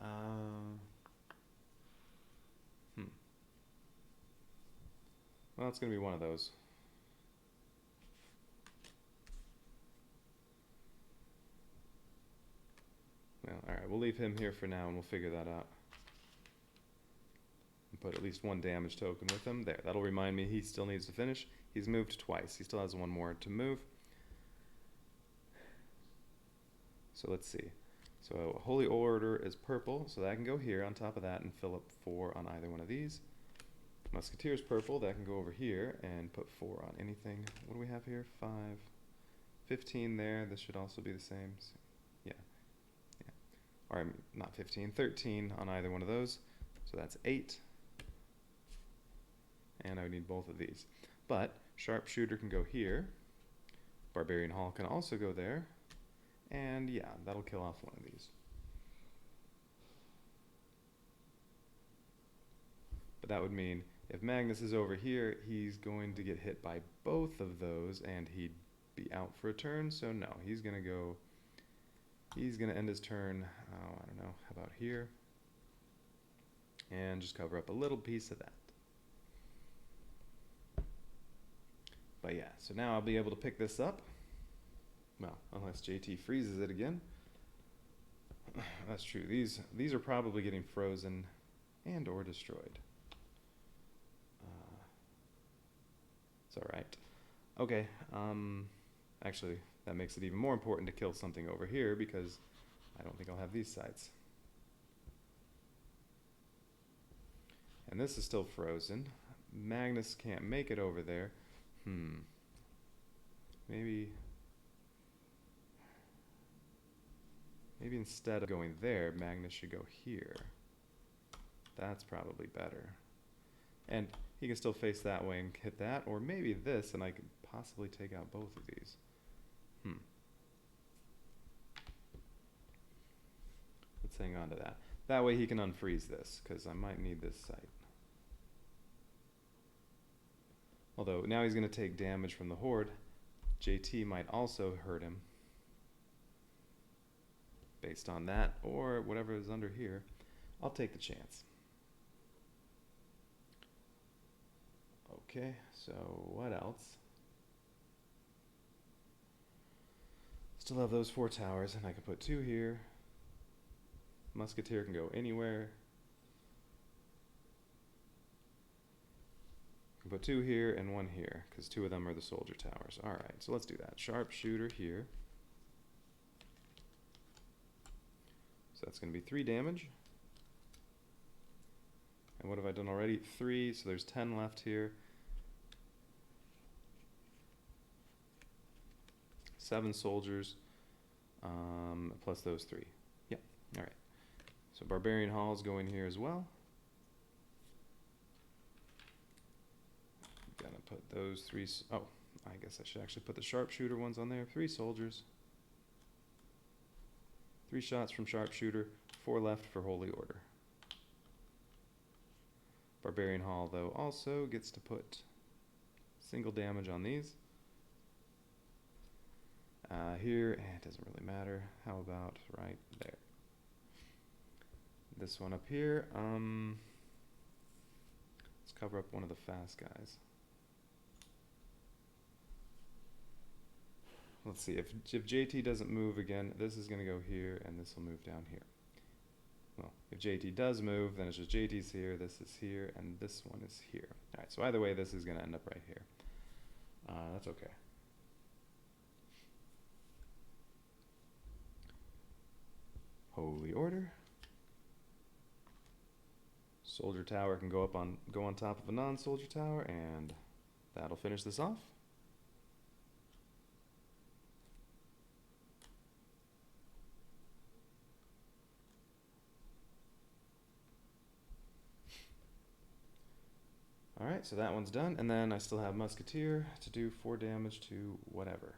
Well, it's going to be one of those. Well, alright, we'll leave him here for now and we'll figure that out. And put at least 1 damage token with him. There, that'll remind me he still needs to finish. He's moved twice. He still has 1 more to move. So let's see. So Holy Order is purple, so that can go here on top of that and fill up 4 on either one of these. Musketeer's purple, that can go over here and put 4 on anything. What do we have here? 5, 15 there. This should also be the same. Yeah. Or not 15, 13 on either one of those. So that's 8. And I would need both of these. But Sharpshooter can go here. Barbarian Hall can also go there. And yeah, that'll kill off one of these. But that would mean if Magnus is over here, he's going to get hit by both of those and he'd be out for a turn. So no, he's going to go, he's going to end his turn, oh, I don't know, how about here? And just cover up a little piece of that. But yeah, so now I'll be able to pick this up. Well, unless JT freezes it again. That's true. These are probably getting frozen and or destroyed. It's alright. Okay, actually, that makes it even more important to kill something over here because I don't think I'll have these sides. And this is still frozen. Magnus can't make it over there. Maybe instead of going there, Magnus should go here. That's probably better. And he can still face that way and hit that, or maybe this, and I could possibly take out both of these. Let's hang on to that. That way he can unfreeze this, because I might need this site. Although, now he's going to take damage from the Horde. JT might also hurt him. Based on that, or whatever is under here. I'll take the chance. Okay, so what else? Still have those 4 towers, and I can put 2 here. Musketeer can go anywhere. I can put 2 here and 1 here, because 2 of them are the soldier towers. Alright, so let's do that. Sharpshooter here. So that's going to be 3 damage. And what have I done already? 3, so there's 10 left here. 7 soldiers, plus those 3. Yep, alright. So Barbarian Halls go in here as well. Gonna put those 3, oh, I guess I should actually put the sharpshooter ones on there. 3 soldiers. 3 shots from sharpshooter, 4 left for Holy Order. Barbarian Hall, though, also gets to put single damage on these. Here, it doesn't really matter. How about right there? This one up here, let's cover up one of the fast guys. Let's see, if JT doesn't move again, this is going to go here, and this will move down here. Well, if JT does move, then it's just JT's here, this is here, and this one is here. Alright, so either way, this is going to end up right here. That's okay. Holy Order. Soldier tower can go on top of a non-soldier tower, and that'll finish this off. Alright, so that one's done, and then I still have Musketeer to do 4 damage to whatever.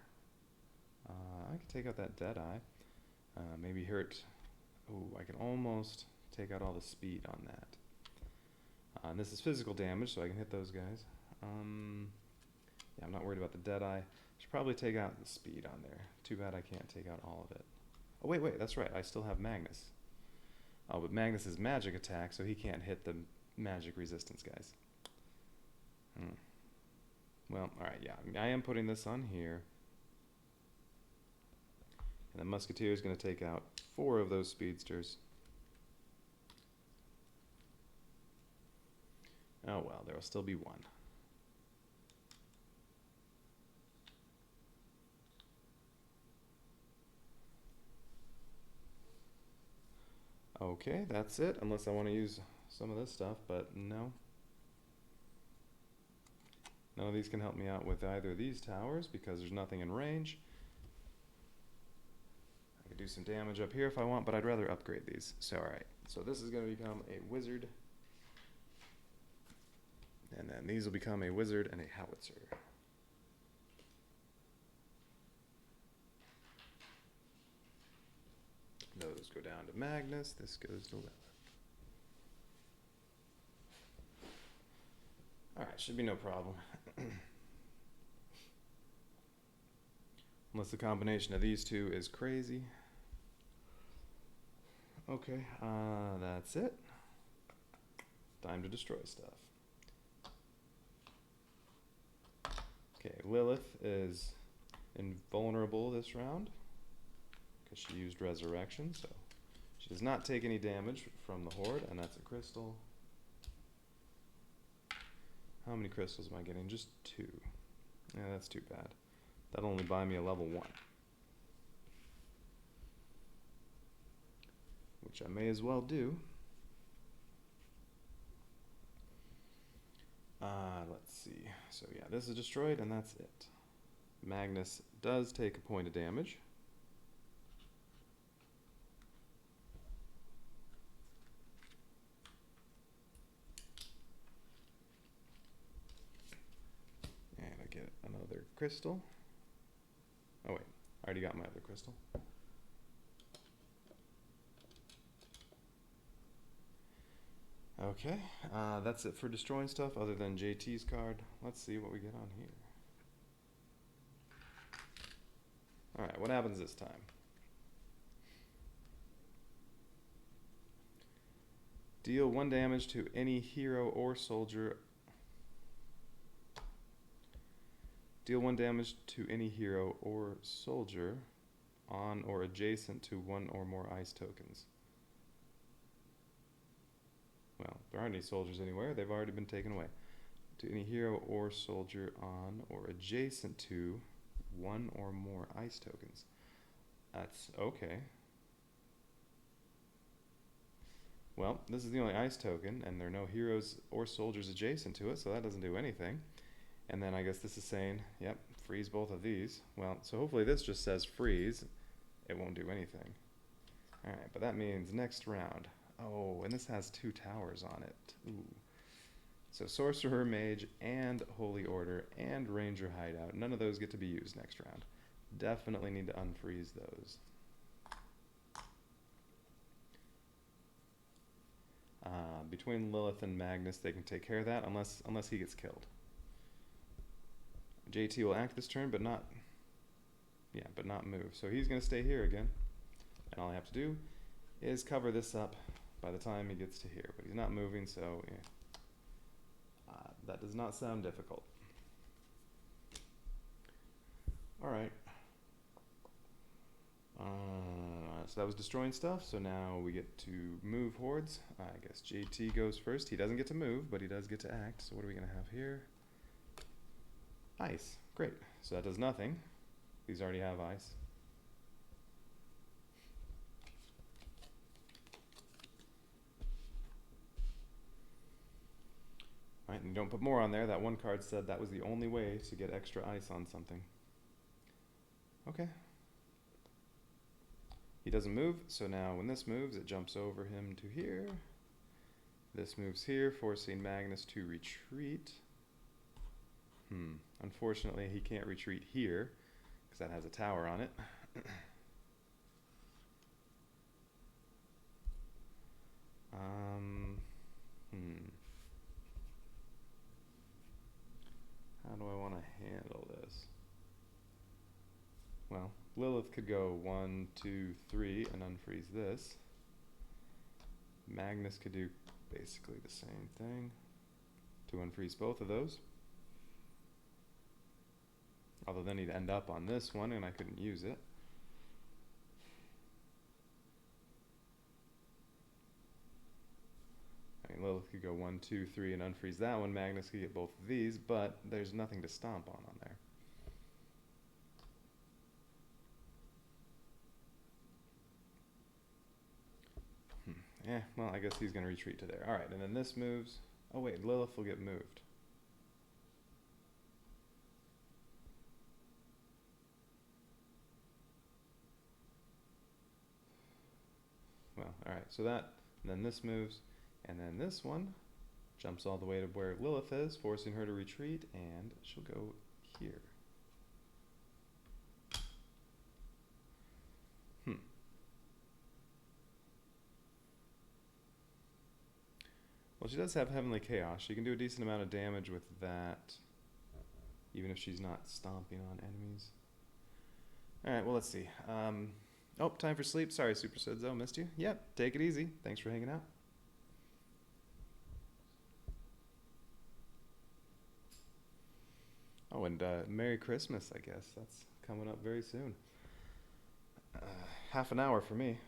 I can take out that Deadeye. Maybe hurt. Ooh, I can almost take out all the speed on that. And this is physical damage, so I can hit those guys. Yeah, I'm not worried about the Deadeye. Should probably take out the speed on there. Too bad I can't take out all of it. Oh, wait, that's right. I still have Magnus. Oh, but Magnus is magic attack, so he can't hit the magic resistance guys. Well, alright, yeah. I am putting this on here. And the Musketeer is going to take out 4 of those speedsters. Oh well, there will still be 1. Okay, that's it, unless I want to use some of this stuff, but no. None of these can help me out with either of these towers because there's nothing in range. I could do some damage up here if I want, but I'd rather upgrade these. So alright, so this is going to become a wizard. And then these will become a wizard and a howitzer. Those go down to Magnus, this goes to Lilith. Alright, should be no problem. Unless the combination of these two is crazy. Okay, that's it. Time to destroy stuff. Okay, Lilith is invulnerable this round because she used Resurrection, so she does not take any damage from the Horde, and that's a crystal. How many crystals am I getting? Just 2. Yeah, that's too bad. That'll only buy me a level 1. Which I may as well do. Let's see. So yeah, this is destroyed, and that's it. Magnus does take a point of damage. And I get another crystal. Oh wait, I already got my other crystal. Okay, that's it for destroying stuff other than JT's card. Let's see what we get on here. Alright, what happens this time? Deal 1 damage to any hero or soldier. Deal 1 damage to any hero or soldier on or adjacent to 1 or more ice tokens. Well, there aren't any soldiers anywhere. They've already been taken away. To any hero or soldier on or adjacent to 1 or more ice tokens. That's okay. Well, this is the only ice token, and there are no heroes or soldiers adjacent to it, so that doesn't do anything. And then I guess this is saying, yep, freeze both of these. Well, so hopefully this just says freeze. It won't do anything. Alright, but that means next round. Oh, and this has 2 towers on it. Ooh. So Sorcerer, Mage, and Holy Order, and Ranger Hideout. None of those get to be used next round. Definitely need to unfreeze those. Between Lilith and Magnus, they can take care of that unless he gets killed. JT will act this turn, but not move. So he's going to stay here again. And all I have to do is cover this up by the time he gets to here. But he's not moving, so yeah. That does not sound difficult. Alright. So that was destroying stuff, so now we get to move hordes. I guess JT goes first. He doesn't get to move, but he does get to act. So what are we going to have here? Ice. Great. So that does nothing. These already have ice. Alright, and you don't put more on there. That one card said that was the only way to get extra ice on something. Okay. He doesn't move, so now when this moves, it jumps over him to here. This moves here, forcing Magnus to retreat. Unfortunately, he can't retreat here, because that has a tower on it. How do I want to handle this? Well, Lilith could go 1, 2, 3 and unfreeze this. Magnus could do basically the same thing to unfreeze both of those. Although then he'd end up on this one and I couldn't use it. I mean, Lilith could go 1, 2, 3 and unfreeze that one. Magnus could get both of these, but there's nothing to stomp on there. Yeah, well, I guess he's going to retreat to there. Alright, and then this moves. Oh wait, Lilith will get moved. Well, alright, so that, and then this moves, and then this one jumps all the way to where Lilith is, forcing her to retreat, and she'll go here. Well, she does have Heavenly Chaos. She can do a decent amount of damage with that, even if she's not stomping on enemies. Alright, well, let's see. Oh, time for sleep. Sorry, Super Sudzo, missed you. Yep, take it easy. Thanks for hanging out. Oh, and Merry Christmas, I guess. That's coming up very soon. Half an hour for me.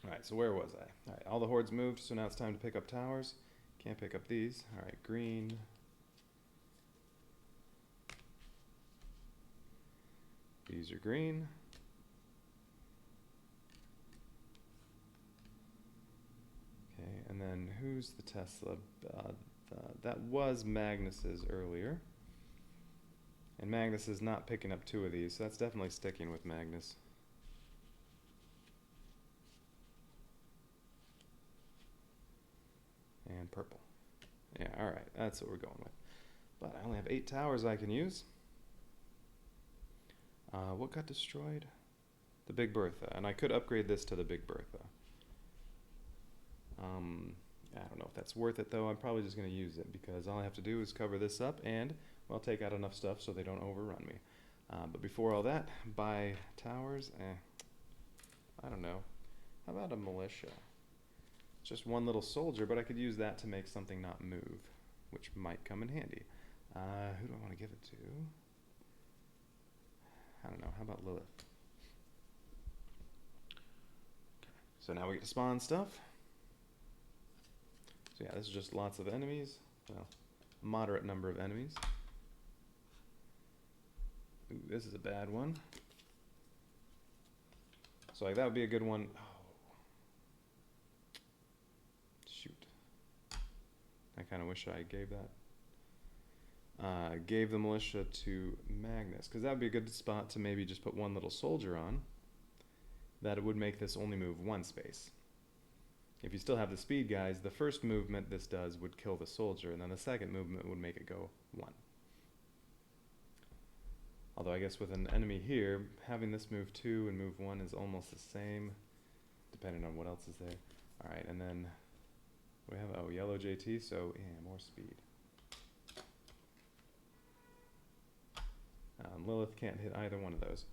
Alright, so where was I? Alright, all the hordes moved, so now it's time to pick up towers. Can't pick up these. Alright, green. These are green. Okay, and then who's the Tesla? That was Magnus's earlier. And Magnus is not picking up 2 of these, so that's definitely sticking with Magnus. And purple. Yeah, alright, that's what we're going with. But I only have 8 towers I can use. What got destroyed? the Big Bertha, and I could upgrade this to the Big Bertha. I don't know if that's worth it though. I'm probably just going to use it because all I have to do is cover this up and, well, take out enough stuff so they don't overrun me. But before all that, buy towers. I don't know. How about a militia? Just one little soldier, but I could use that to make something not move, which might come in handy. Who do I want to give it to? I don't know. How about Lilith? Okay. So now we get to spawn stuff. So yeah, this is just lots of enemies. Well, a moderate number of enemies. Ooh, this is a bad one. So like that would be a good one. Oh. Shoot. I kind of wish I gave that. Gave the militia to Magnus, because that would be a good spot to maybe just put one little soldier on. That it would make this only move one space. If you still have the speed guys, the first movement this does would kill the soldier, and then the second movement would make it go one. Although I guess with an enemy here, having this move 2 and move 1 is almost the same, depending on what else is there. Alright, and then we have, oh, yellow JT, so yeah, more speed. Lilith can't hit either one of those.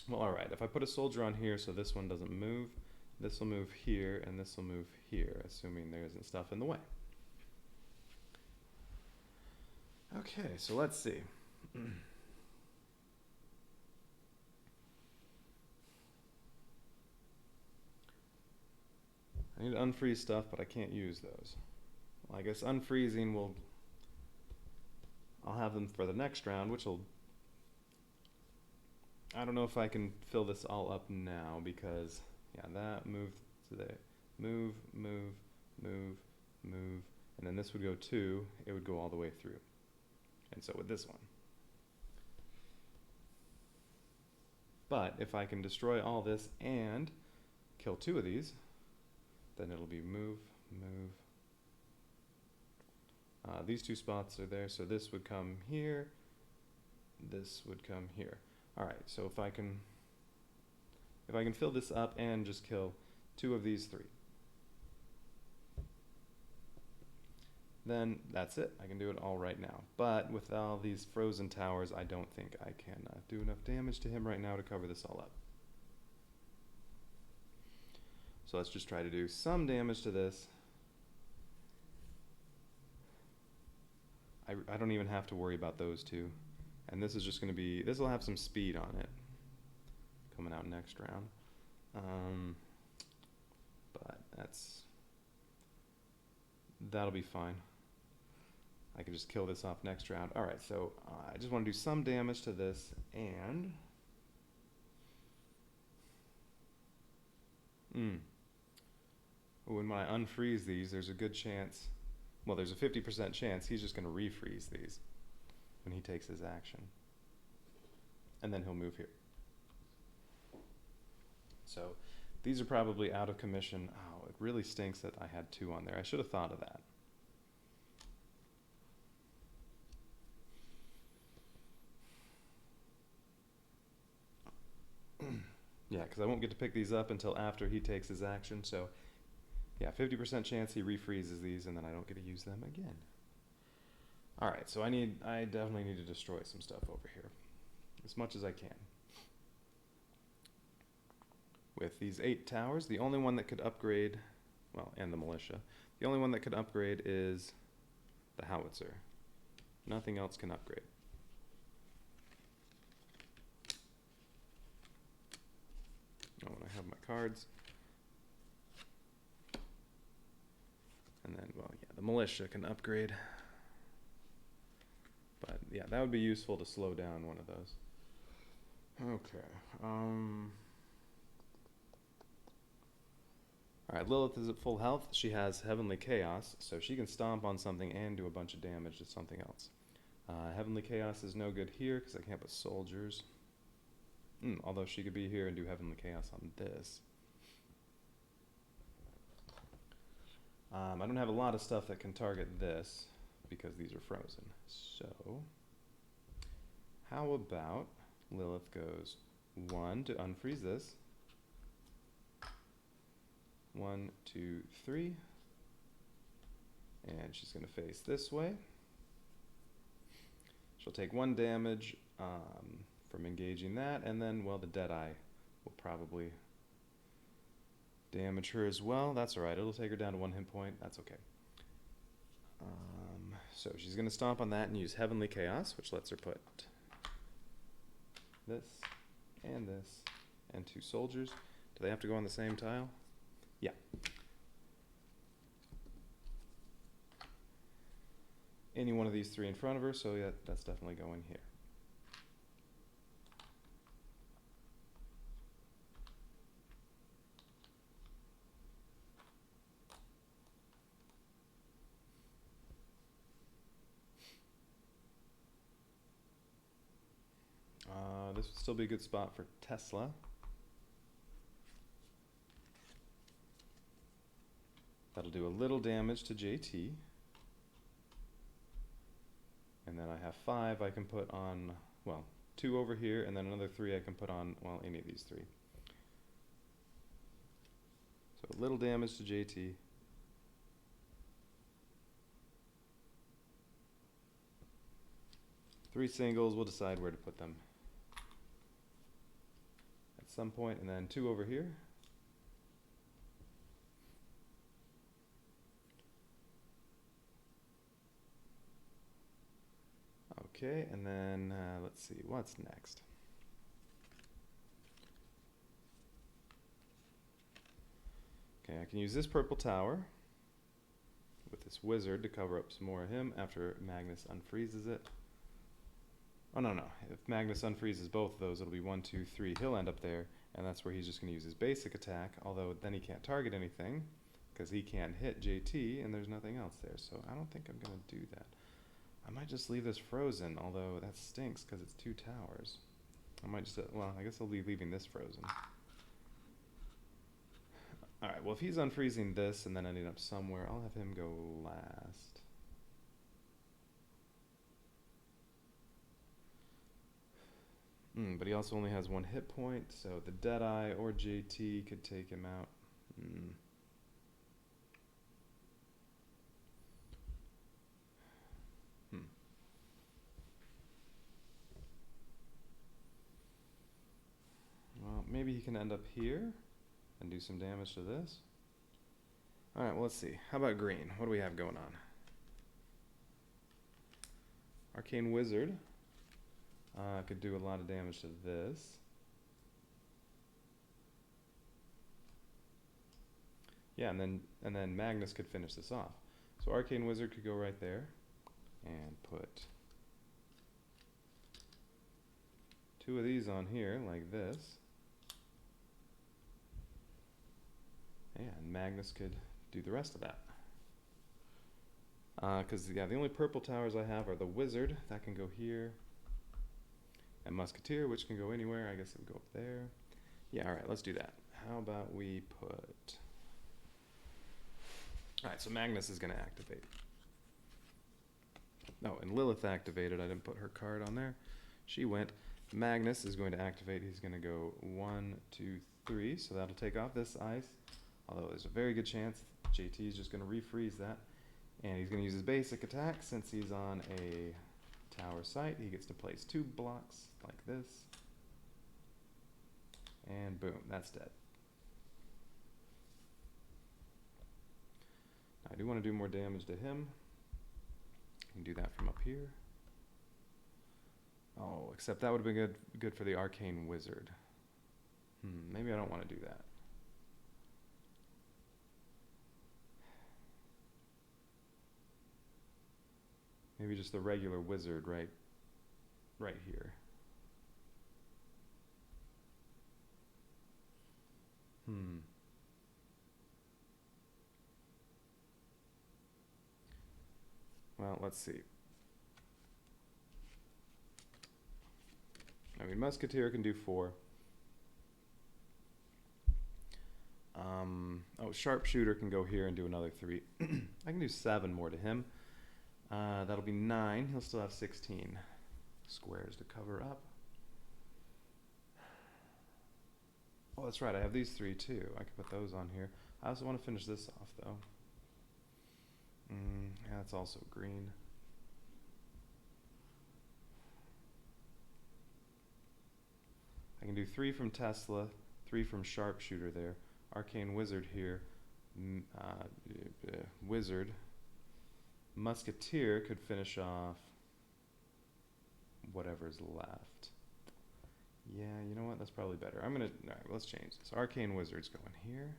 Well, alright, if I put a soldier on here so this one doesn't move, this will move here, and this will move here, assuming there isn't stuff in the way. Okay, so let's see. I need to unfreeze stuff, but I can't use those. Well, I guess unfreezing will... I'll have them for the next round, which will... I don't know if I can fill this all up now, because, yeah, that moved to there. Move, move, move, move, and then this would go 2, it would go all the way through. And so with this one. But if I can destroy all this and kill 2 of these, then it'll be move, move. These 2 spots are there, so this would come here, this would come here. Alright, so if I can fill this up and just kill 2 of these 3, then that's it. I can do it all right now. But with all these frozen towers, I don't think I can do enough damage to him right now to cover this all up. So let's just try to do some damage to this. I don't even have to worry about those 2. And this is just going to be, this will have some speed on it coming out next round. But that'll be fine. I can just kill this off next round. Alright, so I just want to do some damage to this, and... when I unfreeze these, there's a good chance... Well, there's a 50% chance he's just going to refreeze these when he takes his action. And then he'll move here. So, these are probably out of commission. Oh, it really stinks that I had 2 on there. I should have thought of that. Yeah, because I won't get to pick these up until after he takes his action, so yeah, 50% chance he refreezes these and then I don't get to use them again. Alright, so I definitely need to destroy some stuff over here, as much as I can. With these 8 towers, the only one that could upgrade, well, and the militia, the only one that could upgrade is the howitzer. Nothing else can upgrade. Oh, and I have my cards. And then, well, yeah, the militia can upgrade. But, yeah, that would be useful to slow down one of those. Okay. Alright, Lilith is at full health. She has Heavenly Chaos, so she can stomp on something and do a bunch of damage to something else. Heavenly Chaos is no good here because I can't put soldiers. Although she could be here and do Heavenly Chaos on this. I don't have a lot of stuff that can target this because these are frozen. So, how about Lilith goes 1 to unfreeze this. 1, 2, 3. And she's going to face this way. She'll take 1 damage from engaging that, and then, well, the Deadeye will probably damage her as well. That's alright, it'll take her down to 1 hit point. That's okay. So she's going to stomp on that and use Heavenly Chaos, which lets her put this and 2 soldiers. Do they have to go on the same tile? Yeah. Any one of these 3 in front of her, so yeah, that's definitely going here. This would still be a good spot for Tesla. That'll do a little damage to JT. And then I have 5 I can put on, well, 2 over here, and then another 3 I can put on, well, any of these 3. So a little damage to JT. Three singles, we'll decide where to put them at some point, and then 2 over here. Okay, and then let's see, what's next? Okay, I can use this purple tower with this wizard to cover up some more of him after Magnus unfreezes it. Oh, no. If Magnus unfreezes both of those, it'll be 1, 2, 3. He'll end up there, and that's where he's just going to use his basic attack, although then he can't target anything because he can't hit JT, and there's nothing else there. So I don't think I'm going to do that. I might just leave this frozen, although that stinks because it's 2 towers. I might just, well, I guess I'll be leaving this frozen. Alright, well, if he's unfreezing this and then ending up somewhere, I'll have him go last. But he also only has 1 hit point, so the Deadeye or JT could take him out. Well, maybe he can end up here and do some damage to this. Alright, well, let's see. How about green? What do we have going on? Arcane Wizard could do a lot of damage to this. Yeah, and then Magnus could finish this off. So Arcane Wizard could go right there and put 2 of these on here like this. And Magnus could do the rest of that. Because, yeah, the only purple towers I have are the Wizard, that can go here, and Musketeer, which can go anywhere. I guess it would go up there. Yeah, alright, let's do that. How about we put... Alright, so Magnus is going to activate. Oh, and Lilith activated. I didn't put her card on there. She went. Magnus is going to activate. He's going to go 1, 2, 3, so that'll take off this ice. Although there's a very good chance JT is just going to refreeze that. And he's going to use his basic attack. Since he's on a tower site, he gets to place 2 blocks like this. And boom, that's dead. I do want to do more damage to him. I can do that from up here. Oh, except that would have been good for the Arcane Wizard. Maybe I don't want to do that. Maybe just the regular wizard right here. Well, let's see. I mean, Musketeer can do 4. Oh, Sharpshooter can go here and do another 3. I can do 7 more to him. That'll be 9. He'll still have 16 squares to cover up. Oh, that's right. I have these 3 too. I can put those on here. I also want to finish this off though. Yeah, that's also green. I can do 3 from Tesla, 3 from Sharpshooter there. Arcane Wizard here. Wizard. Musketeer could finish off whatever's left. Yeah, you know what? That's probably better. Alright, let's change this. Arcane Wizard's going here.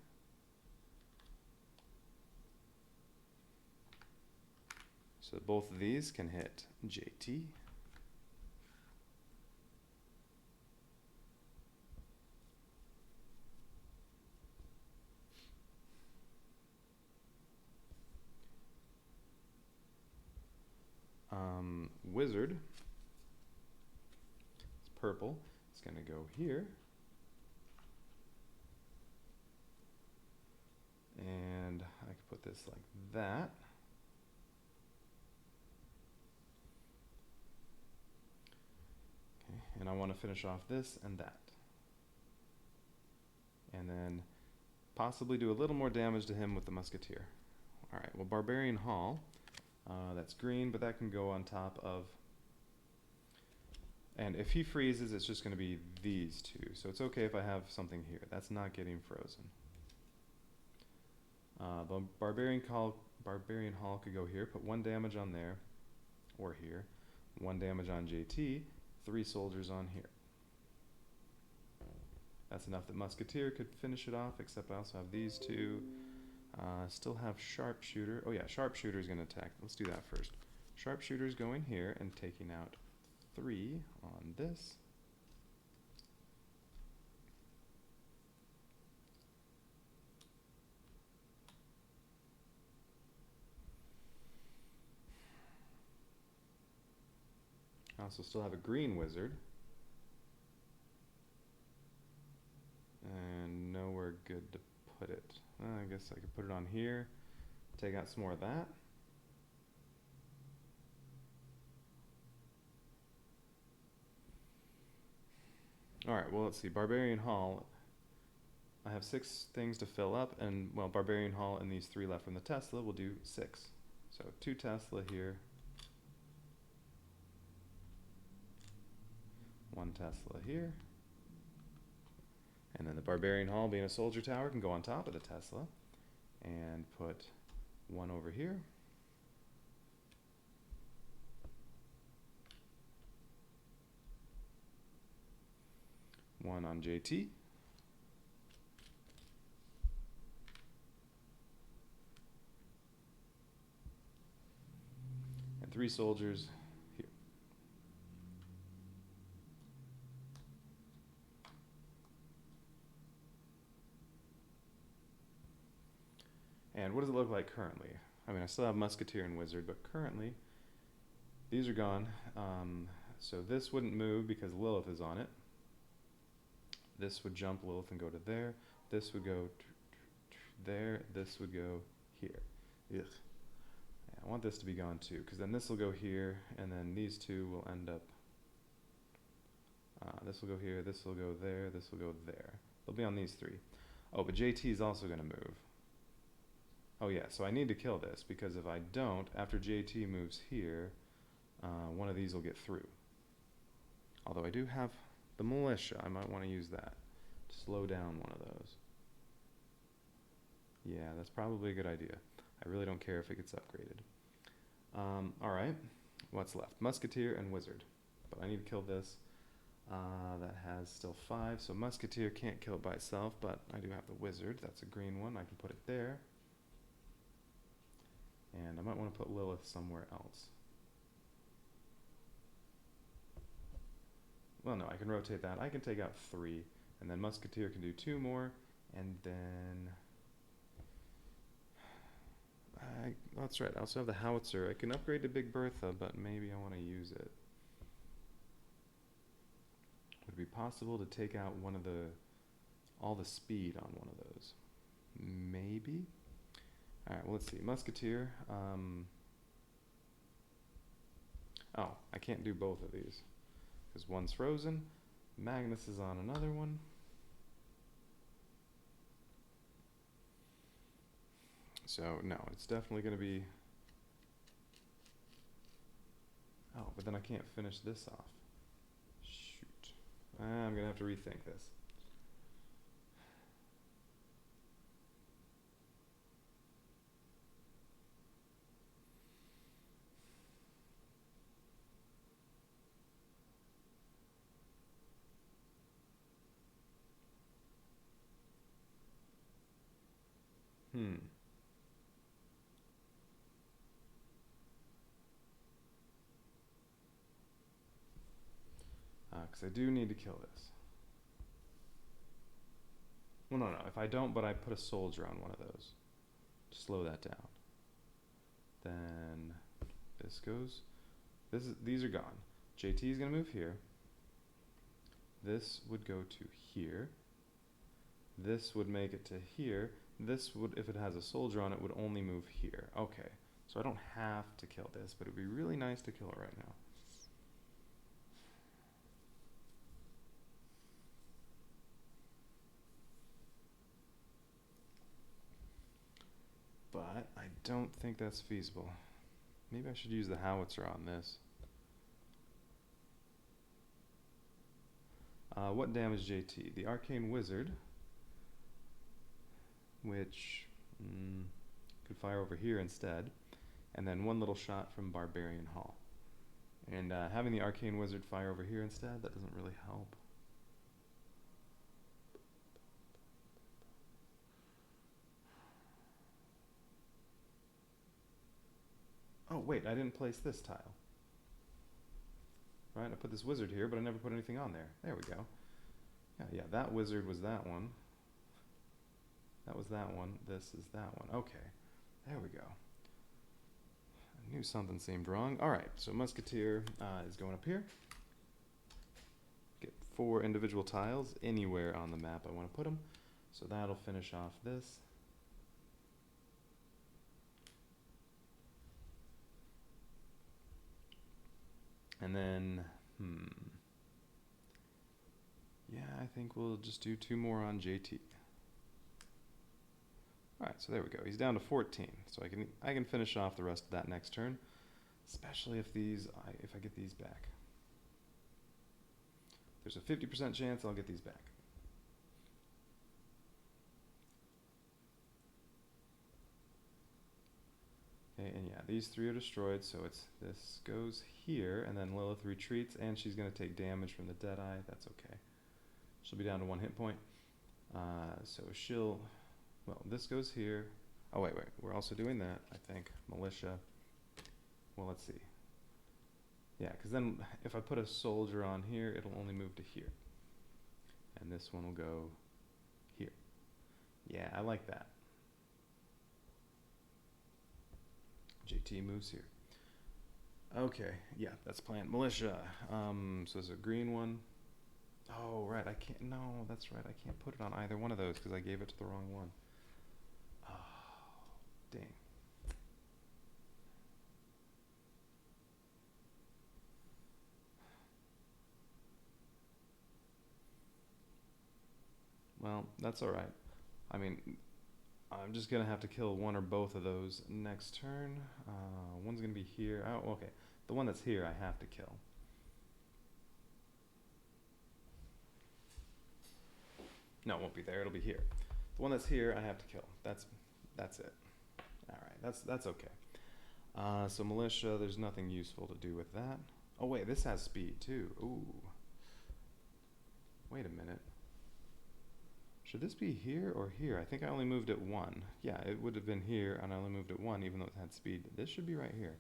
So both of these can hit JT. Wizard, it's purple, it's going to go here, and I can put this like that. Okay, and I want to finish off this and that. And then possibly do a little more damage to him with the Musketeer. Alright, well, Barbarian Hall. That's green, but that can go on top of... And if he freezes, it's just going to be these 2. So it's okay if I have something here. That's not getting frozen. Barbarian Hall could go here. Put 1 damage on there. Or here. 1 damage on JT. 3 soldiers on here. That's enough that Musketeer could finish it off, except I also have these 2. Still have Sharpshooter. Oh yeah, Sharpshooter is going to attack. Let's do that first. Sharpshooter is going here and taking out 3 on this. I also still have a green wizard. And nowhere good to put it. I guess I could put it on here, take out some more of that. Alright, well let's see, Barbarian Hall, I have 6 things to fill up, and well, Barbarian Hall and these 3 left from the Tesla will do 6. So 2 Tesla here, 1 Tesla here, and then the Barbarian Hall, being a soldier tower, can go on top of the Tesla, and put 1 over here. One on JT. And 3 soldiers here. And what does it look like currently? I mean, I still have Musketeer and Wizard, but currently these are gone. So this wouldn't move because Lilith is on it. This would jump Lilith and go to there. This would go there. This would go here. Ugh. Yeah, I want this to be gone too, because then this will go here, and then these 2 will end up... this will go here, this will go there, this will go there. They'll be on these 3. Oh, but JT is also going to move. Oh yeah, so I need to kill this, because if I don't, after JT moves here, one of these will get through. Although I do have the militia, I might want to use that to slow down one of those. Yeah, that's probably a good idea. I really don't care if it gets upgraded. Alright, what's left? Musketeer and Wizard. But I need to kill this. That has still 5, so Musketeer can't kill it by itself, but I do have the Wizard. That's a green one. I can put it there. And I might want to put Lilith somewhere else. Well, no, I can rotate that. I can take out 3, and then Musketeer can do 2 more, and then... that's right, I also have the Howitzer. I can upgrade to Big Bertha, but maybe I want to use it. Would it be possible to take out all the speed on one of those? Maybe? Alright, well let's see. Musketeer. Oh, I can't do both of these. Because one's frozen. Magnus is on another one. So no, it's definitely going to be... Oh, but then I can't finish this off. Shoot. I'm going to have to rethink this. Because I do need to kill this. Well, no, if I don't, but I put a soldier on one of those to slow that down. Then this goes. These are gone. JT is going to move here. This would go to here. This would make it to here. This would, if it has a soldier on it, would only move here. Okay, so I don't have to kill this, but it would be really nice to kill it right now. But I don't think that's feasible. Maybe I should use the howitzer on this. What damage JT? The Arcane Wizard, which could fire over here instead, and then one little shot from Barbarian Hall. And having the Arcane Wizard fire over here instead, that doesn't really help. Oh wait, I didn't place this tile. Right, I put this wizard here, but I never put anything on there. There we go. Yeah, that wizard was that one. That was that one. This is that one. Okay, there we go. I knew something seemed wrong. All right, so Musketeer is going up here. Get 4 individual tiles anywhere on the map I want to put them. So that'll finish off this. And then, yeah, I think we'll just do 2 more on JT. Alright, so there we go. He's down to 14. So I can finish off the rest of that next turn. Especially if I get these back. There's a 50% chance I'll get these back. Okay, and yeah, these 3 are destroyed, so this goes here, and then Lilith retreats, and she's going to take damage from the Deadeye. That's okay. She'll be down to 1 hit point. So she'll... Well, this goes here. Oh, wait. We're also doing that, I think. Militia. Well, let's see. Yeah, because then if I put a soldier on here, it'll only move to here. And this one will go here. Yeah, I like that. JT moves here. Okay, yeah, that's planned. Militia. So there's a green one. Oh, right, I can't, no, that's right, I can't put it on either one of those because I gave it to the wrong one. Oh, dang. Well, that's alright. I mean, I'm just going to have to kill one or both of those next turn. One's going to be here. Oh, okay. The one that's here I have to kill. No, it won't be there. It'll be here. The one that's here I have to kill. That's it. Alright, that's okay. So militia, there's nothing useful to do with that. Oh wait, this has speed too. Ooh. Wait a minute. Should this be here or here? I think I only moved it 1. Yeah, it would have been here, and I only moved it 1, even though it had speed. This should be right here.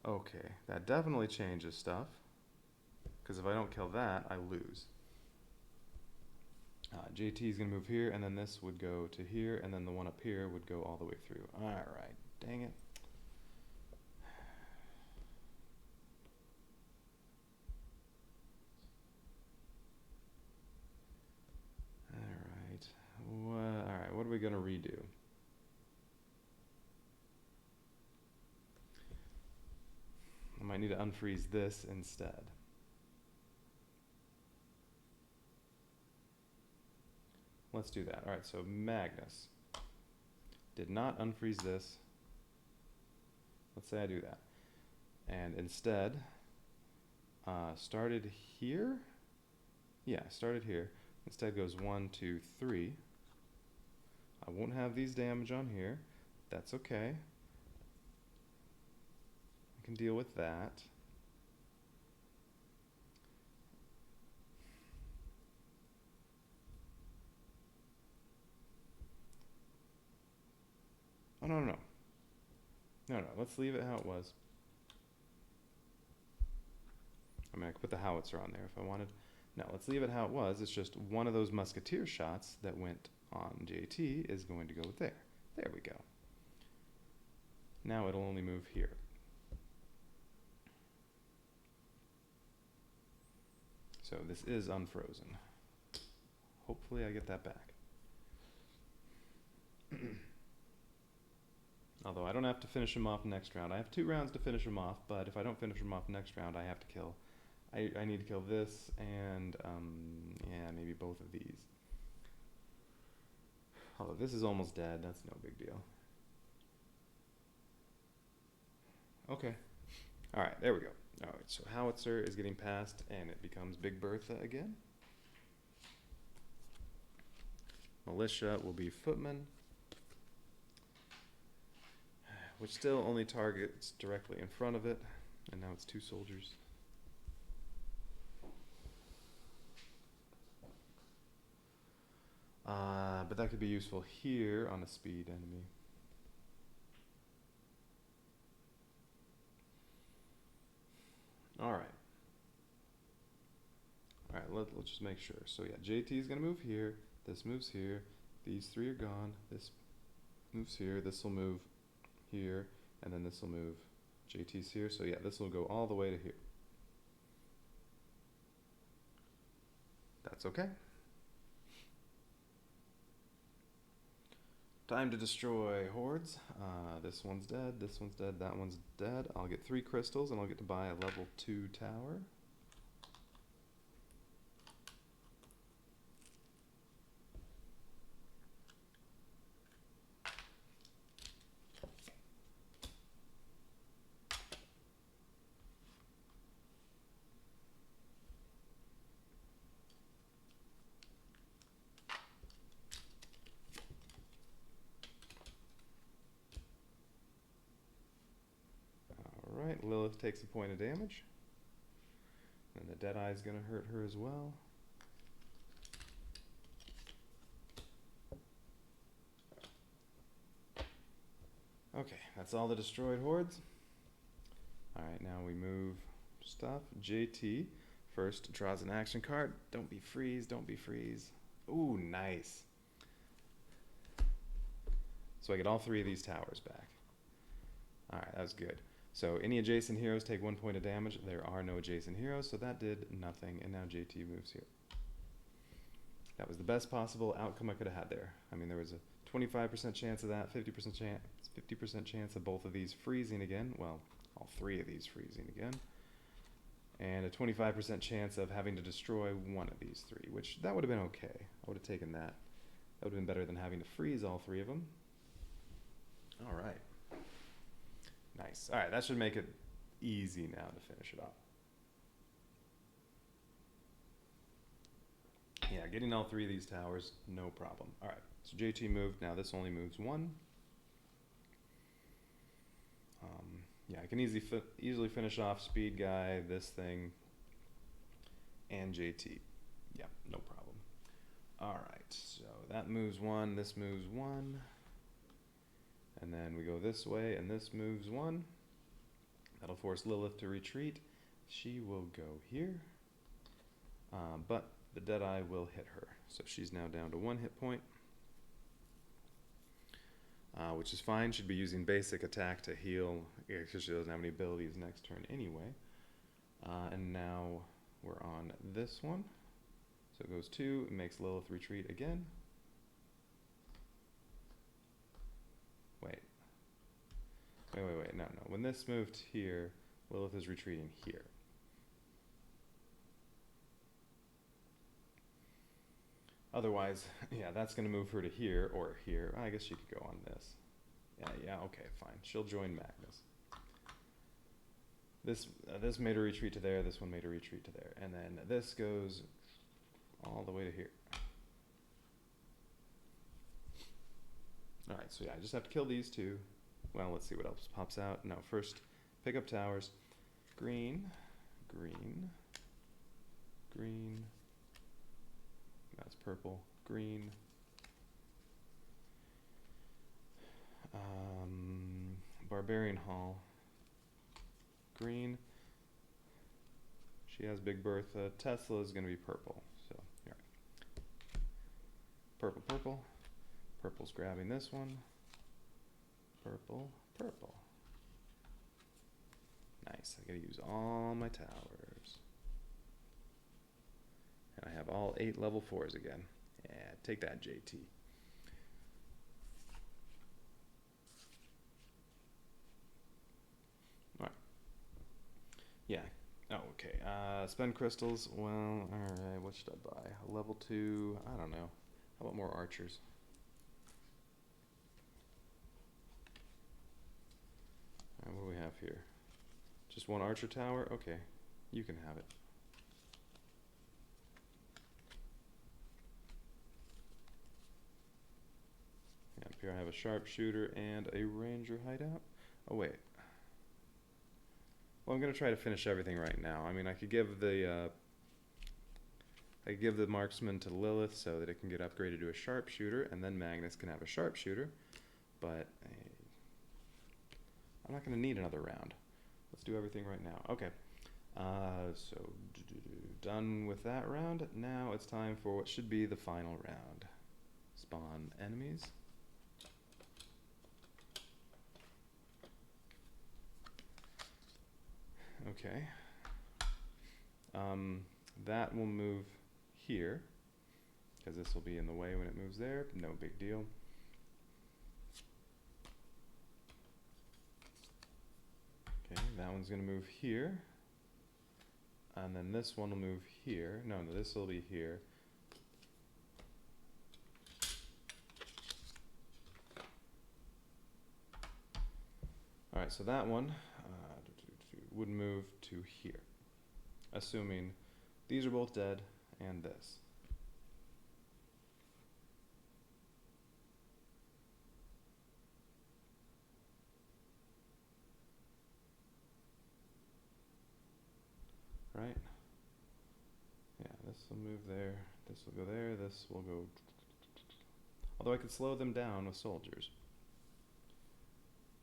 Okay, that definitely changes stuff. Because if I don't kill that, I lose. JT is going to move here, and then this would go to here, and then the one up here would go all the way through. Alright, dang it. Alright, what are we going to redo? I might need to unfreeze this instead. let's do that. All right, so Magnus did not unfreeze this. Let's say I do that. And instead, started here. Yeah, started here. Instead goes 1, 2, 3. I won't have these damage on here. That's okay. I can deal with that. Oh, no, no, no. No, no, let's leave it how it was. I mean, I could put the howitzer on there if I wanted. No, let's leave it how it was. It's just one of those musketeer shots that went on JT is going to go there. There we go. Now it'll only move here. So this is unfrozen. Hopefully I get that back. Although I don't have to finish him off next round. I have 2 rounds to finish him off, but if I don't finish him off next round, I have to kill. I need to kill this and, yeah, maybe both of these. Although this is almost dead, that's no big deal. Okay. Alright, there we go. Alright, so howitzer is getting passed and it becomes Big Bertha again. Militia will be footman, which still only targets directly in front of it, and now it's 2 soldiers. But that could be useful here on a speed enemy. Alright. Alright, let's just make sure. So yeah, JT is going to move here, this moves here, these 3 are gone, this moves here, this will move here, and then this will move. JT's here, so yeah, this will go all the way to here. That's okay. Time to destroy hordes. This one's dead, that one's dead. I'll get 3 crystals and I'll get to buy a level 2 tower. Alright, Lilith takes a point of damage. And the Deadeye is going to hurt her as well. Okay, that's all the destroyed hordes. Alright, now we move stuff. JT first draws an action card. Don't be freeze, don't be freeze. Ooh, nice. So I get all 3 of these towers back. Alright, that was good. So any adjacent heroes take 1 point of damage. There are no adjacent heroes, so that did nothing, and now JT moves here. That was the best possible outcome I could have had there. I mean, there was a 25% chance of that, 50% chance of both of these freezing again. Well, all 3 of these freezing again. And a 25% chance of having to destroy one of these 3, which that would have been okay. I would have taken that. That would have been better than having to freeze all 3 of them. All right. Nice. All right, that should make it easy now to finish it off. Yeah, getting all 3 of these towers, no problem. All right, so JT moved. Now this only moves 1. Yeah, I can easily finish off Speed Guy, this thing, and JT. Yeah, no problem. All right, so that moves 1, this moves 1. And then we go this way, and this moves 1. That'll force Lilith to retreat. She will go here. But the Deadeye will hit her. So she's now down to 1 hit point. Which is fine. She'd be using basic attack to heal, because she doesn't have any abilities next turn anyway. And now we're on this one. So it goes 2, it makes Lilith retreat again. Wait, no. When this moved here, Lilith is retreating here. Otherwise, yeah, that's going to move her to here or here. I guess she could go on this. Yeah, okay, fine. She'll join Magnus. This made her retreat to there, this one made her retreat to there. And then this goes all the way to here. Alright, so yeah, I just have to kill these two. Well, let's see what else pops out. No, first, pick up towers. Green, green, green. That's purple, green. Barbarian Hall. Green. She has Big Bertha. Tesla is going to be purple. So, all right. Purple, purple. Purple's grabbing this one. Purple, purple. Nice. I got to use all my towers. And I have all 8 level 4s again. Yeah, take that, JT. Yeah. Oh, okay. Spend crystals. Well, alright. What should I buy? Level 2. I don't know. How about more archers? Alright, what do we have here? Just one archer tower? Okay. You can have it. Yeah, up here I have a sharpshooter and a ranger hideout. Oh, wait. Well, I'm going to try to finish everything right now. I mean, I could give the marksman to Lilith so that it can get upgraded to a sharpshooter, and then Magnus can have a sharpshooter. But I'm not going to need another round. Let's do everything right now. Okay. So done with that round. Now it's time for what should be the final round. Spawn enemies. Okay. That will move here, because this will be in the way when it moves there. No big deal. Okay, that one's going to move here. And then this one will move here. No, this will be here. Alright, so that one would move to here, assuming these are both dead and this. Right? Yeah, this will move there, this will go there, this will go... Although I could slow them down with soldiers.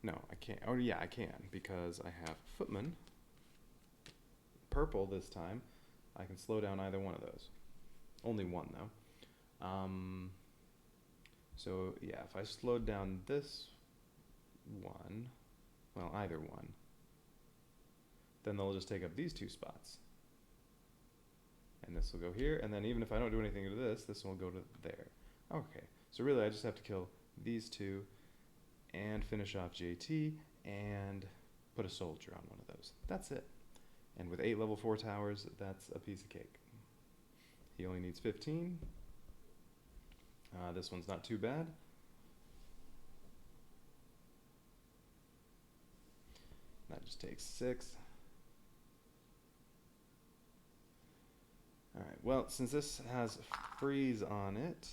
No, I can't. Oh, yeah, I can, because I have footmen. Purple this time. I can slow down either one of those. Only one, though. So, yeah, if I slowed down this one, well, either one, then they'll just take up these 2 spots. And this will go here, and then even if I don't do anything to this, this will go to there. Okay, so really I just have to kill these 2, and finish off JT, and put a soldier on one of those. That's it. And with 8 level 4 towers, that's a piece of cake. He only needs 15. This one's not too bad. That just takes 6. Alright, well, since this has freeze on it,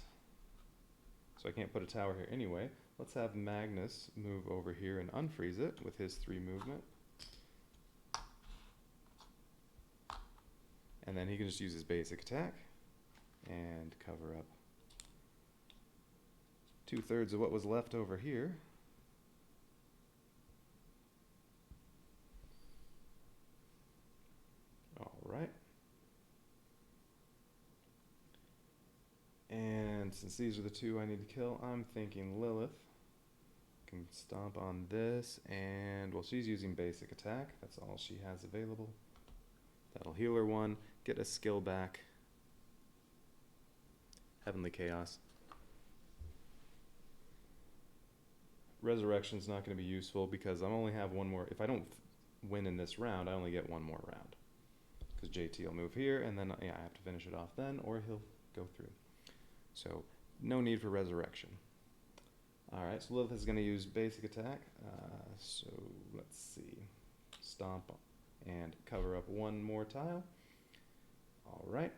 so I can't put a tower here anyway, let's have Magnus move over here and unfreeze it with his 3 movement. And then he can just use his basic attack and cover up 2/3 of what was left over here. Alright. And since these are the 2 I need to kill, I'm thinking Lilith can stomp on this, and, well, she's using basic attack. That's all she has available. That'll heal her 1, get a skill back. Heavenly Chaos. Resurrection's not going to be useful because I only have 1 more. If I don't win in this round, I only get 1 more round. Because JT will move here, and then, yeah, I have to finish it off then, or he'll go through. So no need for resurrection. Alright, so Lilith is going to use basic attack. So let's see. Stomp and cover up one more tile. Alright.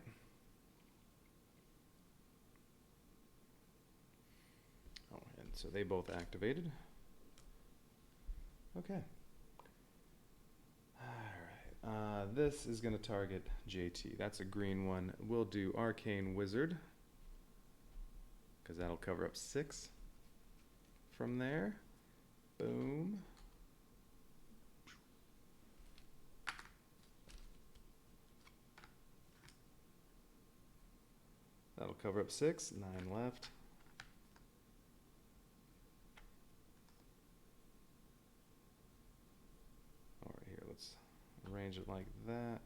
Oh, and so they both activated. Okay. Alright. This is going to target JT. That's a green one. We'll do Arcane Wizard, because that'll cover up 6 from there. Boom. That'll cover up 6, 9 left. All right, here, let's arrange it like that.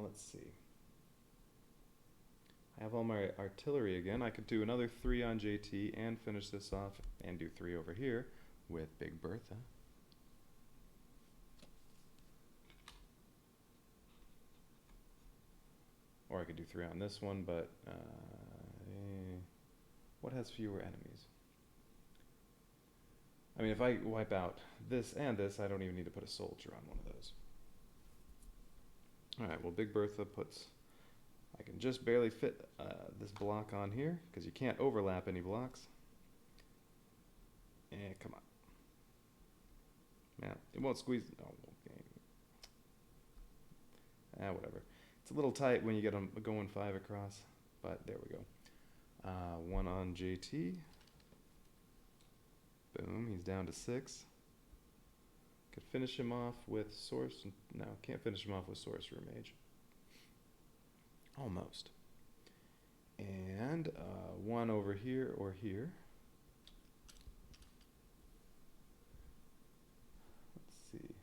Let's see. I have all my artillery again. I could do another 3 on JT and finish this off and do 3 over here with Big Bertha. Or I could do 3 on this one, but what has fewer enemies? I mean, if I wipe out this and this, I don't even need to put a soldier on one of those. Alright, well, Big Bertha puts... I can just barely fit this block on here, because you can't overlap any blocks. And come on. Man, it won't squeeze... Oh, okay. Whatever. It's a little tight when you get them going 5 across, but there we go. 1 on JT. Boom, he's down to 6. Could finish him off with no, can't finish him off with Sorcerer Mage. Almost. And 1 over here or here. Let's see.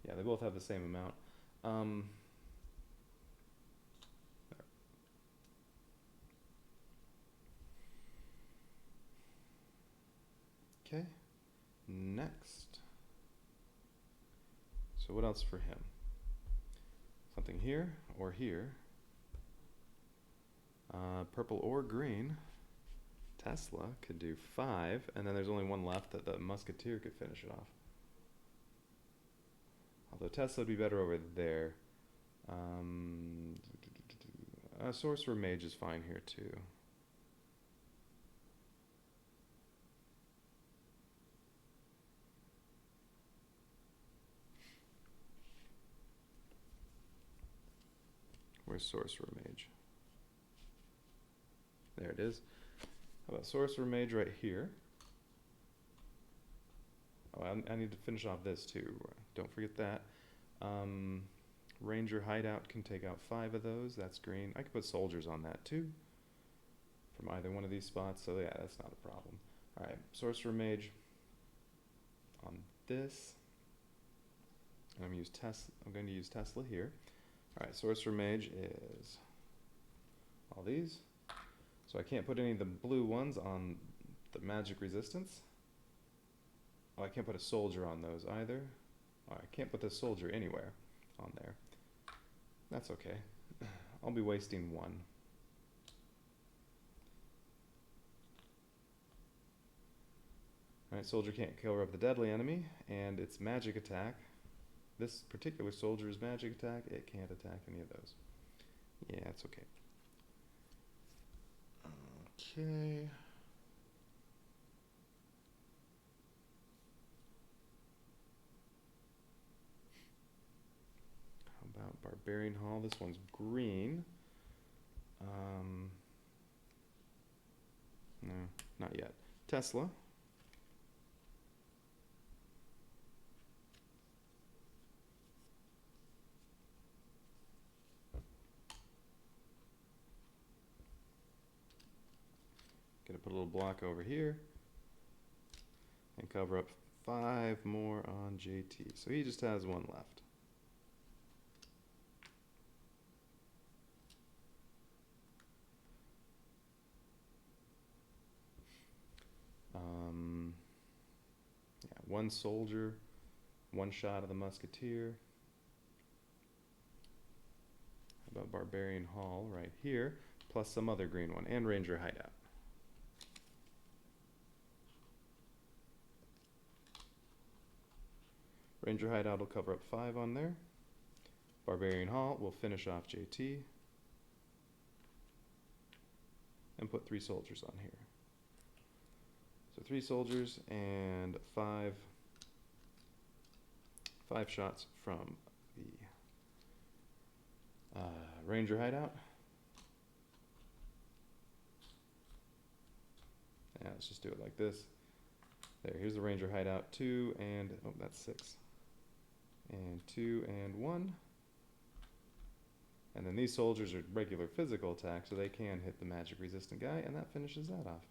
Yeah, they both have the same amount. Okay, next. So what else for him? Something here or here. Purple or green. Tesla could do 5, and then there's only 1 left that the Musketeer could finish it off. Although Tesla would be better over there. Sorcerer Mage is fine here too. Where's Sorcerer Mage? There it is. How about Sorcerer Mage right here? Oh, I need to finish off this too. Don't forget that. Ranger Hideout can take out 5 of those. That's green. I could put soldiers on that too, from either one of these spots. So yeah, that's not a problem. All right, Sorcerer Mage on this. And I'm going to use Tesla here. All right, Sorcerer Mage is all these. So I can't put any of the blue ones on the magic resistance. Oh, I can't put a soldier on those either. Oh, I can't put this soldier anywhere on there. That's okay. I'll be wasting 1. Alright, soldier can't cover up the deadly enemy, and its magic attack. This particular soldier's magic attack, it can't attack any of those. Yeah, it's okay. Okay. How about Barbarian Hall? This one's green. No, not yet. Tesla. Gonna put a little block over here and cover up 5 more on JT. So he just has 1 left. Yeah, 1 soldier, one shot of the Musketeer. How about Barbarian Hall right here, plus some other green one, and Ranger Hideout. Ranger Hideout will cover up 5 on there. Barbarian Hall will finish off JT. And put 3 soldiers on here. So 3 soldiers and 5 shots from the Ranger Hideout. Yeah, let's just do it like this. There, here's the Ranger Hideout. 2 and, oh, that's 6. And 2 and 1. And then these soldiers are regular physical attack, so they can hit the magic resistant guy, and that finishes that off.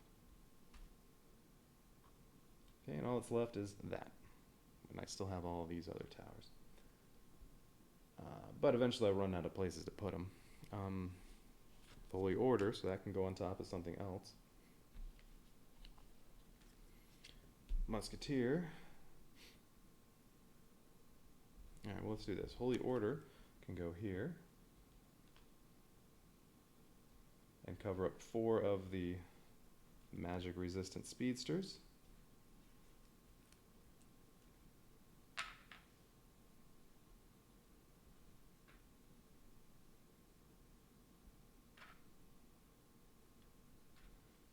Okay, and all that's left is that. And I still have all these other towers. But eventually I'll run out of places to put them. Holy Order, so that can go on top of something else. Musketeer. Alright, well, let's do this. Holy Order can go here. And cover up 4 of the magic resistant speedsters.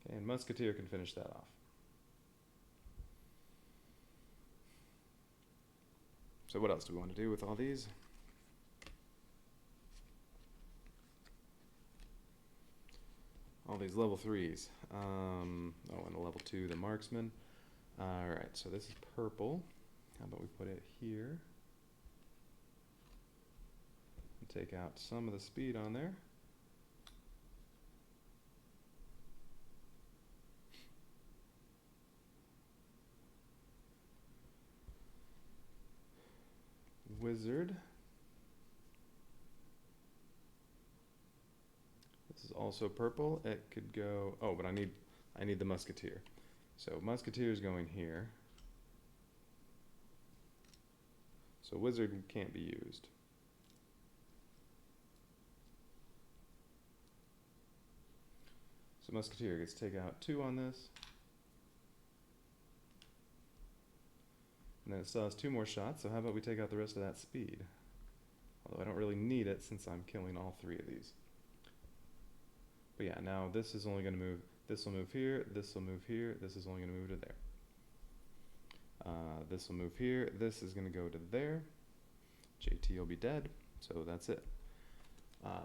Okay, and Musketeer can finish that off. So what else do we want to do with all these? All these level 3s. Oh, and a level 2, the marksman. Alright, so this is purple. How about we put it here? And take out some of the speed on there. Wizard. This is also purple. It could go, oh, but I need the Musketeer. So Musketeer is going here. So Wizard can't be used. So Musketeer gets to take out 2 on this. And then it still has 2 more shots, so how about we take out the rest of that speed? Although I don't really need it since I'm killing all 3 of these. But yeah, now this is only going to move, this will move here, this will move here, this is only going to move to there. This will move here, this is going to go to there. JT will be dead, so that's it.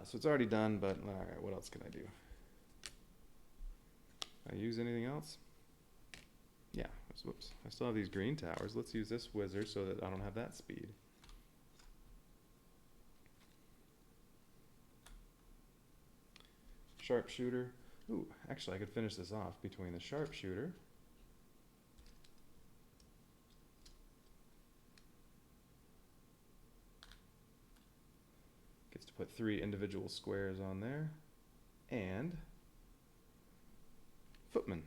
So it's already done, but alright, what else can I do? Can I use anything else? Yeah, whoops. I still have these green towers. Let's use this wizard so that I don't have that speed. Sharpshooter. Ooh, actually I could finish this off between the sharpshooter gets to put 3 individual squares on there, and footman.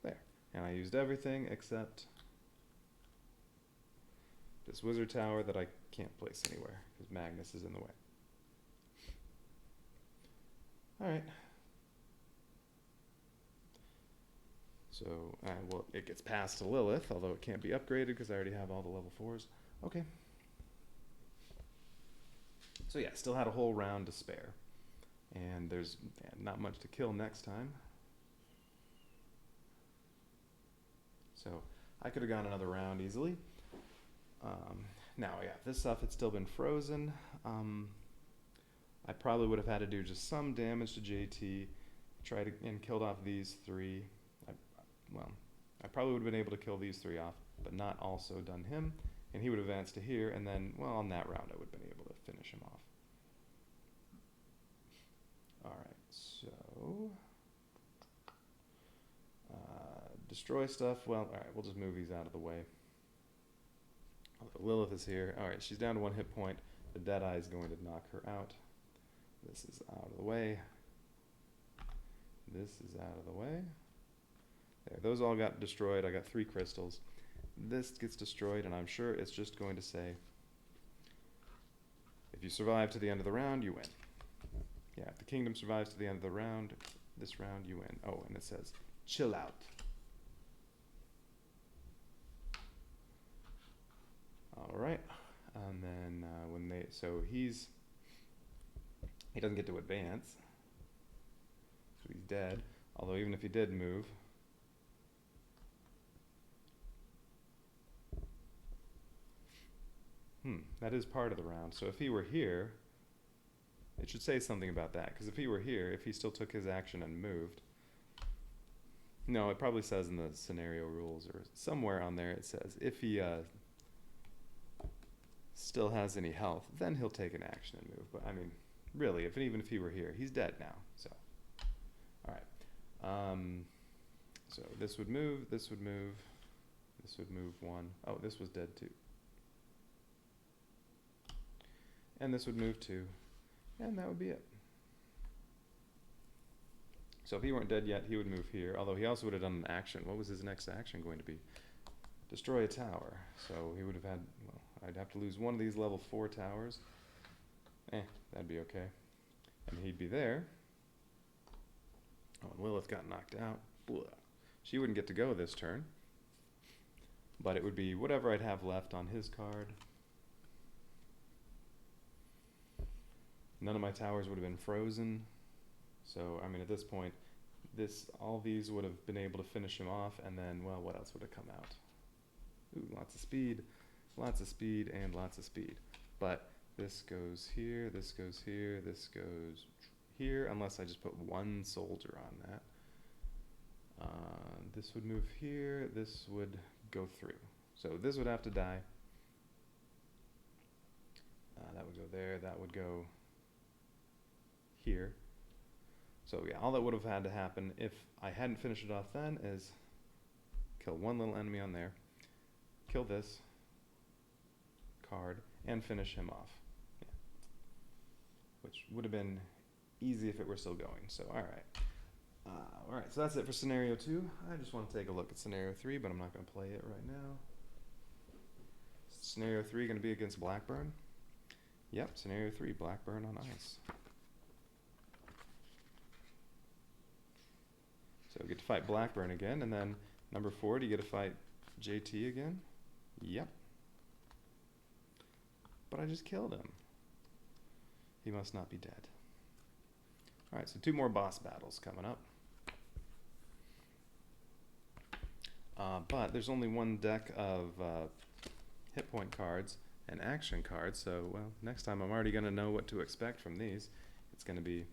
There. And I used everything except this wizard tower that I can't place anywhere because Magnus is in the way. Alright. So, well, it gets passed to Lilith, although it can't be upgraded because I already have all the level 4s. Okay. So yeah, still had a whole round to spare. And there's not much to kill next time. So I could have gone another round easily. Now, yeah, this stuff had still been frozen. I probably would have had to do just some damage to JT, and killed off these 3. I probably would have been able to kill these 3 off, but not also done him, and he would advance to here, and then, well, on that round I would have been able to finish him off. Alright, so destroy stuff. Well, alright, we'll just move these out of the way. Lilith is here. Alright, she's down to 1 hit point. The Deadeye is going to knock her out. This is out of the way. This is out of the way. There, those all got destroyed. I got 3 crystals. This gets destroyed, and I'm sure it's just going to say, if you survive to the end of the round, you win. Yeah, if the kingdom survives to the end of the round, this round, you win. Oh, and it says, chill out. All right, and then he doesn't get to advance, so he's dead. Although even if he did move, that is part of the round. So if he were here, it should say something about that, because if he were here, if he still took his action and moved, no, it probably says in the scenario rules or somewhere on there it says if he still has any health, then he'll take an action and move. But I mean, really, even if he were here, he's dead now. So, all right. So this would move, this would move, this would move 1. Oh, this was dead too. And this would move 2, and that would be it. So if he weren't dead yet, he would move here, although he also would have done an action. What was his next action going to be? Destroy a tower. So he would have had, well, I'd have to lose one of these level 4 towers. That'd be okay. And he'd be there. Oh, and Lilith got knocked out. Blah. She wouldn't get to go this turn. But it would be whatever I'd have left on his card. None of my towers would have been frozen. So, I mean, at this point, all these would have been able to finish him off, and then, well, what else would have come out? Ooh, lots of speed, and lots of speed. But this goes here, this goes here, this goes here, unless I just put 1 soldier on that. This would move here, this would go through. So this would have to die. That would go there, that would go here. So yeah, all that would have had to happen if I hadn't finished it off then is kill 1 little enemy on there, kill this card, and finish him off. Yeah. Which would have been easy if it were still going. So alright, so that's it for scenario 2. I just want to take a look at scenario 3, but I'm not going to play it right now. Scenario 3 going to be against Blackburn. Yep, scenario 3, Blackburn on ice. So we get to fight Blackburn again, and then number 4, do you get to fight JT again? Yep. But I just killed him. He must not be dead. Alright, so 2 more boss battles coming up. But there's only 1 deck of hit point cards and action cards, so, well, next time I'm already going to know what to expect from these. It's going to be...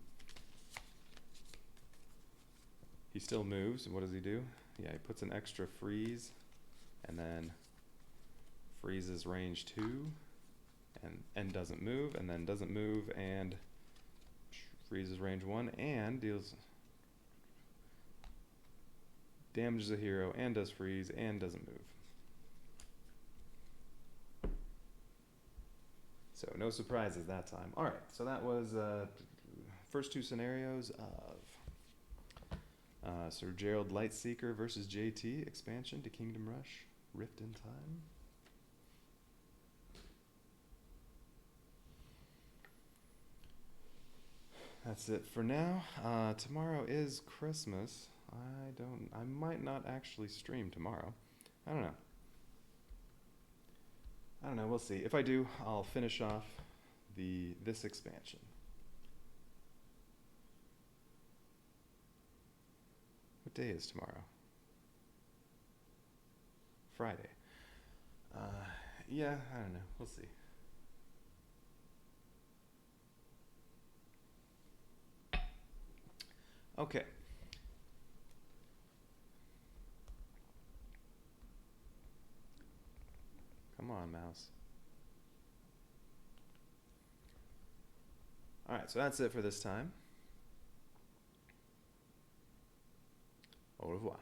He still moves, and what does he do? Yeah, he puts an extra freeze, and then freezes range 2, and doesn't move, and then doesn't move, and freezes range 1, and deals... damages a hero, and does freeze, and doesn't move. So, no surprises that time. Alright, so that was first 2 scenarios of Sir Gerald Lightseeker versus JT, expansion to Kingdom Rush, Rift in Time. That's it for now. Tomorrow is Christmas. I might not actually stream tomorrow. I don't know, we'll see. If I do, I'll finish off this expansion. What day is tomorrow? Friday. Yeah, I don't know. We'll see. Okay. Come on, mouse. Alright, so that's it for this time. Au revoir.